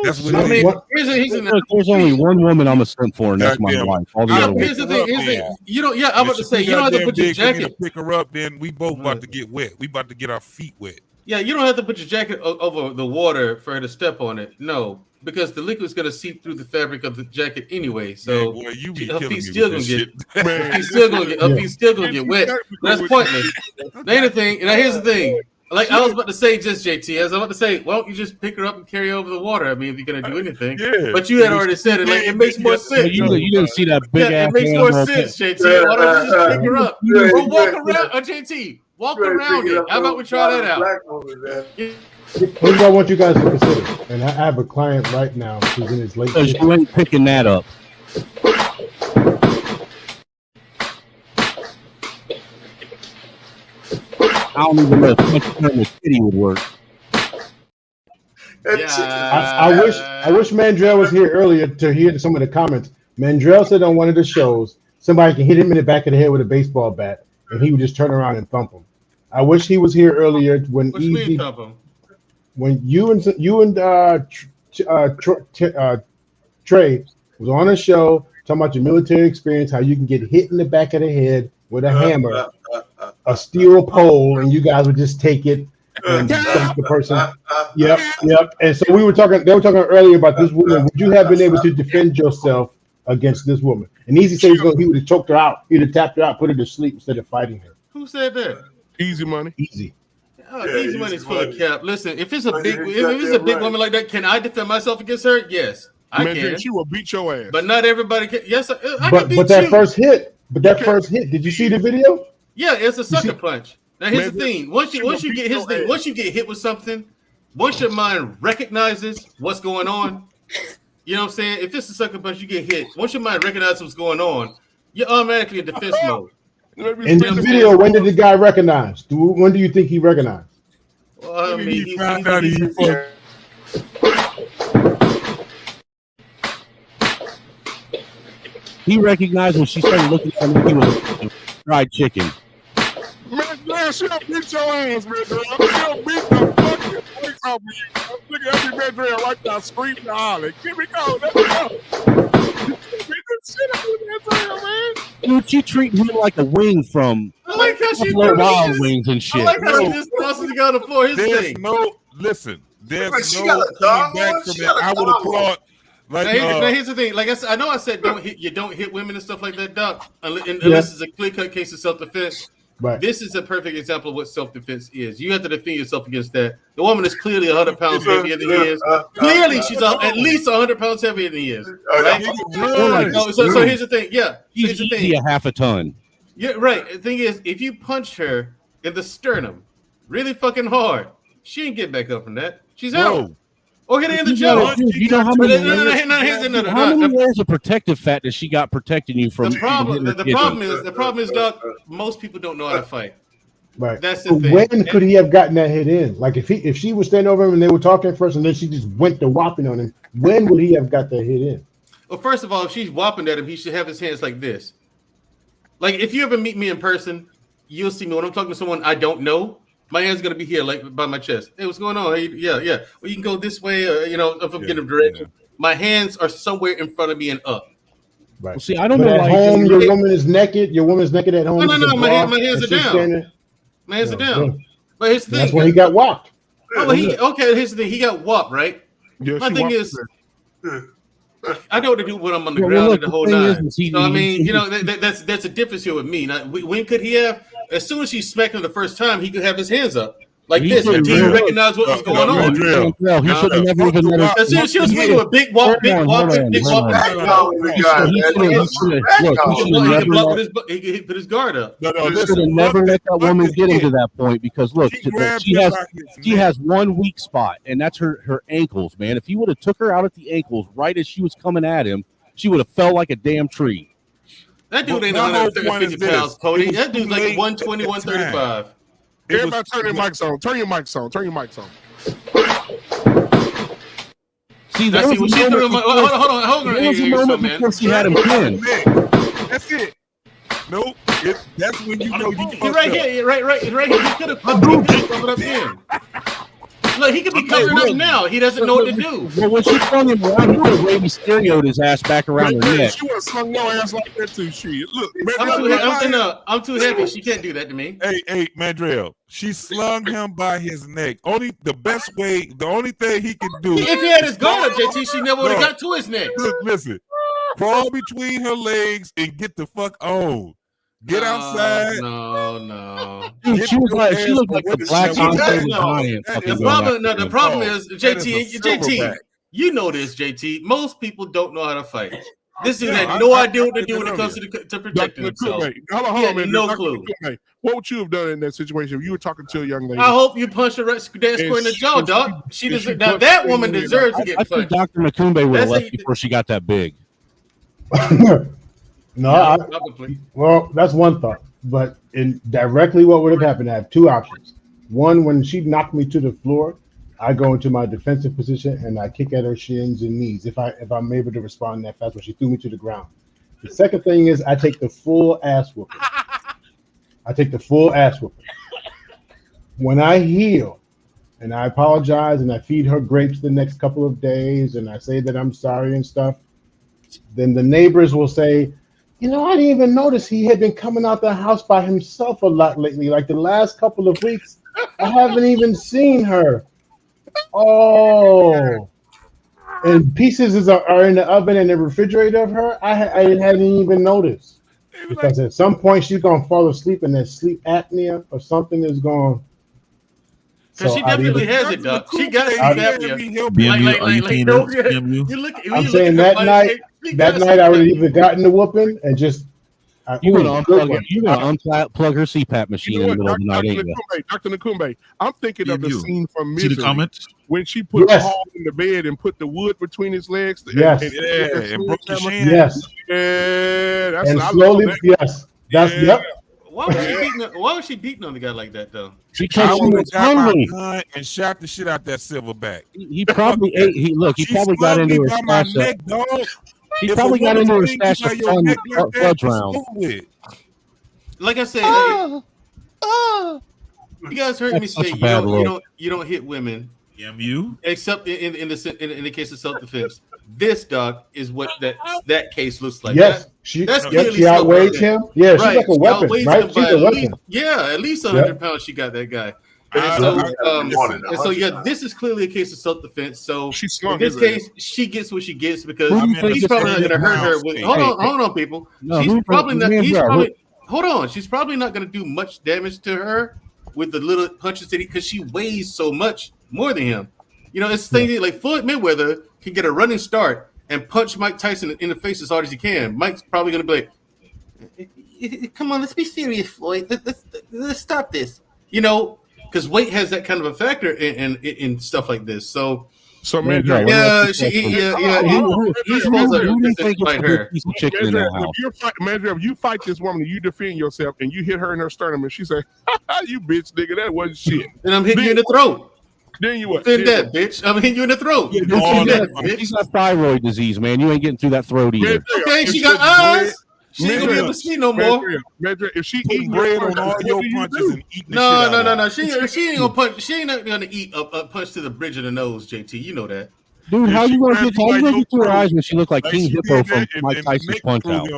That's what I mean, there's only one woman I'm a simp for, and that's my wife. All the other here's the thing. You don't. Yeah, I'm about to say you don't have to put your jacket. To pick her up, then we both about to get wet. We about to get our feet wet. Yeah, you don't have to put your jacket over the water for her to step on it. No, because the liquid's gonna seep through the fabric of the jacket anyway. So man, boy, you be her killing feet's me still with gonna this get. shit. Her feet's still gonna get wet. That's pointless. The other thing. Now here's the thing. Like I was about to say, just JT, as I was about to say, why don't you just pick her up and carry her over the water? I mean, if you're gonna do anything, but you had already said it. Like it makes more sense. You didn't see that big ass. It makes more sense, JT. Why don't you just pick her up? Or walk around, JT. Walk around it. How about we try that out? Here's what I want you guys to consider. And I have a client right now who's in his late. You ain't picking that up. I don't even know if the city would work. I wish Mandrell was here earlier to hear some of the comments. Mandrell said on one of the shows, somebody can hit him in the back of the head with a baseball bat, and he would just turn around and thump him. I wish he was here earlier when when you and Trey was on a show talking about your military experience, how you can get hit in the back of the head with a hammer, a steel pole, and you guys would just take it and stomp the person. Yep. And so they were talking earlier about this woman. Would you have been able to defend yourself against this woman? And Easy said he would have choked her out, he'd have tapped her out, put her to sleep instead of fighting her. Who said that? Easy money. Easy. Easy money's full of cap. Listen, if it's a big woman like that, can I defend myself against her? Yes, I can. She will beat your ass. But not everybody can. Yes, I can beat but that you. first hit. Did you see the video? Yeah, it's a sucker punch. Now here's the thing: once you get hit with something, once your mind recognizes what's going on, you know what I'm saying? If it's a sucker punch, you get hit. Once your mind recognizes what's going on, you're automatically in defense mode. In the video, when did the guy recognize? When do you think he recognized? Well, I mean, He recognized when she started looking at him, he was fried chicken. Man, she'll beat your ass, man. She'll beat the fucking face off of you. Look at every man right now screaming and hollering. Here we go. Let's go. Beat the shit out of that man. Dude, she treating him like a wing from I like how she Wild Wings and shit. I like how she just tosses the guy on the floor. His thing. There's no coming back from that. I would have thought. Like, now here's the thing. Like I said, I know I said don't hit women and stuff like that, Doc. Unless it's a clear-cut case of self-defense. Right. This is a perfect example of what self-defense is. You have to defend yourself against that. The woman is clearly 100 pounds heavier than he is. Clearly, she's at least 100 pounds heavier than he is. Right? So here's the thing. Yeah, here's the thing. A half a ton. Yeah, right. The thing is, if you punch her in the sternum really fucking hard, she ain't get back up from that. She's out. Or hit her in the jaw. You know how many layers of protective fat that she got protecting you from? The problem is, Doc, most people don't know how to fight. Right. That's the But thing. when could he have gotten that hit in? Like if she was standing over him and they were talking first, and then she just went to whopping on him. When would he have got that hit in? Well, first of all, if she's whopping at him, he should have his hands like this. Like if you ever meet me in person, you'll see me when I'm talking to someone I don't know. My hand's gonna be here, like by my chest. Hey, what's going on? Hey, yeah. Well, you can go this way, if I'm getting a direction. My hands are somewhere in front of me and up. Right. Well, see, I don't But know at why. home, your woman is naked. Your woman's naked at home. No. My hands are down. Standing, My hands are down. But here's the thing. That's when he got whopped. Oh, here's the thing. He got whopped, right? Yeah, my thing is, I know what to do when I'm on the Well, ground look, the whole the thing nine. is he- So I mean, he- that's a difference here with me. Now, when could he have? As soon as she smacked him the first time, he could have his hands up like He this. couldn't Until he really- recognized what was going on. He should have never even let her. As soon as she was swinging with big walk, Hold on. big walk. He He put his guard up. should have never let that woman get him to that point because look, she has one weak spot, and that's her ankles, man. If he would have took her out at the ankles right as she was coming at him, she would have fell like a damn tree. That dude ain't 150 pounds, Cody. That dude's like 120, 135. Everybody turn your mics on. Turn your mics on. Turn your mics on. See, That's what she threw him. Hold on. There was a moment before she had him pinned. That's it. Nope. That's when you know you He right here. Right here. He could have covered up in. Look, he could be covering up now. He doesn't know what to do. Well, when she flung him around, he would have Ray Mysterio'd his ass back around her neck. She would have slung your ass like that too. She look. I'm too heavy. She can't do that to me. Hey, Mandrell. She slung him by his neck. The only thing he could do. If he had his guard up, JT, she never would have got to his neck. Look, listen. Crawl between her legs and get the fuck on. Get outside. No. Dude, she looked like the Black Andre the Giant. The problem is, JT, you know this, JT. Most people don't know how to fight. This dude had no idea what to do when it comes to protecting himself. Hold on, man. No clue. What would you have done in that situation if you were talking to a young lady? I hope you punch her dead square in the jaw, dog. Now that woman deserves to get punched. I think Dr. Nakumbe would have left before she got that big. No, well, that's one thought. But directly what would have happened, I have two options. One, when she knocked me to the floor, I go into my defensive position and I kick at her shins and knees if I'm able to respond that fast when she threw me to the ground. The second thing is I take the full ass whooping. When I heal and I apologize and I feed her grapes the next couple of days and I say that I'm sorry and stuff, then the neighbors will say, I didn't even notice he had been coming out the house by himself a lot lately. Like the last couple of weeks, I haven't even seen her. Oh, and pieces are in the oven and the refrigerator of her. I hadn't even noticed because at some point she's gonna fall asleep and that sleep apnea or something is going. Because she definitely has it, Doc. She got sleep apnea. I'm saying that night I would have either gotten the whooping and just. You're gonna unplug her CPAP machine in the middle of the night, ain't you? Dr. Nakumbe, I'm thinking of the scene from See the Misery comments? when she put Paul in the bed and put the wood between his legs. Yes. And broke his shin. Yes. Yeah, that's And I slowly, love that. yes. That's yep. Why was she beating on the guy like that though? Because I she would was have got my hungry. gun and shot the shit out that silverback. He probably ate. He probably got into her stash. He probably got into her stash of fudge round. Like I said, you guys heard me say you don't hit women. You except in the case of self-defense. This, Doc, is what that case looks like. Yes, she outweighs him. Yeah, she's like a weapon, right? She's a weapon. At least 100 pounds. She got that guy. So this is clearly a case of self-defense. So in this case, she gets what she gets because he's probably not going to hurt her. Hold on, people. She's probably not. She's probably not going to do much damage to her with the little punches because she weighs so much more than him. It's the thing like Floyd Mayweather can get a running start and punch Mike Tyson in the face as hard as he can. Mike's probably going to be like, "Come on, let's be serious, Floyd. Let's stop this." Because weight has that kind of a factor in stuff like this. So So Man, Mandrea, he's supposed to fight her. Piece of chicken in that house. Mandrea, if you fight this woman and you defend yourself and you hit her in her sternum and she say, "You bitch, nigga, that wasn't shit." Then I'm hitting you in the throat. Then you what? Defend that, bitch. I'm hitting you in the throat. She's got thyroid disease, man. You ain't getting through that throat either. Okay, she got eyes. She ain't gonna be able to see no more. Mandrea, if she eating bread on all your punches and eating the shit out of No. She ain't gonna punch. She ain't not gonna eat a punch to the bridge of the nose, JT. You know that. Dude, how you gonna get through her eyes when she looked like Like King she Hippo did from that Mike Tyson's Punch Out?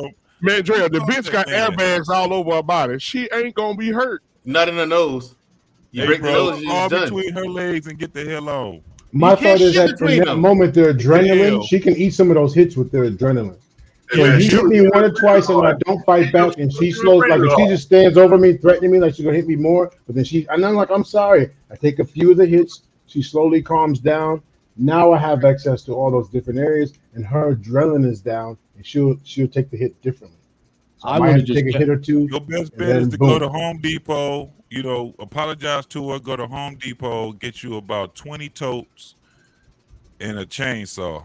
Mandrea, the bitch got airbags all over her body. She ain't gonna be hurt. Not in the nose. You break the nose, all it's done. between her legs and get the hell on. My thought is that in that them. moment, the adrenaline, Hell. she can eat some of those hits with the adrenaline. So Yeah, you hit me one or twice and I don't fight back, and she slows, like if she just stands over me, threatening me like she's gonna hit me more, but then and I'm like, I'm sorry. I take a few of the hits, she slowly calms down. Now I have access to all those different areas, and her adrenaline is down, and she'll take the hit differently. So I might have to take a hit or two. Your best and bet then is to boom. go to Home Depot, apologize to her, go to Home Depot, get you about 20 totes and a chainsaw.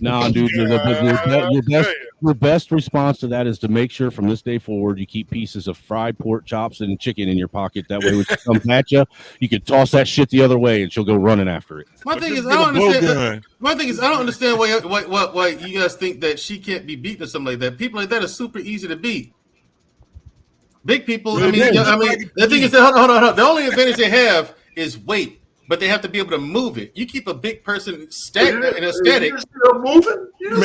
No, dude, your best response to that is to make sure from this day forward you keep pieces of fried pork chops and chicken in your pocket. That way, when she comes at you, you can toss that shit the other way and she'll go running after it. My thing is, I don't understand. My thing is, I don't understand why you guys think that she can't be beat or something like that. People like that are super easy to beat. Big people. The thing is, hold on. The only advantage they have is weight, but they have to be able to move it. You keep a big person stagnant and aesthetic. You're still moving. But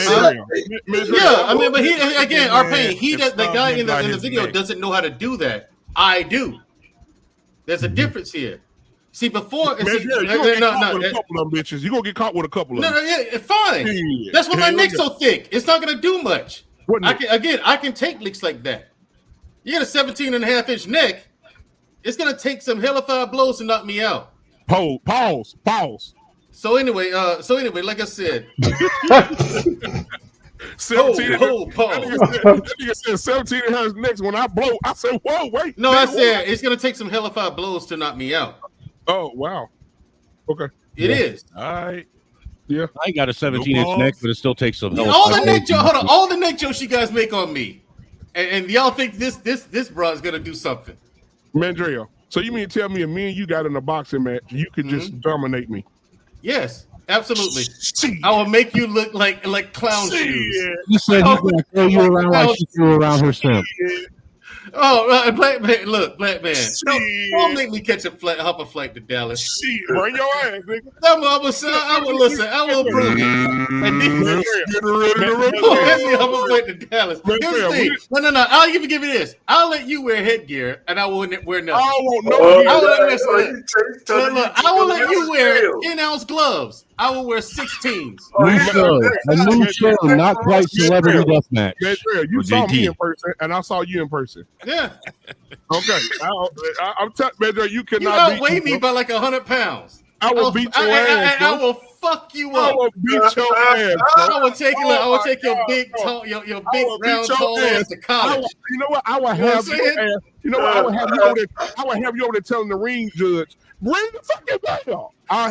he again, the guy in the video doesn't know how to do that. I do. There's a difference here. See, before You're gonna get caught with a couple of them bitches. You're gonna get caught with a couple of them. Fine. Yeah. That's why my neck's so thick. It's not gonna do much. I can take licks like that. You got a 17.5-inch neck. It's gonna take some hellified blows to knock me out. Pause. So anyway, like I said, 17. Pause. That nigga said 17 and has next. When I blow, I said, "Whoa, wait." No, I said it's gonna take some hellified blows to knock me out. Oh wow. Okay. It is. All right. Yeah. I ain't got a 17-inch neck, but it still takes some. All the neck jokes you guys make on me, and y'all think this bro is gonna do something. Mandrea, so you mean to tell me if me and you got in a boxing match, you could just dominate me? Yes, absolutely. I will make you look like clown shoes. You said he's gonna throw you around like she threw around herself. Black man, don't make me catch hop a flight to Dallas. Bring your ass, nigga. I will listen. I will prove it. And then hop a flight to Dallas. Here's the thing. No. I'll even give you this. I'll let you wear headgear, and I will wear nothing. I won't know. I will let you wear 10-ounce gloves. I will wear 16s. A new show, not quite celebrity deathmatch. Mandrea, you saw me in person, and I saw you in person. Yeah. Okay. I'm telling Mandrea, you cannot. You outweigh me by like 100 pounds. I will beat your ass. I will fuck you up. I will beat your ass. I will take your big round tall ass to college. You know what? I will have your ass. You know what? I will have you over there. I will have you over there telling the ring judge, bring the fucking bell. No.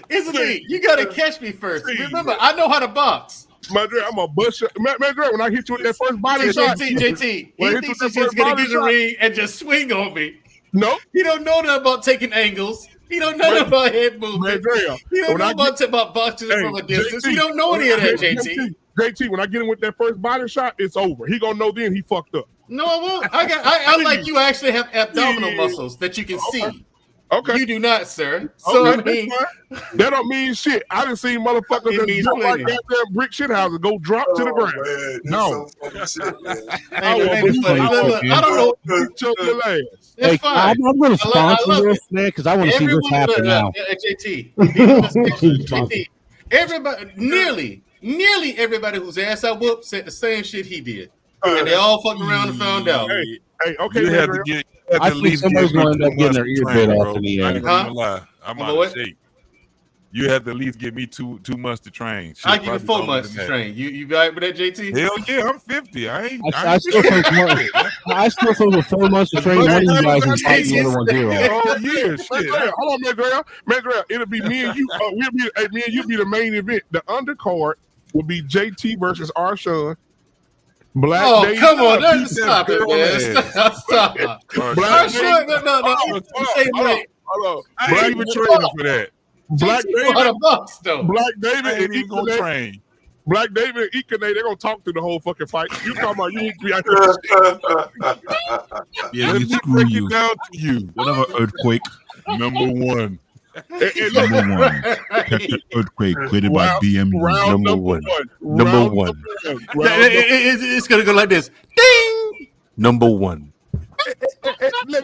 Here's the thing. You gotta catch me first. Remember, I know how to box. Mandrea, I'm a bust shot. Mandrea, when I hit you with that first body shot, JT, he thinks he's just gonna get in the ring and just swing on me. No, he don't know nothing about taking angles. He don't know nothing about head movement. He don't know about boxing from a distance. He don't know any of that, JT. JT, when I get him with that first body shot, it's over. He gonna know then he fucked up. No, I won't. I like you actually have abdominal muscles that you can see. Okay. You do not, sir. So I mean, that don't mean shit. I done seen motherfuckers that jump like that damn brick shit houses go drop to the ground. Man, no. I don't know. Hey, I'm going to sponsor this, man, because I want to see this happen now. JT, everybody, nearly everybody whose ass I whooped said the same shit he did, and they all fucking around and found out. Hey, okay, you have to get. I think somebody's going to end up getting their ear bit off in the end. I'm out of shape. You have to at least give me two months to train. Shit, I give you probably 4 longer months than to that. train. You got with that, JT? Hell yeah, I'm 50. I still think I still think with 4 months to train one of you guys and fight the other one zero. Oh yeah, shit. Hold on, Mandrell. It'll be me and you. Me and you be the main event. The undercard will be JT versus Arshawn. Black Oh, Dave. come on. Don't stop it, man. Stop. Black Arshawn, no. Hold on. I ain't even training for that. Black David. Black David I ain't and even gonna train. Black David and Ikane, they're gonna talk through the whole fucking fight. You talking about you need to be out there. Yeah, Let you me screw break you. it down to you. Whatever earthquake. Number one. Number one. Captain Earthquake created by BMU. Round Number one. Round one. It's going to go like this. Ding! Number one. Let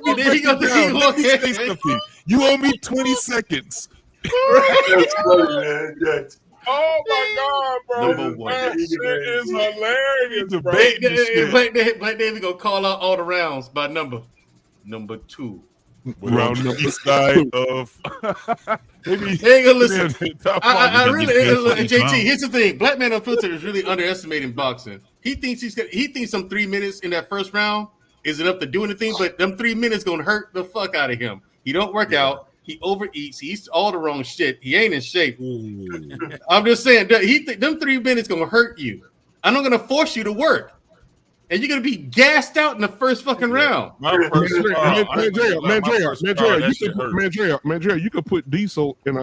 me break it down. Let me say something. You owe me 20 seconds. That's funny, man. Yes. Oh my God, bro! Number one. That shit is hilarious, bro. Black David gonna call out all the rounds by number 2. Round number side of. Maybe ain't gonna listen. I really, JT. Here's the thing: Black Man Unfiltered is really underestimating boxing. He thinks some 3 minutes in that first round is enough to do anything, but them 3 minutes gonna hurt the fuck out of him. He don't work out. He overeats. He eats all the wrong shit. He ain't in shape. I'm just saying that them 3 minutes gonna hurt you. I'm not gonna force you to work, and you're gonna be gassed out in the first fucking round. Mandrell, you could put diesel in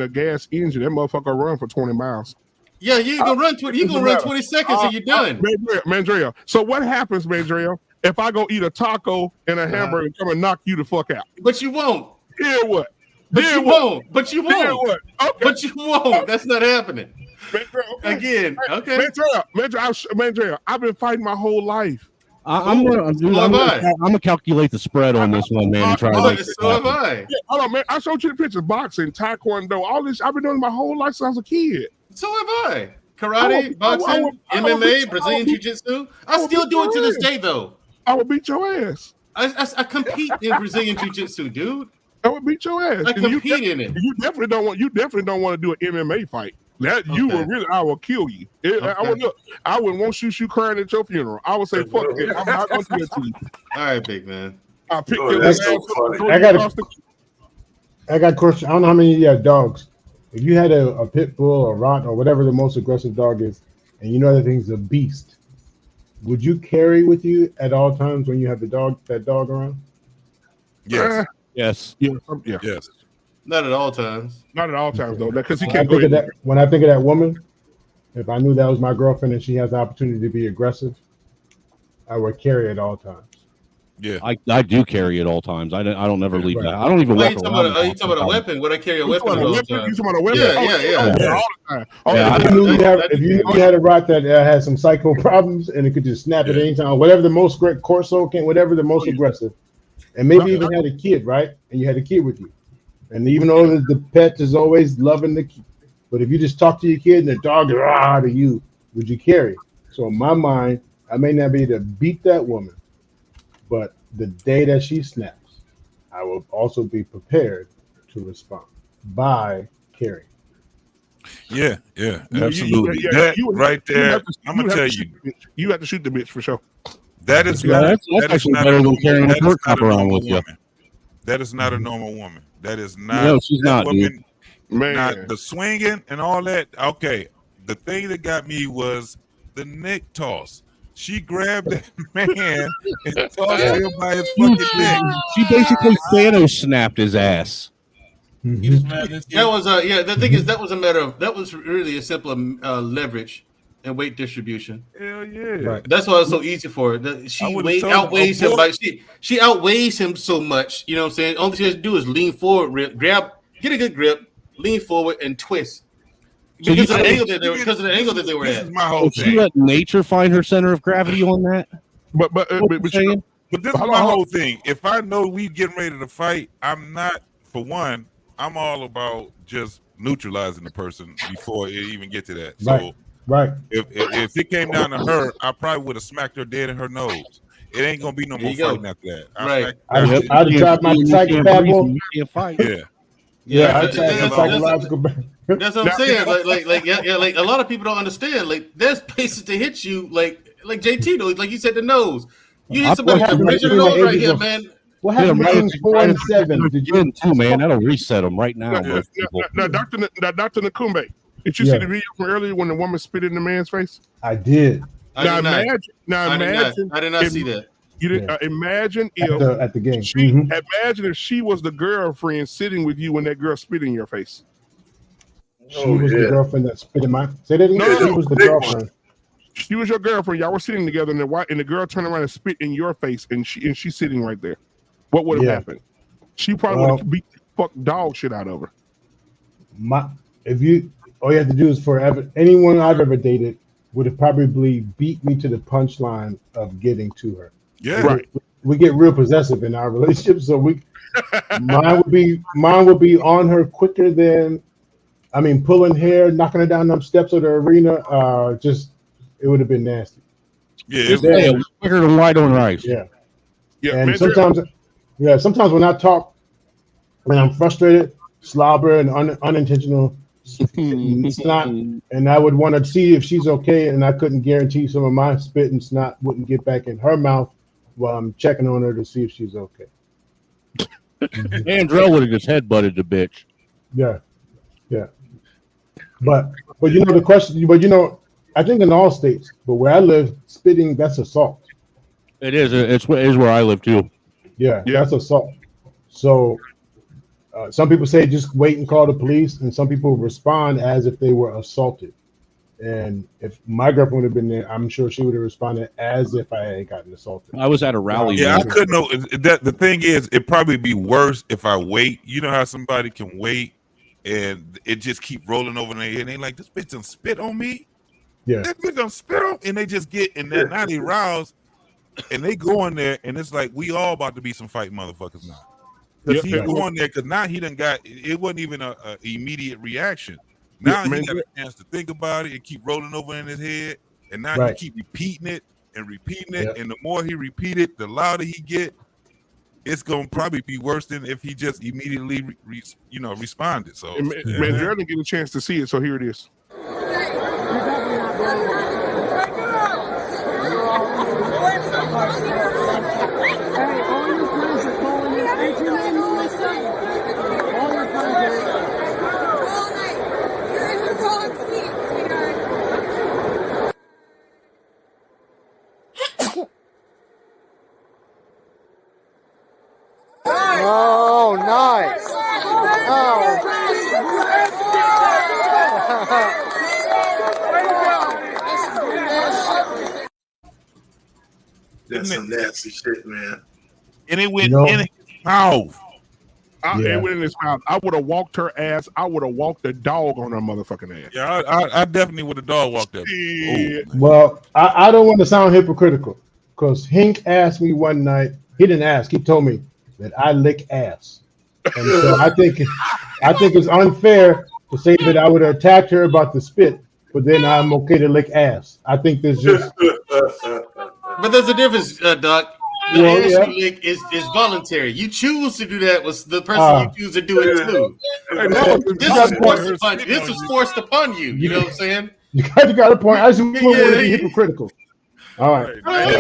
a gas engine. That motherfucker run for 20 miles. Yeah, you gonna run 20. You gonna run 20 seconds and you're done. Mandrell. So what happens, Mandrell, if I go eat a taco and a hamburger and come and knock you the fuck out? But you won't. Then what? But you won't. But you Then won't. what? Okay. But you won't. That's not happening. Again, okay. Mandrell, I've been fighting my whole life. I'm gonna calculate the spread on this one, man, and try to make it So have happen. I. Yeah, hold on, man. I showed you the pictures: boxing, taekwondo, all this. I've been doing my whole life since I was a kid. So have I. Karate, boxing, MMA, Brazilian Jiu-Jitsu. I still do it to this day, though. I would beat your ass. I compete in Brazilian Jiu-Jitsu, dude. I would beat your ass. I And you compete in it. You definitely don't want. You definitely don't want to do an MMA fight. That you will really. I will kill you. I wouldn't want you crying at your funeral. I would say, "Fuck it. I'm not going to do that to you." All right, big man. I'll pick Oh, your that's ass so up, funny. throw I you got across the- I got a question. I don't know how many of you have dogs. If you had a pit bull or rot or whatever the most aggressive dog is, and you know that thing's a beast, would you carry with you at all times when you have that dog around? Yes. Yes. Yeah. Yes. Not at all times. Not at all times though, because he When I can't go. think of that, when I think of that woman, if I knew that was my girlfriend and she has the opportunity to be aggressive, I would carry at all times. Yeah. I do carry at all times. I don't never leave Right. that. I don't even Why walk you talking around. about? You talking about a weapon? Would I carry a weapon at all times? You talking about a weapon? Yeah. All the time. Yeah, if you knew you had a rot that had some psycho problems and it could just snap at any time, whatever the most great Corso can, whatever the most aggressive, and maybe even had a kid, right? And you had a kid with you, and even though the pet is always loving the kid, but if you just talk to your kid and the dog is rah to you, would you carry? So in my mind, I may not be able to beat that woman, but the day that she snaps, I will also be prepared to respond by carrying. Yeah. You- Absolutely. you- That you would- right you there, have to- I'm gonna you have tell to you. shoot the bitch. You have to shoot the bitch for sure. That is Yeah, not. that's that is actually not better a than normal- carrying a that is pork not chop around normal with you. woman. That is not a normal woman. That is not. No, she's that not, dude. woman. Man. Not the swinging and all that. Okay, the thing that got me was the neck toss. She grabbed that man and tossed him by his fucking neck. She basically Thanos snapped his ass. That was The thing is, that was really a simple leverage and weight distribution. Hell yeah. Right. That's why it's so easy for her. She outweighs him by she outweighs him so much. You know what I'm saying? All she has to do is lean forward, get a good grip, lean forward, and twist. Because of the angle that they were This at. is my whole So she thing. let nature find her center of gravity on that. But What you saying? But this is Hold my on, whole thing. If I know we getting ready to fight, I'm not, for one, I'm all about just neutralizing the person before it even get to that. So Right. if it came down to her, I probably would have smacked her dead in her nose. It ain't gonna be no more fighting after that. Right. I'd have tried my psychic bad boy. You can't fight. Yeah. That's psychological. That's what I'm saying. Like a lot of people don't understand. Like there's places to hit you. Like JT though. Like you said, the nose. You hit somebody with the nose right here, man. What happened between 4 and 7? Did you too, man? That'll reset them right now. Most people. Now, Dr. Nakumbe, did you see the video from earlier when the woman spit in the man's face? I did. Now imagine. I did not see that. You didn't imagine at the game. Imagine if she was the girlfriend sitting with you when that girl spit in your face. She was the girlfriend that spit in my. Say that again. No, she was the girlfriend. She was your girlfriend. Y'all were sitting together, and the girl turned around and spit in your face, and she's sitting right there. What would have happened? She probably would have beat the fuck dog shit out of her. All you have to do is anyone I've ever dated would have probably beat me to the punchline of getting to her. Yeah, right. We get real possessive in our relationship, so mine would be on her quicker than, pulling hair, knocking her down them steps of the arena. It would have been nasty. Yeah, quicker than white on rice. Yeah. And sometimes when I talk, when I'm frustrated, slobber and unintentional snot, and I would want to see if she's okay, and I couldn't guarantee some of my spit and snot wouldn't get back in her mouth while I'm checking on her to see if she's okay. Andrell would have just headbutted the bitch. Yeah. But the question, I think in all states, but where I live, spitting, that's assault. It is. It is where I live too. Yeah, that's assault. So some people say just wait and call the police, and some people respond as if they were assaulted. And if my girlfriend would have been there, I'm sure she would have responded as if I had gotten assaulted. I was at a rally. Yeah, I couldn't know. The thing is, it'd probably be worse if I wait. You know how somebody can wait and it just keep rolling over their head, and they like, this bitch done spit on me. Yeah, that bitch done spit on, and they just get in there, now they roused, and they go in there, and it's like we all about to be some fighting motherfuckers now. Because he going there, because now he done got, it wasn't even a immediate reaction. Now he got a chance to think about it and keep rolling over in his head, and now he keep repeating it, and the more he repeat it, the louder he get. It's gonna probably be worse than if he just immediately responded. So Mandrell didn't get a chance to see it, so here it is. Oh, nice. That's some nasty shit, man. And it went in his mouth. It went in his mouth. I would have walked her ass. I would have walked the dog on her motherfucking ass. Yeah, I definitely would have dog walked up. Well, I don't want to sound hypocritical, because Hink asked me one night. He didn't ask. He told me that I lick ass, and so I think it's unfair to say that I would have attacked her about the spit, but then I'm okay to lick ass. I think there's just. But there's a difference, Doc. The ass you lick is voluntary. You choose to do that with the person you choose to do it to. This was forced upon you. You know what I'm saying? You got a point. I just want to be hypocritical. All right. Not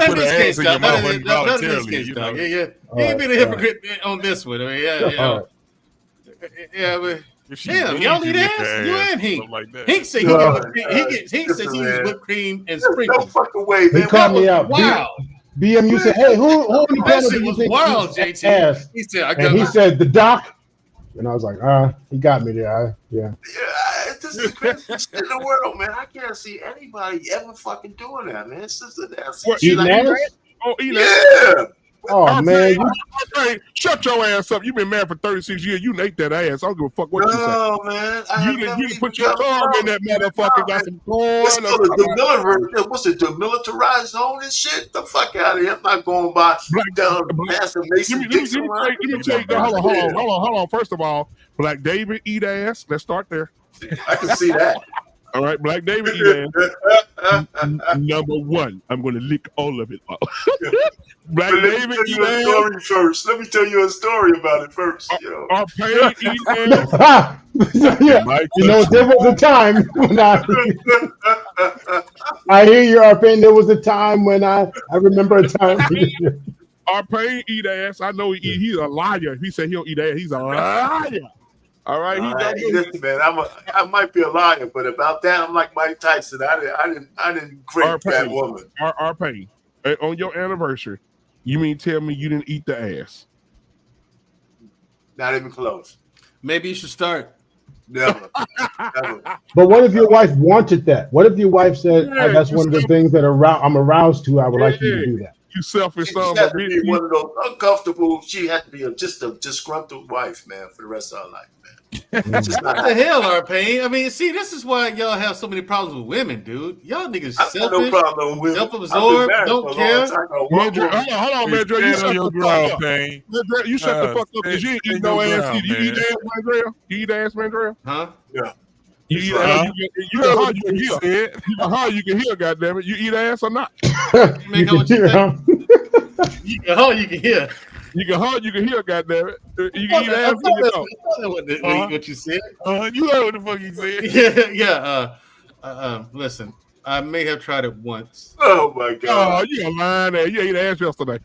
in this case, Doc. Not in this case, Doc. Yeah. You ain't been a hypocrite on this one. I mean, yeah, but. Damn, y'all need ass. You and Hink. Hink said he says he used whipped cream and sprinkles. No fucking way, man. He called me out. Wow. BM, you said, hey, who in the panel do you think wild, JT? Ass? He said, he said, the doc. And I was like, he got me there. Yeah. This is the craziest in the world, man. I can't see anybody ever fucking doing that, man. It's just a nasty shit. Eating ass? Oh, eating ass. Oh, man. Hey, shut your ass up. You've been married for 36 years. You ate that ass. I don't give a fuck what you say. No, man. You put your tongue in that motherfucker. Got some corn. What's it, demilitarized zone and shit? The fuck out of here. I'm not going by Master Mason. Let me tell you, hold on. First of all, Black David eat ass. Let's start there. I can see that. All right, Black David eat ass. Number one, I'm going to lick all of it off. Black But let David me tell eat you a ass. story first. Let me tell you a story about it first. Our pain eat ass. Yeah. You know, there was a time when I hear you, Arpin. There was a time when I remember a time. Our pain eat ass. I know he's a liar. He said he don't eat ass. He's a liar. All right, listen, man. I might be a liar, but about that, I'm like Mike Tyson. I didn't grape that woman. Our pain. On your anniversary, you mean tell me you didn't eat the ass? Not even close. Maybe you should start. Never. But what if your wife wanted that? What if your wife said, "That's one of the things that I'm aroused to. I would like you to do that." You selfish She son had of a to bitch. be one of those uncomfortable. She had to be just a disgruntled wife, man, for the rest of her life, man. Just not What the hell, Arpain? I mean, see, this is why y'all have so many problems with women, dude. Y'all niggas I got no selfish, problem with self-absorbed, don't care. Hold on, Mandrell. You shut the fuck up. Mandrell, you shut the fuck up because you ain't eat no ass either. You eat ass, Mandrell? You eat ass, Mandrell? Huh? Yeah. You eat ass? You can hard, you can hear. You can hard, you can hear, goddammit. You eat ass or not? You can hear him. You can hard, you can hear. You can hard, you can hear, goddammit. You can eat ass or you don't. What you said? You heard what the fuck he said. Yeah. Listen, I may have tried it once. Oh my god! Oh, you a lying ass. You ate ass yesterday.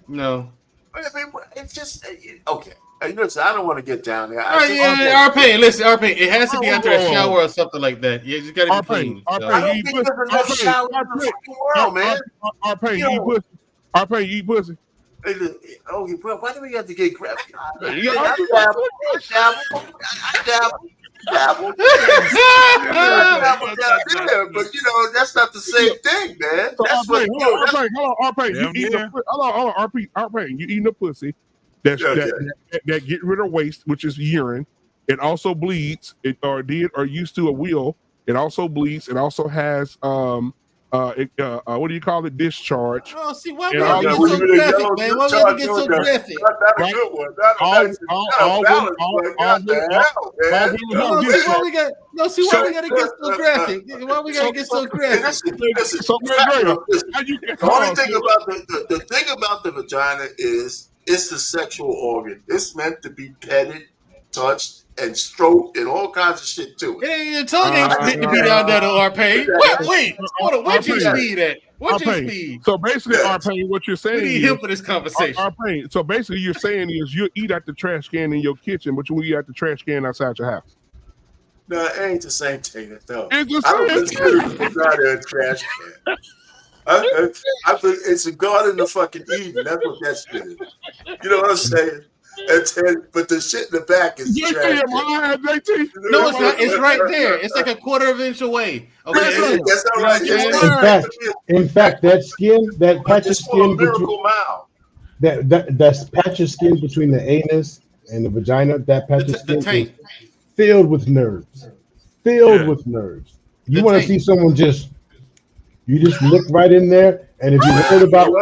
No. I mean, it's just okay. Hey, listen, I don't want to get down there. Arpain, listen, Arpain. It has to be after a shower or something like that. You just gotta be clean. I don't think there's enough showers in the fucking world, man. Arpain, you eat pussy. Arpain, you eat pussy. Hey, look, oh, bro, why do we have to get graphic? I dabble. But you know, that's not the same thing, man. That's what. Hold on, Arpain. You eating Arpain. You eating a pussy that get rid of waste, which is urine. It also bleeds. It or used to a wheel. It also bleeds. It also has what do you call it? Discharge. Oh, see, why we have to get so graphic, man? Why we have to get so graphic? Not a good one. Why we gotta get so graphic? Why we gotta get so graphic? The only thing about the thing about the vagina is it's the sexual organ. It's meant to be petted, touched, and stroked, and all kinds of shit too. Hey, your tongue ain't fit to be down there to Arpain. Wait, hold on. What's your speed at? What's your speed? So basically, Arpain, what you're saying we need him for this conversation. Arpain, so basically, you're saying is you eat at the trash can in your kitchen, but you eat at the trash can outside your house. No, it ain't the same thing, though. It's the I don't same consider vagina a trash can. It's a garden of fucking Eden. That's what that shit is. You know what I'm saying? But the shit in the back is trash. No, it's not. It's right there. It's like a quarter of an inch away. Okay, that's all right. In fact, that skin, that patch of skin between that patch of skin between the anus and the vagina, that patch of skin is filled with nerves. With nerves. You want to see someone you just look right in there, and if you're worried about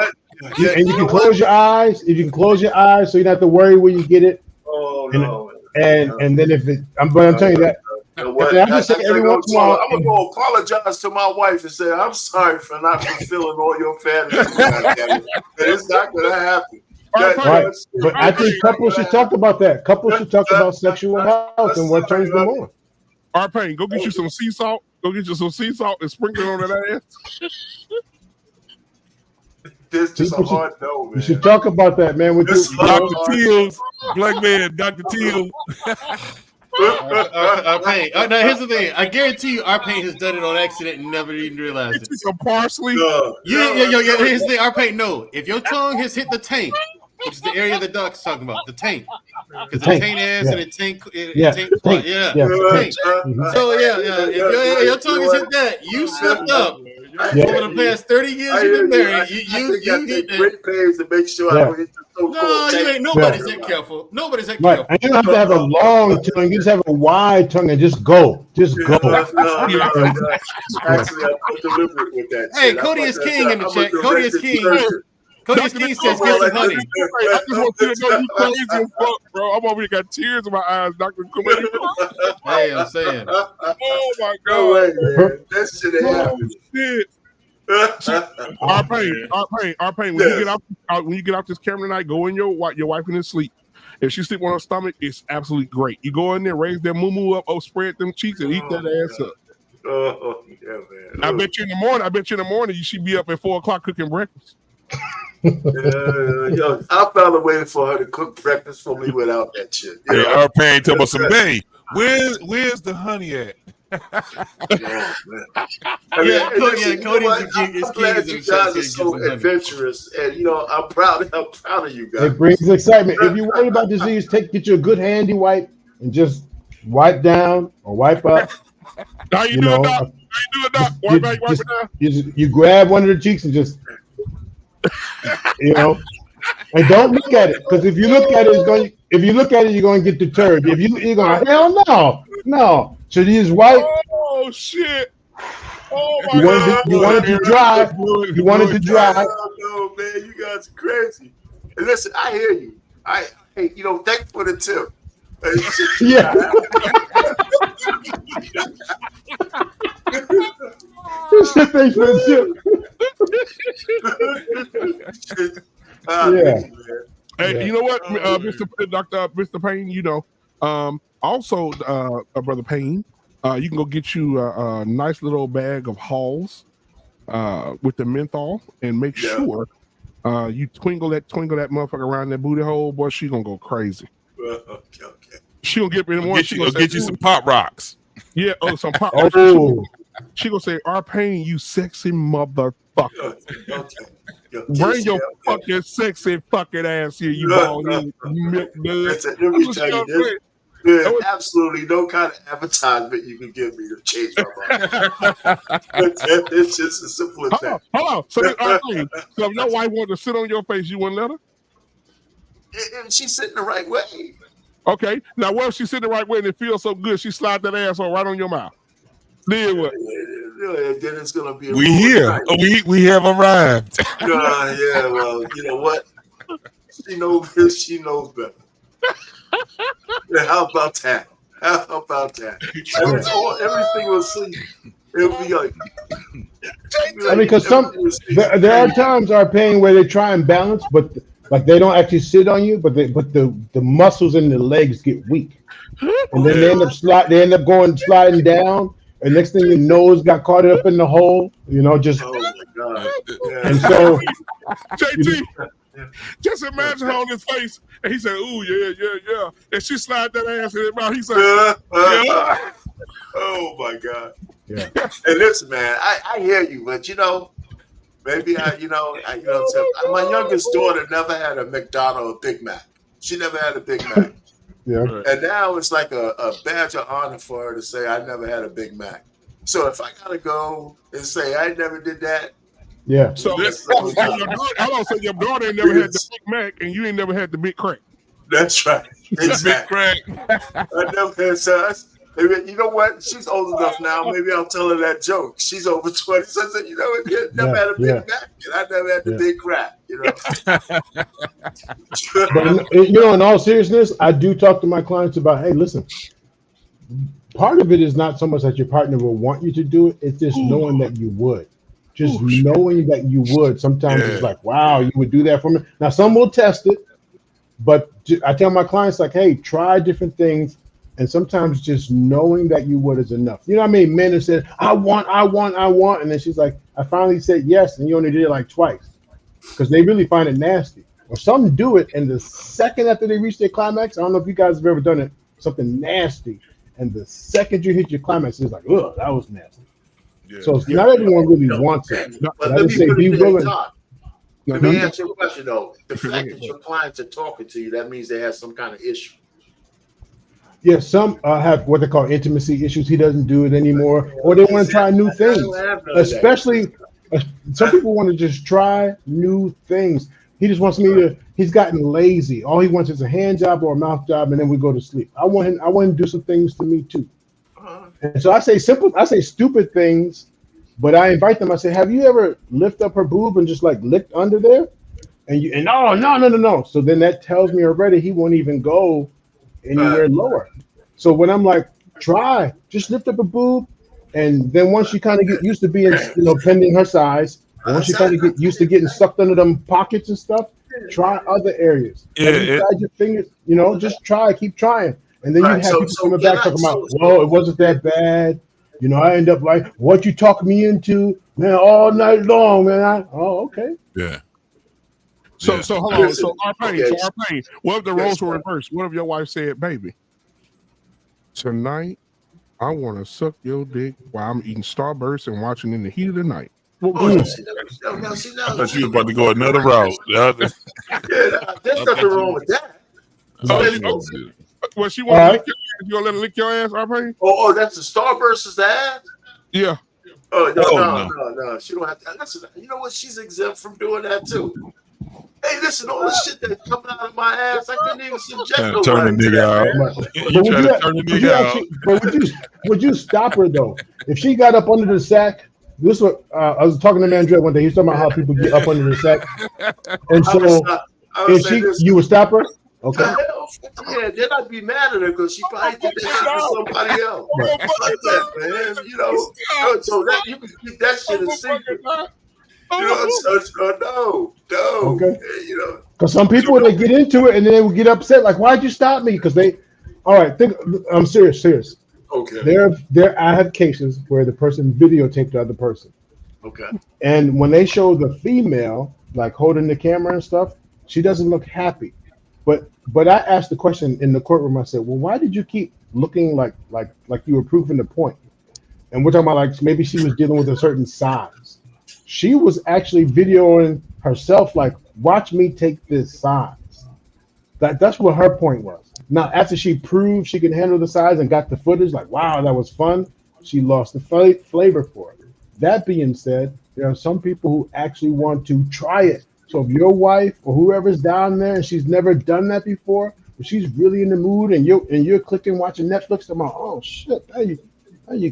and you can close your eyes. If you can close your eyes, so you don't have to worry where you get it. Oh no! And then if it, I'm telling you that. I'm gonna go apologize to my wife and say I'm sorry for not fulfilling all your fantasies. It's not gonna happen. Right, but I think couples should talk about that. Couples should talk about sexual health and what turns them on. Arpain, go get you some sea salt. Go get you some sea salt and sprinkle it on that ass. This just a hard no, man. You should talk about that, man. With Dr. Teals, black man, Dr. Teals. Arpain. Now here's the thing. I guarantee you, Arpain has done it on accident and never even realized it. Some parsley. Yeah. Here's the thing, Arpain. No, if your tongue has hit the tank, which is the area the doc's talking about, the tank. Because the tank ass and the tank, tank. So if your tongue has hit that, you slipped up. Over the past 30 years you've been married, you hit great pains to make sure I don't hit the so-called No, you ain't. Nobody's that careful. Nobody's that careful. And you don't have to have a long tongue. You just have a wide tongue and just go. Just go. Actually, I'm deliberate with that. Hey, Cody is king in the chat. Cody is king. Cody is king says get some honey. I just want you to know you crazy as fuck, bro. I'm over here got tears in my eyes, Dr. Kumari. Hey, I'm saying. Oh my God. No way, man. That shit ain't happening. Shit. Our pain. When you get out this camera tonight, go in your wife in his sleep. If she sleep on her stomach, it's absolutely great. You go in there, raise that moo up, spread them cheeks, and eat that ass up. Oh yeah, man. I bet you in the morning you should be up at 4:00 cooking breakfast. Yo, I found a way for her to cook breakfast for me without that shit. Hey, our pain told us some babe. Where's the honey at? Yeah, I'm glad you guys are so adventurous, and I'm proud of you guys. It brings excitement. If you worry about disease, get you a good handy wipe and just wipe down or wipe up. How you do it, Doc? How you do it, Doc? Wipe down. You grab one of the cheeks and just, and don't look at it, because if you look at it, you're going to get deterred. If you're going, hell no. So you just wipe. Oh shit! Oh my God! You want it to dry. You want it to dry. No, man, you guys are crazy. And listen, I hear you. Hey, thank you for the tip. Yeah. Thanks for the tip. Yeah. Hey, you know what, Mr. Payne? Also, Brother Payne, you can go get you a nice little bag of Halls with the menthol, and make sure you twinkle that motherfucker around that booty hole. Boy, she gonna go crazy. Okay. She gonna get me in the morning. She gonna get you some pop rocks. Yeah, some pop. She gonna say, "Our Pain, you sexy motherfucker." Bring your fucking sexy fucking ass here, you bald milk dud. Let me tell you this. There's absolutely no kind of advertisement you can give me to change my mind. It's just as simple as that. Hold on. So if your wife wanted to sit on your face, you wouldn't let her? If she's sitting the right way. Okay. Now, what if she's sitting the right way and it feels so good, she slide that asshole right on your mouth? Then what? Then it's gonna be. We here. We have arrived. Yeah. Well, you know what? She knows better. Yeah, how about that? Everything will see. It'll be like. Because there are times our pain where they try and balance, but like they don't actually sit on you, but the muscles in the legs get weak, and then they end up sliding down, and next thing your nose got caught up in the hole, just. Oh my God! Yeah. And so, JT. Just imagine her on his face, and he said, "Ooh, yeah," and she slide that ass in his mouth. He said, "Yeah." Oh my God! Yeah. And listen, man, I hear you, but maybe my youngest daughter never had a McDonald's or Big Mac. She never had a Big Mac. Yeah. And now it's like a badge of honor for her to say, "I never had a Big Mac." So if I gotta go and say I never did that. Yeah. So your daughter ain't never had the Big Mac, and you ain't never had the Big Crack. That's right. Exactly. Big Crack. I never had sauce. You know what? She's old enough now. Maybe I'll tell her that joke. She's over 20. So I said, you never had a Big Mac, and I never had the Big Crack. But in all seriousness, I do talk to my clients about, hey, listen. Part of it is not so much that your partner will want you to do it; it's just knowing that you would. Just knowing that you would. Sometimes it's like, wow, you would do that for me. Now, some will test it, but I tell my clients, like, hey, try different things. And sometimes just knowing that you would is enough. You know what I mean? Men have said, I want. And then she's like, I finally said yes. And you only did it like twice because they really find it nasty. Or some do it. And the second after they reach their climax, I don't know if you guys have ever done it, something nasty. And the second you hit your climax, it's like, ugh, that was nasty. Yeah. So not everyone really wants it. But let me say, be willing. Let me answer your question though. The fact that your clients are talking to you, that means they have some kind of issue. Yeah, some have what they call intimacy issues. He doesn't do it anymore, or they want to try new things. Especially, some people want to just try new things. He just wants me to. He's gotten lazy. All he wants is a hand job or a mouth job, and then we go to sleep. I want him to do some things to me too. And so I say stupid things, but I invite them. I say, have you ever lifted up her boob and just like licked under there? And no. So then that tells me already he won't even go anywhere lower. So when I'm like, just lift up a boob And then once you kind of get used to being, pending her size, and once you kind of get used to getting sucked under them pockets and stuff, try other areas. Yeah, Have you tried your fingers? Just try, keep trying. And then you Right, have so- people so coming can back I- talking about, so- well, it wasn't that bad. I end up like, what you talking me into, man, all night long, man. Okay. Yeah. So Yeah. hold on. Listen, So Arpain, what if the roles were reversed? What if your wife said, "Baby, tonight I want to suck your dick while I'm eating Starburst and watching in the heat of the night"? What Oh, would you see, now, I thought you was about to go another route. there's nothing wrong with that. Well, she wants to lick your ass. You gonna let her lick your ass, Arpain? Oh, that's the Starburst is that? Yeah. Oh Oh, no. She don't have to. Listen, you know what? She's exempt from doing that too. Hey, listen, all the shit that's coming out of my ass, I couldn't even subject Turn nobody the to nigga that, man. out. You try to turn the nigga out. But would you stop her though? If she got up under the sack, this is what I was talking to Mandrell one day. He was talking about how people get up under the sack, and so you would stop her. Okay. Yeah, then I'd be mad at her because she probably did that shit to somebody else. Right. Like that, man. So that you can keep that shit a secret. No. Okay. Because some people they get into it and then they will get upset. Like, why'd you stop me? Because all right. I'm serious. Okay. I have cases where the person videotaped the other person. Okay. And when they show the female like holding the camera and stuff, she doesn't look happy. But I asked the question in the courtroom. I said, well, why did you keep looking like you were proving the point? And we're talking about like maybe she was dealing with a certain size. She was actually videoing herself like, watch me take this size. That's what her point was. Now, after she proved she can handle the size and got the footage, like, wow, that was fun, she lost the flavor for it. That being said, there are some people who actually want to try it. So if your wife or whoever's down there and she's never done that before, if she's really in the mood and you're clicking watching Netflix, I'm like, oh shit, what are you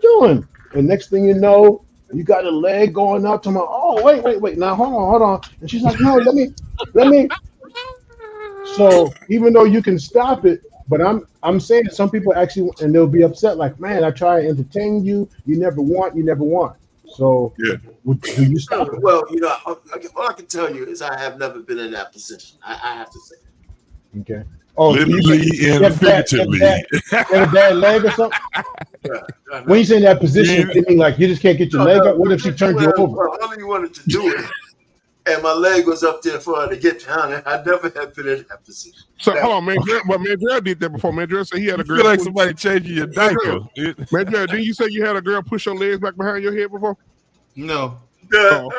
doing? And next thing you know, you got a leg going up to my, oh wait, now hold on. And she's like, no, let me. So even though you can stop it, but I'm saying some people actually, and they'll be upset, like, man, I try to entertain you, you never want. So do you stop it? Well, all I can tell you is I have never been in that position. I have to say. Okay. Oh, literally and figuratively. Had a bad leg or something? When you say in that position, you mean like you just can't get your leg up? What if she turned you over? I only wanted to do it, and my leg was up there for her to get down, and I never have been in that position. So hold on, Mandrell did that before. Mandrell said he had a girl. Feel like somebody changing your diaper. Mandrell, didn't you say you had a girl push your legs back behind your head before? No. Oh.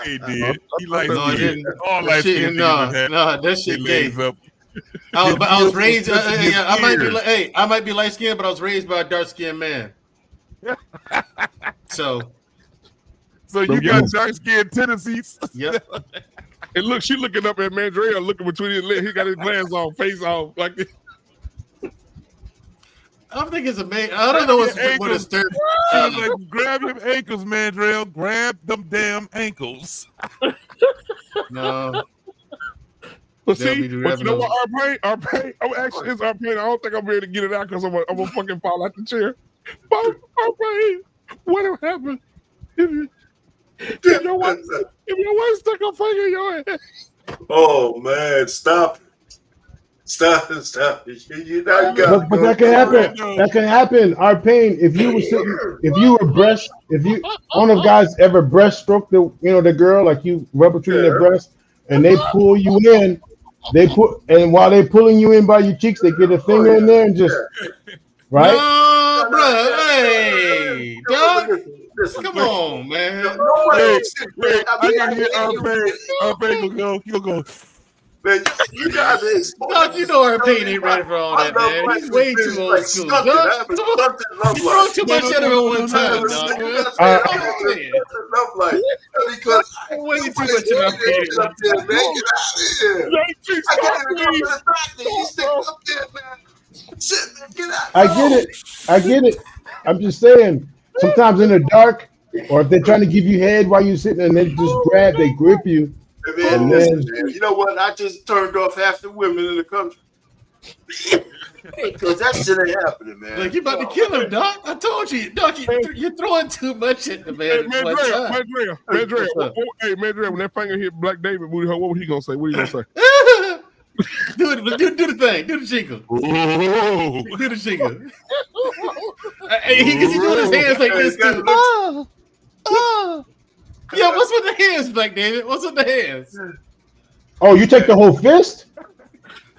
He did. He likes No, I it. didn't. All That light shit- skinned no, niggas have that shit their legs gay. up. I was raised. Yeah, I might be light skinned, but I was raised by a dark skinned man. So you got dark skinned tendencies. Yep. And look, she looking up at Mandrell, looking between his legs. He got his glasses on, face off, like this. I don't think it's amazing. I don't know what it's third. Like, grab your ankles, Mandrell. Grab them damn ankles. No. But see, you know what, Arpain, I'm actually, it's Arpain. I don't think I'm ready to get it out because I'm gonna fucking fall out the chair. Arpain, what happened? If your wife stuck her finger in your head. Oh man, stop it. Stop it. You got But that can happen. That can happen. Arpain, if one of guys ever breaststroke the girl, like you rub between their breasts, and they pull you in, and while they're pulling you in by your cheeks, they get a finger in there and just right. No, bro. Hey, dog. Come on, man. Wait, I gotta hear Arpain. You'll go. Man, you guys are exposed. Dog, you know our pain ain't ready for all that, man. He's way too old school. Dog, you throw too much at him at one time, dog. Because way too much at our pain. Up there, man. Get out of here. I can't even go to the doctor. He's sticking up there, man. Shit, man, get out. I get it. I'm just saying, sometimes in the dark, or if they're trying to give you head while you're sitting and they just they grip you. Man, listen, man, you know what? I just turned off half the women in the country. Because that shit ain't happening, man. Like you about to kill him, Doc. I told you, Doc. You're throwing too much at the man. Hey, Mandrea, when that finger hit Black David booty hole, what was he gonna say? What are you gonna say? do the thing. Do the jingle. Do the jingle. Hey, he's doing his hands like this too. Yeah, what's with the hands, Black David? What's with the hands? Oh, you take the whole fist?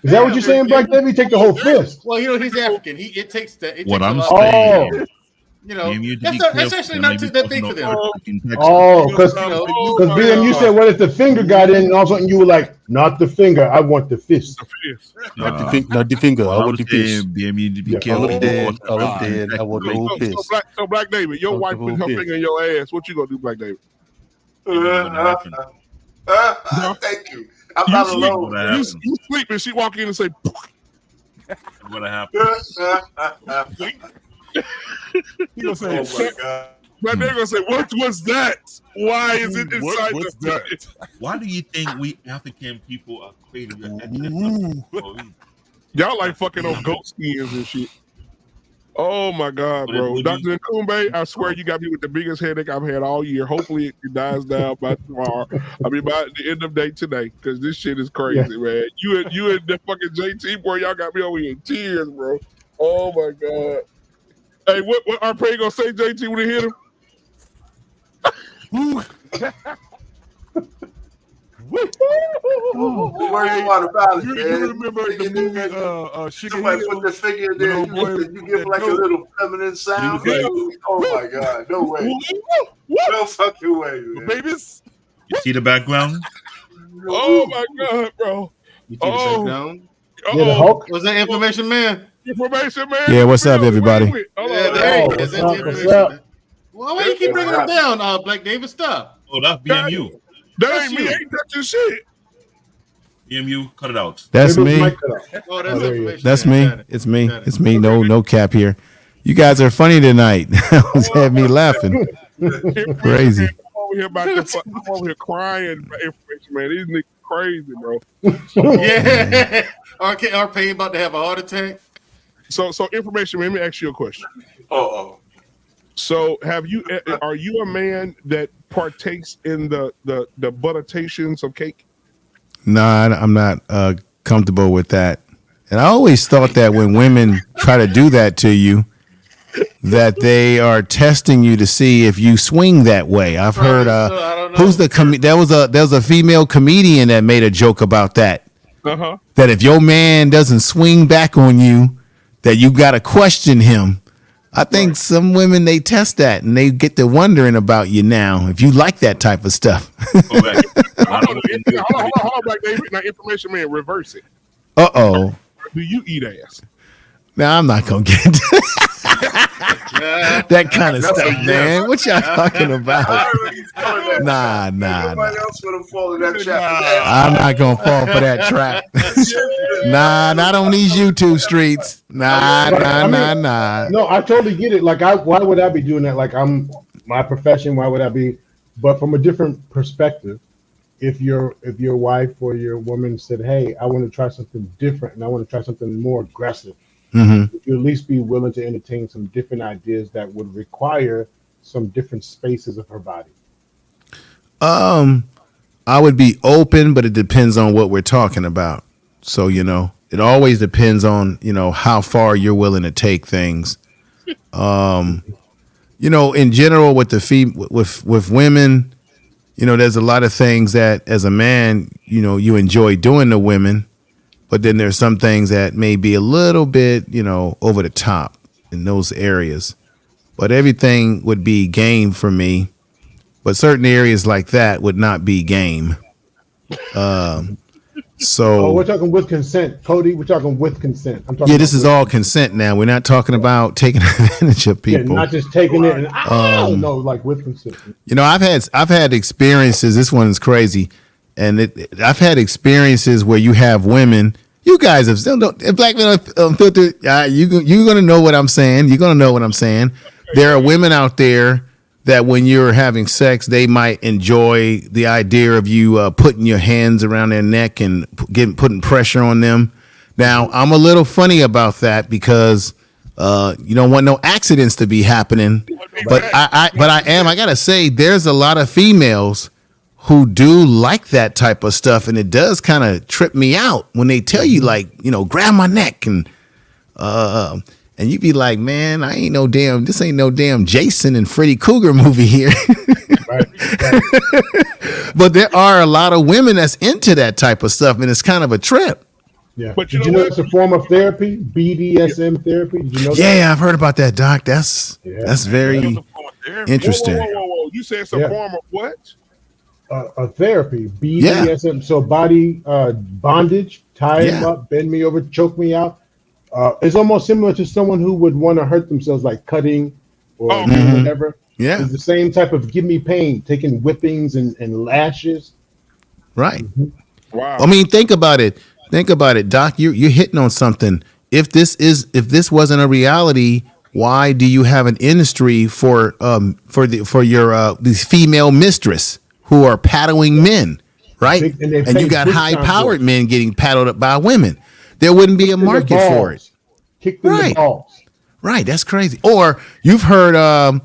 Is that what you're saying, Black David? You take the whole fist? Well, he's African. It takes that. What I'm saying, that's actually not that big for them. Oh, because BMU said, "What if the finger got in?" And all of a sudden, you were like, "Not the finger. I want the fist." Not the finger. I want the fist. BMU to be I careful. was dead. I want the whole fist. So Black David, your wife put her finger in your ass. What you gonna do, Black David? Thank you. I'm not alone. You sleep and she walk in and say, "What happened?" He gonna say, "Oh my God." But they're gonna say, "What was that? Why is it inside What's the that? Why do you think we African people are created? Y'all like fucking on goat skins and shit. Oh my God, bro. Dr. Nkumbe, I swear you got me with the biggest headache I've had all year. Hopefully it dies down by tomorrow. I mean, by the end of the day today, because this shit is crazy, man. You and the fucking JT, boy, y'all got me over here in tears, bro. Oh my God. Hey, what RP gonna say, JT, when he hit him? Worry about it, You man. remember the movie Somebody put their finger in there and you give like a little feminine sound. Oh my God, no way. No fucking way, man. Babies. You see the background? Oh my God, bro. You see the background? Yeah, the Hulk. Was that Information Man? Information Man. Yeah, what's up, everybody? Yeah, there he is. That's the Information Man. Well, why you keep bringing him down, Black David? Stop. Oh, that's BMU. That ain't me. Ain't touching shit. BMU, cut it out. That's me. Oh, that's Information That's Man. me. It's me. It's me. No cap here. You guys are funny tonight. Had me laughing. Crazy. I'm over here crying about Information Man. These niggas crazy, bro. Yeah. RP about to have a heart attack. So Information Man, let me ask you a question. Uh-oh. So are you a man that partakes in the buttitations of cake? No, I'm not comfortable with that. And I always thought that when women try to do that to you, that they are testing you to see if you swing that way. I've heard who's the there was a female comedian that made a joke about that. Uh-huh. That if your man doesn't swing back on you, that you got to question him. I think some women, they test that and they get to wondering about you now if you like that type of stuff. Hold on, Black David. Now, Information Man, reverse it. Uh-oh. Do you eat ass? Now, I'm not going to get into that kind of stuff, man. What y'all talking about? Nah. Nobody else would have fallen that trap. I'm not going to fall for that trap. Nah, not on these YouTube streets. Nah. No, I totally get it. Like, why would I be doing that? Like, I'm my profession. Why would I be? But from a different perspective, if your wife or your woman said, "Hey, I want to try something different, and I want to try something more aggressive," would you at least be willing to entertain some different ideas that would require some different spaces of her body? I would be open, but it depends on what we're talking about. So, it always depends on, how far you're willing to take things. In general with with women, there's a lot of things that as a man, you enjoy doing to women, but then there's some things that may be a little bit, over the top in those areas. But everything would be game for me. But certain areas like that would not be game. So we're talking with consent, Cody. We're talking with consent. I'm talking. Yeah, this is all consent now. We're not talking about taking advantage of people. Yeah, not just taking it and no, like with consent. I've had experiences. This one is crazy, and I've had experiences where you have women. You guys have still don't black men filter. You're gonna know what I'm saying. You're gonna know what I'm saying. There are women out there that when you're having sex, they might enjoy the idea of you putting your hands around their neck and putting pressure on them. Now, I'm a little funny about that because you don't want no accidents to be happening. But I gotta say, there's a lot of females who do like that type of stuff, and it does kind of trip me out when they tell you, like, grab my neck, and you be like, man, this ain't no damn Jason and Freddy Krueger movie here. Right. But there are a lot of women that's into that type of stuff, and it's kind of a trip. Yeah. But did you know it's a form of therapy? BDSM therapy? Did you know that? Yeah, I've heard about that, Doc. That's very interesting. Whoa. You say it's a form of what? A therapy, BDSM. So body bondage, tie him up, bend me over, choke me out. It's almost similar to someone who would want to hurt themselves, like cutting or whatever. Yeah, it's the same type of give me pain, taking whippings and lashes. Right. Wow. I mean, think about it. Doc. You're hitting on something. If this wasn't a reality, why do you have an industry for your these female mistress who are paddling men, right? And you got high-powered men getting paddled up by women. There wouldn't be a market for it. Kick them the balls. Right, that's crazy. Or you've heard I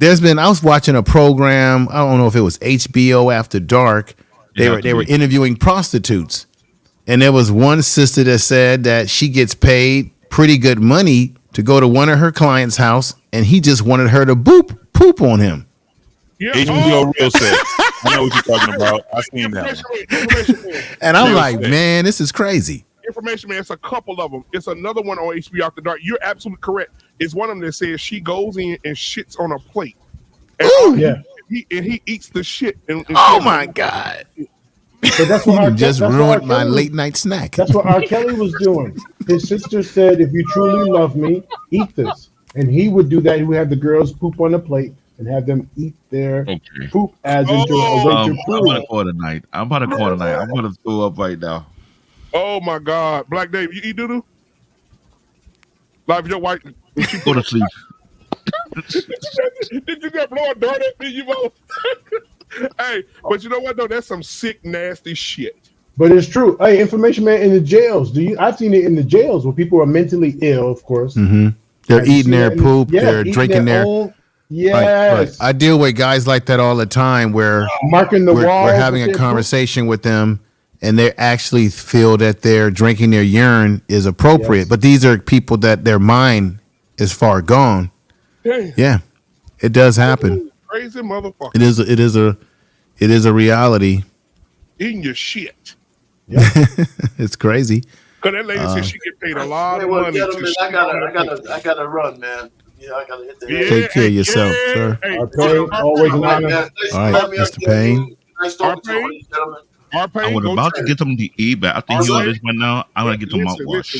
was watching a program, I don't know if it was HBO After Dark. They were interviewing prostitutes. And there was one sister that said that she gets paid pretty good money to go to one of her clients' house, and he just wanted her to poop on him. Yeah. HBO Real Sex. I know what you're talking about. I seen that one. And I'm like, man, this is crazy. Information Man, it's a couple of them. It's another one on HBO After Dark. You're absolutely correct. It's one of them that says she goes in and shits on a plate. And he eats the shit. Oh my God. So that's what you just ruined my late night snack. That's what R. Kelly was doing. His sister said, if you truly love me, eat this. And he would do that. He would have the girls poop on the plate and have them eat their poop as into a way to I'm about to call tonight. I'm going to throw up right now. Oh my God. Black Dave, you eat doo-doo? Like your wife. Go to sleep. Did you just blow a dart at me, you motherfucker? Hey, but you know what though? That's some sick, nasty shit. But it's true. Hey, Information Man, in the jails. I've seen it in the jails where people are mentally ill, of course. Mm-hmm. They're eating their poop. They're drinking their own. Yes. Right. I deal with guys like that all the time where marking the wall. We're having a conversation with them, and they actually feel that they're drinking their urine is appropriate. Yes. But these are people that their mind is far gone. Damn. Yeah, it does happen. Crazy motherfucker. It is a reality. Eating your shit. Yeah. It's crazy. Cause that lady said she get paid a lot of money. Gentlemen, I gotta run, man. Yeah, I gotta hit the Take care of yourself, sir. Hey, always an honor. All right, Mr. Payne. Nice talking to you, gentlemen. I was about to get something to eat, but I think you're on this one now. I'm gonna get some mouthwash.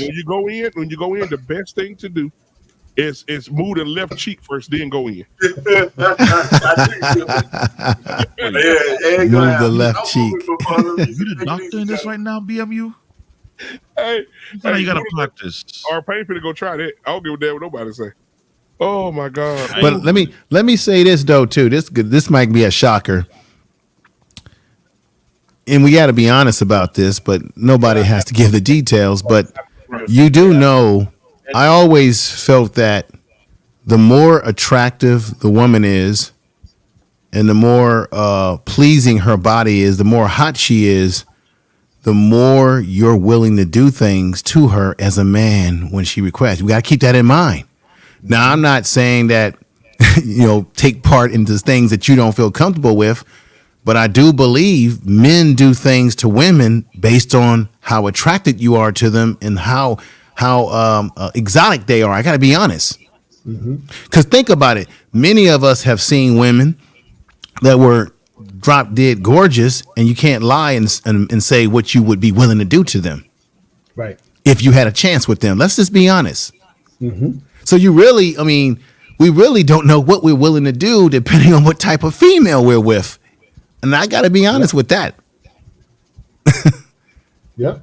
When you go in, the best thing to do is move the left cheek first, then go in. Move the left cheek. You the doctor in this right now, BMU? Hey, you gotta practice. Our Payne finna go try that. I don't give a damn what nobody say. Oh my God. But let me say this though too. This might be a shocker. And we got to be honest about this, but nobody has to give the details. But you do know, I always felt that the more attractive the woman is and the more pleasing her body is, the more hot she is, the more you're willing to do things to her as a man when she requests. We got to keep that in mind. Now, I'm not saying that, take part into things that you don't feel comfortable with. But I do believe men do things to women based on how attracted you are to them and how exotic they are. I got to be honest. Because think about it. Many of us have seen women that were drop dead gorgeous, and you can't lie and say what you would be willing to do to them. Right. If you had a chance with them. Let's just be honest. Mm-hmm. So we really don't know what we're willing to do depending on what type of female we're with. And I got to be honest with that. Yep.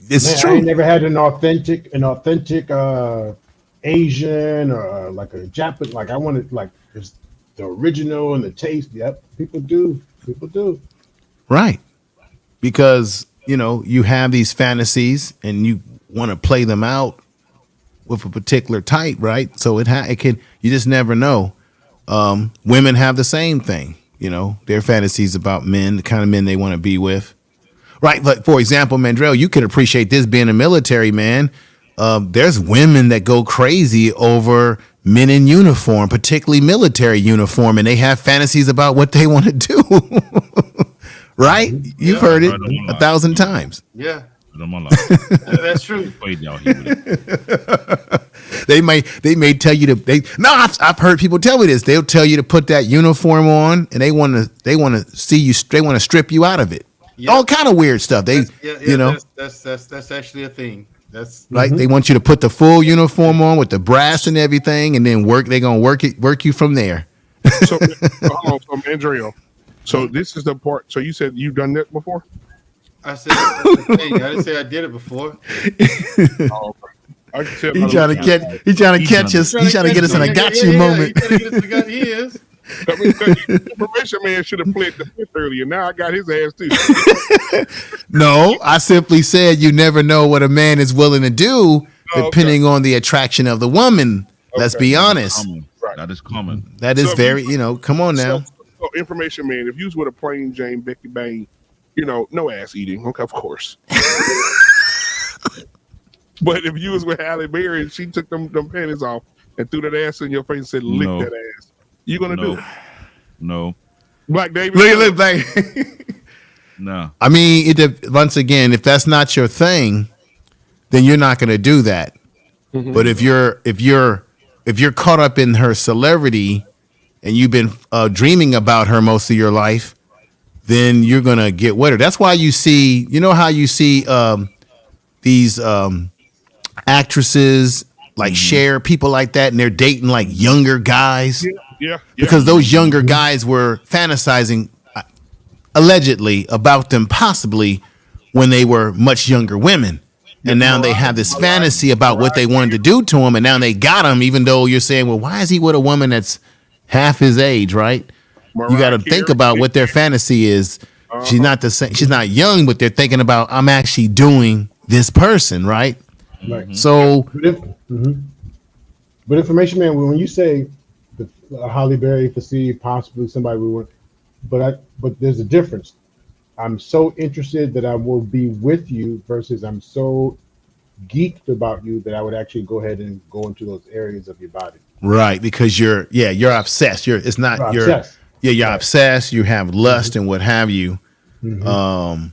It's true. I never had an authentic Asian or like a Japanese. Like I wanted like it's the original and the taste. Yep. People do. Right. Because, you have these fantasies and you want to play them out with a particular type, right? So it can, you just never know. Women have the same thing, you know, their fantasies about men, the kind of men they want to be with. Right. Like, for example, Mandrell, you can appreciate this being a military man. There's women that go crazy over men in uniform, particularly military uniform, and they have fantasies about what they want to do. Right? You've heard it 1,000 times. Yeah. That's That's true. They may tell you I've heard people tell me this. They'll tell you to put that uniform on, and they want to see you. They want to strip you out of it. Yeah. All kind of weird stuff. They, you know, that's actually a thing. That's right. They want you to put the full uniform on with the brass and everything, and then they're gonna work you from there. So, hold on, so Andrea. So this is the part. So you said you've done that before? I said I didn't say I did it before. He's trying to catch us. He's trying to get us in a got you moment. He is. I mean, the information man should have played the fifth earlier. Now I got his ass too. No, I simply said you never know what a man is willing to do depending on the attraction of the woman. Let's be honest. That is common. That is very, you know, come on now. So information man, if you was with a plain Jane Becky Bang, you know, no ass eating, okay, of course. But if you was with Halle Berry and she took them panties off and threw that ass in your face and said, lick that ass, you gonna do it? No. Black David? Look back. No. I mean, once again, if that's not your thing, then you're not gonna do that. Mm-hmm. But if you're caught up in her celebrity and you've been dreaming about her most of your life, then you're gonna get with her. That's why you see, you know how you see these actresses like Cher, people like that, and they're dating like younger guys. Yeah. Because those younger guys were fantasizing allegedly about them possibly when they were much younger women. And now they have this fantasy about what they wanted to do to him, and now they got him, even though you're saying, well, why is he with a woman that's half his age, right? You got to think about what their fantasy is. She's not the same. She's not young, but they're thinking about, I'm actually doing this person, right? Right. So, but information man, when you say the Halle Berry facade, possibly somebody we want, but there's a difference. I'm so interested that I will be with you versus I'm so geeked about you that I would actually go ahead and go into those areas of your body. Right, because you're obsessed. You're obsessed. You have lust and what have you. And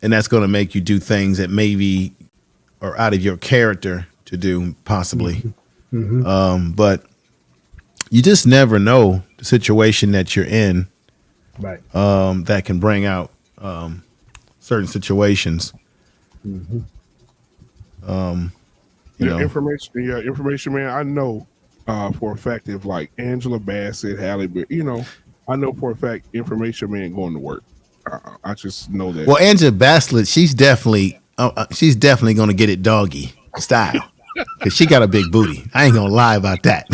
that's going to make you do things that maybe are out of your character to do, possibly. But you just never know the situation that you're in, right? That can bring out certain situations. Information man. I know for a fact if like Angela Bassett, Halle Berry, I know for a fact information man going to work. I just know that. Well, Angela Bassett, she's definitely going to get it doggy style because she got a big booty. I ain't gonna lie about that.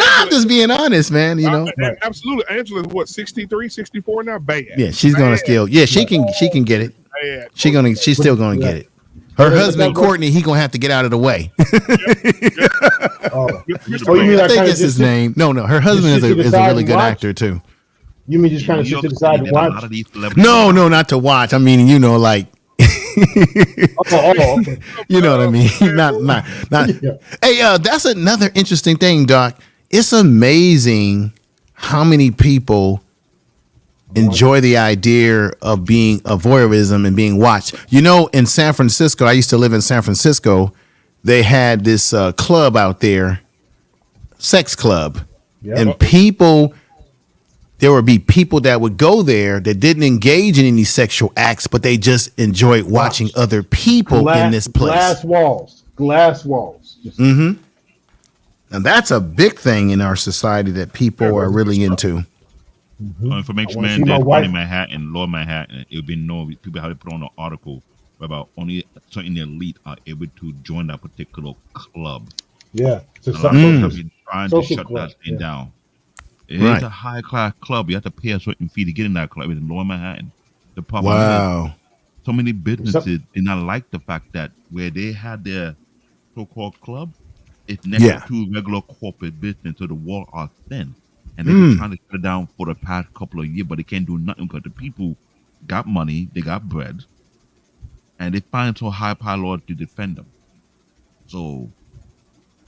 I'm just being honest, man. Absolutely. Angela's what, 63, 64 now? Bad. Yeah, she's gonna still. Yeah, she can get it. Bad. She's still gonna get it. Her husband Courtney, he gonna have to get out of the way. I think it's his name. No, her husband is a really good actor too. You mean just kind of sit to the side and watch? No, not to watch. I mean, like. Okay. You know what I mean? Not. Yeah. Hey, that's another interesting thing, Doc. It's amazing how many people enjoy the idea of being a voyeurism and being watched. In San Francisco, I used to live in San Francisco. They had this club out there, sex club, and there would be people that would go there that didn't engage in any sexual acts, but they just enjoyed watching other people in this place. Glass walls. And that's a big thing in our society that people are really into. Information man, there's one in Manhattan, Lower Manhattan. It would be known, people have to put on an article about only certain elite are able to join that particular club. Yeah. So trying to shut that thing down. It's a high class club. You have to pay a certain fee to get in that club. It's in Lower Manhattan. Wow. so many businesses did not like the fact that where they had their so-called club, it's next to regular corporate business, so the walls are thin. And they've been trying to shut it down for the past couple of years, but they can't do nothing because the people got money, they got bread, and they find so high laws to defend them. So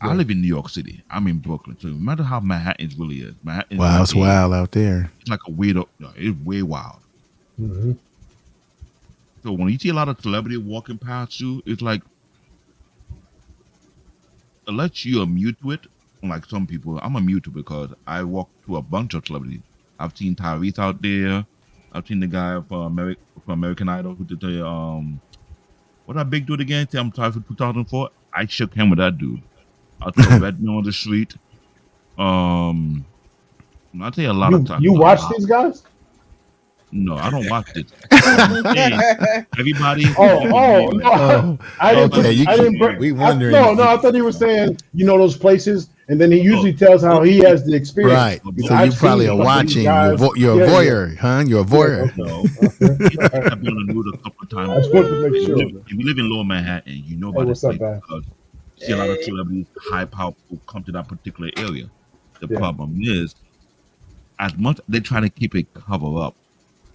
I live in New York City. I'm in Brooklyn. So no matter how Manhattan really is, Manhattan is Wow, like it's wild out there. It's like a weirdo. No, it's way wild. Mm-hmm. So when you see a lot of celebrity walking past you, it's like, unless you are mute to it, like some people, I'm immune to it because I walk to a bunch of celebrities. I've seen Tyrese out there. I've seen the guy from American Idol who did the what that big dude again? I'm sorry for 2004. I shook him with that dude. I saw Redman on the street. I tell you a lot of times. You watch these guys? No, I don't watch it. Everybody. No. I didn't. We wondering. No, I thought he was saying, those places, and then he usually tells how he has the experience. Right. So you probably are watching. You're a voyeur, huh? You're a voyeur. No. I've been on the news a couple of times. I just wanted to make sure. If you live in Lower Manhattan, you know about this place because you see a lot of celebrities, high power people come to that particular area. The problem is, as much they try to keep it covered up,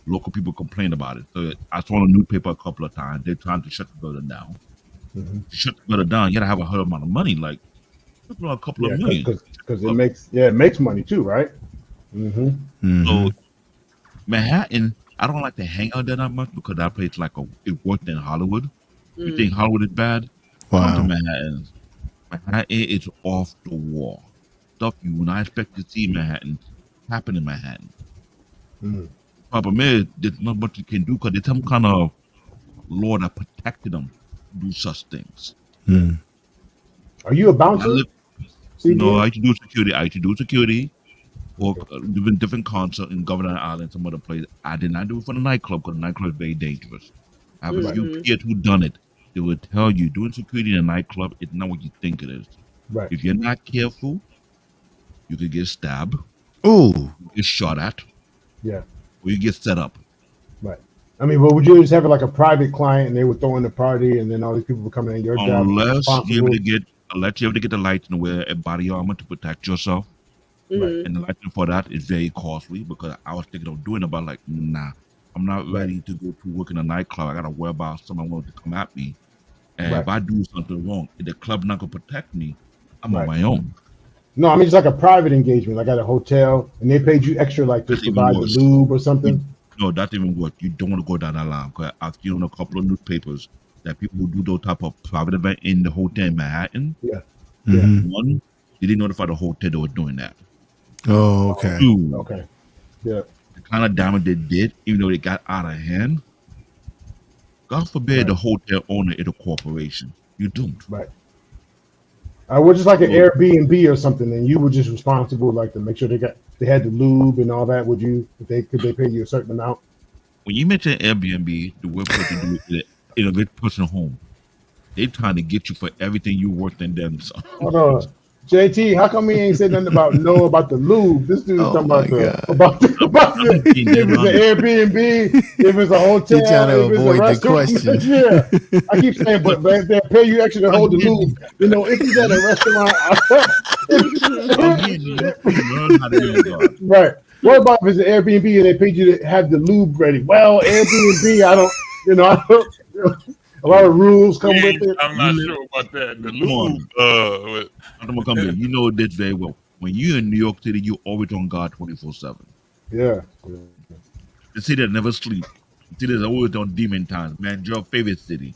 local people complain about it. So I saw in the newspaper a couple of times, they're trying to shut the building down. Mm-hmm. To shut the building down, you gotta have a hell amount of money, like a couple of million. Because it makes money too, right? Mm-hmm. So Manhattan, I don't like to hang out there that much because that place it's worse than Hollywood. You think Hollywood is bad? Come to Manhattan. Manhattan is off the wall. Stuff you would not expect to see in Manhattan happen in Manhattan. Problem is, there's not much you can do because there's some kind of law that protected them to do such things. Are you a bouncer? No, I used to do security. Or different concerts in Governor Island, some other place. I did not do it for the nightclub because the nightclub is very dangerous. I have a few kids who done it. They will tell you doing security in a nightclub is not what you think it is. Right. If you're not careful, you could get stabbed. Ooh. You get shot at. Yeah. Or you get set up. Right. I mean, but would you just have like a private client and they would throw in the party and then all these people would come in your job? Unless you're able to get the lights and wear a body armor to protect yourself. And the license for that is very costly because I was thinking of doing it, but nah, I'm not ready to go to work in a nightclub. I gotta worry about someone wanting to come at me. And if I do something wrong, if the club not gonna protect me, I'm on my own. No, I mean, it's like a private engagement, like at a hotel, and they paid you extra, like to provide the lube or something. No, that's even worse. You don't want to go down that line because I've seen on a couple of newspapers that people who do those type of private event in the hotel in Manhattan. One, they didn't notify the hotel they were doing that. Oh, okay. Two, okay. Yeah. The kind of damage they did, even though they got out of hand. God forbid the hotel owner is a corporation. You don't. Right. We're just like an Airbnb or something, and you were just responsible, like to make sure they had the lube and all that. Could they pay you a certain amount? When you mention Airbnb, the worst person to do it in a good person home. They trying to get you for everything you worth in them. So. Hold on. JT, how come he ain't said nothing about the lube? This dude's talking about if it's an Airbnb, if it's a hotel, You're trying to avoid the question. Yeah, I keep saying, but they'll pay you extra to hold the lube. If he's at a restaurant, right? What about if it's an Airbnb and they paid you to have the lube ready? Well, Airbnb, I don't. A lot of rules come with it. I'm not sure about that. The lube. I'm gonna come here. You know this very well. When you're in New York City, you're always on guard 24/7. Yeah. The city that never sleep. The city that's always on demon times. Man, your favorite city.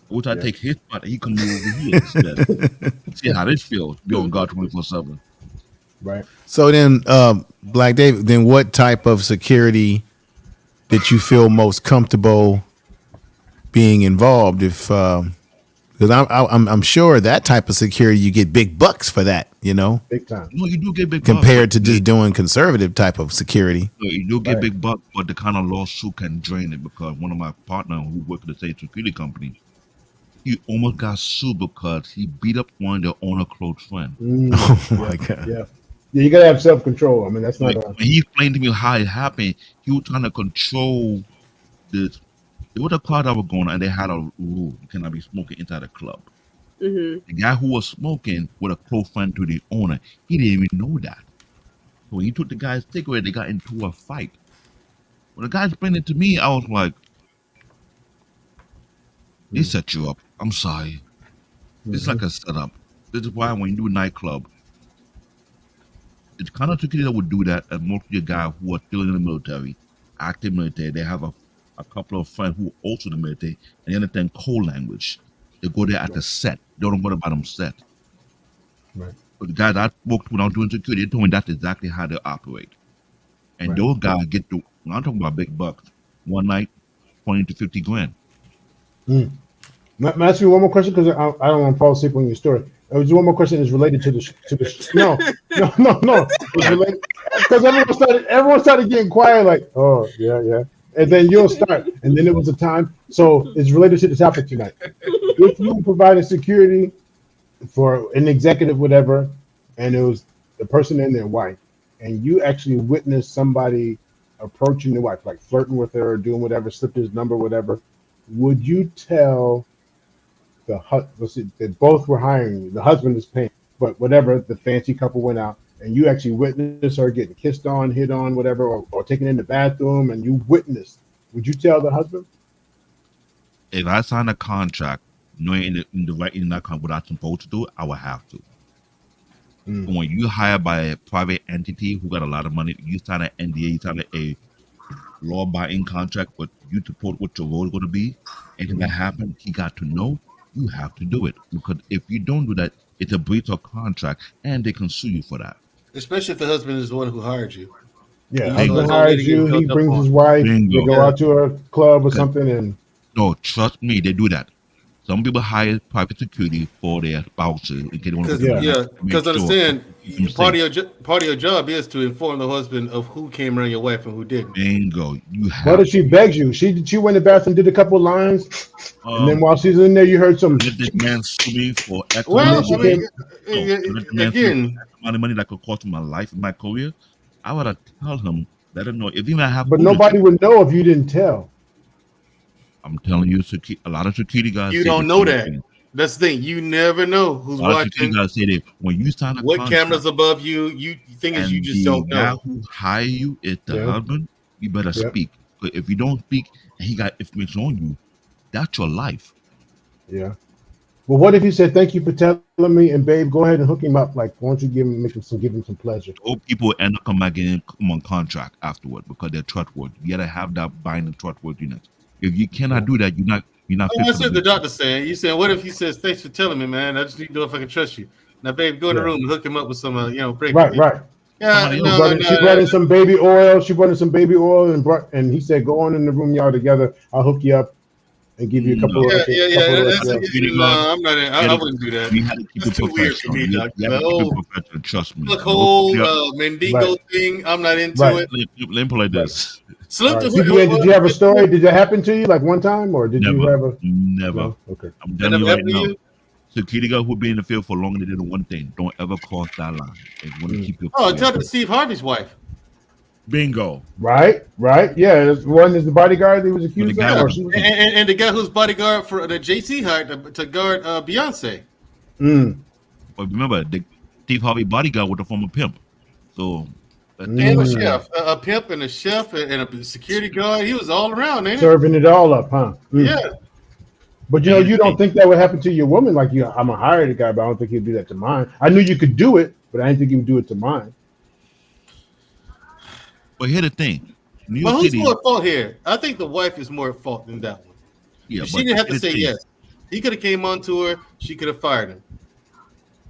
I wish I take his spot and he come over here instead. See how this feels. Be on guard 24/7. Right. So then, Black David, then what type of security did you feel most comfortable being involved? If because I'm sure that type of security you get big bucks for that, big time. No, you do get big compared bucks. to just doing conservative type of security. No, you do get big bucks, but the kind of lawsuit can drain it because one of my partners who worked at the same security company, he almost got sued because he beat up one of their owner close friend. Oh my God. Yeah, you gotta have self-control. I mean, that's not. When he explained to me how it happened, he was trying to control this There was a car that was going, and they had a rule: you cannot be smoking inside the club. Mm-hmm. The guy who was smoking was a close friend to the owner. He didn't even know that. So when he took the guy's cigarette, they got into a fight. When the guy explained it to me, I was like, they set you up. I'm sorry. It's like a setup. This is why when you do a nightclub, it's kind of tricky that would do that. And most of the guys who are still in the military, active military, they have a couple of friends who are also in the military, and they understand code language. They go there at the set. They don't know about them set. Right. But the guys I spoke to when I was doing security, they told me that's exactly how they operate. And those guys get to, when I'm talking about big bucks, one night, 20 to 50 grand. May I ask you one more question? Because I don't want to fall asleep on your story. Just one more question is related to the no. It's related because everyone started getting quiet, like, oh yeah, and then you'll start, and then it was a time. So it's related to the topic tonight. If you provided security for an executive, whatever, and it was the person and their wife, and you actually witnessed somebody approaching the wife, like flirting with her or doing whatever, slipped his number, whatever, would you tell they both were hiring you, the husband is paying, but whatever, the fancy couple went out, and you actually witnessed her getting kissed on, hit on, whatever, or taken in the bathroom, and you witnessed, would you tell the husband? If I sign a contract, knowing in that contract what I'm supposed to do, I would have to. But when you hire by a private entity who got a lot of money, you sign an NDA, you sign a law-abiding contract, but you support what your role is going to be. Anything that happens, he got to know. You have to do it, because if you don't do that, it's a breach of contract, and they can sue you for that. Especially if the husband is the one who hired you. Yeah, husband hires you, he brings his wife, they go out to a club or something, and no, trust me, they do that. Some people hire private security for their spouses in case they want to. Because understand, part of your job is to inform the husband of who came around your wife and who didn't. Bingo. You have. What if she begs you? She went in the bathroom, did a couple lines, and then while she's in there, you heard some. Let this man sue me for X Well, amount again, of money that could cost my life and my career. I would have tell him, let him know. If even I have, but nobody would know if you didn't tell. I'm telling you, a lot of security guys. You don't know that. That's the thing. You never know who's watching. Guys say that when you sign a what contract, cameras above you. You think is you just don't know. The guy who hire you is the husband. You better speak. But if you don't speak and he got information on you, that's your life. Yeah. Well, what if he said, "Thank you for telling me," and babe, go ahead and hook him up. Like, why don't you give him some pleasure? Old people end up coming back and come on contract afterward because they're trustworthy. You gotta have that binding trustworthiness. If you cannot do that, you're not. That's what the doctor's saying. You saying, what if he says, "Thanks for telling me, man. I just need to know if I can trust you." Now, babe, go in the room and hook him up with some, break. Right. Yeah, she brought in some baby oil. And he said, "Go on in the room, y'all together. I'll hook you up and give you a couple. No, I'm not. I wouldn't do that. That's too weird for me, doctor. Trust me. The whole Mendigo thing, I'm not into it. Let me play this. Did you have a story? Did that happen to you like one time, or did you have a? Never. No? Okay. I'm telling you right now. Security guys who be in the field for longer than one thing. Don't ever cross that line. It's going to keep you. Oh, tell Steve Harvey's wife. Bingo. Right. Yeah. One is the bodyguard he was accused of. And the guy who's bodyguard for the JC hired to guard Beyonce. But remember, the Steve Harvey bodyguard was a former pimp. So. And a chef, a pimp and a chef and a security guard. He was all around, ain't serving it all up, huh? Yeah. But you don't think that would happen to your woman? Like I'm a hired guy, but I don't think he'd do that to mine. I knew you could do it, but I didn't think he would do it to mine. But here's the thing. But who's more at fault here? I think the wife is more at fault than that one. Yeah, she didn't have to say yes. He could have came on to her. She could have fired him.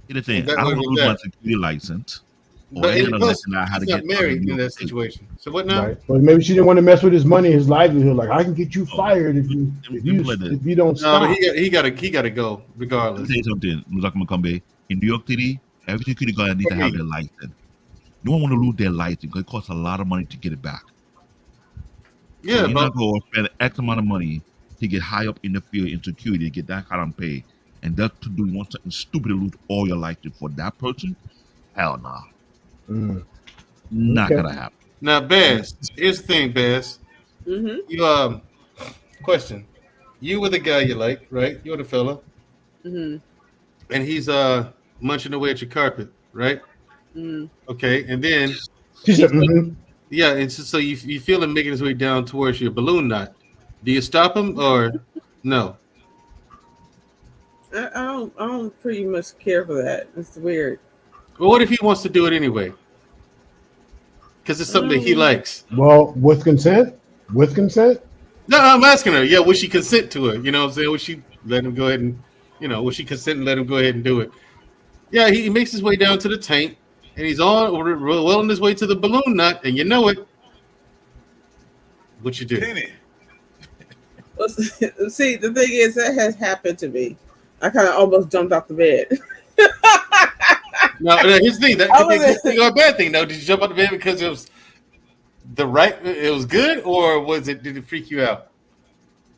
Here's the thing. I don't lose my security license. But he's not married in that situation. So what now? Right. Well, maybe she didn't want to mess with his money, his livelihood. Like, I can get you fired if you don't stop. No, but he gotta go regardless. Let me say something, in New York City, every security guard needs to have their license. No one want to lose their license because it costs a lot of money to get it back. Yeah, so you're not going to spend X amount of money to get high up in the field in security to get that kind of pay, and just to do something stupid to lose all your license for that person. Hell no. Not gonna happen. Now, Bass, here's the thing, Bass. Mm-hmm. You question. You with a guy you like, right? You with a fella, Mhm. and he's munching away at your carpet, right? Mhm. Okay, and then She said, "Mhm." yeah, and so you feel him making his way down towards your balloon knot. Do you stop him or no? I don't pretty much care for that. It's weird. Well, what if he wants to do it anyway? Because it's something that he likes. Well, with consent? With consent? No, I'm asking her. Yeah, would she consent to it? You know what I'm saying? Would she let him go ahead and, would she consent and let him go ahead and do it? Yeah, he makes his way down to the tank, and he's well on his way to the balloon knot, and you know it. What you do? Well, see, the thing is, that has happened to me. I kind of almost jumped off the bed. Now, here's the thing. That could be a good thing or a bad thing. Now, did you jump out the bed because it was it was good, or did it freak you out?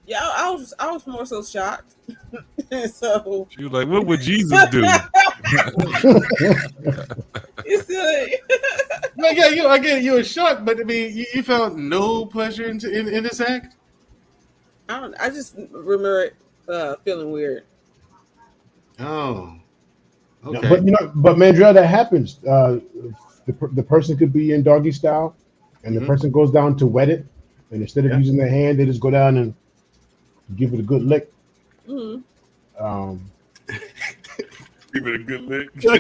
Yeah, I was more so shocked. So She was like, "What would Jesus do?" No, yeah, I get it. You were shocked, but I mean, you found no pleasure in this act. I just remember it feeling weird. Oh, okay. But Mandrell, that happens. The person could be in doggy style, and the person goes down to wet it, and instead of using their hand, they just go down and give it a good lick. Mm-hmm. Give it a good lick. Yeah,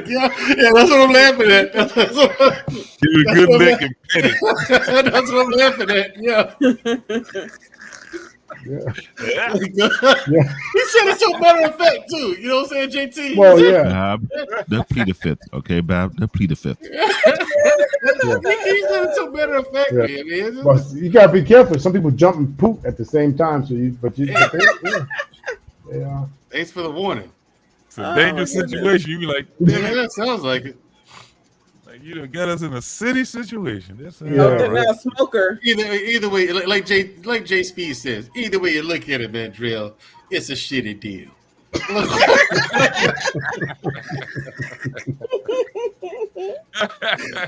that's what I'm laughing at. Give it a good lick and pet it. That's what I'm laughing at. Yeah. Yeah. He said it so matter of fact too. You know what I'm saying, JT? Well, yeah. They'll plead the fifth, okay, Bob? They'll plead the fifth. He said it so matter of fact, Yeah. man. Well, you gotta be careful. Some people jump and poop at the same time. So yeah. Thanks for the warning. It's a dangerous situation. You be like, yeah, that sounds like it. Like you done got us in a city situation. That's They're not a smoker. Either way, like Jay Speed says, either way you look at it, man, Drill, it's a shitty deal.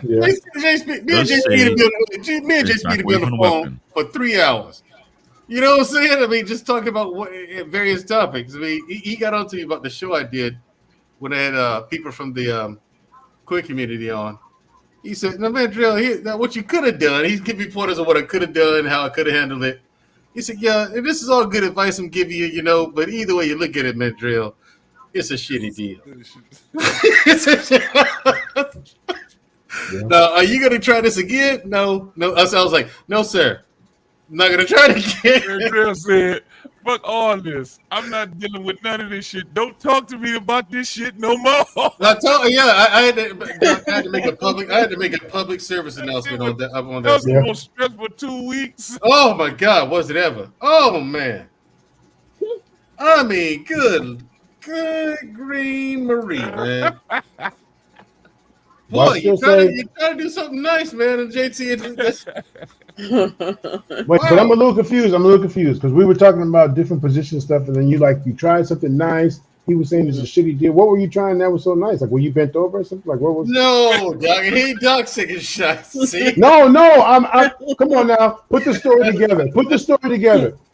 Me and Jay Speed have been on the phone for 3 hours. You know what I'm saying? I mean, just talking about various topics. I mean, he got on to me about the show I did when I had people from the queer community on. He said, "No, man, Drill, now what you could have done." He's giving me pointers on what I could have done, how I could have handled it. He said, "Yeah, and this is all good advice I'm giving you, but either way you look at it, man, Drill, it's a shitty deal." Now, are you going to try this again? No. I was like, "No, sir. I'm not going to try it again." Drill said, "Fuck all this. I'm not dealing with none of this shit. Don't talk to me about this shit no more." I had to make a public service announcement on that. That was the most stressful 2 weeks. Oh my God, was it ever? Oh man. I mean, good green Marie, man. Boy, you try to do something nice, man, and JT. But I'm a little confused. Because we were talking about different position stuff, and then you tried something nice. He was saying it's a shitty deal. What were you trying that was so nice? Like, were you bent over or something? Like, what was? No, dog. He dog taking shots. See? No. I'm. Come on now. Put the story together.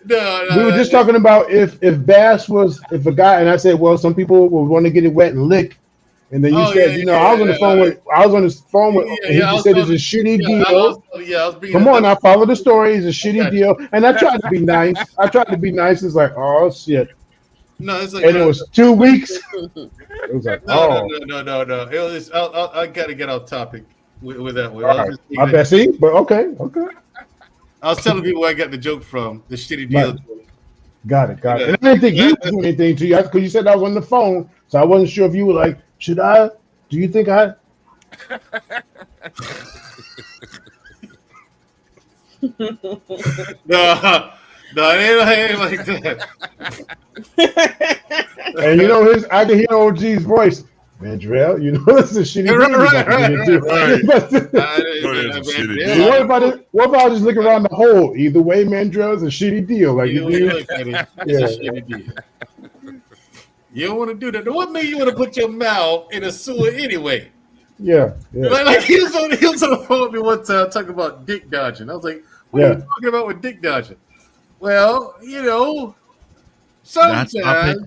No. We were just talking about if Bass was a guy, and I said, well, some people will want to get it wet and lick. And then you said, I was on the phone with, and he just said it's a shitty deal. Come on, now follow the story. It's a shitty deal. And I tried to be nice. It's like, oh shit. No, it's like, and it was 2 weeks. It was like, no. It was, I got to get off topic with that one. Right. I bet see, but okay. I was telling people where I got the joke from, the shitty deal joke. Got it. And I didn't think you was doing anything to you because you said I was on the phone, so I wasn't sure if you were like, should I? Do you think I? No, it ain't like that. And I can hear OG's voice. Man, Drell, this is a shitty deal. Right. What about just looking around the hole? Either way, Mandrell, is a shitty deal. Like it's a shitty deal. You don't want to do that. What made you want to put your mouth in a sewer anyway? Yeah. Like he was on the phone with me one time talking about dick dodging. I was like, what are you talking about with dick dodging? Well, you know, sometimes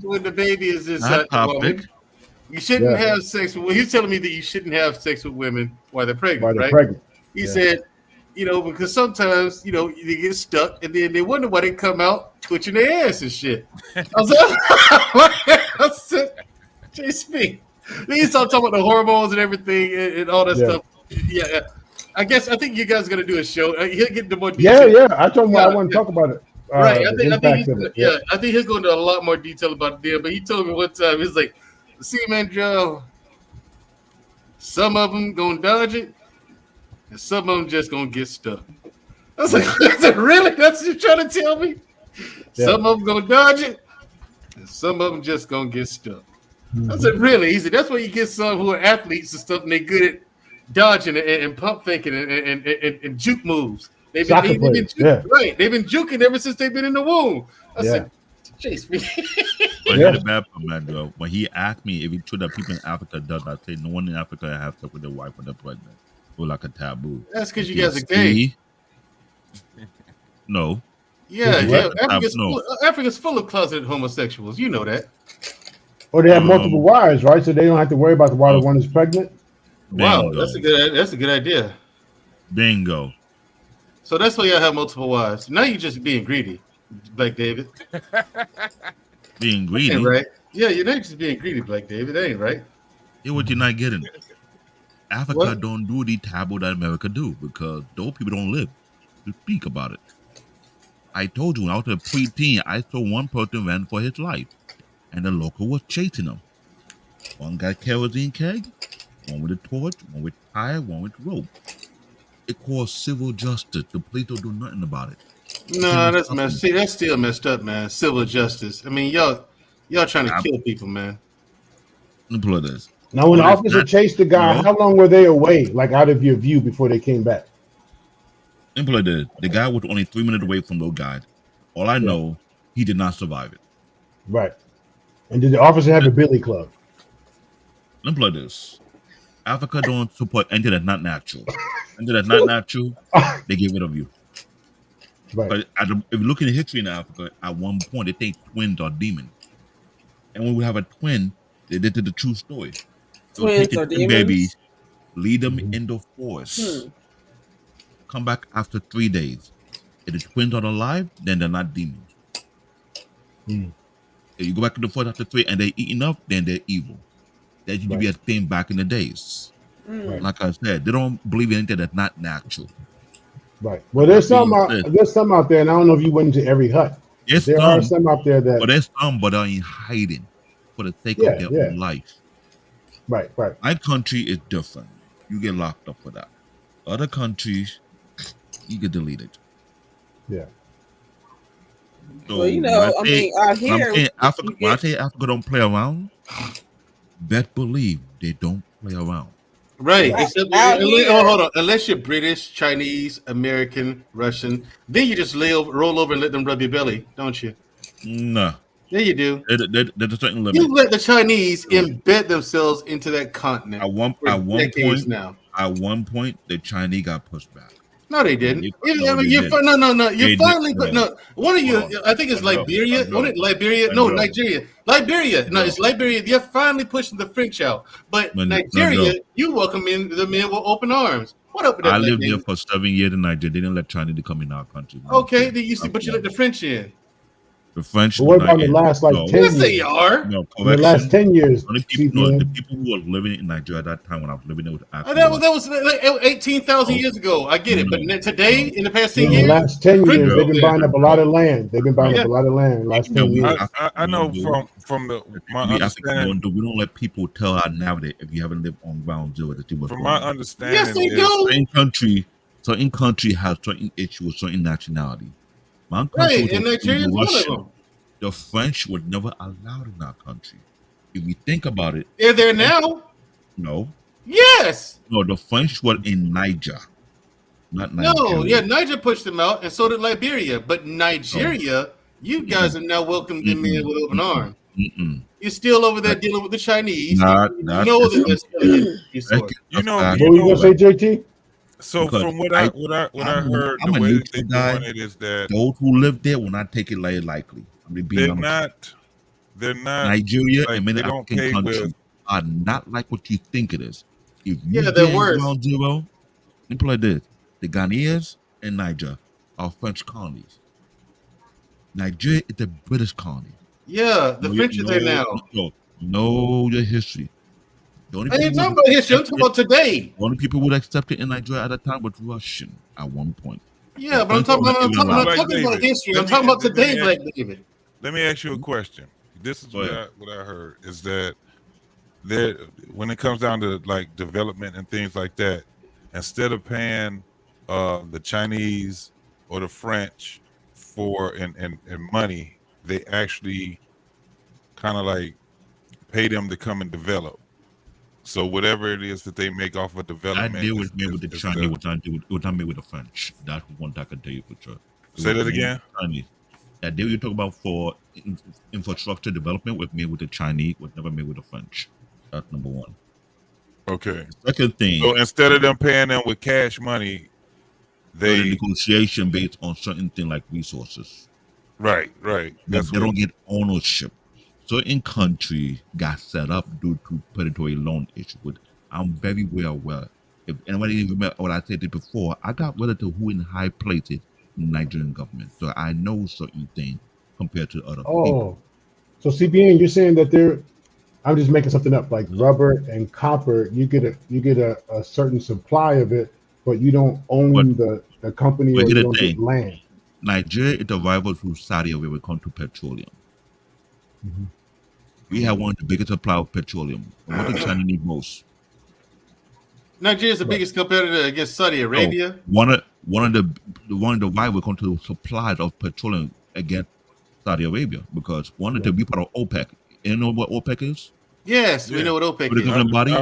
when the baby is inside the woman, you shouldn't have sex with. He's telling me that you shouldn't have sex with women while they're pregnant, right? He said, you know, because sometimes, you know, they get stuck and then they wonder why they come out twitching their ass and shit. I said, JSP. Then you start talking about the hormones and everything and all that stuff. Yeah. I think you guys are going to do a show. He'll get into more detail. Yeah. I told him I want to talk about it. Right. I think he'll go into a lot more detail about it there. But he told me one time, he's like, see, man, Joe, some of them going to dodge it, and some of them just going to get stuck. I was like, really? That's what you're trying to tell me? Yeah. Some of them going to dodge it, and some of them just going to get stuck. I said, really? He said, that's why you get some who are athletes and stuff, and they're good at dodging and pump faking and juke moves. They've been juking ever since they've been in the womb. I said, chase me. But here's the bad part, man, though. When he asked me if it's true that people in Africa does, I say no one in Africa has sex with their wife when they're pregnant. Or like a taboo. That's because you guys are gay. No. Yeah. Africa's full of closeted homosexuals. You know that. Or they have multiple wives, right? So they don't have to worry about why the one is pregnant. Wow, that's a good idea. Bingo. So that's why y'all have multiple wives. Now you're just being greedy, Black David. Being greedy, right? Yeah, you're not just being greedy, Black David. That ain't right. Here's what you're not getting. Africa don't do the taboo that America do because those people don't live to speak about it. I told you when I was a preteen, I saw one person ran for his life, and the local was chasing him. One got kerosene keg, one with a torch, one with tire, one with rope. It caused civil justice. The police don't do nothing about it. No, that's messed. See, that's still messed up, man. Civil justice. I mean, y'all trying to kill people, man. Let me pull this. Now, when the officer chased the guy, how long were they away, like out of your view, before they came back? Let me pull this. The guy was only 3 minutes away from the guy. All I know, he did not survive it. Right. And did the officer have a billy club? Let me pull this. Africa don't support anything that's not natural. Anything that's not natural, they get rid of you. Right. But if you look in the history in Africa, at one point they think twins are demons. And when we have a twin, they did the true story. Twins are demons? Babies, lead them in the forest. Come back after 3 days. If the twins are alive, then they're not demons. If you go back to the forest after 3 and they eat enough, then they're evil. That used to be a thing back in the days. Like I said, they don't believe in anything that's not natural. Right. Well, there's some out there, and I don't know if you went into every hut. There are some out there that. But there's some, but are in hiding for the sake of their own life. Right. My country is different. You get locked up for that. Other countries, you get deleted. Yeah. So well, you know, out here, when I say Africa don't play around, best believe they don't play around. Right. Hold on. Unless you're British, Chinese, American, Russian, then you just roll over and let them rub your belly, don't you? No. Yeah, you do. There's a certain limit. You let the Chinese embed themselves into that continent. At one point, the Chinese got pushed back. No, they didn't. No. You're finally, but no. One of you, I think it's Liberia. Liberia? No, Nigeria. Liberia. No, it's Liberia. You're finally pushing the French out. But Nigeria, you welcome in the men with open arms. What up with that? I lived there for 7 years in Nigeria. They didn't let China to come in our country. Okay, but you let the French in. The French. But what about the last 10 years? Yes, they are. No, the last 10 years. The people who were living in Nigeria at that time when I was living there with Africa. That was like 18,000 years ago. I get it. But today, in the past 10 years. In the last 10 years, they've been buying up a lot of land. They've been buying up a lot of land in the last 10 years. I know from my understanding. We don't let people tell our narrative if you haven't lived on ground zero. From my understanding, yes, they do. Certain country has certain issues, certain nationality. My country, and Nigeria is one of them. The French were never allowed in our country. If we think about it, they're there now. No. Yes. No, the French were in Niger, not Nigeria. No, yeah, Niger pushed them out, and so did Liberia. But Nigeria, you guys have now welcomed them in with open arms. You're still over there dealing with the Chinese. What were you gonna say, JT? So Because from what I heard, I'm the a way that neutral they're guy. doing it is that Those who live there will not take it lightly. I'm being they're honest. not Nigeria like and many they don't African pay with. countries are not like what you think it is. If you Yeah, they're get worse. ground zero, let me put it like this: the Ghanaians and Niger are French colonies. Nigeria is the British colony. Yeah, the French are there now. Know your history. The only I ain't people talking who about history. I'm talking about today. The only people who accepted in Nigeria at the time was Russian at one point. Yeah, but I'm talking about history. I'm talking about today, Black David. Let me ask you a question. This is what I heard is that there, when it comes down to like development and things like that, instead of paying the Chinese or the French for in money, they actually kind of like pay them to come and develop. So whatever it is that they make off of development, I deal with me with the Chinese, what I mean with the French. That's one thing I can tell you for sure. Say that again. Chinese. That deal you talk about for infrastructure development with me with the Chinese was never made with the French. That's number one. Okay. Second thing. So instead of them paying them with cash money, they negotiation based on certain things like resources. Right. They don't get ownership. Certain country got set up due to predatory loan issue. But I'm very well aware. If anybody even remember what I said before, I got relative who in high places in the Nigerian government. So I know certain things compared to other people. So CBN, you're saying that I'm just making something up, like rubber and copper, you get a certain supply of it, but you don't own the company or you don't get land. Nigeria is the rival to Saudi Arabia when it comes to petroleum. Mm-hmm. We have one of the biggest supply of petroleum. What do China need most? Nigeria is the biggest competitor against Saudi Arabia. One of the rival when it comes to supplies of petroleum against Saudi Arabia, because one of the be part of OPEC. You know what OPEC is? Yes, we know what OPEC is. I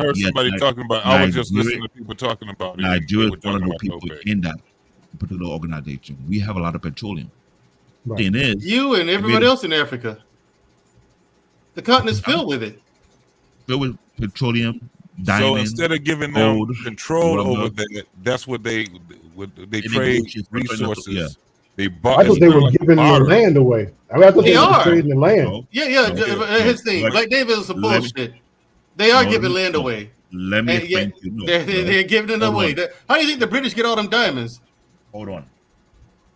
heard somebody talking about. I was just listening to people talking about it. Nigeria is one of the people in that particular organization. We have a lot of petroleum. Right. Thing is, you and everybody else in Africa. The continent's filled with it. Filled with petroleum, diamonds. So instead of giving them control over that, that's what they trade resources. Yeah. They bought. I thought they were giving the land away. I thought they were trading the land. Yeah. His thing, like David, is some bullshit. They are giving land away. Let me explain to you. They're giving it away. How do you think the British get all them diamonds? Hold on.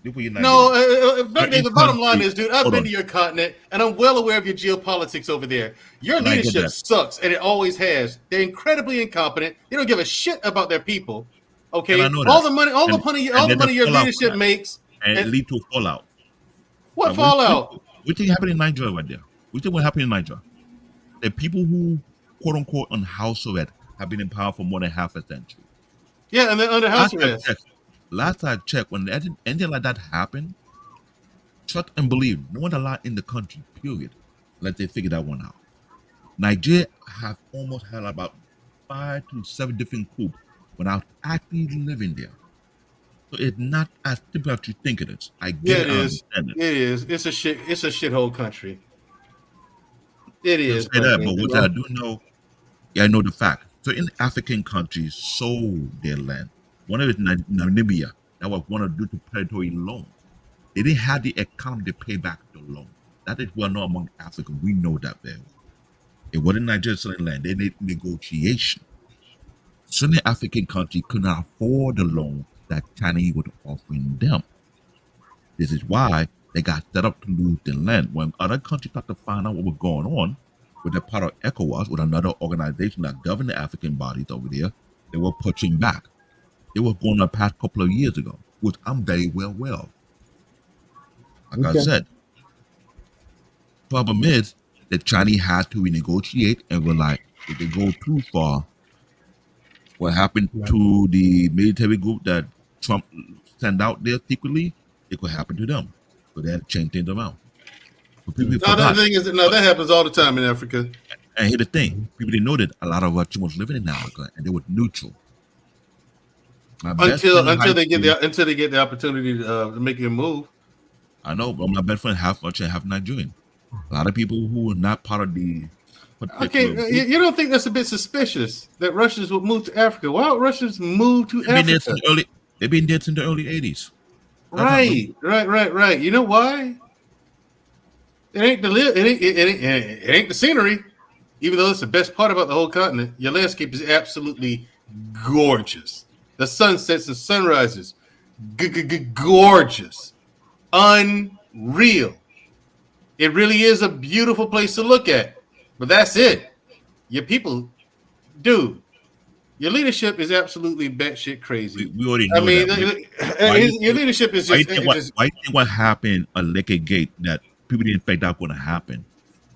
The bottom line is, dude, I've been to your continent, and I'm well aware of your geopolitics over there. Your leadership sucks, and it always has. They're incredibly incompetent. They don't give a shit about their people. Okay, all the money your leadership makes, and it lead to fallout. What fallout? What think happened in Nigeria right there? What think what happened in Nigeria? The people who, quote unquote, on house arrest have been in power for more than half a century. Yeah, and they're under house arrest. Last I checked, when anything like that happened, trust and believe, no one allowed in the country, period, unless they figure that one out. Nigeria have almost had about 5 to 7 different coups when I was actually living there. So it's not as simple as you think it is. I get it. It is. It's a shithole country. It is. But what I do know, I know the fact. Certain African countries sold their land. One of it, Namibia, that was one of due to predatory loan. They didn't have the economy to pay back the loan. That is well known among Africans. We know that very well. It wasn't Nigeria selling land. They need negotiation. Certain African countries could not afford the loan that China was offering them. This is why they got set up to lose their land. When other countries started to find out what was going on, with a part of ECOWAS, with another organization that governed the African bodies over there, they were pushing back. They were going on past couple of years ago, which I'm very well aware of. Like I said, problem is the Chinese had to renegotiate and realize if they go too far, what happened to the military group that Trump sent out there secretly, it could happen to them. So they had to change things around. That happens all the time in Africa. And here's the thing: people didn't know that a lot of our children was living in Africa, and they were neutral. Until they get the opportunity to make a move. I know, but my best friend half Nigerian. A lot of people who are not part of the Okay, you don't think that's a bit suspicious that Russians would move to Africa? Why would Russians move to They've been there Africa? since they've been there since the early 80s. Right. You know why? It ain't it ain't the scenery, even though it's the best part about the whole continent. Your landscape is absolutely gorgeous. The sunsets and sunrises, gorgeous, unreal. It really is a beautiful place to look at. But that's it. Your people, dude. Your leadership is absolutely batshit crazy. We already know that. Your leadership is just. Why do you think what happened at Liquor Gate that people didn't think that was going to happen,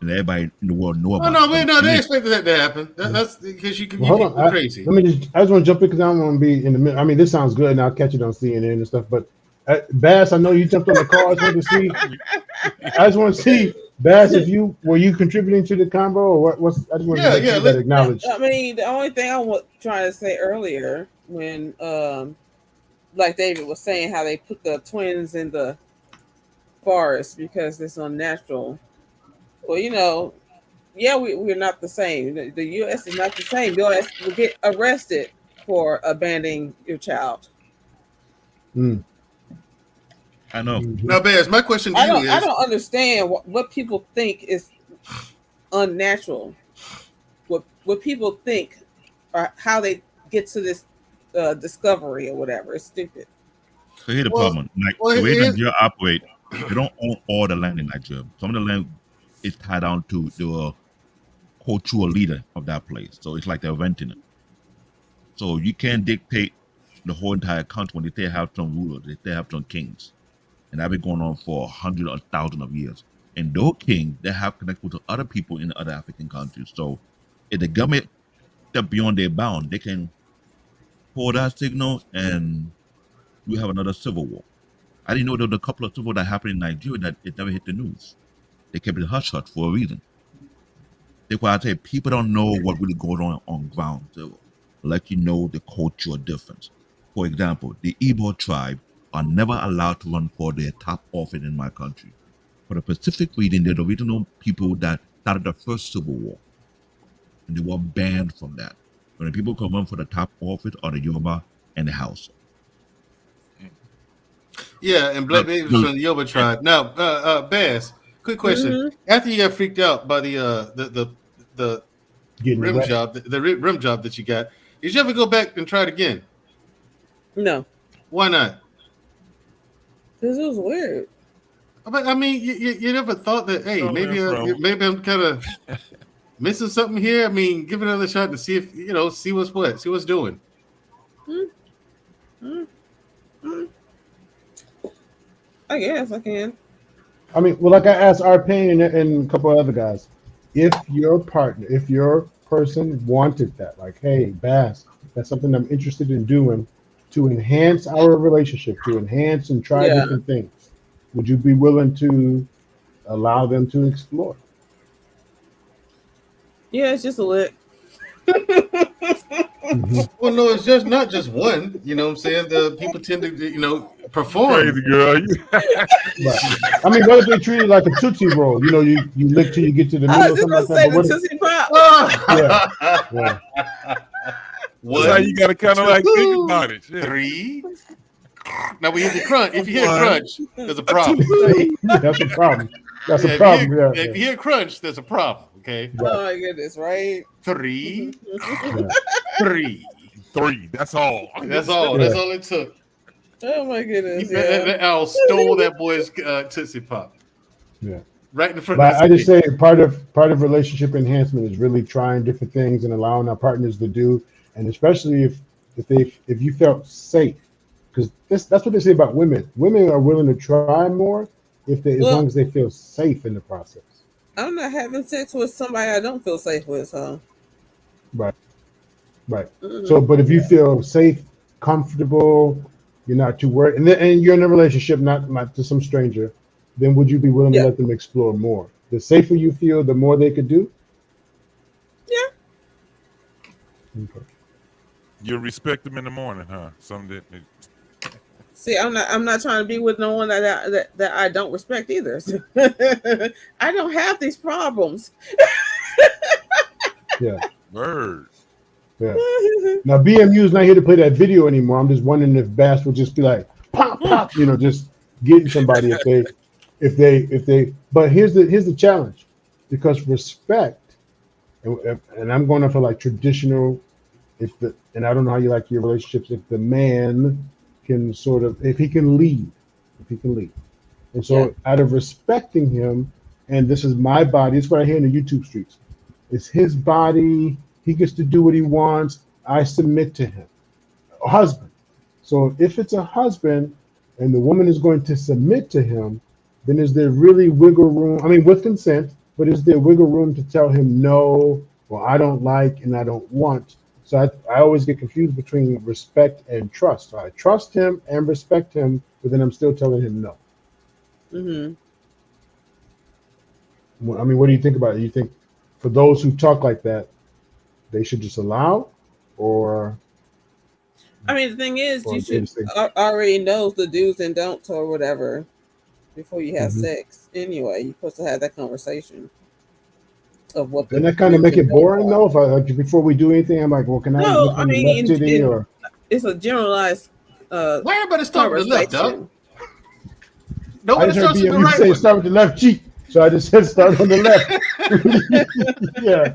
and everybody in the world know about? They expected that to happen. That's because you Hold on, crazy. I just want to jump in because I don't want to be in the middle. I mean, this sounds good, and I'll catch it on CNN and stuff. But Bass, I know you jumped on the call. I just want to see, Bass, if you were contributing to the combo or what's? I just want to make sure that acknowledged. I mean, the only thing I was trying to say earlier when, like David was saying, how they put the twins in the forest because it's unnatural. Well, we're not the same. The U.S. is not the same. The U.S. will get arrested for abandoning your child. I know. Now, Bears, my question to you is: I don't understand what people think is unnatural. What people think, or how they get to this discovery or whatever. It's stupid. So here's the problem. Like the way Nigeria operate, they don't own all the land in Nigeria. Some of the land is tied down to the cultural leader of that place. So it's like they're renting it. So you can't dictate the whole entire country when they have some rulers, they have some kings. And that's been going on for hundreds or thousands of years. And those kings, they have connected to other people in other African countries. So if the government step beyond their bound, they can pull that signal and we have another civil war. I didn't know there was a couple of civil war that happened in Nigeria that it never hit the news. They kept it hush-hush for a reason. That's why I say people don't know what really goes on ground to let you know the cultural difference. For example, the Igbo tribe are never allowed to run for their top office in my country. For the specific reason, they're the original people that started the first civil war. And they were banned from that. When the people can run for the top office are the Yoruba and the Hausa. Yeah, and Black Baby was from the Yoruba tribe. Now, Bass, quick question. Mm-hmm. After you got freaked out by the rim job, the rim job that you got, did you ever go back and try it again? No. Why not? Because it was weird. But I mean, you never thought that, hey, maybe I'm kind of missing something here. I mean, give it another shot to see if see what's doing. I guess I can. I mean, well, like I asked Arpain and a couple of other guys, if your person wanted that, like, hey, Bass, that's something I'm interested in doing to enhance our relationship, to enhance and try different things, would you be willing to allow them to explore? Yeah, it's just a lick. Well, no, it's just not just one. You know what I'm saying? The people tend to, perform. Crazy girl. I mean, what if they treat it like a Tootsie Roll? You lick till you get to the middle or something like that. But Tootsie Pop. Yeah. What? That's how you got to kind of like think about it. Yeah. 3. Now we hear the crunch. If you hear crunch, there's a problem. That's a problem. That's a If problem. you hear crunch, there's a problem. Okay. Oh my goodness! Right. 3. 3. That's all. That's all. That's all it took. Oh my goodness! That owl stole that boy's Tootsie Pop. Yeah. Right in front. But I just say part of relationship enhancement is really trying different things and allowing our partners to do, and especially if you felt safe, because that's what they say about women. Women are willing to try more as long as they feel safe in the process. I'm not having sex with somebody I don't feel safe with, so. Right. So, but if you feel safe, comfortable, you're not too worried, and you're in a relationship, not to some stranger, then would you be willing to let them explore more? The safer you feel, the more they could do. Yeah. Okay. You respect them in the morning, huh? Some did. See, I'm not trying to be with no one that I don't respect either. I don't have these problems. Yeah. Word. Yeah. Now BMU is not here to play that video anymore. I'm just wondering if Bass would just be like pop, pop, just getting somebody if they. But here's the challenge, because respect, and I'm going for like traditional. And I don't know how you like your relationships. If the man can if he can lead, and so out of respecting him, and this is my body. It's what I hear in the YouTube streets. It's his body. He gets to do what he wants. I submit to him. A husband. So if it's a husband and the woman is going to submit to him, then is there really wiggle room? I mean, with consent, but is there wiggle room to tell him no, or I don't like and I don't want? So I always get confused between respect and trust. So I trust him and respect him, but then I'm still telling him no. Mm-hmm. I mean, what do you think about it? You think for those who talk like that, they should just allow, or? I mean, the thing is, you should already know the do's and don'ts or whatever before you have sex. Anyway, you're supposed to have that conversation of what. Doesn't that kind of make it boring though? If before we do anything, I'm like, well, can I look on the left titty or? It's a generalized. Why everybody start with the left, dog? I just heard BMU say start with the left cheek, so I just said start on the left. yeah.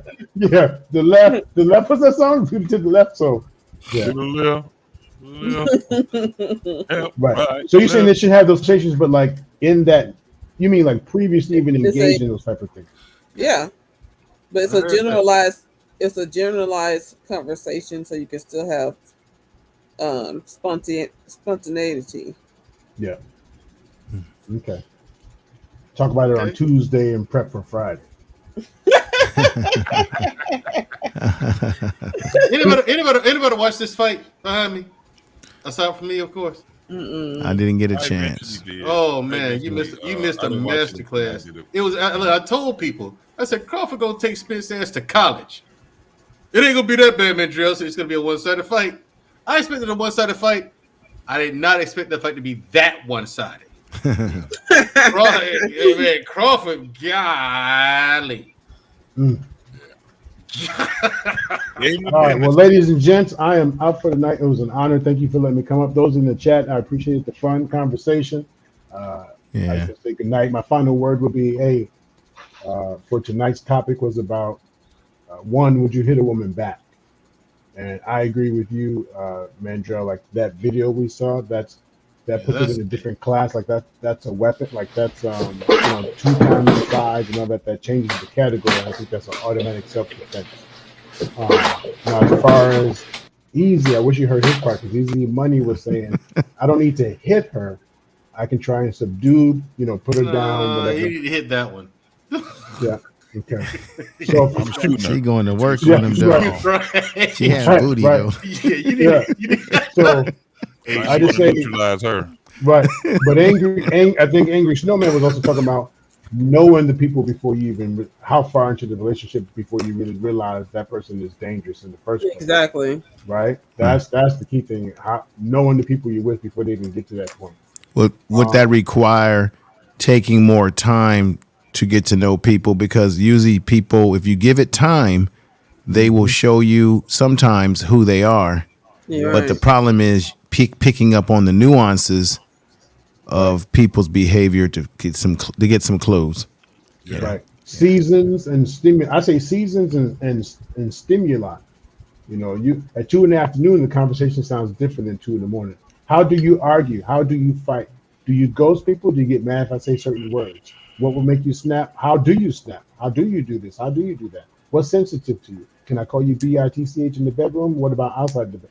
The left. What's that song? People to the left. So yeah. To the left. Right. So you're saying they should have those conversations, but like in that, you mean like previously even engaged in those type of things? Yeah, but it's a generalized conversation, so you can still have spontaneity. Yeah. Okay. Talk about it on Tuesday and prep for Friday. Anybody watch this fight behind me? Aside from me, of course. I didn't get a chance. Oh man, you missed a master class. It was. I told people. I said Crawford gonna take Spence ass to college. It ain't gonna be that bad, Mandrell. So it's gonna be a one-sided fight. I expected a one-sided fight. I did not expect the fight to be that one-sided. Crawford, golly. All right, well, ladies and gents, I am out for the night. It was an honor. Thank you for letting me come up. Those in the chat, I appreciate the fun conversation. I just say good night. My final word would be, for tonight's topic was about one, would you hit a woman back? And I agree with you, Mandrell. Like that video we saw, that puts it in a different class. Like that's a weapon. Like that's 2 times the size and all that. That changes the category. I think that's an automatic self-defense. Now, as far as Easy, I wish you heard his part, because Easy Money was saying, I don't need to hit her. I can try and subdue, put her down. Whatever. You need to hit that one. Yeah. Okay. So she going to work on him though. Right. She has booty though. Yeah, you need. So I just say neutralize her. Right. But I think Angry Snowman was also talking about knowing the people before you even how far into the relationship before you really realize that person is dangerous in the first place. Exactly. Right. That's the key thing. Knowing the people you're with before they even get to that point. Would that require taking more time to get to know people? Because usually people, if you give it time, they will show you sometimes who they are. Yeah, but the problem is picking up on the nuances of people's behavior to get some clues. Yeah. Right. Seasons and stimuli. I say seasons and stimuli. You at 2 in the afternoon, the conversation sounds different than 2 in the morning. How do you argue? How do you fight? Do you ghost people? Do you get mad if I say certain words? What will make you snap? How do you snap? How do you do this? How do you do that? What's sensitive to you? Can I call you BITCH in the bedroom? What about outside the bed?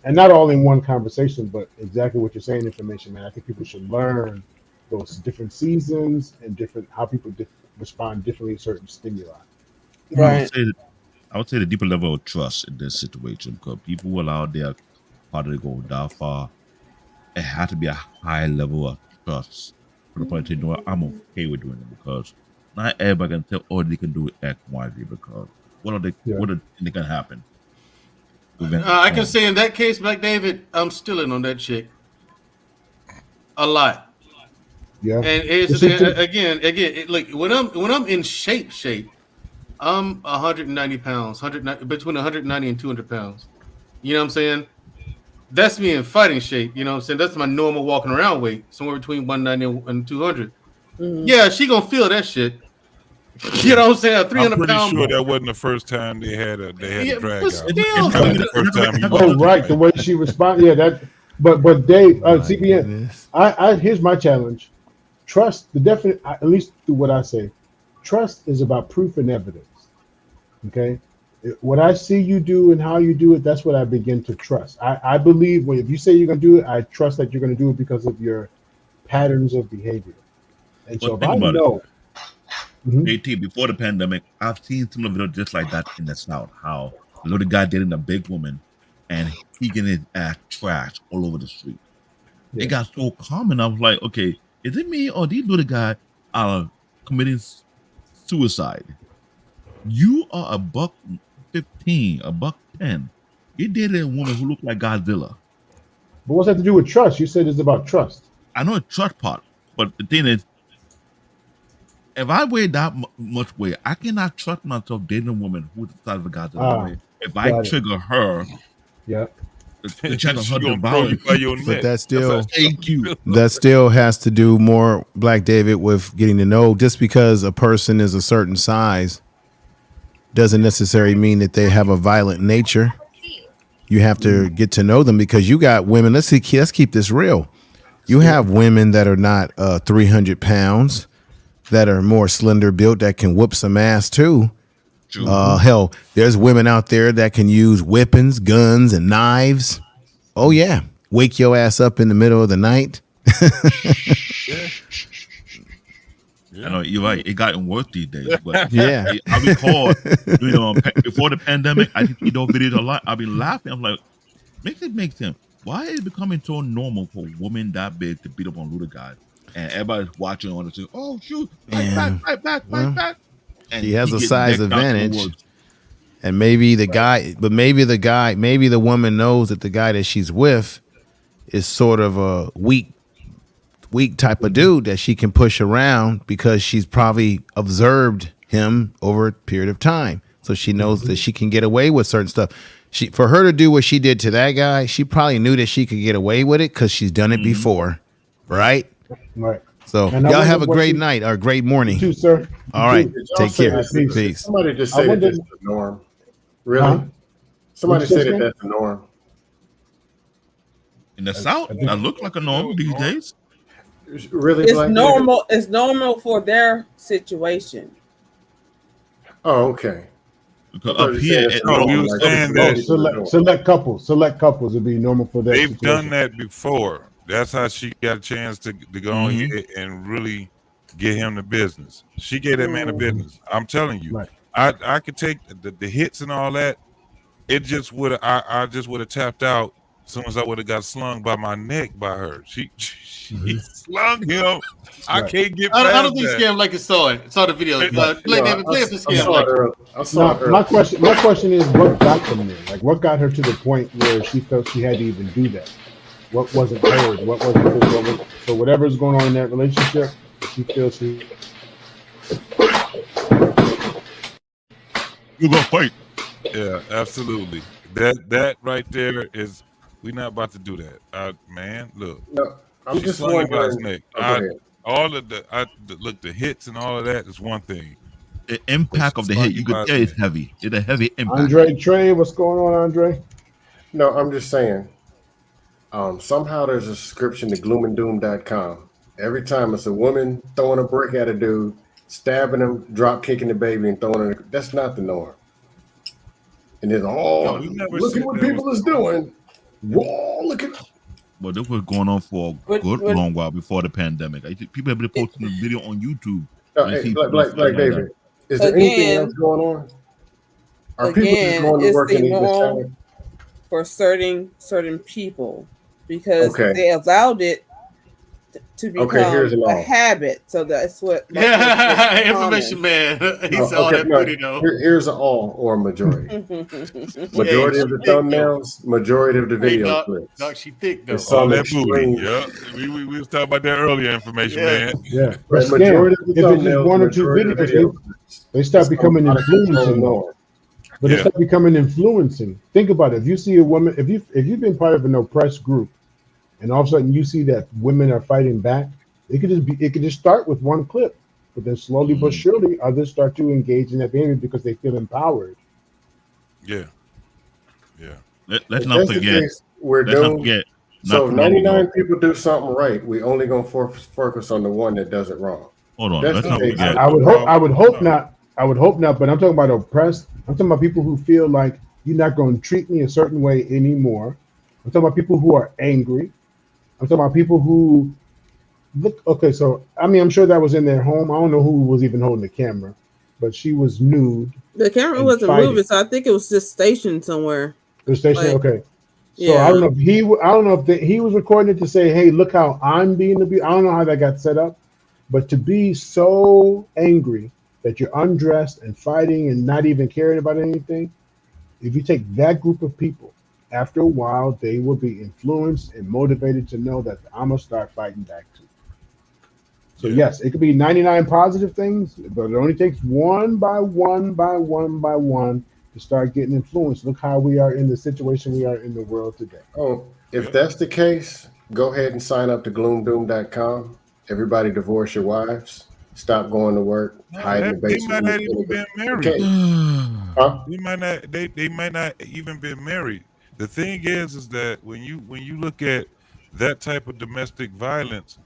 And not all in one conversation, but exactly what you're saying, information, man. I think people should learn those different seasons and how people respond differently to certain stimuli. Right. I would say the deeper level of trust in this situation, because people will out there, how do they go that far? It had to be a high level of trust for the point to know I'm okay with doing it, because not everybody can tell, they can do X, Y, Z, because what are they can happen? I can say in that case, Black David, I'm still in on that chick. A lot. Yeah. And it's again, look, when I'm in shape, I'm 190 pounds, between 190 and 200 pounds. You know what I'm saying? That's me in fighting shape. You know what I'm saying? That's my normal walking around weight, somewhere between 190 and 200. Mhm. Yeah, she gonna feel that shit. You know what I'm saying? A 300 I'm pretty pound. sure that wasn't the first time they had a drag but out. still, That was the first time you Oh, right, the way she responded. Yeah, that. But Dave, CBN. Here's my challenge. Trust the definite. At least through what I say, trust is about proof and evidence. Okay, what I see you do and how you do it, that's what I begin to trust. I believe if you say you're gonna do it, I trust that you're gonna do it because of your patterns of behavior. And so But if think I about know. it. JT, before the pandemic, I've seen some of it just like that in the South. How the little guy dating a big woman, and he getting his ass trashed all over the street. Yeah. It got so common. I was like, okay, is it me or these little guy are committing suicide? You are $1.15, $1.10. You dated a woman who looked like Godzilla. But what's that to do with trust? You said it's about trust. I know it's trust part, but the thing is, if I weigh that much weight, I cannot trust myself dating a woman who's the size of a Godzilla. Weight. If I got it. trigger her, yeah, the chance of She her gonna throw you devouring. by your But neck. that still, Thank you. that still has to do more, Black David, with getting to know. Just because a person is a certain size doesn't necessarily mean that they have a violent nature. You have to get to know them, because you got women. Let's keep this real. You have women that are not 300 pounds, that are more slender built, that can whoop some ass too. Hell, there's women out there that can use weapons, guns, and knives. Oh yeah, wake your ass up in the middle of the night. I know you're right. It gotten worse these days, but Yeah. I recall, before the pandemic, I see those videos a lot. I've been laughing. I'm like, makes sense. Why is it becoming so normal for a woman that big to beat up on little guys, and everybody's watching on the street? Oh shoot! Fight back! And He has he a gets size necked out advantage. towards- And maybe maybe the woman knows that the guy that she's with is sort of a weak type of dude that she can push around, because she's probably observed him over a period of time. So she knows that she can get away with certain stuff. For her to do what she did to that guy, she probably knew that she could get away with it because she's done it before. Right? Right. So And I y'all wonder have a what great you- night or great morning. You too, sir. All right. Did y'all Take say care. that- Peace. Somebody just I said that wonder- that's the norm. Really? Huh? Somebody What'd you said say, that Stan? that's the norm. in the South. That look like a norm these days. Really, It's Black David? normal. It's normal for their situation. Oh, okay. Up here, select couples would be normal for that. They've situation. done that before. That's how she got a chance to go on here and really get him the business. She gave that man the business. I'm telling you, I could take the hits and all that. It just would I just would have tapped out as soon as I would have got slung by my neck by her. She slung him. I can't get past I don't think that. Scam like saw the video. Play up the Scam like. Now, my question is, what got them there? Like, what got her to the point where she felt she had to even do that? What wasn't heard? What wasn't? So whatever's going on in that relationship, she feels she. You gonna fight? Yeah, absolutely. That right there is. We're not about to do that, man. Look, No, I'm she just slung him by his wondering. neck. Oh, go ahead. All of the hits and all of that is one thing. The impact of the hit, you could tell it's heavy. It's a heavy impact. Andre Trey, what's going on, Andre? No, I'm just saying. Somehow there's a subscription to gloomanddoom.com. Every time it's a woman throwing a brick at a dude, stabbing him, drop kicking the baby, and throwing it. That's not the norm. And then, look at what people is doing. Whoa, look at. Well, this was going on for a good long while before the pandemic. I think people have been posting the video on YouTube. Hey, Black David, is there anything else going on? Are people just going to work and eating the salad? For certain people, because they allowed it to become here's an a all. habit. So that's what. Information man. He saw that booty though. Here's an all or majority. Majority of the thumbnails, majority of the video clips. Dog, she thick though. There's some All that booty. extreme. Yeah, we was talking about that earlier information, man. Yeah, But but majority scam. of the If it's just thumbnails, one or two majority of the videos, video clips. they start It's becoming out of control influencing. more. But they Yeah. start becoming influencing. Think about it. If you see a woman, if you've been part of an oppressed group, and all of a sudden you see that women are fighting back, it could just start with one clip, but then slowly but surely others start to engage in that behavior because they feel empowered. Yeah. Let's If not that's the forget. case, we're Let's not doomed. forget. So Not if too long 99 ago. people do something right, we only gonna focus on the one that does it wrong. Hold on. That's Let's the not case. forget. I would hope not. I would hope not. But I'm talking about oppressed. I'm talking about people who feel like you're not going to treat me a certain way anymore. I'm talking about people who are angry. I'm talking about people who look. Okay, so I mean, I'm sure that was in their home. I don't know who was even holding the camera, but she was nude. The camera and wasn't fighting. moving, so I think it was just stationed somewhere. The station. Like, Okay. So yeah. I don't know if he was recording it to say, "Hey, look how I'm being abused." I don't know how that got set up, but to be so angry that you're undressed and fighting and not even caring about anything, if you take that group of people, after a while they will be influenced and motivated to know that I'm gonna start fighting back too. So yes, it could be 99 positive things, but it only takes one by one to start getting influenced. Look how we are in the situation we are in the world today. Oh, if that's the case, go ahead and sign up to gloomdoom.com. Everybody divorce your wives. Stop going to work, hide in the They might basement. not even been married. Okay. Huh? They might not even been married. The thing is that when you look at that type of domestic violence,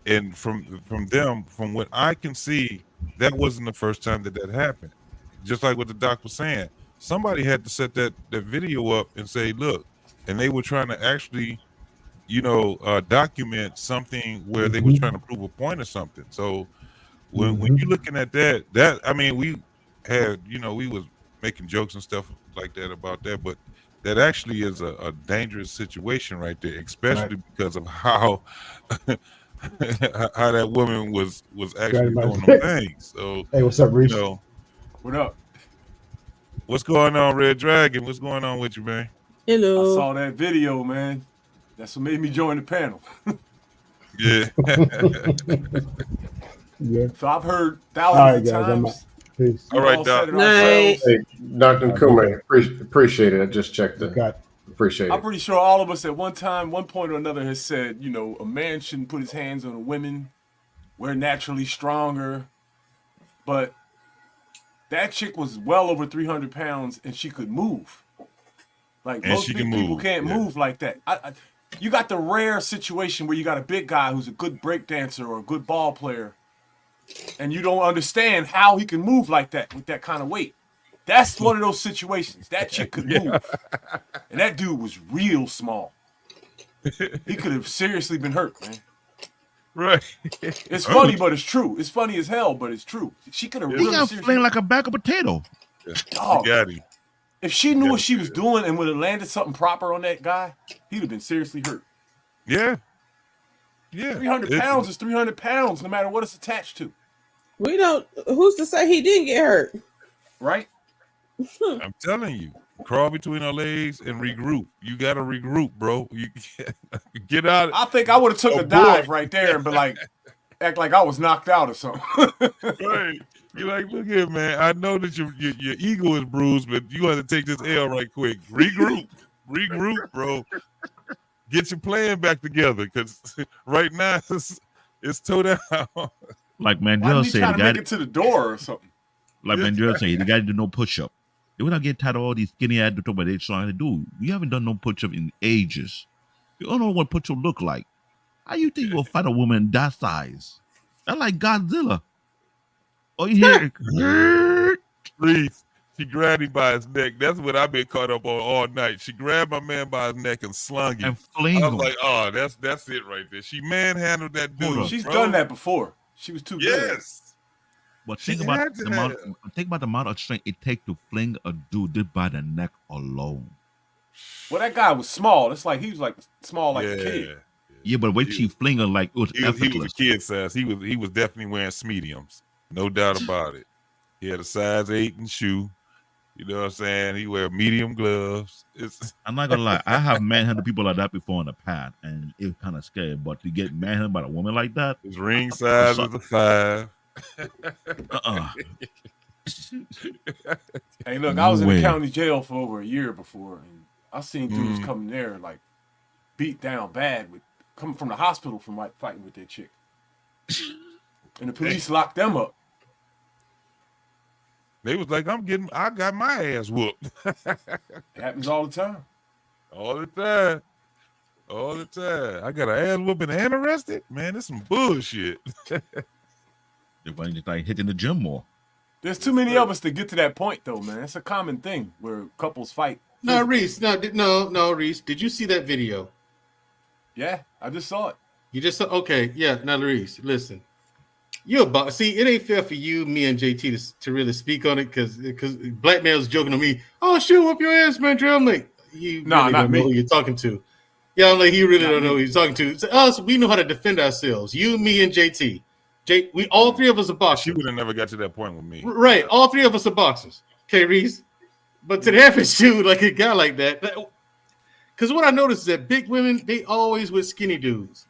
and from them, from what I can see, that wasn't the first time that happened. Just like what the doc was saying, somebody had to set that video up and say, look, and they were trying to actually, document something where they was trying to prove a point or something. So when you're looking at that I mean, we had, we was making jokes and stuff like that about that, but that actually is a dangerous situation right there, especially because of how how that woman was actually doing them things. So hey, what's up, Reese? What up? What's going on, Red Dragon? What's going on with you, man? Hello. I saw that video, man. That's what made me join the panel. Yeah. Yeah. So I've heard All right, thousands guys. of times. Peace. All right, Doc. Night. Hey, Dr. Nkume, appreciate it. I just checked it. Appreciate I'm it. pretty sure all of us at one point or another has said, a man shouldn't put his hands on a woman. We're naturally stronger. But that chick was well over 300 pounds and she could move. Like And most she big can people move, can't move like that. You got the rare situation where you got a big guy who's a good break dancer or a good ball player, and you don't understand how he can move like that with that kind of weight. That's one of those situations. That chick could move. And that dude was real small. He could have seriously been hurt, man. Right. It's funny, but it's true. It's funny as hell, but it's true. She could have He really got seriously... fling like a bag of potato. Dog. Got him. If she knew what she was doing and would have landed something proper on that guy, he'd have been seriously hurt. Yeah. Yeah. 300 pounds is 300 pounds, no matter what it's attached to. We don't. Who's to say he didn't get hurt? Right? I'm telling you, crawl between her legs and regroup. You got to regroup, bro. You get out. I think I would have took a dive right there and be like, act like I was knocked out or something. Right. You're like, look here, man. I know that your ego is bruised, but you have to take this L right quick. Regroup, bro. Get your plan back together, because right now it's toe down. Like Why Mandela didn't he said, try the to guy, make it to the door or something? like Mandela said, the guy did no push-up. They would not get tired of all these skinny ass talk about they trying to do. You haven't done no push-up in ages. You don't know what push-up look like. How you think you'll fight a woman that size? That's like Godzilla. Oh, you hear? Please. She grabbed him by his neck. That's what I've been caught up on all night. She grabbed my man by his neck and slung him. And fling I was him. like, oh, that's it right there. She manhandled that dude. She's bro. done that before. She was too good. Yes. But She think about had to the amount. have. Think about the amount of strength it takes to fling a dude just by the neck alone. Well, that guy was small. It's like he was like small like a kid. Yeah, but when she fling her, like, it was He was effortless. a kid size. He was definitely wearing mediums, no doubt about it. He had a size 8 in shoe. You know what I'm saying? He wear medium gloves. I'm not gonna lie. I have manhandled people like that before in the past, and it was kind of scary. But to get manhandled by a woman like that, his ring size is a 5. Hey, look, No I was in way. the county jail for over a year before, and I seen dudes come there like beat down bad with coming from the hospital from like fighting with their chick, and the police locked them up. They was like, I got my ass whooped. It happens all the time. All the time. All the time. I got an ass whooping and arrested? Man, that's some bullshit. They're just like hitting the gym more. There's too many of us to get to that point, though, man. It's a common thing where couples fight. No, Reese. No, Reese. Did you see that video? Yeah, I just saw it. You just saw? Okay, yeah. Now, Reese, listen. You're about see. It ain't fair for you, me, and JT to really speak on it because Black man was joking to me. Oh, shit, whoop your ass, man. I'm like, you really don't know who you're talking to. Yeah, I'm like, you really don't know who you're talking to. So us, we know how to defend ourselves. You, me, and JT. We all three of us are boxers. She would have never got to that point with me. Right, all three of us are boxers. Okay, Reese. But to the average dude, like a guy like that, because what I noticed is that big women, they always with skinny dudes.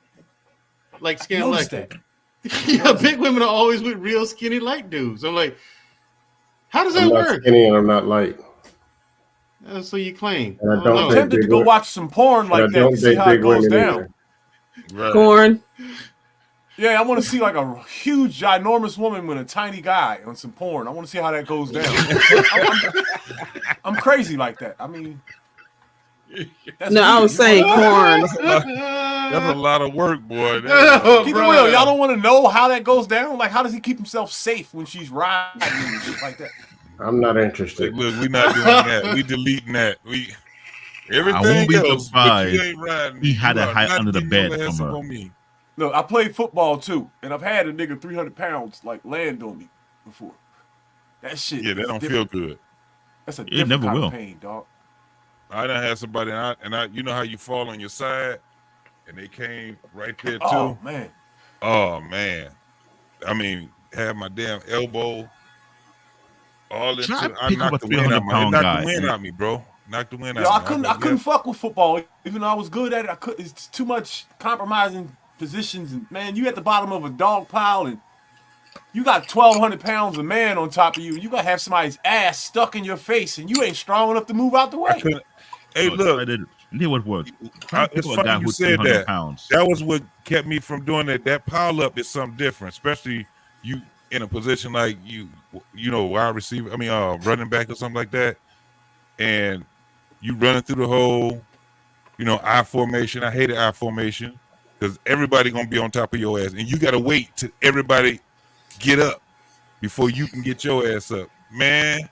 Like skin like that. Yeah, big women are always with real skinny light dudes. I'm like, how does that I'm work? not skinny and I'm not light. So you claim. And I don't I'm tempted to go watch some porn like that to see how it goes down. Right. Corn. Yeah, I want to see like a huge, ginormous woman with a tiny guy on some porn. I want to see how that goes down. I'm crazy like that. I mean, No, I was saying corn. That's a lot of work, boy. Keep it real. Y'all don't want to know how that goes down? Like, how does he keep himself safe when she's riding and shit like that? I'm not interested. Look, we're not doing that. We deleting that. Everything I won't be else, but you surprised. ain't riding. He had You to are hide not under the getting bed your ass from up her. on me. Look, I played football too, and I've had a nigga 300 pounds like land on me before. That shit. Yeah, that is don't different. feel good. That's a It different never kind will. of pain, dog. I done had somebody, and I, you know how you fall on your side, and they came right there too. Oh man. Oh man. I mean, had my damn elbow all Try into. to I pick up knocked a the wind out 300-pound knocked guy the wind and- out me, bro. Knocked the wind Yo, out. I couldn't fuck with football, even though I was good at it. It's too much compromising positions, and man, you at the bottom of a dog pile, and you got 1,200 pounds of man on top of you. You gotta have somebody's ass stuck in your face, and you ain't strong enough to move out the way. Hey, look. It would work. Try to pick It's up a guy funny you who's said 300 that. pounds. That was what kept me from doing that. That pile up is something different, especially you in a position like you know, wide receiver. I mean, running back or something like that, and you running through the whole, you know, I formation. I hated I formation because everybody gonna be on top of your ass, and you gotta wait till everybody get up before you can get your ass up. Man,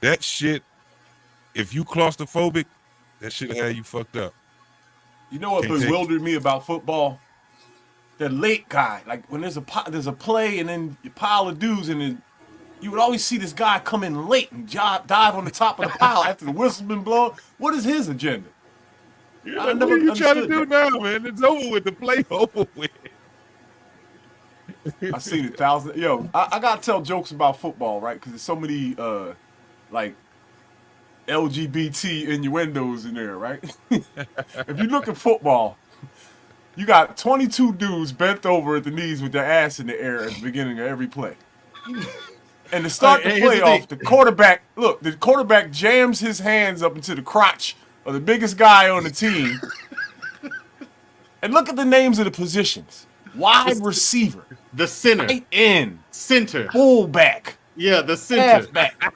that shit. If you claustrophobic, that shit had you fucked up. You know what Can't take bewildered me about football? The late guy, like when there's a play and then you pile of dudes, and then you would always see this guy come in late and dive on the top of the pile after the whistle's been blown. What is his agenda? What are you trying to do now, man? It's over with. The play over with. I seen it thousands. Yo, I gotta tell jokes about football, right? Because there's so many like LGBT innuendos in there, right? If you look at football, you got 22 dudes bent over at the knees with their ass in the air at the beginning of every play. And to start the Here's the playoff, thing. the quarterback jams his hands up into the crotch of the biggest guy on the team. And look at the names of the positions. Wide receiver. The center. Tight end. Center. Fullback. Yeah, the center. Halfback.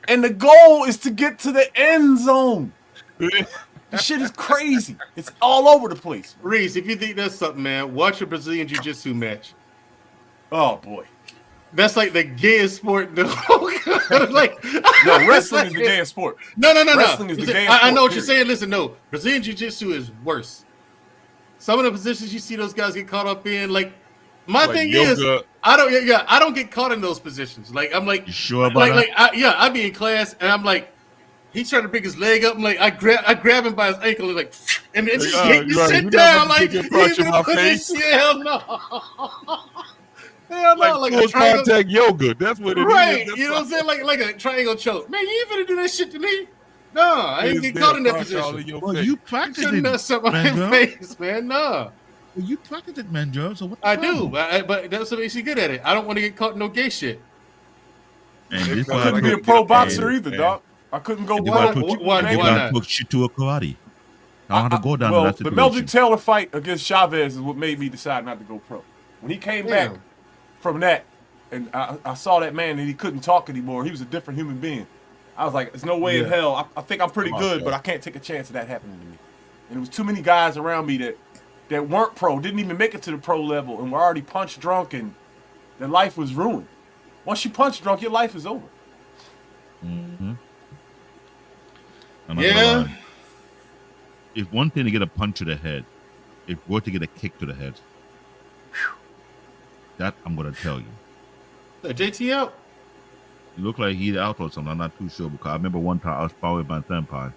And the goal is to get to the end zone. This shit is crazy. It's all over the place. Reese, if you think that's something, man, watch a Brazilian Jiu-Jitsu match. Oh, boy. That's like the gayest sport in the whole like, No, wrestling is the gayest sport. No. Wrestling is the Listen, gayest I sport, know what period. you're saying. Listen, no. Brazilian Jiu-Jitsu is worse. Some of the positions you see those guys get caught up in, like, my Like thing yoga. is, I don't get caught in those positions. Like, I'm like, You sure about that? I'd be in class and I'm like, He tried to pick his leg up. I'm like, I grab him by his ankle and like, and then just Right, sit you down never like took he your crotch in even my put his face. hell no. Hell no, like full a triangle. contact yoga. That's what it is. Right, That's you know what I'm saying? Like a triangle choke. Man, you ain't finna do that shit to me. No, I ain't get caught in that position. Well, you practice shouldn't it, have set my Mandrell. face, man. No. Well, you practice it, Mandrell. So what? I do, but that's what makes you good at it. I don't want to get caught in no gay shit. And this I couldn't be a pro boxer either, dog. I couldn't go Why Why took shit to a karate? I don't have to go down to that the situation. Melvin Taylor fight against Chavez is what made me decide not to go pro. When he came back from that, and I saw that man and he couldn't talk anymore, he was a different human being. I was like, there's no way in hell. I think I'm pretty good, but I can't take a chance of that happening to me. And there was too many guys around me that weren't pro, didn't even make it to the pro level, and were already punch drunk, and their life was ruined. Once you punch drunk, your life is over. Mm-hmm. Yeah. If one thing to get a punch to the head, it's worth to get a kick to the head. That I'm gonna tell you. JT out. You look like he's out or something. I'm not too sure because I remember one time I was sparring with my senpai.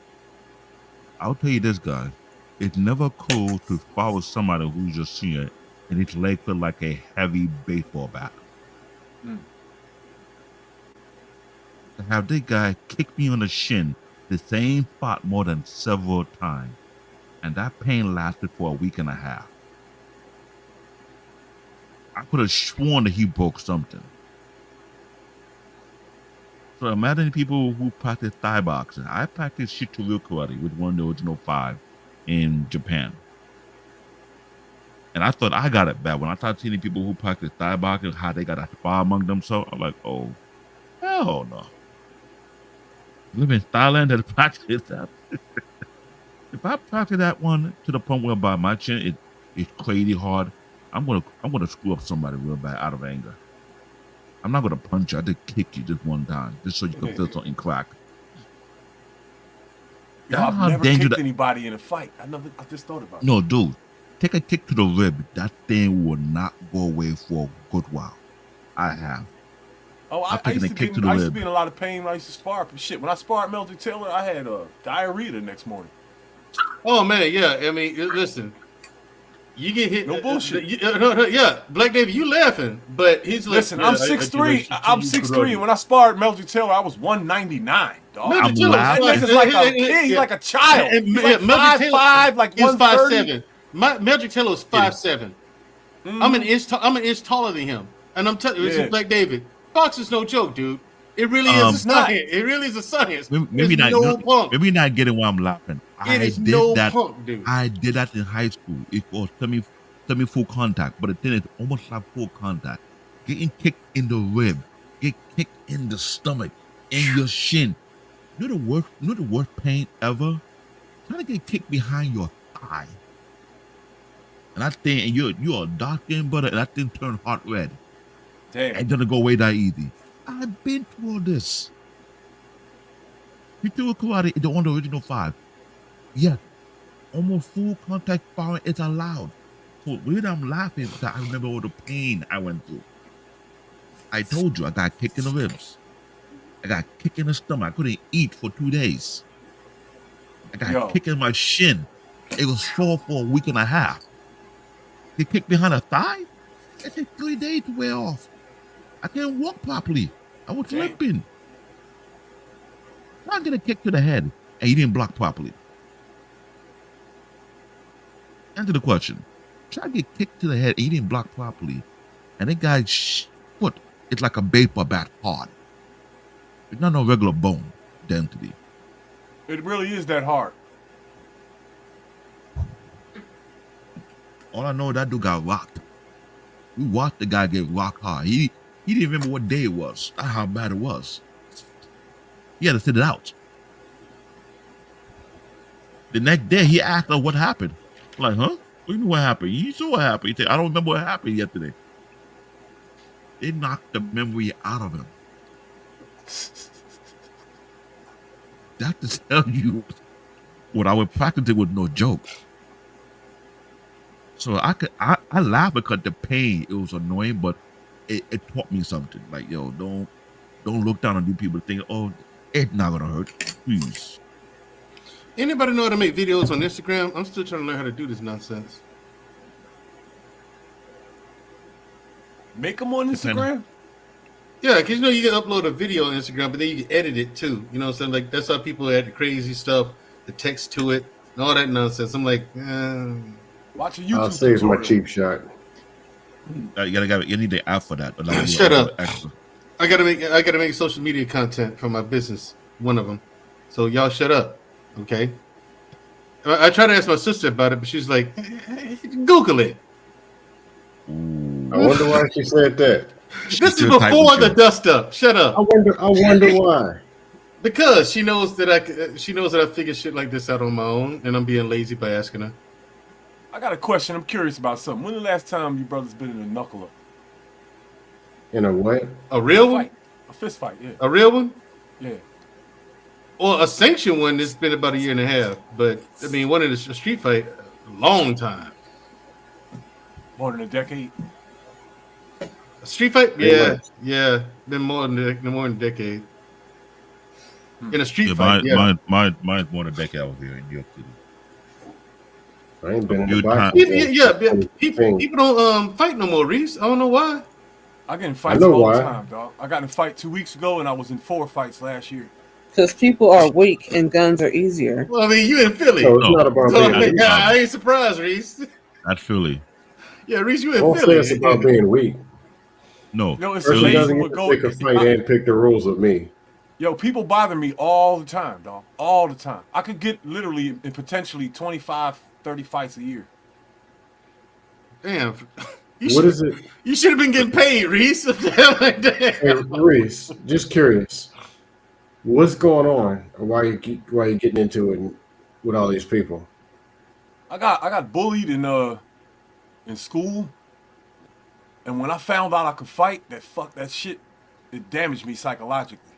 I'll tell you this, guy. It's never cool to spar with somebody who's your senior and his leg feel like a heavy baseball bat. To have this guy kick me on the shin, the same spot more than several times, and that pain lasted for a week and a half. I could have sworn that he broke something. So imagine people who practice Thai boxing. I practice Shitoryu karate with one of the original 5 in Japan. And I thought I got it bad. When I started seeing people who practice Thai boxing, how they got a spar among themselves, I'm like, oh, hell no. Live in Thailand and practice that. If I practice that one to the point whereby my chin is crazy hard, I'm gonna screw up somebody real bad out of anger. I'm not gonna punch you. I just kick you just one time, just so you can feel something crack. Yo, I've never kicked anybody in a fight. I just thought about it. No, dude, take a kick to the rib. That thing will not go away for a good while. I have. Oh, I used to be in a lot of pain when I used to spar. Shit, when I sparred Melvin Taylor, I had diarrhea the next morning. Oh man, yeah. I mean, listen, you get hit. No bullshit. Yeah, Black David, you laughing, but he's listen. I'm 6'3". I'm 6'3", and when I sparred Melvin Taylor, I was 199. Dog. I'm laughing. That nigga's like a kid. He's like a child. He's like 5'5", like 130. 5'7". Melvin Taylor was 5'7". I'm an inch taller than him, and I'm telling you, this is Black David. Boxing's no joke, dude. It really is a science. It really is a science. Maybe not getting why I'm laughing. It is no punk, dude. I did that in high school. It was semi full contact, but the thing is almost like full contact. Getting kicked in the rib, get kicked in the stomach, in your shin. You know the worst pain ever? Trying to get kicked behind your thigh. And that thing, and you're a dark skin brother, and that thing turned hot red. Damn. It doesn't go away that easy. I've been through all this. You do a karate, it's on the original 5. Yes, almost full contact sparring is allowed. So when I'm laughing, I remember all the pain I went through. I told you I got kicked in the ribs. I got kicked in the stomach. I couldn't eat for 2 days. I got kicked in my shin. It was sore for a week and a half. They kicked behind a thigh? It took 3 days to wear off. I can't walk properly. I was limping. Now I'm getting kicked to the head and you didn't block properly. Answer the question. Try to get kicked to the head and you didn't block properly. And that guy's foot is like a baseball bat hard. It's not no regular bone density. It really is that hard. All I know is that dude got rocked. We watched the guy get rocked hard. He didn't remember what day it was. That's how bad it was. He had to sit it out. The next day, he asked her what happened. I'm like, huh? What do you mean what happened? You saw what happened. He said, I don't remember what happened yesterday. They knocked the memory out of him. That to tell you what I was practicing was no joke. So I laugh because the pain, it was annoying, but it taught me something. Like, yo, don't look down on you people. Think, oh, It's not gonna hurt. Please. Anybody know how to make videos on Instagram? I'm still trying to learn how to do this nonsense. Make them on Instagram? Yeah, because you know you can upload a video on Instagram, but then you can edit it too. You know what I'm saying? Like that's how people add the crazy stuff, the text to it, and all that nonsense. I'm like, watch a I'll YouTube save my tutorial. cheap shot. You need the app for that. But like, Shut up. Extra. I gotta make social media content for my business. One of them. So y'all shut up, okay? I tried to ask my sister about it, but she's like, Google it. I wonder why she said that. This is before the dust up. Shut up. I wonder why. Because she knows that I figure shit like this out on my own, and I'm being lazy by asking her. I got a question. I'm curious about something. When the last time you brothers been in a knuckle up? In a what? A real one? A fist fight, yeah. A real one? Yeah. Well, a sanctioned one, it's been about a year and a half. But, I mean, one in a street fight, a long time. More than a decade? A street fight? Yeah. Been more than a decade. In a street fight, Mine's more than a decade. I was here in New York City. I ain't been in the box. People don't fight no more, Reese. I don't know why. I get in fights all the time, dog. I got in a fight 2 weeks ago, and I was in 4 fights last year. Because people are weak and guns are easier. Well, I mean, you in Philly. So it's not about being I ain't surprised, Reese. Not Philly. Yeah, Reese, you in Don't Philly. say it's about being weak. No. It's Person amazing doesn't what get to goes. pick a fight and pick the rules with me. Yo, people bother me all the time, dog. All the time. I could get literally and potentially 25, 30 fights a year. Damn. What is it? You should have been getting paid, Reese. Hey, Reese, just curious. What's going on? Or why you getting into it with all these people? I got bullied in school, and when I found out I could fight, that shit, it damaged me psychologically.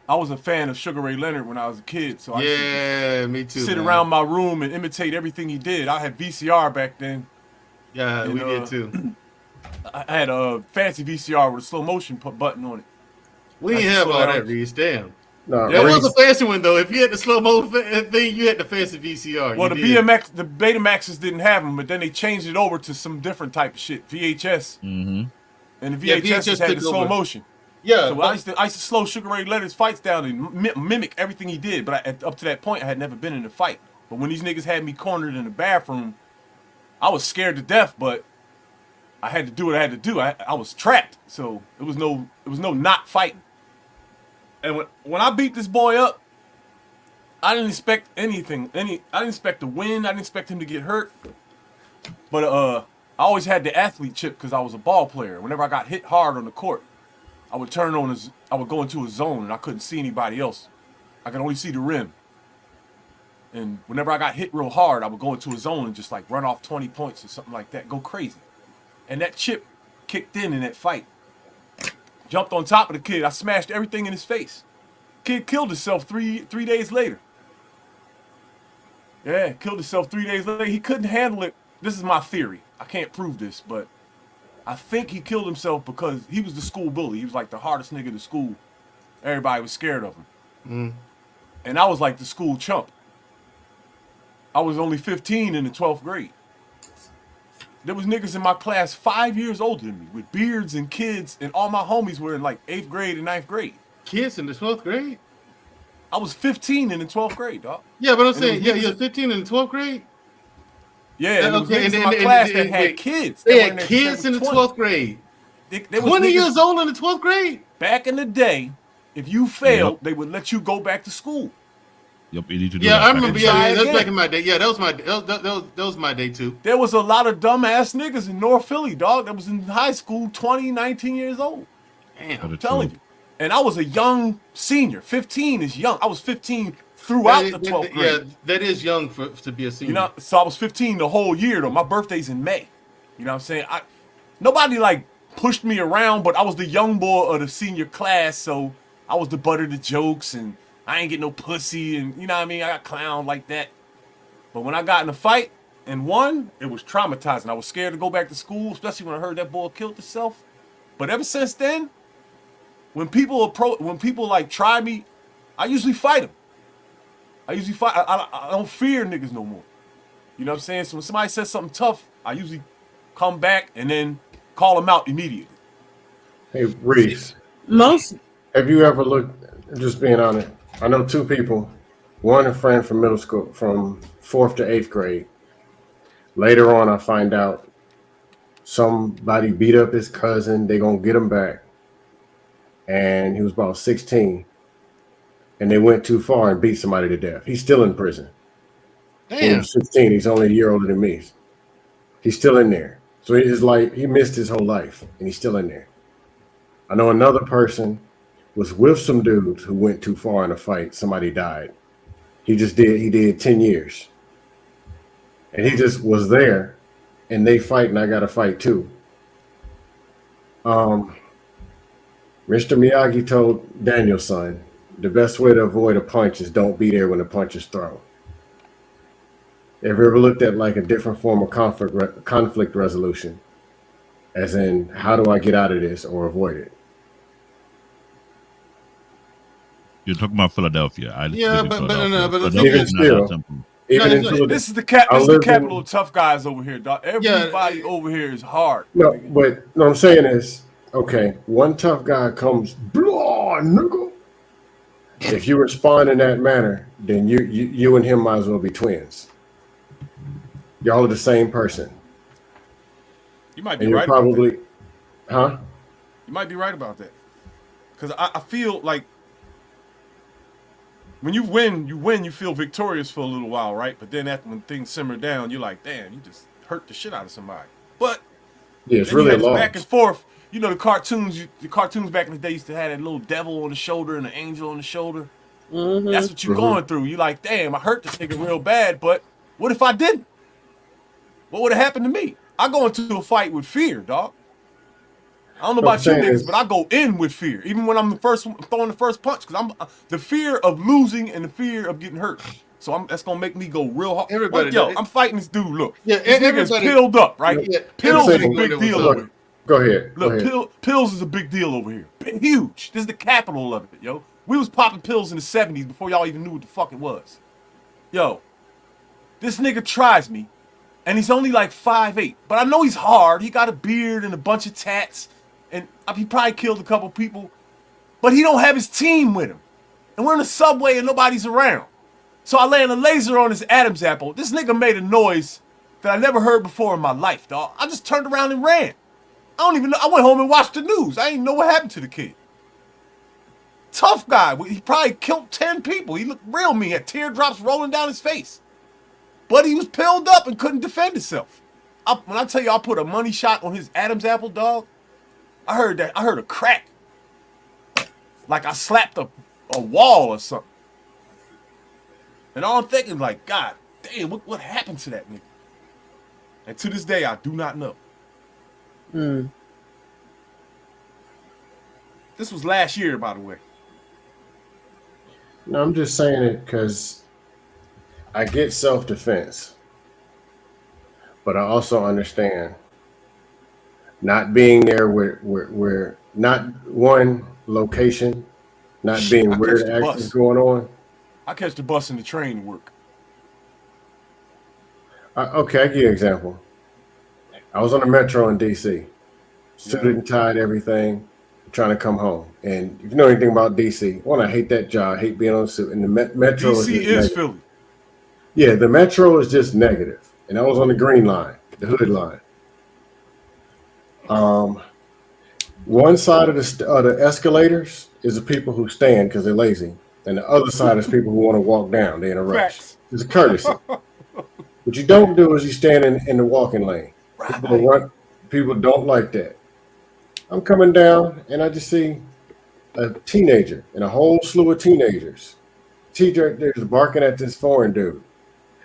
I was a fan of Sugar Ray Leonard when I was a kid, so I used to me too. sit man. around my room and imitate everything he did. I had VCR back then. Yeah, and, we did too. I had a fancy VCR with a slow motion button on it. We didn't have all that, Reese. Damn. No, there was a fancy one though. If you had the slow mo thing, you had the fancy VCR. Well, the Betamaxes didn't have them, but then they changed it over to some different type of shit, VHS. Mm-hmm. And the VHS had the slow motion. Yeah. So I used to slow Sugar Ray Leonard's fights down and mimic everything he did. But up to that point, I had never been in a fight. But when these niggas had me cornered in the bathroom, I was scared to death. But I had to do what I had to do. I was trapped, so it was no not fighting. And when I beat this boy up, I didn't expect anything. I didn't expect to win. I didn't expect him to get hurt. But I always had the athlete chip because I was a ball player. Whenever I got hit hard on the court, I would I would go into a zone and I couldn't see anybody else. I could only see the rim. And whenever I got hit real hard, I would go into a zone and just like run off 20 points or something like that, go crazy. And that chip kicked in that fight. Jumped on top of the kid. I smashed everything in his face. Kid killed himself three days later. Yeah, killed himself 3 days later. He couldn't handle it. This is my theory. I can't prove this, but I think he killed himself because he was the school bully. He was like the hardest nigga in the school. Everybody was scared of him. Mm. And I was like the school chump. I was only 15 in the 12th grade. There was niggas in my class 5 years older than me with beards and kids, and all my homies were in like 8th grade and 9th grade. Kids in the 12th grade? I was 15 in the 12th grade, dog. Yeah, but I'm saying, you're 15 in the 12th grade? Yeah, and there was niggas in my class that had kids. They had kids in the 12th grade. They 20 years old in the 12th grade? Back in the day, if you failed, they would let you go back to school. Yep, you need to do Yeah, that. I remember. Yeah, that's back in my day. Yeah, that was my day too. There was a lot of dumbass niggas in North Philly, dog, that was in high school, 20, 19 years old. Damn, I'm telling you. And I was a young senior. 15 is young. I was 15 throughout the 12th grade. Yeah, that is young to be a senior. You know, so I was 15 the whole year, though. My birthday's in May. You know what I'm saying? Nobody, like, pushed me around, but I was the young boy of the senior class, so I was the butt of the jokes, and I ain't get no pussy, and you know what I mean? I got clowned like that. But when I got in a fight and won, it was traumatizing. I was scared to go back to school, especially when I heard that boy killed himself. But ever since then, when people like try me, I usually fight them. I don't fear niggas no more. You know what I'm saying? So when somebody says something tough, I usually come back and then call them out immediately. Hey, Reese. Most. Have you ever looked, just being honest, I know two people, one a friend from middle school, from 4th to 8th grade. Later on, I find out somebody beat up his cousin. They going to get him back. And he was about 16. And they went too far and beat somebody to death. He's still in prison. When he was 16, he's only a year older than me. He's still in there. So he missed his whole life, and he's still in there. I know another person was with some dudes who went too far in a fight. Somebody died. He did 10 years. And he just was there, and they fight, and I got to fight too. Mr. Miyagi told Daniel's son, the best way to avoid a punch is don't be there when the punch is thrown. Have you ever looked at like a different form of conflict resolution? As in, how do I get out of this or avoid it? You're talking about Philadelphia. This is the capital of tough guys over here, dog. Everybody over here is hard. No, but what I'm saying is, okay, one tough guy comes, blah, nigga. If you respond in that manner, then you and him might as well be twins. Y'all are the same person. You might be and right. Probably, huh? You might be right about that. Because I feel like when you win, you feel victorious for a little while, right? But then when things simmer down, you're like, damn, you just hurt the shit out of somebody. But yeah, it's really long. Back and forth. You know the cartoons back in the day used to have that little devil on the shoulder and an angel on the shoulder. Mm-hmm. That's what you're going through. You're like, damn, I hurt this nigga real bad, but what if I didn't? What would have happened to me? I go into a fight with fear, dog. I don't know about you niggas, but I go in with fear, even when I'm throwing the first punch, because I'm the fear of losing and the fear of getting hurt. So that's gonna make me go real hard. I'm fighting this dude. Look, this nigga's pilled up, right? Pills is a big deal over here. Go ahead. Look, pills is a big deal over here. Huge. This is the capital of it, yo. We was popping pills in the 70s before y'all even knew what the fuck it was. Yo, this nigga tries me. And he's only like 5'8", but I know he's hard. He got a beard and a bunch of tats, and he probably killed a couple people, but he don't have his team with him. And we're in the subway and nobody's around. So I land a laser on his Adam's apple. This nigga made a noise that I never heard before in my life, dog. I just turned around and ran. I don't even know. I went home and watched the news. I didn't know what happened to the kid. Tough guy. He probably killed 10 people. He looked real mean. He had teardrops rolling down his face. But he was pilled up and couldn't defend himself. When I tell you I put a money shot on his Adam's apple, dog, I heard a crack. Like I slapped a wall or something. And all I'm thinking, like, God damn, what happened to that nigga? And to this day, I do not know. This was last year, by the way. No, I'm just saying it because I get self-defense, but I also understand not being there where not one location, not being where the action is going on. I catch the bus and the train to work. Okay, I'll give you an example. I was on the metro in D.C., suited and tied, everything, trying to come home. And if you know anything about D.C., one, I hate that job, I hate being on the suit. And the metro D.C. is Philly. Yeah, the metro is just negative. And I was on the green line, the hood line. One side of the escalators is the people who stand because they're lazy. And the other side is people who want to walk down. They're in a rush. Facts. It's a courtesy. What you don't do is you stand in the walking lane. People don't like that. I'm coming down and I just see a teenager and a whole slew of teenagers. Teenagers barking at this foreign dude.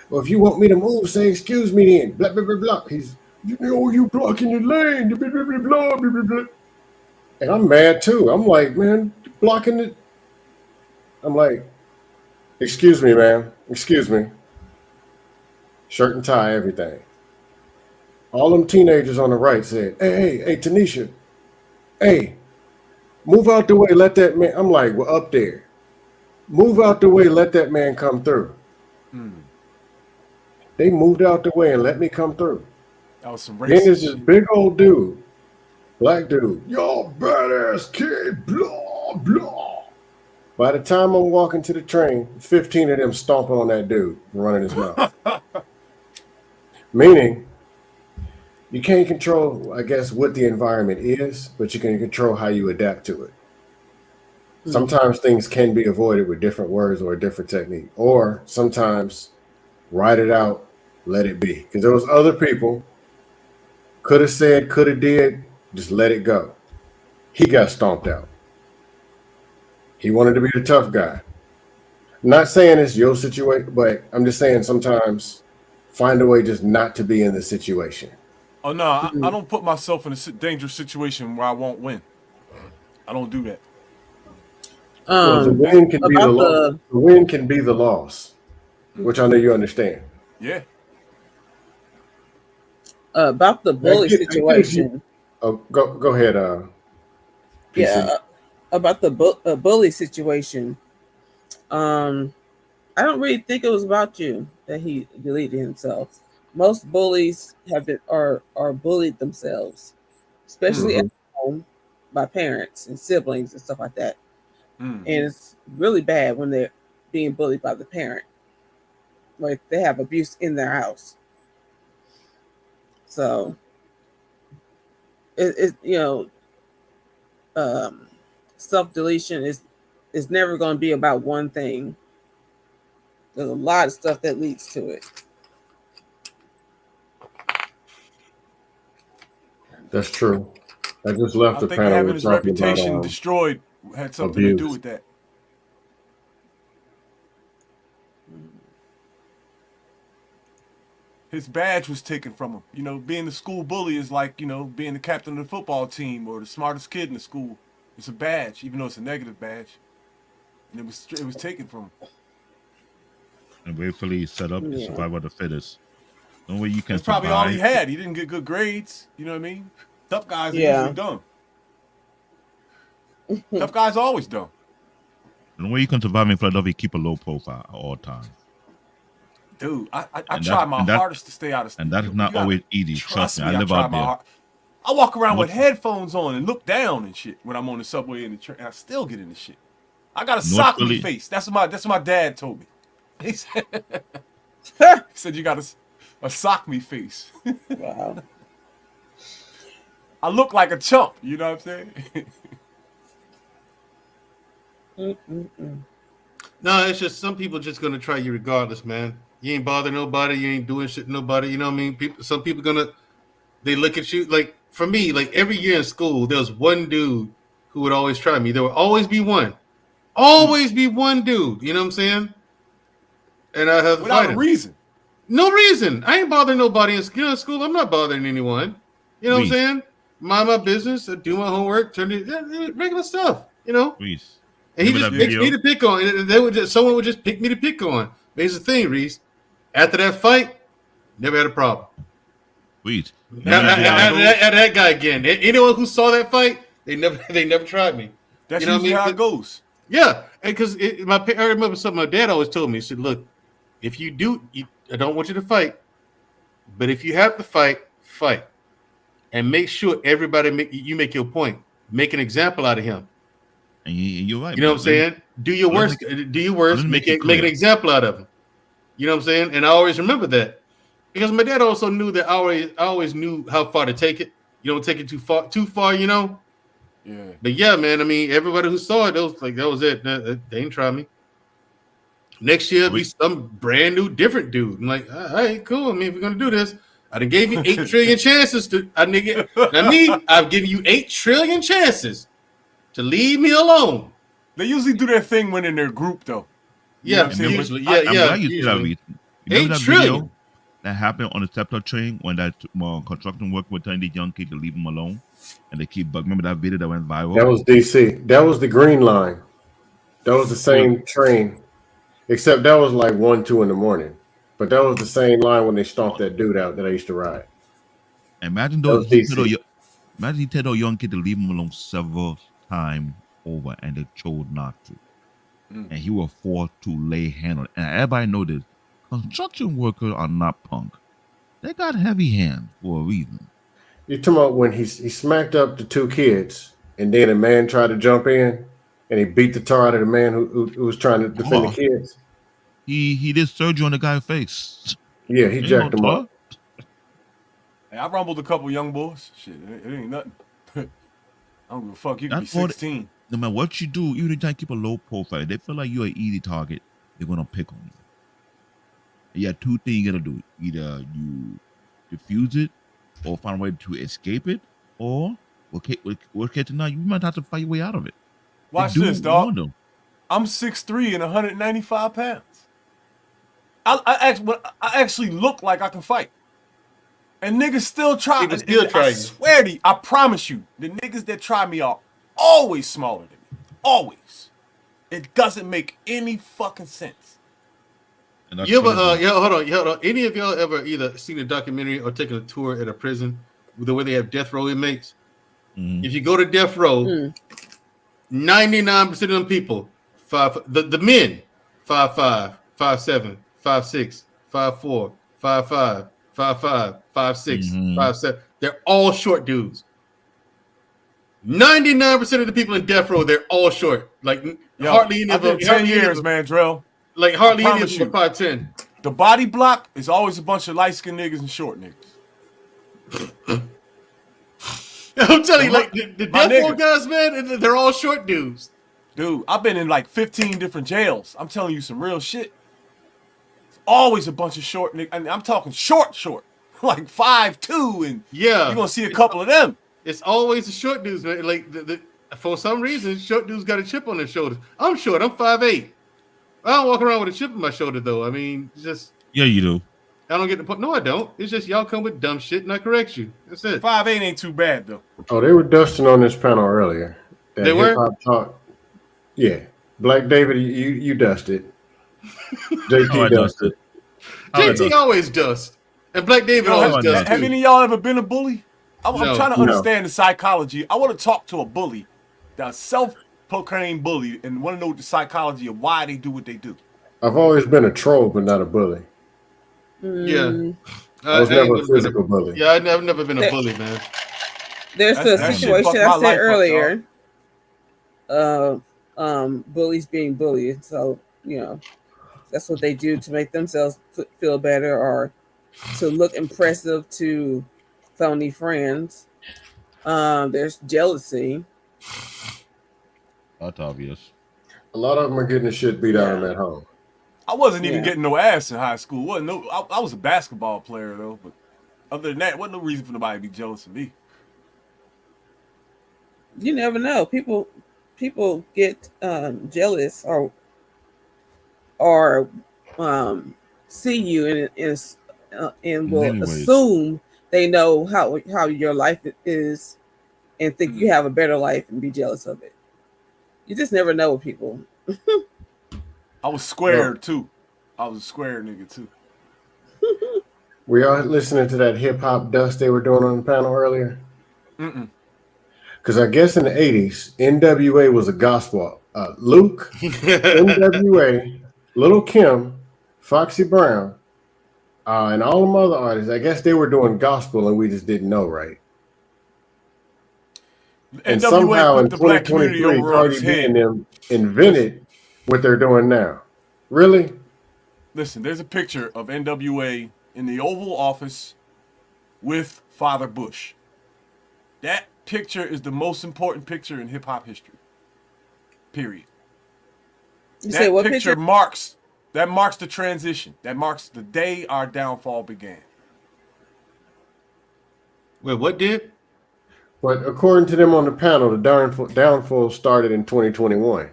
Well, if you want me to move, say excuse me then. Blah, blah, blah, blah. He's, you blocking your lane. Blah, blah, blah, blah, blah, blah. And I'm mad too. I'm like, man, blocking it. I'm like, excuse me, man. Excuse me. Shirt and tie, everything. All them teenagers on the right said, hey, Tanisha. Hey, Move out the way, let that man. I'm like, we're up there. Move out the way, let that man come through. They moved out the way and let me come through. That was some Then racist there's this shit. big old dude, black dude. Yo, badass kid, blah, blah. By the time I'm walking to the train, 15 of them stomping on that dude, running his mouth. Meaning, you can't control, I guess, what the environment is, but you can control how you adapt to it. Sometimes things can be avoided with different words or a different technique, or sometimes write it out, let it be. Because there was other people could have said, could have did, just let it go. He got stomped out. He wanted to be the tough guy. I'm not saying it's your situation, but I'm just saying sometimes find a way just not to be in the situation. Oh no, I don't put myself in a dangerous situation where I won't win. I don't do that. The win can be the loss. The win can be the loss, which I know you understand. Yeah. About the bully situation. Oh, go ahead. PC. Yeah, about the bully situation. I don't really think it was about you that he deleted himself. Most bullies are bullied themselves, especially at home by parents and siblings and stuff like that. And it's really bad when they're being bullied by the parent, like they have abuse in their house. So it self-deletion is never going to be about one thing. There's a lot of stuff that leads to it. That's true. I just left the I think panel. having his reputation destroyed had something to do with that. His badge was taken from him. You know, being the school bully is like, you know, being the captain of the football team or the smartest kid in the school. It's a badge, even though it's a negative badge. And it was taken from him. And gratefully set up the survival of the fittest. No way you can. That's probably all he had. He didn't get good grades. You know what I mean? Tough guys are usually dumb. Tough guys are always dumb. No way you can survive in Philadelphia. Keep a low profile at all times. Dude, I try my hardest to stay out of. And that's not always easy. Trust me, I live out there. I walk around with headphones on and look down and shit when I'm on the subway and the train. I still get in the shit. I got a sock me face. That's what my dad told me. He said you got a sock me face. Wow. I look like a chump. You know what I'm saying? No, it's just some people just gonna try you regardless, man. You ain't bother nobody. You ain't doing shit to nobody. You know what I mean? Some people they look at you like. For me, like every year in school, there was one dude who would always try me. There would always be one. Always be one dude. You know what I'm saying? And I have to without fight a him. reason. No reason. I ain't bothering nobody in school. I'm not bothering anyone. You know what I'm saying? Mind my business. I do my homework. Turn it regular stuff. You know. Reese. And he just picks me to pick on. And someone would just pick me to pick on. But here's the thing, Reese. After that fight, never had a problem. Reese. At that guy again. Anyone who saw that fight, they never tried me. That's usually how it goes. Yeah, because I remember something my dad always told me. He said, "Look, if you do, I don't want you to fight, but if you have to fight, and make sure everybody make your point. Make an example out of him." And you're right. You know what I'm saying? Do your worst. Make an example out of him. You know what I'm saying? And I always remember that. Because my dad also knew that I always knew how far to take it. You don't take it too far, you know? Yeah. But yeah, man, I mean, everybody who saw it, that was it. They ain't try me. Next year, be some brand new, different dude. I'm like, all right, cool. I mean, if we're going to do this, I done gave you 8 trillion chances to, I've given you 8 trillion chances to leave me alone. They usually do their thing when in their group, though. You know what I'm saying? usually. I'm glad you see that, Reese. Remember that trillion. video that happened on the Scepter train when that construction worker was telling these young kids to leave them alone, and they keep bugging. Remember that video that went viral? That was DC. That was the Green Line. That was the same train, except that was like 1, 2 in the morning. But that was the same line when they stomped that dude out that I used to ride. Imagine those. Imagine he tell those young kids to leave them alone several time over, and they chose not to. Mm. And he was forced to lay hand on it. And everybody know this. Construction workers are not punk. They got heavy hands for a reason. You're talking about when he smacked up the two kids, and then a man tried to jump in, and he beat the tar out of the man who was trying to defend the kids. He did surgery on the guy's face. Yeah, he Ain't jacked no him tar. up. Hey, I rumbled a couple young boys. Shit, it ain't nothing. I don't give a fuck. You could be That's what 16. No matter what you do, even if you try to keep a low profile, they feel like you're an easy target, they're gonna pick on you. You got two things you gotta do. Either you defuse it or find a way to escape it, or worst case scenario, you might have to fight your way out of it. Watch this, dog. I'm 6'3" and 195 pounds. I actually look like I can fight. And niggas still try. People still try I you. swear to you, I promise you, the niggas that try me are always smaller than me. Always. It doesn't make any fucking sense. You ever, hold on. Any of y'all ever either seen a documentary or taken a tour at a prison the way they have death row inmates? If you go to death row, 99% of them people, the men, 5'5", 5'7", 5'6", 5'4", 5'5", 5'5", 5'6", 5'7", they're all short dudes. 99% of the people in death row, they're all short. Like hardly any I of them. did 10 years, man, Drell. Like hardly any of promise them are 5'10". The body block is always a bunch of light-skinned niggas and short niggas. I'm telling you, like the My death row nigga. guys, man, they're all short dudes. Dude, I've been in like 15 different jails. I'm telling you some real shit. It's always a bunch of short niggas. I mean, I'm talking short. Like 5'2", and yeah, you're gonna see a couple of them. It's always the short dudes, man. Like for some reason, short dudes got a chip on their shoulders. I'm short. I'm 5'8". I don't walk around with a chip on my shoulder though. I mean, just yeah, you do. I don't get the point. No, I don't. It's just y'all come with dumb shit and I correct you. That's it. 5'8" ain't too bad though. Oh, they were dusting on this panel earlier. They were? Hip-hop talk. Yeah. Black David, you dusted. JT dusted. JT always dust. And Black David always does Have too. any of y'all ever been a bully? I'm No. trying to No. understand the psychology. I want to talk to a bully, that self-proclaimed bully, and want to know the psychology of why they do what they do. I've always been a troll, but not a bully. Yeah. I was never a physical bully. Yeah, I've never been a bully, man. There's That a shit situation fucked I my said life up, earlier of bullies being bullied. So, that's what they do to make themselves feel better or to look impressive to phony friends. There's jealousy. That's obvious. A lot of them are getting the shit beat out of them at home. I wasn't even Yeah. getting no ass in high school. I was a basketball player though, but other than that, wasn't no reason for nobody to be jealous of me. You never know. People get jealous or see you and will many ways. assume they know how your life is and think you have a better life and be jealous of it. You just never know with people. I was squared too. I was a square nigga too. Were y'all listening to that hip-hop dust they were doing on the panel earlier? Mm-mm. Because I guess in the 80s, NWA was a gospel. Luke, NWA, Lil' Kim, Foxy Brown, and all them other artists, I guess they were doing gospel and we just didn't know, right? And NWA somehow put in the black community 2023, over on Cardi his B head. and them invented what they're doing now. Really? Listen, there's a picture of NWA in the Oval Office with Father Bush. That picture is the most important picture in hip hop history. Period. You say what picture? marks the transition. That marks the day our downfall began. Wait, what did? But according to them on the panel, the downfall started in 2021.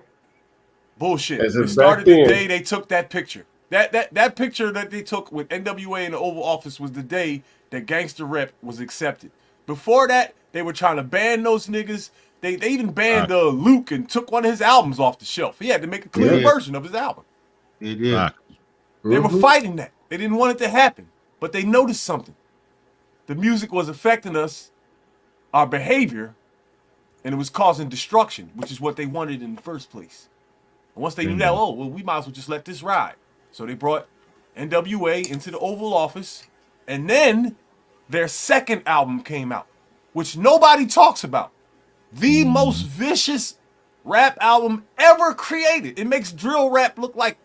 Bullshit. As It if started back then- the day they took that picture. That picture that they took with NWA in the Oval Office was the day that gangster rap was accepted. Before that, they were trying to ban those niggas. They even banned Luke and took one of his albums off the shelf. He had to make a clean Yeah. version of his album. They did. They were fighting that. They didn't want it to happen. But they noticed something. The music was affecting us, our behavior, and it was causing destruction, which is what they wanted in the first place. And once they knew that, oh, well, we might as well just let this ride. So they brought NWA into the Oval Office, and then their second album came out, which nobody talks about. The most vicious rap album ever created. It makes drill rap look like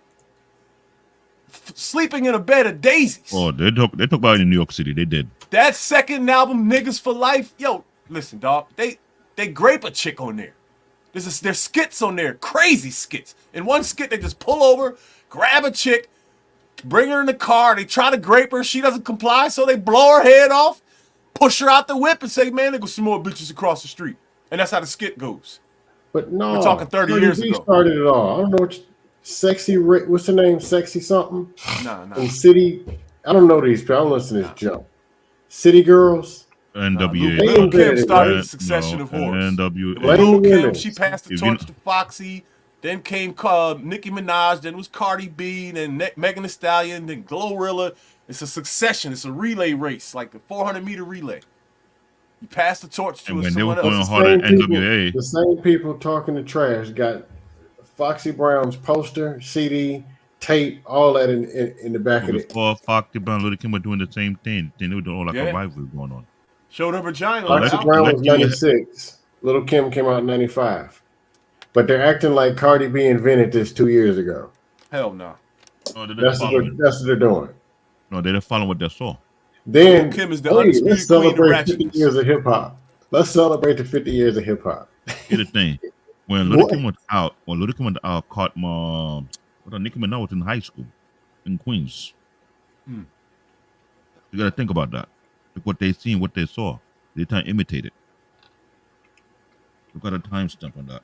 sleeping in a bed of daisies. Oh, they talk about it in New York City. They did. That second album, Niggas for Life, yo, listen, dog, they grape a chick on there. There's skits on there, crazy skits. In one skit, they just pull over, grab a chick, bring her in the car. They try to grape her. She doesn't comply, so they blow her head off, push her out the whip, and say, man, there go some more bitches across the street. And that's how the skit goes. But no, we're talking 30 years ago. Started it all. I don't know what Sexy. What's her name? Sexy something. Nah. And City. I don't know these people. I don't listen to this jump. City Girls. NWA. Lil' Kim started a succession of whores. NWA. Lil' Kim, she passed the torch to Foxy. Then came Nicki Minaj. Then it was Cardi B. Then Megan Thee Stallion. Then Glorilla. It's a succession. It's a relay race, like the 400-meter relay. You pass the torch to someone else. The same people talking to trash got Foxy Brown's poster, CD, tape, all that in the back of it. Before Foxy Brown, Lil' Kim were doing the same thing. Then they were doing all like a rivalry going on. Showed her vagina. Foxy Brown was 96. Lil' Kim came out in 95. But they're acting like Cardi B invented this 2 years ago. Hell no. That's what they're doing. No, they're following what they saw. Then Kim is the let's celebrate 50 years of hip hop. Let's celebrate the 50 years of hip hop. Here's the thing: when Lil' Kim was out, caught Nicki Minaj was in high school in Queens. You got to think about that. Look what they seen, what they saw. They trying to imitate it. We've got a timestamp on that.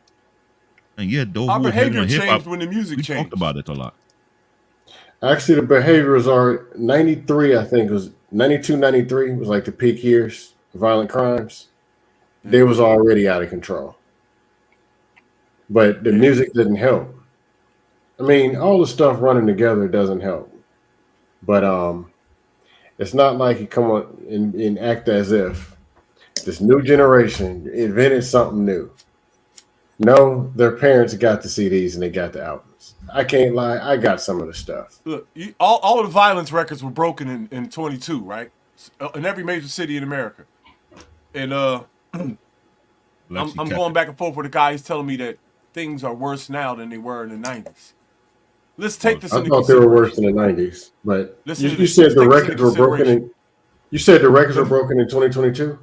And yeah, those our who behavior changed changed when the music we changed. talked about it a lot. Actually, the behaviors are 93, I think it was 92, 93 was like the peak years of violent crimes. They was already out of control. But the music didn't help. I mean, all the stuff running together doesn't help. But it's not like you come on and act as if this new generation invented something new. No, their parents got the CDs and they got the albums. I can't lie. I got some of the stuff. Look, all of the violence records were broken in 22, right? In every major city in America. And I'm going back and forth with a guy. He's telling me that things are worse now than they were in the 90s. Let's take this into consideration. I thought they were worse in the 90s. But you said the records were broken you said the records were broken in 2022?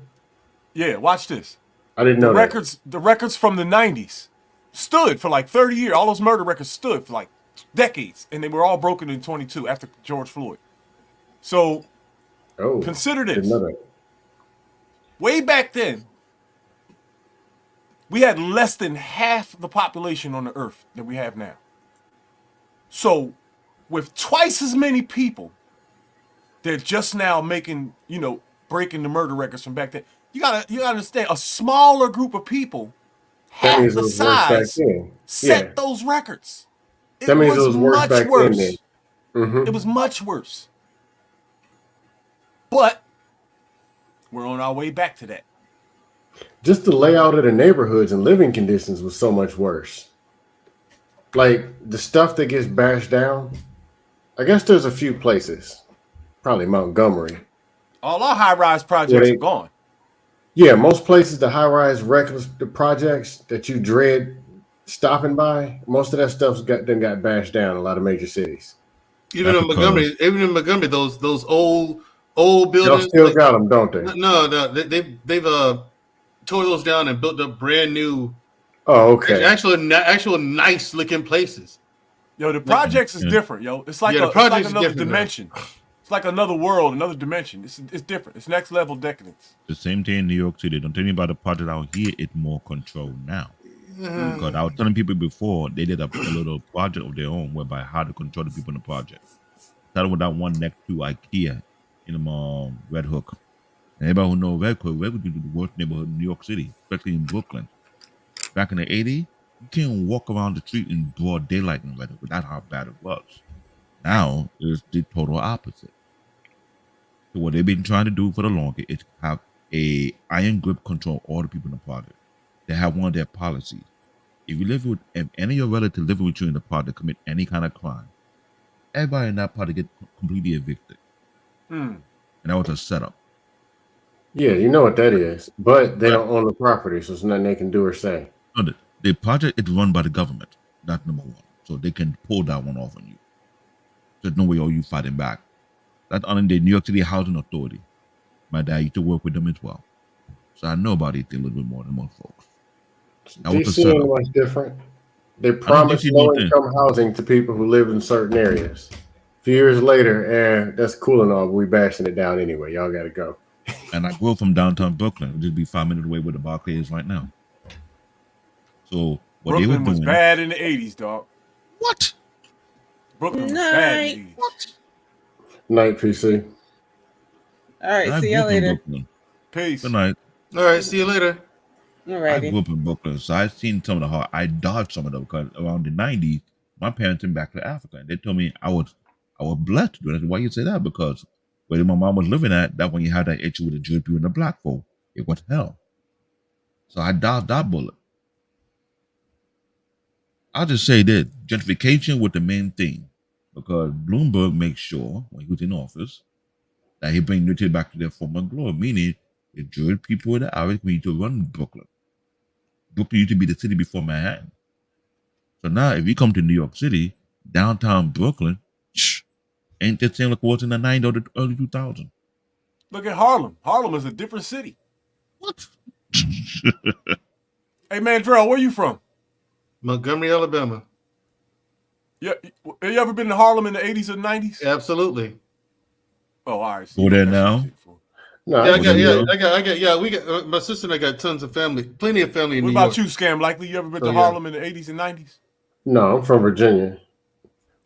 Yeah, watch this. I didn't know that. The records from the 90s stood for like 30 years. All those murder records stood for like decades, and they were all broken in 22 after George Floyd. So consider this. Didn't know that. Way back then, we had less than half the population on the earth that we have now. So with twice as many people, they're just now making, breaking the murder records from back then. You gotta understand, a smaller group of people, half the size, set those records. That means it was worse back then. It was much worse. But we're on our way back to that. Just the layout of the neighborhoods and living conditions was so much worse. Like the stuff that gets bashed down, I guess there's a few places, probably Montgomery. All our high-rise projects are gone. Yeah, most places, the high-rise reckless projects that you dread stopping by, most of that stuff's got bashed down in a lot of maja cities. Even in Montgomery, those old buildings. Y'all still got them, don't they? No, they've tore those down and built up brand new. Oh, okay. Actual nice looking places. Yo, the projects is different, yo. It's like another dimension. It's like another world, another dimension. It's different. It's next level decadence. The same thing in New York City. Don't tell me about the project out here. It's more controlled now. Because I was telling people before, they did a little project of their own whereby how to control the people in the project. Started with that one next to IKEA in Red Hook. And everybody who knows Red Hook is the worst neighborhood in New York City, especially in Brooklyn. Back in the 80s, you can't walk around the street in broad daylight in Red Hook. That's how bad it was. Now, it's the total opposite. So what they've been trying to do for the longest is have a iron grip control all the people in the project. they have one of their policies. If you live with if any of your relatives living with you in the pod to commit any kind of crime, everybody in that pod get completely evicted. And that was a setup. Yeah, you know what that is. But they don't own the property, so there's nothing they can do or say. No, the project is run by the government. That's number one. So they can pull that one off on you. There's no way are you fighting back. That's under the New York City Housing Authority. My dad used to work with them as well. So I know about it a little bit more than most folks. That was a DC setup. ain't much different. They promised low-income housing to people who live in certain areas. A few years later, that's cool and all, but we bashing it down anyway. Y'all got to go. And I grew up from downtown Brooklyn. It'd just be 5 minutes away where the Barclays is right now. So what Brooklyn they were doing was bad in the 80s, dog. What? Brooklyn was bad in the 80s. What? Night, PC. All right, I see grew y'all up in later. Brooklyn. Peace. Good night. All right, see you later. All I righty. grew up in Brooklyn, so I've seen some of the hard. I dodged some of them because around the 90s, my parents went back to Africa, and they told me I was blessed to do it. I said, why you say that? Because where my mom was living at, that's when you had that issue with the Jewish people and the black folk. It was hell. So I dodged that bullet. I'll just say this: gentrification was the main thing, because Bloomberg makes sure when he was in office that he bring unity back to their former glory, meaning the Jewish people in the Arab community to run Brooklyn. Brooklyn used to be the city before Manhattan. So now if you come to New York City, downtown Brooklyn, ain't the same like it was in the 90s or the early 2000s. Look at Harlem. Harlem is a different city. What? Hey, Mandrell, where you from? Montgomery, Alabama. Yeah, have you ever been to Harlem in the 80s or 90s? Absolutely. Oh, all right. So Go there now. No, We got my sister and I got tons of family, plenty of family in What New about York. you, Scam Likely? You ever been Oh, to yeah. Harlem in the 80s and 90s? No, I'm from Virginia.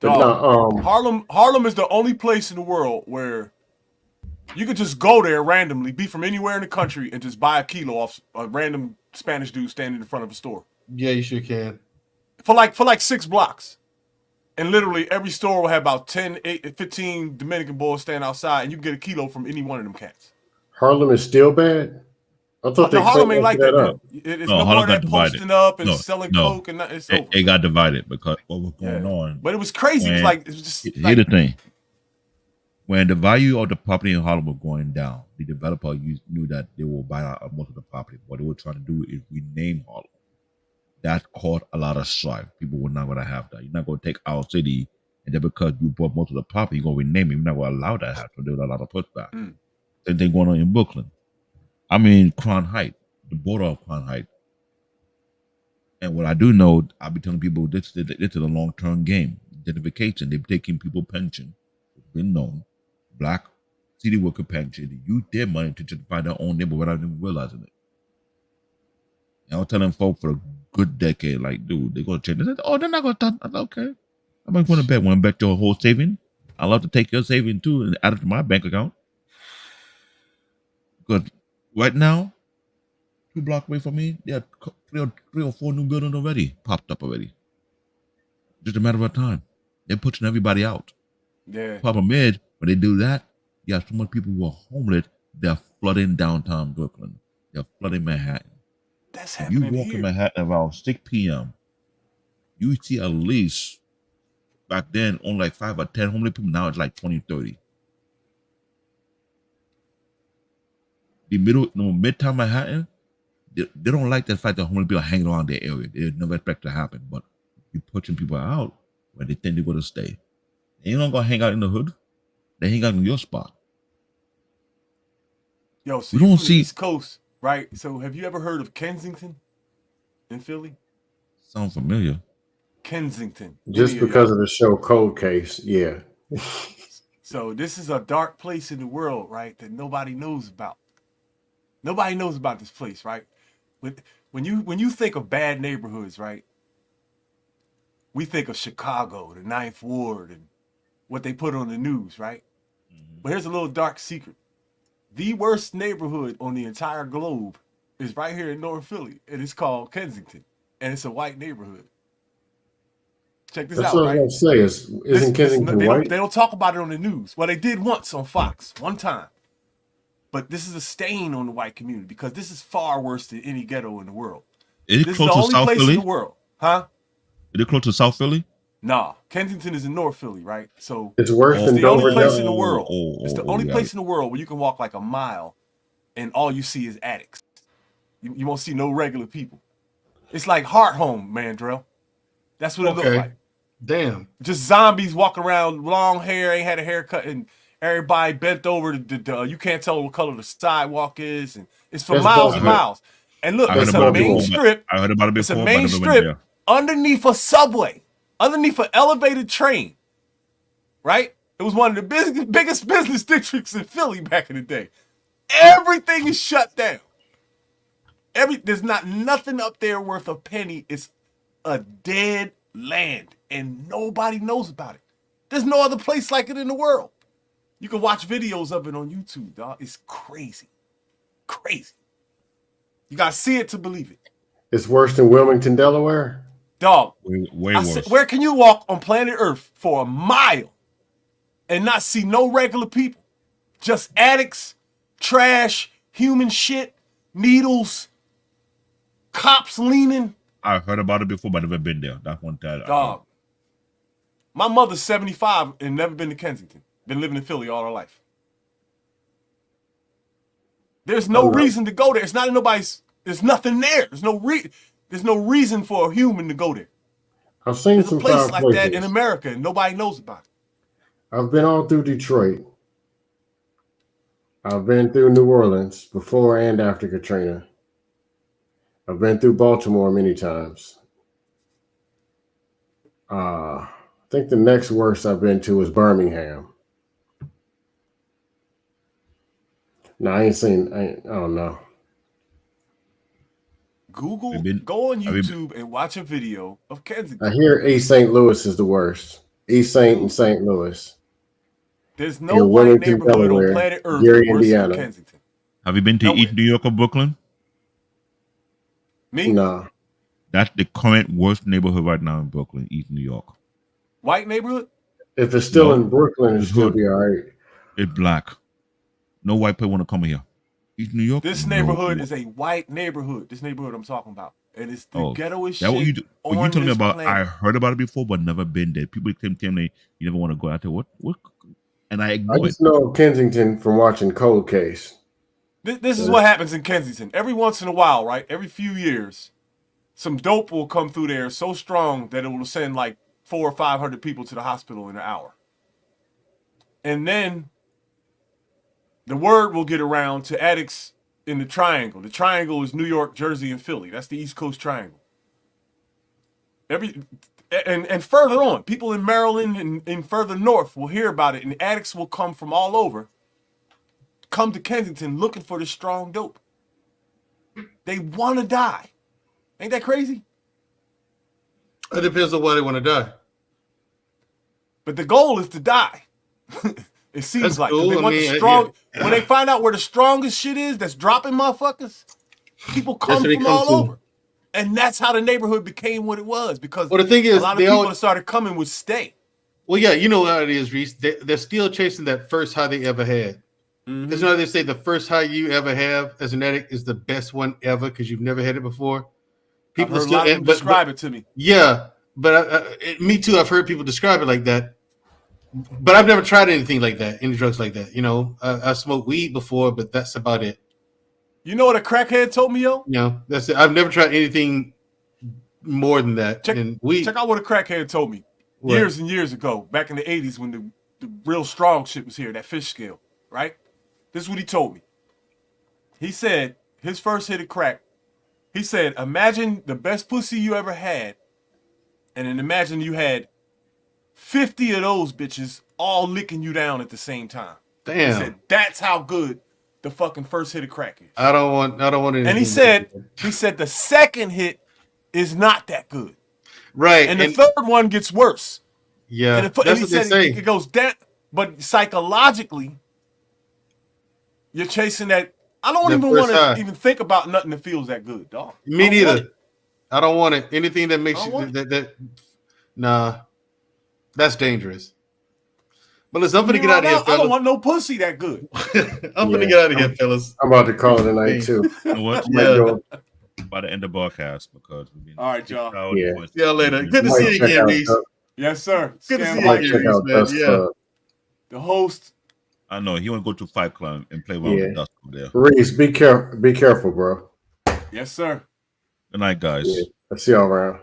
But Harlem is the only place in the world where you could just go there randomly, be from anywhere in the country, and just buy a kilo off a random Spanish dude standing in front of a store. Yeah, you sure can. For like 6 blocks. And literally every store will have about 10, 15 Dominican boys stand outside, and you can get a kilo from any one of them cats. Harlem is still bad? I thought they Harlem ain't cleaned like that that. up. It's no more of that posting up and selling coke, and it's over. It got divided because what was going on. But it was crazy. It was just Here's the thing. When the value of the property in Harlem was going down, the developer knew that they will buy out most of the property. What they were trying to do is rename Harlem. That caused a lot of strife. People were not going to have that. You're not going to take our city, and then because you bought most of the property, you're going to rename it. You're not going to allow that to happen. There was a lot of pushback. Same thing going on in Brooklyn. I mean, Crown Heights, the border of Crown Heights. And what I do know, I'll be telling people this is a long-term game. Gentrification, they're taking people pension. It's been known. Black city worker pension. They use their money to gentrify their own neighborhood without even realizing it. And I was telling folks for a good decade, like, dude, they're going to change. They said, oh, they're not going to touch. I said, okay. I'm going to bet. Want to bet your whole saving? I love to take your saving too and add it to my bank account. Because right now, 2 blocks away from me, there are 3 or 4 new buildings already popped up already. Just a matter of time. They're pushing everybody out. Yeah. Problem is, when they do that, you have so many people who are homeless, they're flooding downtown Brooklyn. They're flooding Manhattan. That's If you happening walk here. in Manhattan around 6 p.m., you see at least, back then, only like 5 or 10 homeless people. Now it's like 20, 30. Midtown Manhattan, they don't like the fact that homeless people are hanging around their area. They never expect to happen. But you're pushing people out where they think they're going to stay. They ain't not going to hang out in the hood. They hang out in your spot. Yo, so We you don't from the see- East Coast, right? So have you ever heard of Kensington in Philly? Sound familiar? Kensington. Just because of the show Cold Case, yeah. So this is a dark place in the world, right? That nobody knows about. Nobody knows about this place, right? When you think of bad neighborhoods, right? We think of Chicago, the 9th Ward, and what they put on the news, right? But here's a little dark secret. The worst neighborhood on the entire globe is right here in North Philly, and it's called Kensington, and it's a white neighborhood. Check this That's out, what right? I was going to say. Isn't Kensington white? They don't talk about it on the news. Well, they did once on Fox, one time. But this is a stain on the white community because this is far worse than any ghetto in the world. Is it This is close the to only South place in Philly? the world, huh? Is it close to South Philly? Nah, Kensington is in North Philly, right? So It's worse it's than the only Dover. place in the world. Oh, It's the only place in the world where you can walk like a mile, and all you see is addicts. You won't see no regular people. It's like Heart Home, Mandrell. That's what it looks like. Damn. Just zombies walking around, long hair, ain't had a haircut, and everybody bent over. You can't tell what color the sidewalk is, and it's for That's miles bullshit. and miles. And look, I heard it's about a it main before. strip. I heard about it It's a before, main but I never went strip there. underneath a subway, underneath an elevated train. Right? It was one of the biggest business districts in Philly back in the day. Everything is shut down. There's not nothing up there worth a penny. It's a dead land, and nobody knows about it. There's no other place like it in the world. You can watch videos of it on YouTube, dog. It's crazy. Crazy. You gotta see it to believe it. It's worse than Wilmington, Delaware. Dog. Way I worse. said, where can you walk on planet Earth for a mile and not see no regular people? Just addicts, trash, human shit, needles, cops leaning. I heard about it before, but I've never been there. That one time. Dog. My mother's 75 and never been to Kensington. Been living in Philly all her life. There's no reason to go there. It's not in nobody's. There's nothing there. There's no reason for a human to go there. I've seen There's a some place foul like places. that in America, and nobody knows about it. I've been all through Detroit. I've been through New Orleans before and after Katrina. I've been through Baltimore many times. I think the next worst I've been to is Birmingham. No, I don't know. Google, go on YouTube and watch a video of Kensington. I hear East St. Louis is the worst. East St. and St. Louis. There's no white neighborhood on planet Earth Gary, worse than Indiana. Kensington. Have you been to East New York or Brooklyn? Me? No. That's the current worst neighborhood right now in Brooklyn, East New York. White neighborhood? If it's still in Brooklyn, it's still be all right. It's black. No white people want to come here. East New York. This neighborhood is a white neighborhood. This neighborhood I'm talking about. And it's the ghettoest That shit what you do? What you on telling me this about? planet. I heard about it before, but never been there. People tell me you never want to go out there. What? And I I ignore it. just know Kensington from watching Cold Case. This is what happens in Kensington. Every once in a while, right? Every few years, some dope will come through there so strong that it will send like 400 or 500 people to the hospital in an hour. And then the word will get around to addicts in the triangle. The triangle is New York, Jersey, and Philly. That's the East Coast triangle. And further on, people in Maryland and further north will hear about it, and addicts will come from all over, come to Kensington looking for the strong dope. They want to die. Ain't that crazy? It depends on why they want to die. But the goal is to die. It seems That's like 'cause cool. they I want mean, the strong. yeah. When they find out where the strongest shit is, that's dropping motherfuckers. People come what they from come all to. over, and that's how the neighborhood became what it was. Because Well, the thing is, a lot of they people all- that started coming would stay. Well, yeah, you know how it is, Reese. They're still chasing that first high they ever had. Mm-hmm. Because you know how they say the first high you ever have as an addict is the best one ever because you've never had it before. I've heard a lot of them describe it to me. Yeah, but me too. I've heard people describe it like that. But I've never tried anything like that, any drugs like that. You know, I smoked weed before, but that's about it. You know what a crackhead told me, yo? You know, that's it. I've never tried anything more than that. Check out what a crackhead told me What? years and years ago, back in the 80s when the real strong shit was here, that fish scale, right? This is what he told me. He said his first hit of crack, he said, imagine the best pussy you ever had, and then imagine you had 50 of those bitches all licking you down at the same time. Damn. He said that's how good the fucking first hit of crack is. I don't want anything. And he said the second hit is not that good. Right. And the third one gets worse. Yeah, And, that's he what they said say. it goes down, but psychologically, you're chasing that. I don't That even first want to high. even think about nothing that feels that good, dog. Me I don't want neither. I don't want it. Anything that makes I you don't want nah, that's dangerous. But listen, I'm it. gonna get out of here, I don't fellas. want no pussy that good. I'm gonna get out of here, fellas. I'm about to call it a night too. You know what? I might go by the end of the broadcast because we've been All right, y'all. Yeah. See y'all later. Good to Might see you check again, out Reese. Yes, sir. Good to Scam see you Might again, check Reese, out man. Dust Yeah. Club. The host. I know he want to go to Fight Club and play around Yeah. with dust over there. Reese, be careful, bro. Yes, sir. Good night, guys. Yeah. I'll see y'all around.